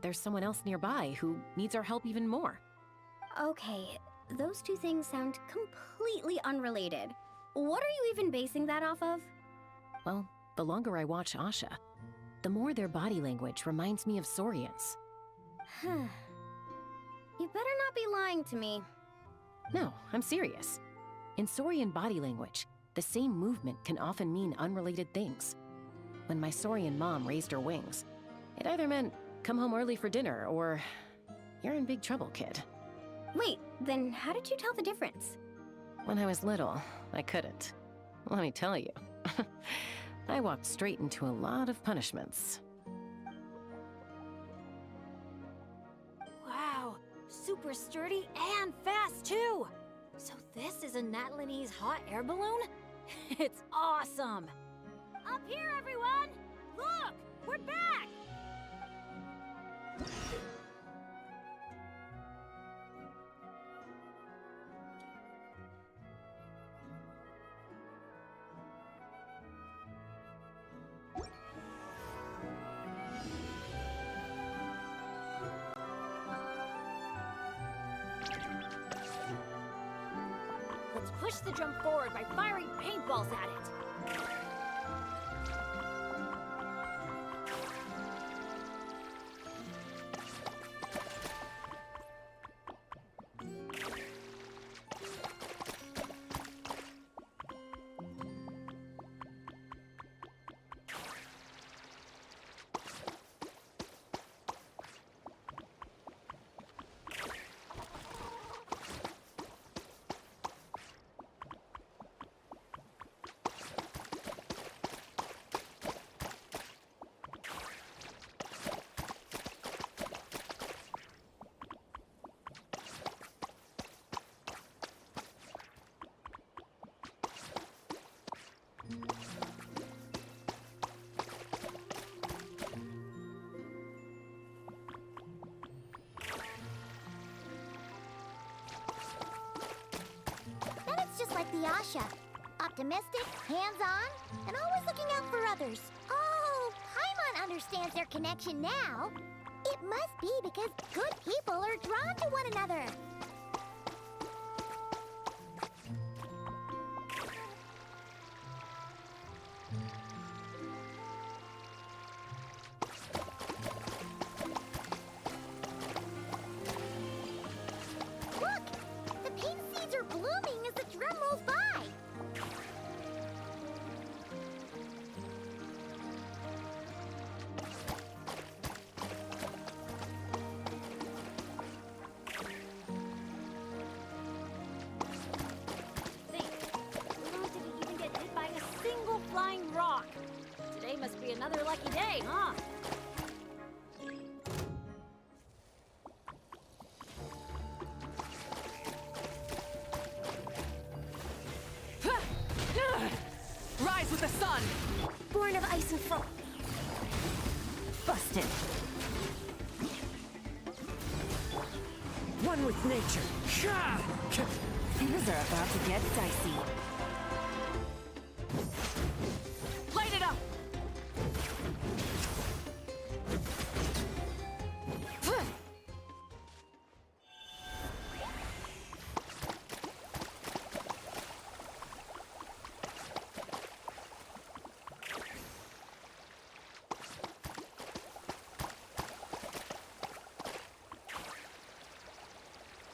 there's someone else nearby who needs our help even more. Okay, those two things sound completely unrelated. What are you even basing that off of? Well, the longer I watch Asha, the more their body language reminds me of Saurians. You better not be lying to me. No, I'm serious. In Saurian body language, the same movement can often mean unrelated things. When my Saurian mom raised her wings, it either meant, come home early for dinner, or, you're in big trouble, kid. Wait, then how did you tell the difference? When I was little, I couldn't. Let me tell you. I walked straight into a lot of punishments. Wow, super sturdy and fast too! So this is a Natlanese hot air balloon? It's awesome! Up here, everyone! Look! We're back! Let's push the jump forward by firing paintballs at it. Just like the Asha. Optimistic, hands-on, and always looking out for others. Oh, Paimon understands their connection now. It must be because good people are drawn to one another. Look! The pink seeds are blooming as the drum rolls by. one with nature. Sha! Things are about to get dicey. Light it up!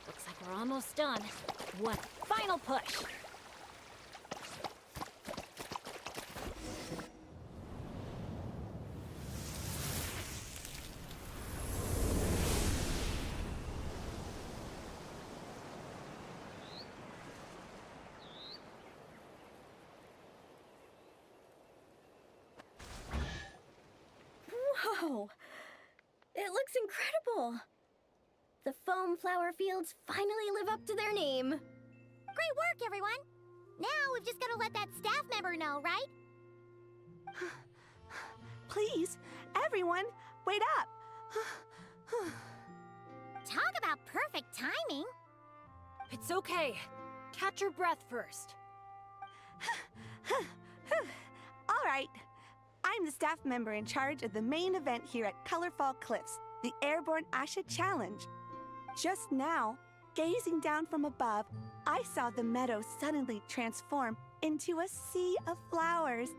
Looks like we're almost done. One final push. Whoa! It looks incredible! The foam flower fields finally live up to their name. Great work, everyone! Now we've just gotta let that staff member know, right? Please, everyone, wait up! Talk about perfect timing! It's okay. Catch your breath first. All right. I'm the staff member in charge of the main event here at Colorfall Cliffs, the Airborne Asha Challenge. Just now, gazing down from above, I saw the meadow suddenly transform into a sea of flowers,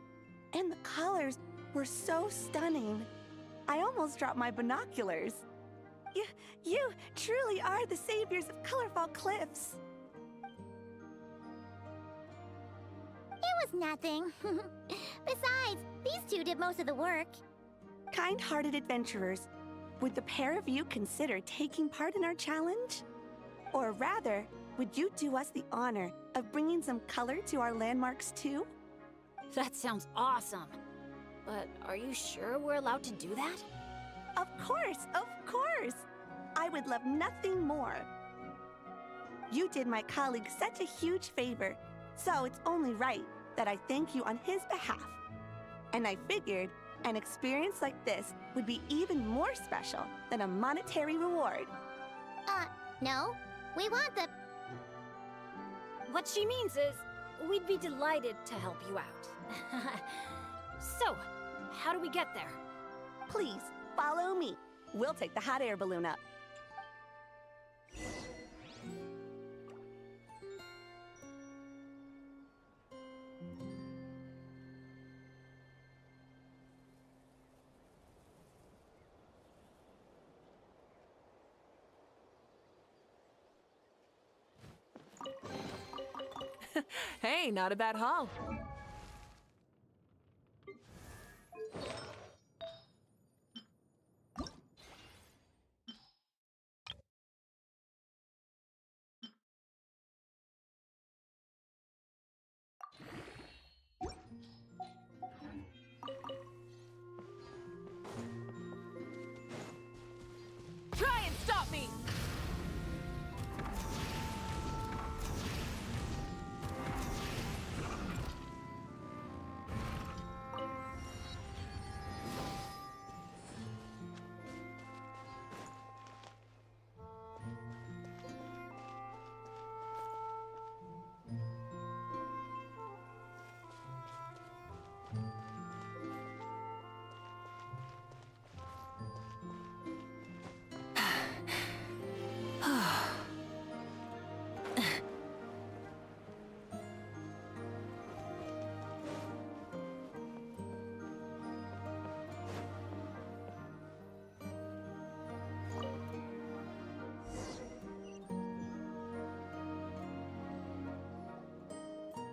and the colors were so stunning. I almost dropped my binoculars. You truly are the saviors of Colorfall Cliffs. It was nothing. Besides, these two did most of the work. Kind-hearted adventurers, would the pair of you consider taking part in our challenge? Or rather, would you do us the honor of bringing some color to our landmarks too? That sounds awesome. But are you sure we're allowed to do that? Of course, of course! I would love nothing more. You did my colleague such a huge favor, so it's only right that I thank you on his behalf. And I figured an experience like this would be even more special than a monetary reward. No. We want the... What she means is, we'd be delighted to help you out. So, how do we get there? Please, follow me. We'll take the hot air balloon up. Hey, not a bad haul. Try and stop me!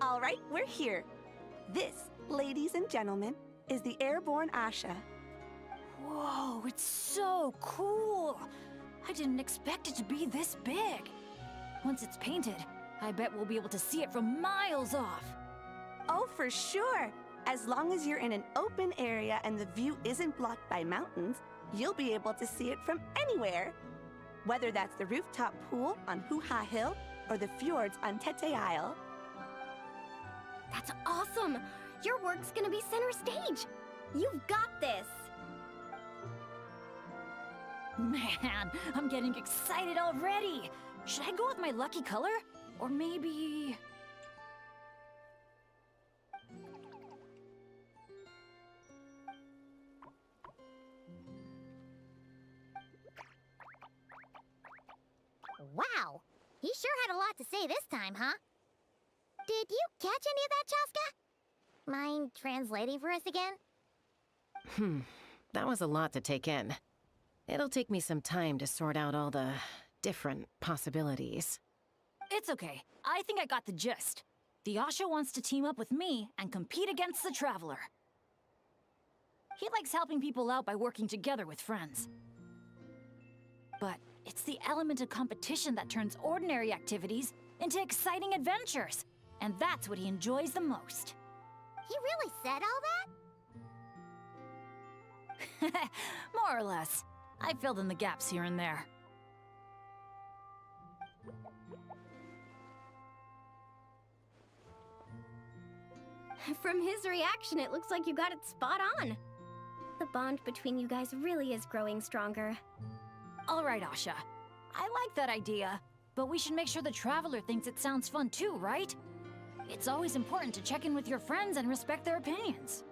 All right, we're here. This, ladies and gentlemen, is the Airborne Asha. Whoa, it's so cool! I didn't expect it to be this big. Once it's painted, I bet we'll be able to see it from miles off. Oh, for sure. As long as you're in an open area and the view isn't blocked by mountains, you'll be able to see it from anywhere. Whether that's the rooftop pool on Hoo-Ha Hill or the fjords on Tete Isle. That's awesome! Your work's gonna be center stage! You've got this! Man, I'm getting excited already. Should I go with my lucky color? Or maybe... Wow, he sure had a lot to say this time, huh? Did you catch any of that, Chaska? Mind translating for us again? That was a lot to take in. It'll take me some time to sort out all the different possibilities. It's okay. I think I got the gist. The Asha wants to team up with me and compete against the Traveler. He likes helping people out by working together with friends. But it's the element of competition that turns ordinary activities into exciting adventures. And that's what he enjoys the most. He really said all that? More or less. I filled in the gaps here and there. From his reaction, it looks like you got it spot on. The bond between you guys really is growing stronger. All right, Asha. I like that idea, but we should make sure the Traveler thinks it sounds fun too, right? It's always important to check in with your friends and respect their opinions.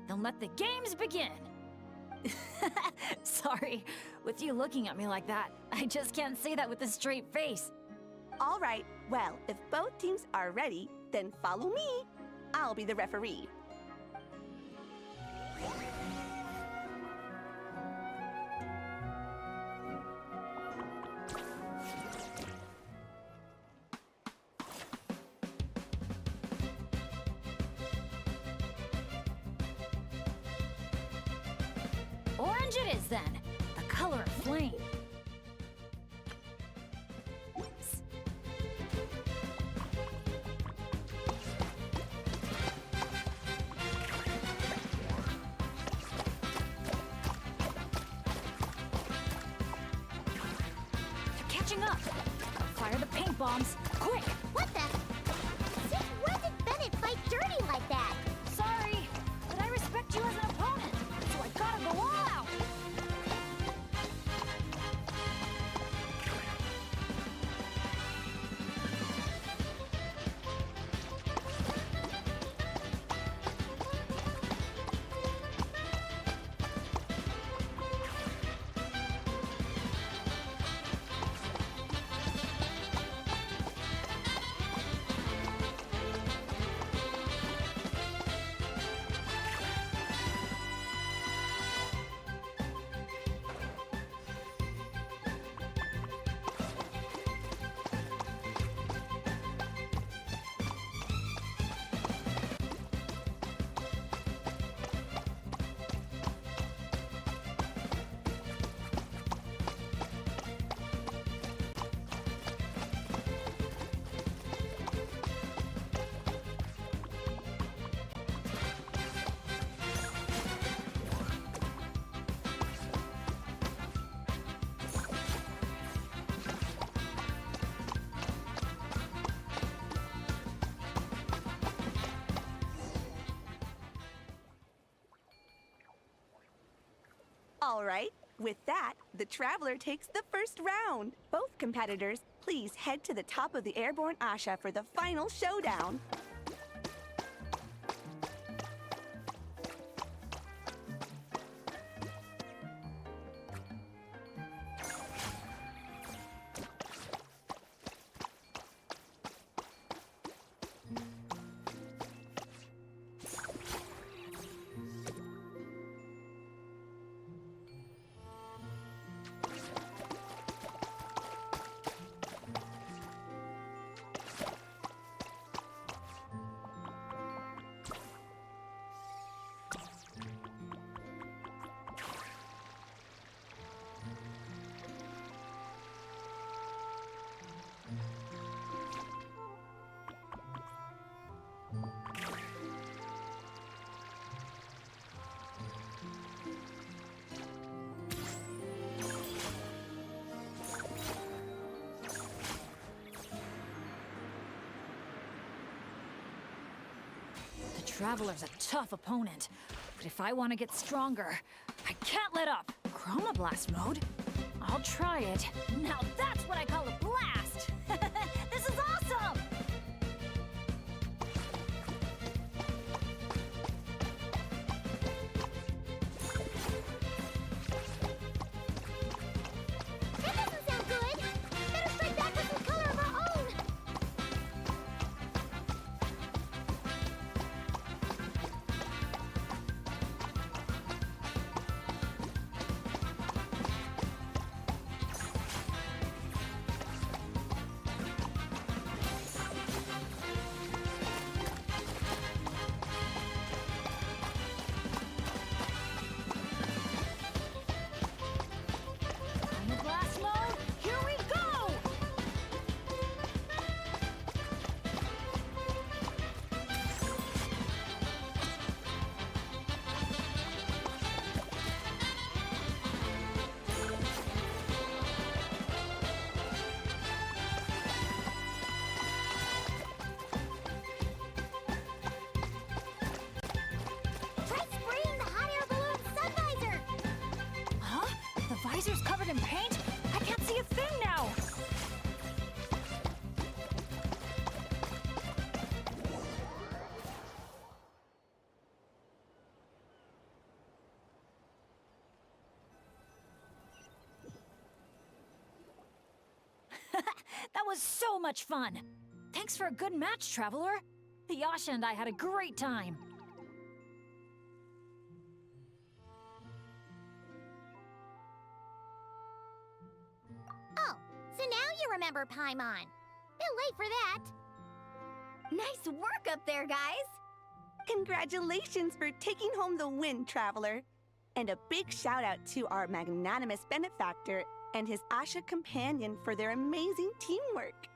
Then let the games begin! Sorry, with you looking at me like that, I just can't say that with a straight face. All right, well, if both teams are ready, then follow me. I'll be the referee. Orange it is then, the color of flame. Catching up. Fire the paint bombs, quick! What the? Since when did Bennett fight dirty like that? Sorry, but I respect you as an opponent, so I gotta go all out. All right, with that, the Traveler takes the first round. Both competitors, please head to the top of the Airborne Asha for the final showdown. Traveler's a tough opponent, but if I want to get stronger, I can't let up. Chroma Blast mode? I'll try it. Now that's what I call a blast! This is awesome! That doesn't sound good. Better strike back with some color of our own. Chroma Blast mode? Here we go! Try spraying the hot air balloon sun visor. Huh? The visor's covered in paint? I can't see a thing now! That was so much fun! Thanks for a good match, Traveler. Yasha and I had a great time. Oh, so now you remember Paimon. Bit late for that. Nice work up there, guys! Congratulations for taking home the win, Traveler. And a big shout out to our magnanimous benefactor and his Asha companion for their amazing teamwork.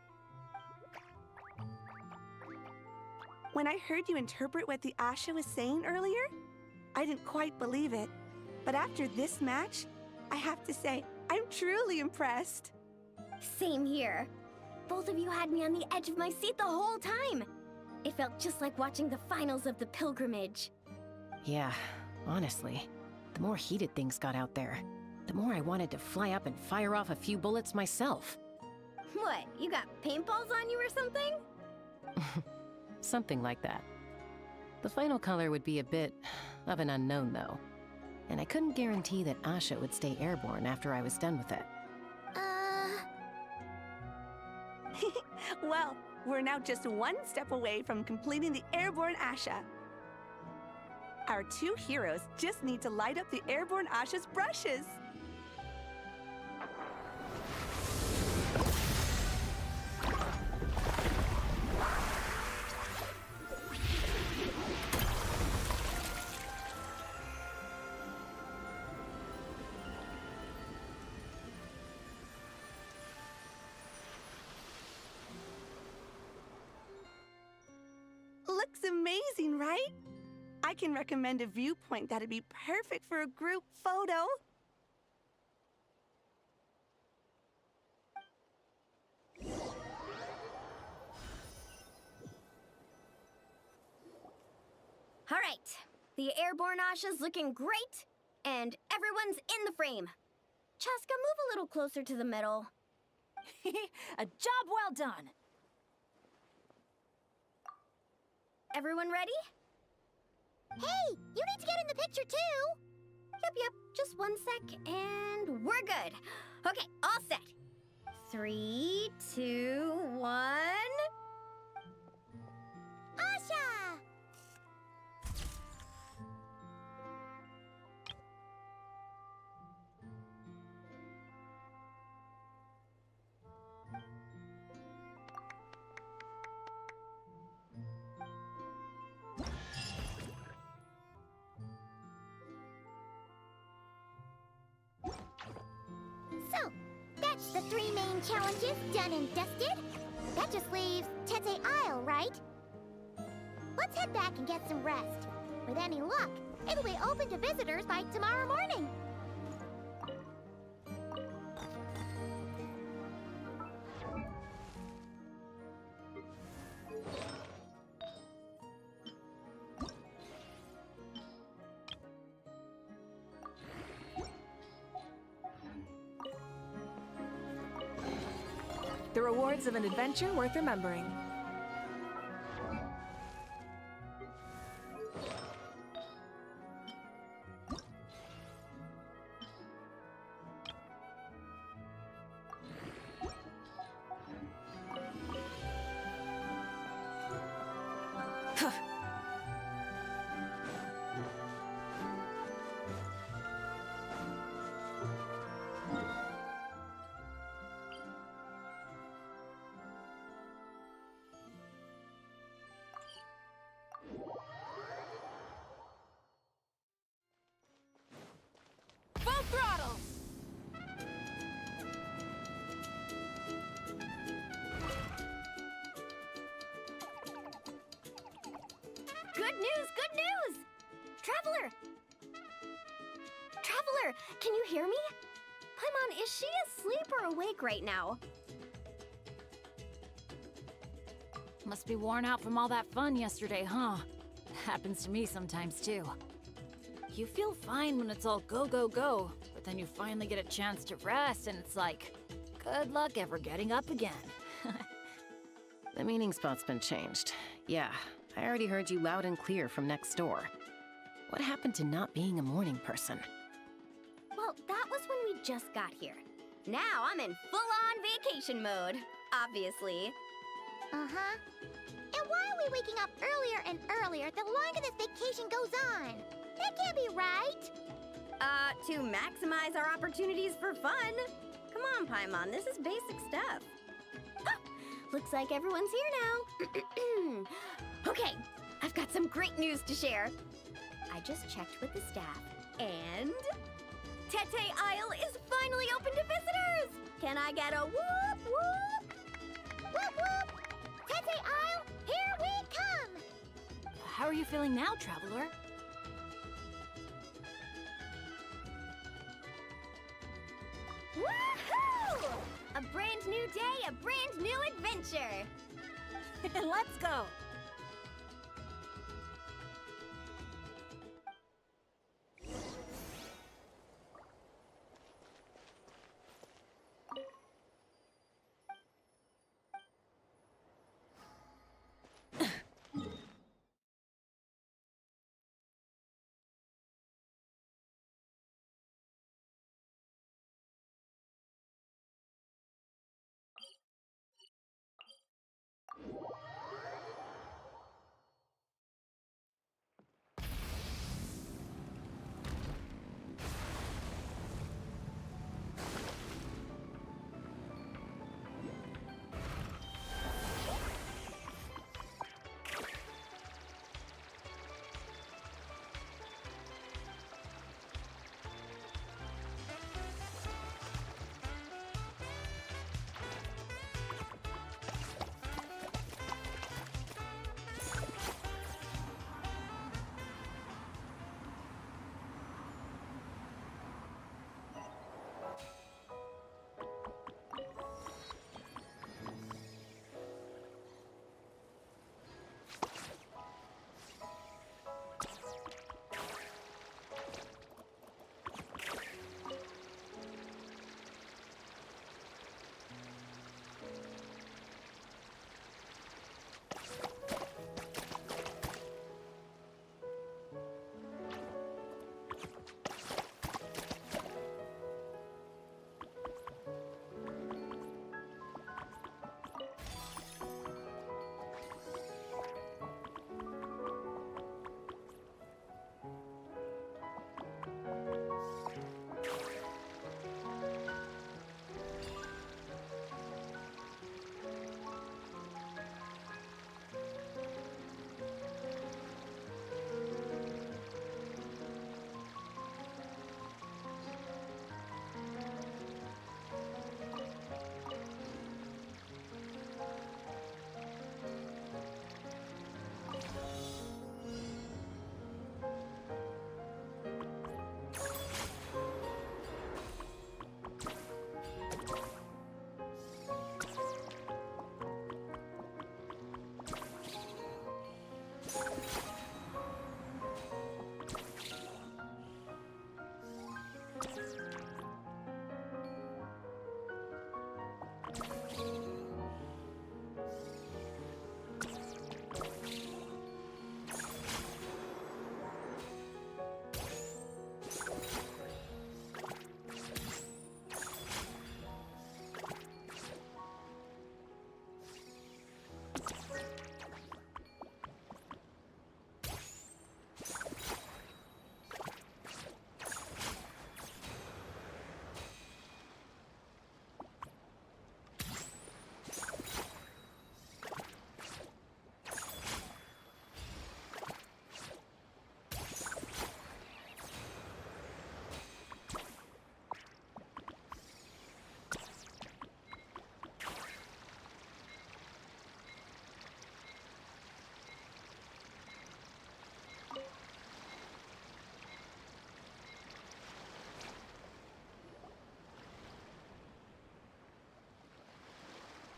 When I heard you interpret what the Asha was saying earlier, I didn't quite believe it. But after this match, I have to say, I'm truly impressed. Same here. Both of you had me on the edge of my seat the whole time. It felt just like watching the finals of the pilgrimage. Yeah, honestly, the more heated things got out there, the more I wanted to fly up and fire off a few bullets myself. What, you got paintballs on you or something? Something like that. The final color would be a bit of an unknown, though. And I couldn't guarantee that Asha would stay airborne after I was done with it. Well, we're now just one step away from completing the airborne Asha. Our two heroes just need to light up the airborne Asha's brushes. Looks amazing, right? I can recommend a viewpoint that'd be perfect for a group photo. All right, the airborne Asha's looking great, and everyone's in the frame. Chaska, move a little closer to the middle. A job well done! Everyone ready? Hey, you need to get in the picture too. Yep, just 1 sec, and we're good. Okay, all set. 3, 2, 1... Asha! So, that's the 3 main challenges done and dusted. That just leaves Tete Isle, right? Let's head back and get some rest. With any luck, it'll be open to visitors by tomorrow morning. The rewards of an adventure worth remembering. Full throttle! Good news, good news! Traveler! Traveler, can you hear me? Paimon, is she asleep or awake right now? Must be worn out from all that fun yesterday, huh? Happens to me sometimes too. You feel fine when it's all go, go, go, but then you finally get a chance to rest and it's like, good luck ever getting up again. The meeting spot's been changed. Yeah, I already heard you loud and clear from next door. What happened to not being a morning person? Well, that was when we just got here. Now I'm in full-on vacation mode, obviously. Uh-huh. And why are we waking up earlier and earlier the longer this vacation goes on? That can't be right. To maximize our opportunities for fun. Come on, Paimon, this is basic stuff. Ah, looks like everyone's here now. Okay, I've got some great news to share. I just checked with the staff, and Tete Isle is finally open to visitors! Can I get a whoop whoop? Whoop whoop! Tete Isle, here we come! How are you feeling now, Traveler? Woohoo! A brand new day, a brand new adventure! Let's go!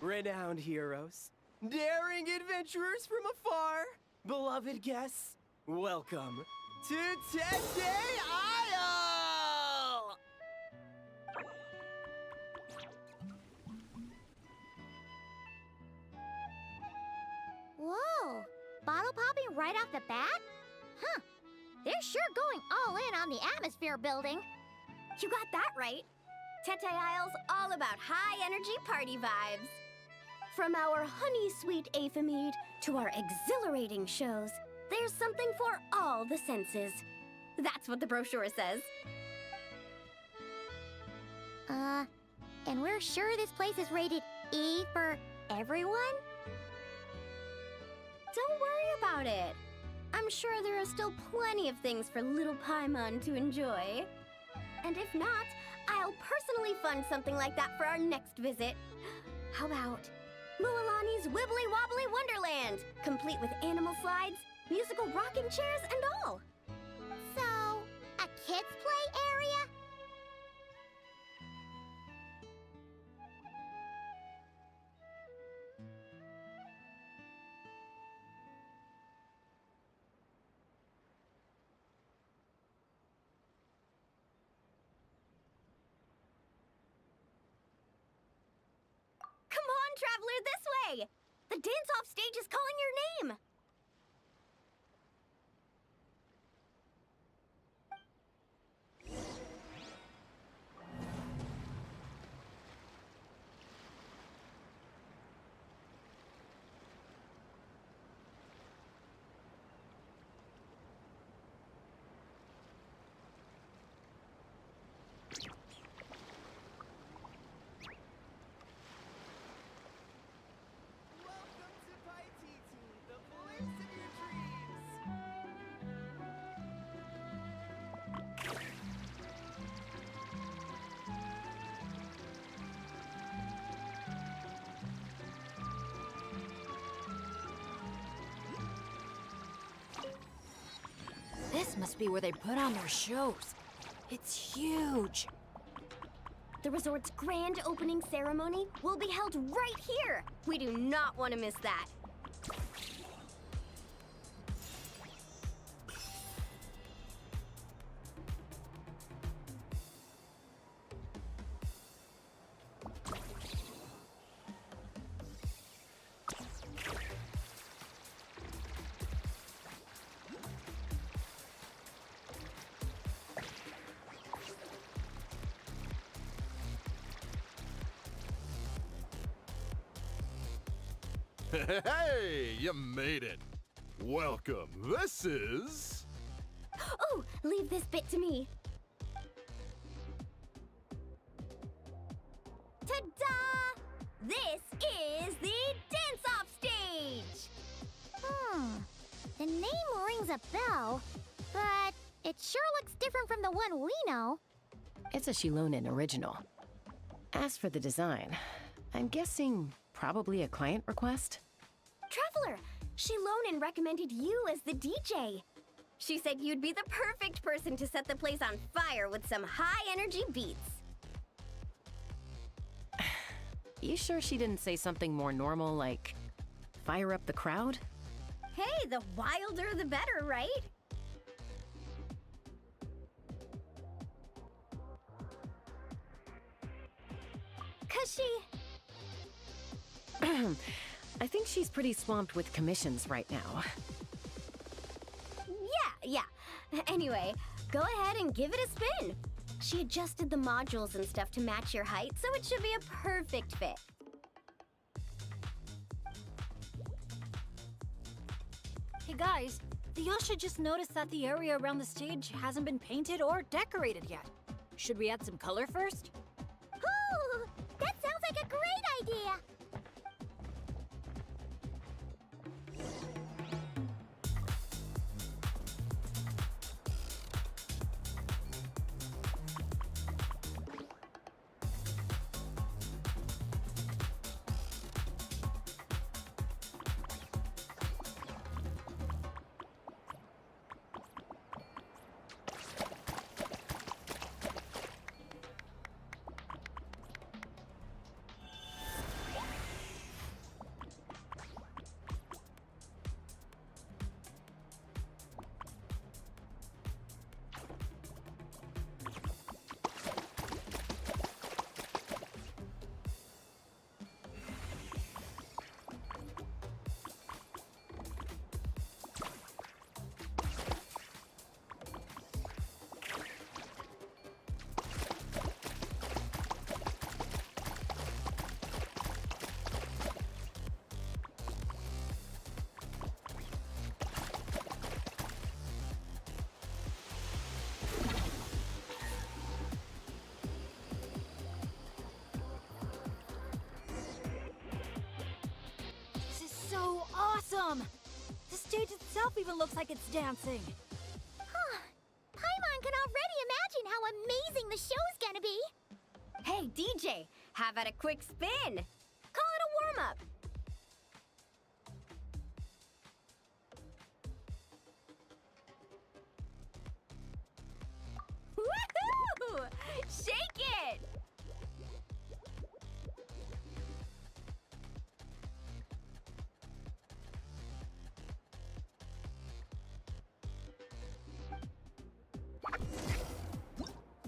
renowned heroes, daring adventurers from afar, beloved guests, welcome to Tete Isle! Whoa! Bottle popping right off the bat? Huh. They're sure going all in on the atmosphere building. You got that right. Tete Isle's all about high-energy party vibes. From our honey-sweet Aphemide to our exhilarating shows, there's something for all the senses. That's what the brochure says. And we're sure this place is rated E for everyone? Don't worry about it. I'm sure there are still plenty of things for little Paimon to enjoy. And if not, I'll personally fund something like that for our next visit. How about Mualani's Wibbly Wobbly Wonderland, complete with animal slides, musical rocking chairs, and all. So, a kids' play area? Come on, traveler, this way! The dance-off stage is calling your name! This must be where they put on their shows. It's huge. The resort's grand opening ceremony will be held right here. We do not want to miss that. Hey, you made it. Welcome. This is... Oh, leave this bit to me. Ta-da! This is the dance-off stage! The name rings a bell, but it sure looks different from the one we know. It's a Shilonen original. As for the design, I'm guessing probably a client request? Traveler, Shilonen recommended you as the DJ. She said you'd be the perfect person to set the place on fire with some high-energy beats. You sure she didn't say something more normal like fire up the crowd? Hey, the wilder the better, right? Cause she... I think she's pretty swamped with commissions right now. Yeah. Anyway, go ahead and give it a spin. She adjusted the modules and stuff to match your height, so it should be a perfect fit. Hey guys, the Yasha just noticed that the area around the stage hasn't been painted or decorated yet. Should we add some color first? Ooh, that sounds like a great idea! awesome! The stage itself even looks like it's dancing. Huh. Paimon can already imagine how amazing the show's gonna be. Hey, DJ, how about a quick spin? Call it a warm-up. Woohoo! Shake it!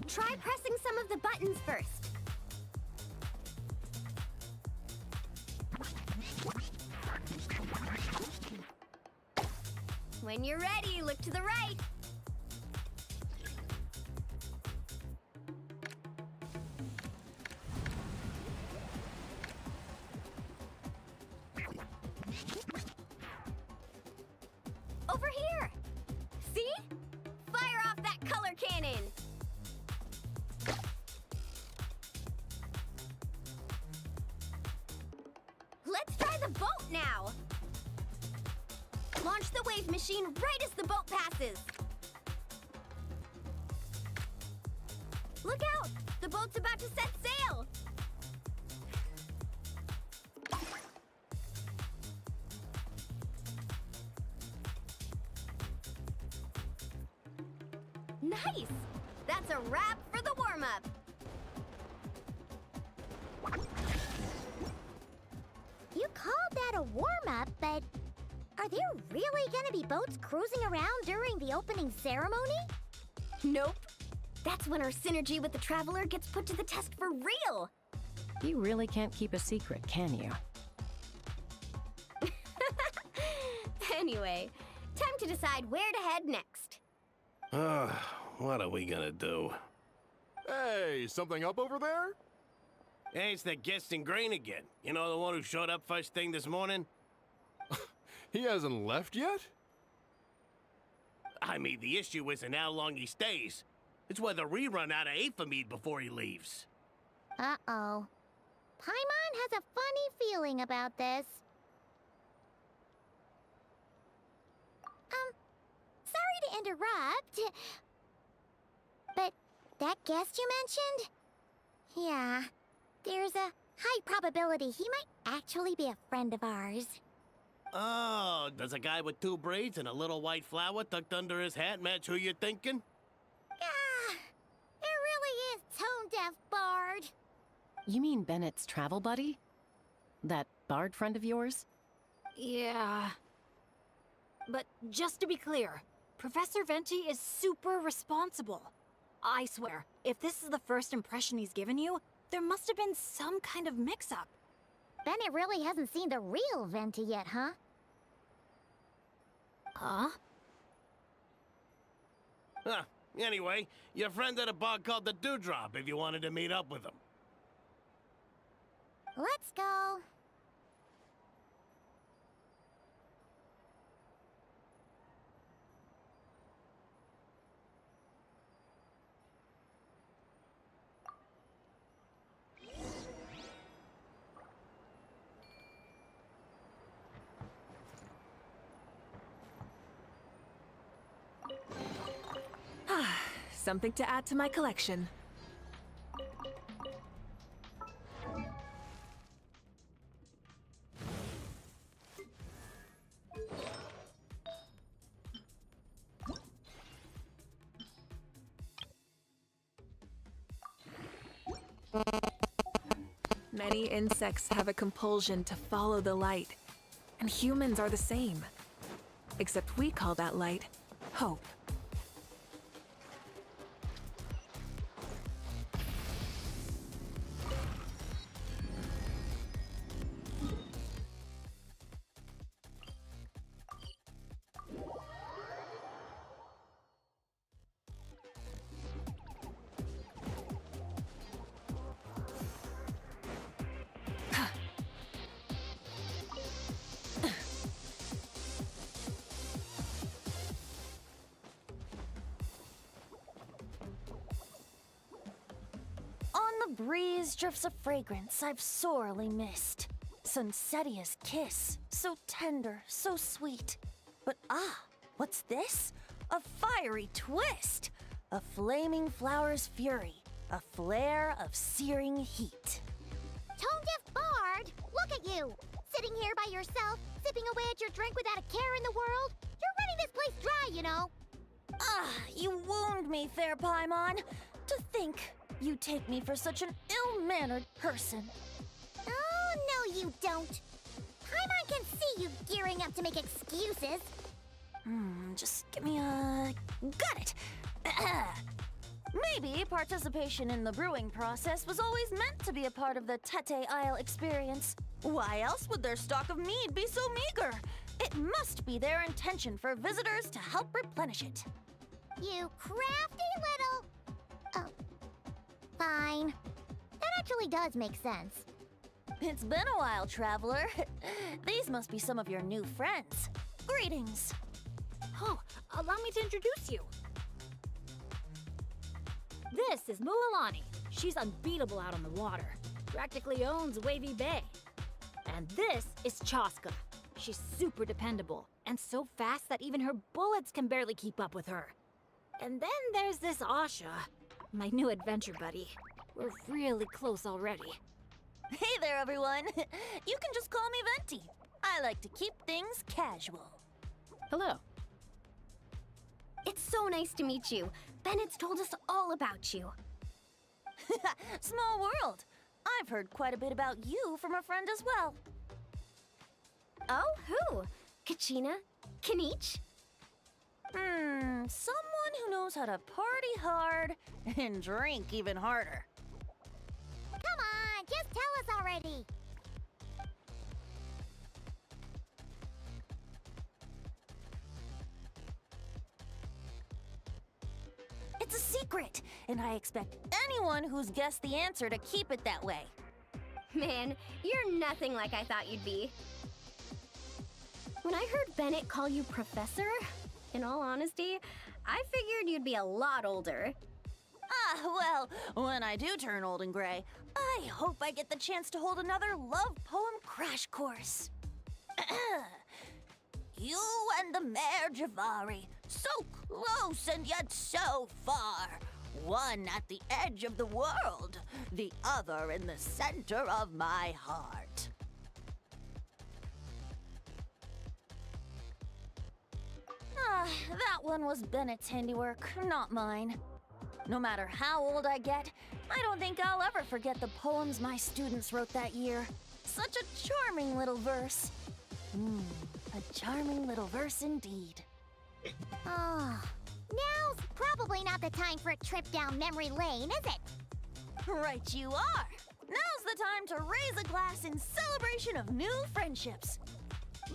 Try pressing some of the buttons first. When you're ready, look to the right. Over here. See? Fire off that color cannon. Let's try the boat now. Launch the wave machine right as the boat passes. Look out! The boat's about to set sail. Nice! That's a wrap for the warm-up. You called that a warm-up, but are there really gonna be boats cruising around during the opening ceremony? Nope. That's when our synergy with the Traveler gets put to the test for real. You really can't keep a secret, can you? Anyway, time to decide where to head next. What are we gonna do? Hey, something up over there? Hey, it's that guest in grain again. You know, the one who showed up first thing this morning? He hasn't left yet? I mean, the issue isn't how long he stays. It's whether we run out of Aphamide before he leaves. Uh-oh. Paimon has a funny feeling about this. Sorry to interrupt. But that guest you mentioned? Yeah, there's a high probability he might actually be a friend of ours. Oh, does a guy with 2 braids and a little white flower tucked under his hat match who you're thinking? Ah, it really is tone-deaf Bard. You mean Bennett's travel buddy? That Bard friend of yours? Yeah. But just to be clear, Professor Venti is super responsible. I swear, if this is the first impression he's given you, there must have been some kind of mix-up. Bennett really hasn't seen the real Venti yet, huh? Huh? Huh. Anyway, your friend at a bar called the Dewdrop if you wanted to meet up with him. Let's go. Something to add to my collection. Many insects have a compulsion to follow the light, and humans are the same. Except we call that light hope. On the breeze drifts a fragrance I've sorely missed. Sunsetia's kiss. So tender, so sweet. But what's this? A fiery twist! A flaming flower's fury. A flare of searing heat. Tone-deaf bard, look at you! Sitting here by yourself, sipping away at your drink without a care in the world. You're running this place dry, you know. You wound me, fair Paimon. To think you take me for such an ill-mannered person. Oh, no you don't. Paimon can see you gearing up to make excuses. Just give me a... Got it! Maybe participation in the brewing process was always meant to be a part of the Tete Isle experience. Why else would their stock of mead be so meager? It must be their intention for visitors to help replenish it. You crafty little... Oh. Fine. That actually does make sense. It's been a while, traveler. These must be some of your new friends. Greetings. Oh, allow me to introduce you. This is Mualani. She's unbeatable out on the water. Practically owns Wavy Bay. And this is Chaska. She's super dependable and so fast that even her bullets can barely keep up with her. And then there's this Asha, my new adventure buddy. We're really close already. Hey there, everyone. You can just call me Venti. I like to keep things casual. Hello. It's so nice to meet you. Bennett's told us all about you. Small world. I've heard quite a bit about you from a friend as well. Oh, who? Kachina? Kanich? Someone who knows how to party hard and drink even harder. Come on, just tell us already. It's a secret, and I expect anyone who's guessed the answer to keep it that way. Man, you're nothing like I thought you'd be. When I heard Bennett call you Professor, in all honesty, I figured you'd be a lot older. Well, when I do turn old and gray, I hope I get the chance to hold another love poem crash course. You and the Mare Javari, so close and yet so far. One at the edge of the world, the other in the center of my heart. That one was Bennett's handiwork, not mine. No matter how old I get, I don't think I'll ever forget the poems my students wrote that year. Such a charming little verse. A charming little verse indeed. Now's probably not the time for a trip down memory lane, is it? Right you are. Now's the time to raise a glass in celebration of new friendships.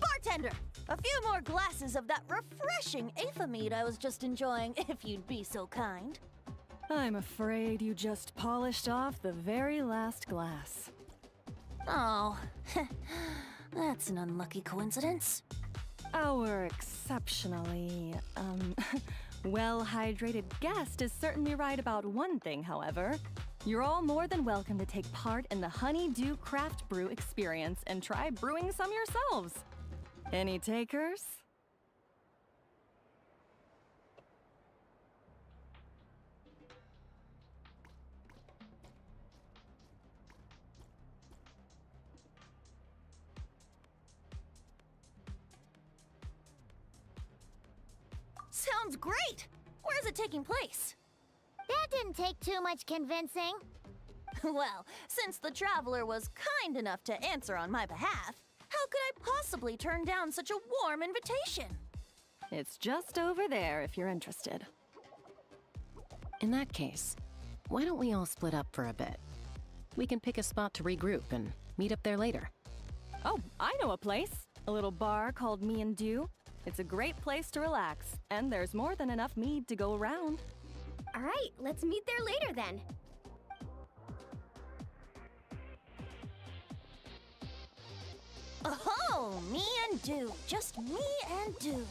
Bartender, a few more glasses of that refreshing Aether mead I was just enjoying, if you'd be so kind. I'm afraid you just polished off the very last glass. Oh, that's an unlucky coincidence. Our exceptionally, well-hydrated guest is certainly right about one thing, however. You're all more than welcome to take part in the Honeydew Craft Brew experience and try brewing some yourselves. Any takers? Sounds great! Where is it taking place? That didn't take too much convincing. Well, since the traveler was kind enough to answer on my behalf, how could I possibly turn down such a warm invitation? It's just over there if you're interested. In that case, why don't we all split up for a bit? We can pick a spot to regroup and meet up there later. Oh, I know a place. A little bar called Me and Dew. It's a great place to relax, and there's more than enough mead to go around. All right, let's meet there later then. Oh, Me and Dew. Just Me and Dew.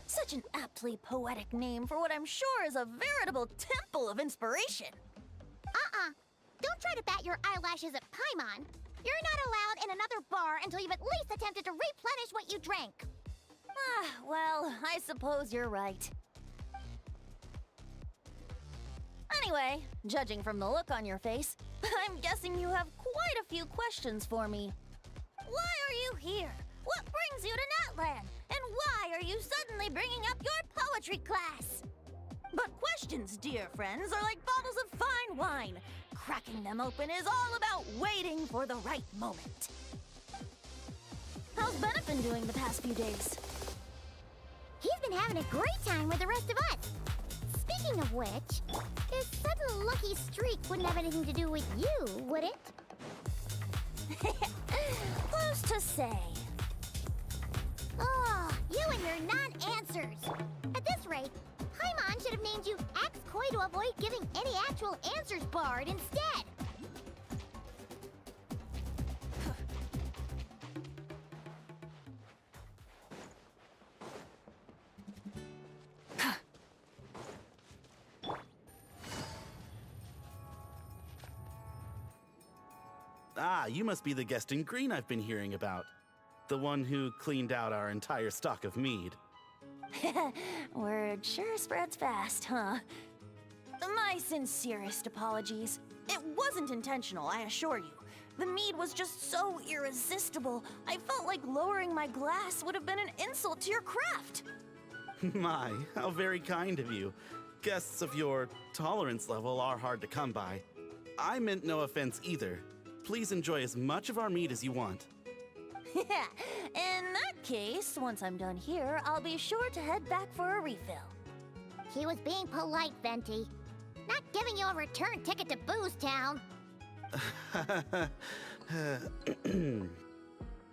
Such an aptly poetic name for what I'm sure is a veritable temple of inspiration. Don't try to bat your eyelashes at Paimon. You're not allowed in another bar until you've at least attempted to replenish what you drank. Ah, well, I suppose you're right. Anyway, judging from the look on your face, I'm guessing you have quite a few questions for me. Why are you here? What brings you to Natland? And why are you suddenly bringing up your poetry class? But questions, dear friends, are like bottles of fine wine. Cracking them open is all about waiting for the right moment. How's Bennett been doing the past few days? He's been having a great time with the rest of us. Speaking of which, his sudden lucky streak wouldn't have anything to do with you, would it? Who's to say? Oh, you and your non-answers. At this rate, Paimon should have named you Axe Koi to avoid giving any actual answers barred instead. Ah, you must be the guest in green I've been hearing about. The one who cleaned out our entire stock of mead. Word sure spreads fast, huh? My sincerest apologies. It wasn't intentional, I assure you. The mead was just so irresistible, I felt like lowering my glass would have been an insult to your craft. My, how very kind of you. Guests of your tolerance level are hard to come by. I meant no offense either. Please enjoy as much of our mead as you want. In that case, once I'm done here, I'll be sure to head back for a refill. He was being polite, Venti. Not giving you a return ticket to Booze Town.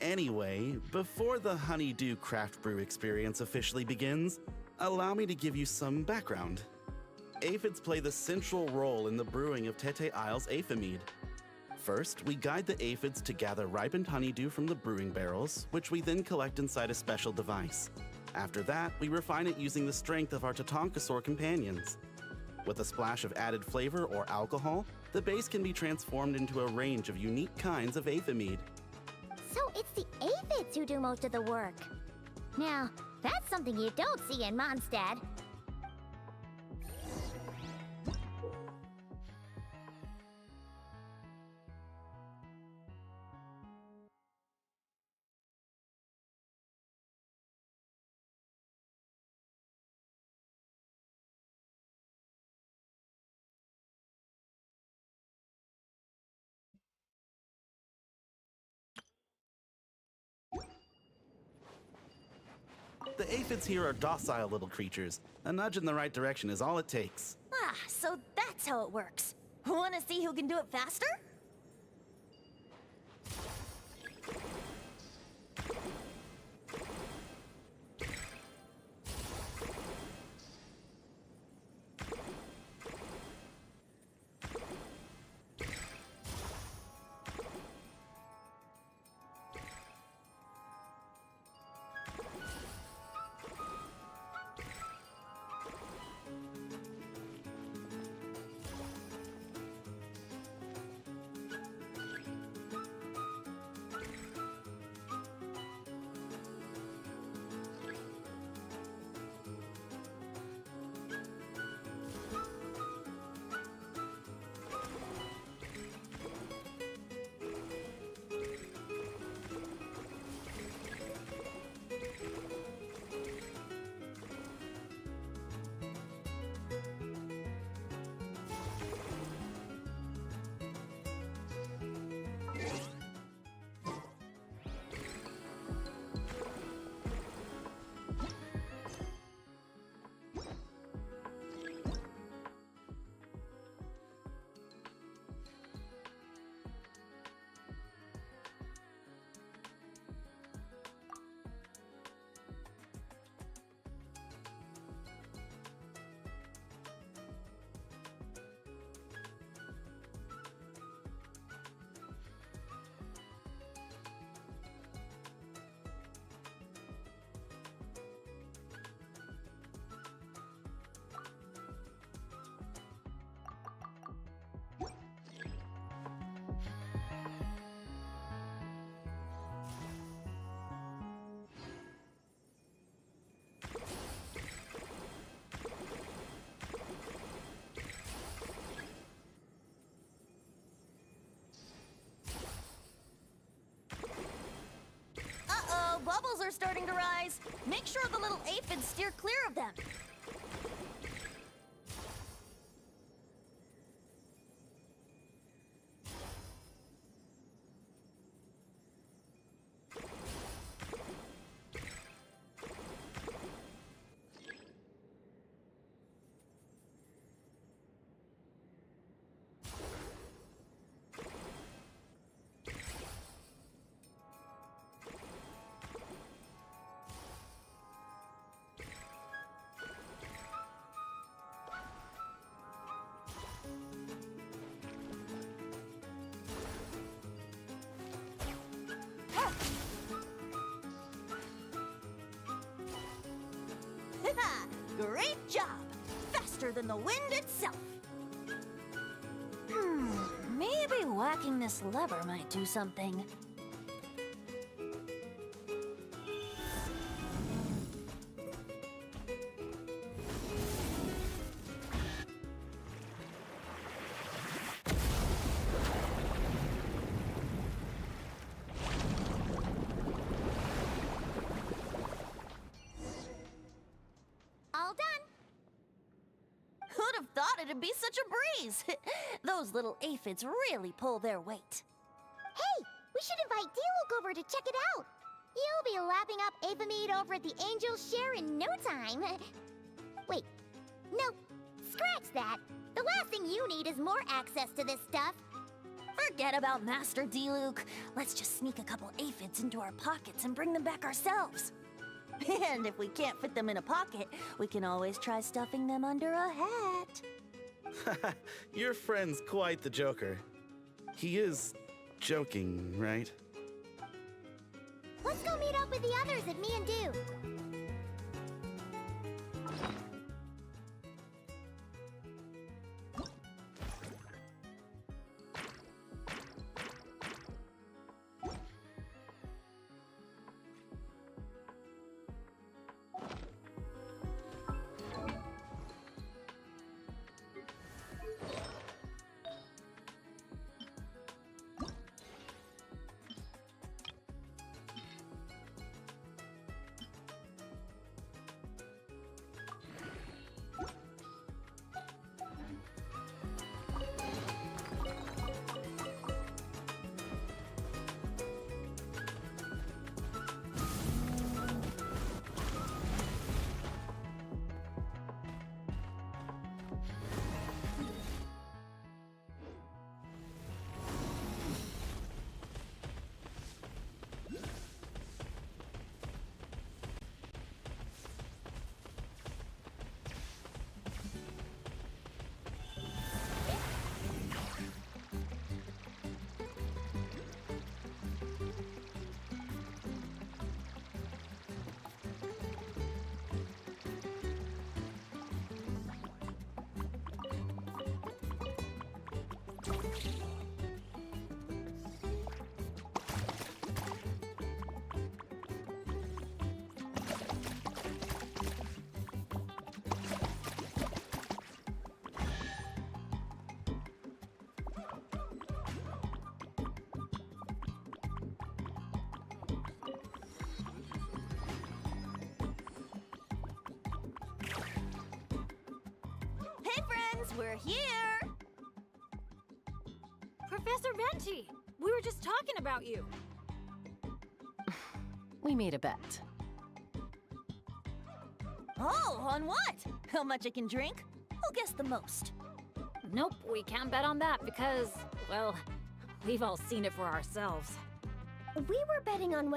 Anyway, before the Honeydew Craft Brew experience officially begins, allow me to give you some background. Aphids play the central role in the brewing of Tete Isle's Aphid. First, we guide the aphids to gather ripened honeydew from the brewing barrels, which we then collect inside a special device. After that, we refine it using the strength of our Tatankasaur companions. With a splash of added flavor or alcohol, the base can be transformed into a range of unique kinds of aphid. So it's the aphids who do most of the work. Now, that's something you don't see in Mondstadt. The aphids here are docile little creatures. A nudge in the right direction is all it takes. Ah, so that's how it works. Wanna see who can do it faster? bubbles are starting to rise. Make sure the little aphids steer clear of them. Great job! Faster than the wind itself. Maybe whacking this lever might do something. All done. Who'd have thought it'd be such a breeze? Those little aphids really pull their weight. Hey, we should invite Diluc over to check it out. You'll be lapping up aphid over at the Angel's Share in no time. Wait, no, scratch that. The last thing you need is more access to this stuff. Forget about Master Diluc. Let's just sneak a couple aphids into our pockets and bring them back ourselves. And if we can't fit them in a pocket, we can always try stuffing them under a hat. Your friend's quite the joker. He is joking, right? Let's go meet up with the others at Me and Do. Hey friends, we're here! Professor Venti, we were just talking about you. We made a bet. Oh, on what? How much I can drink? Who'll guess the most? Nope, we can't bet on that because, well, we've all seen it for ourselves. We were betting on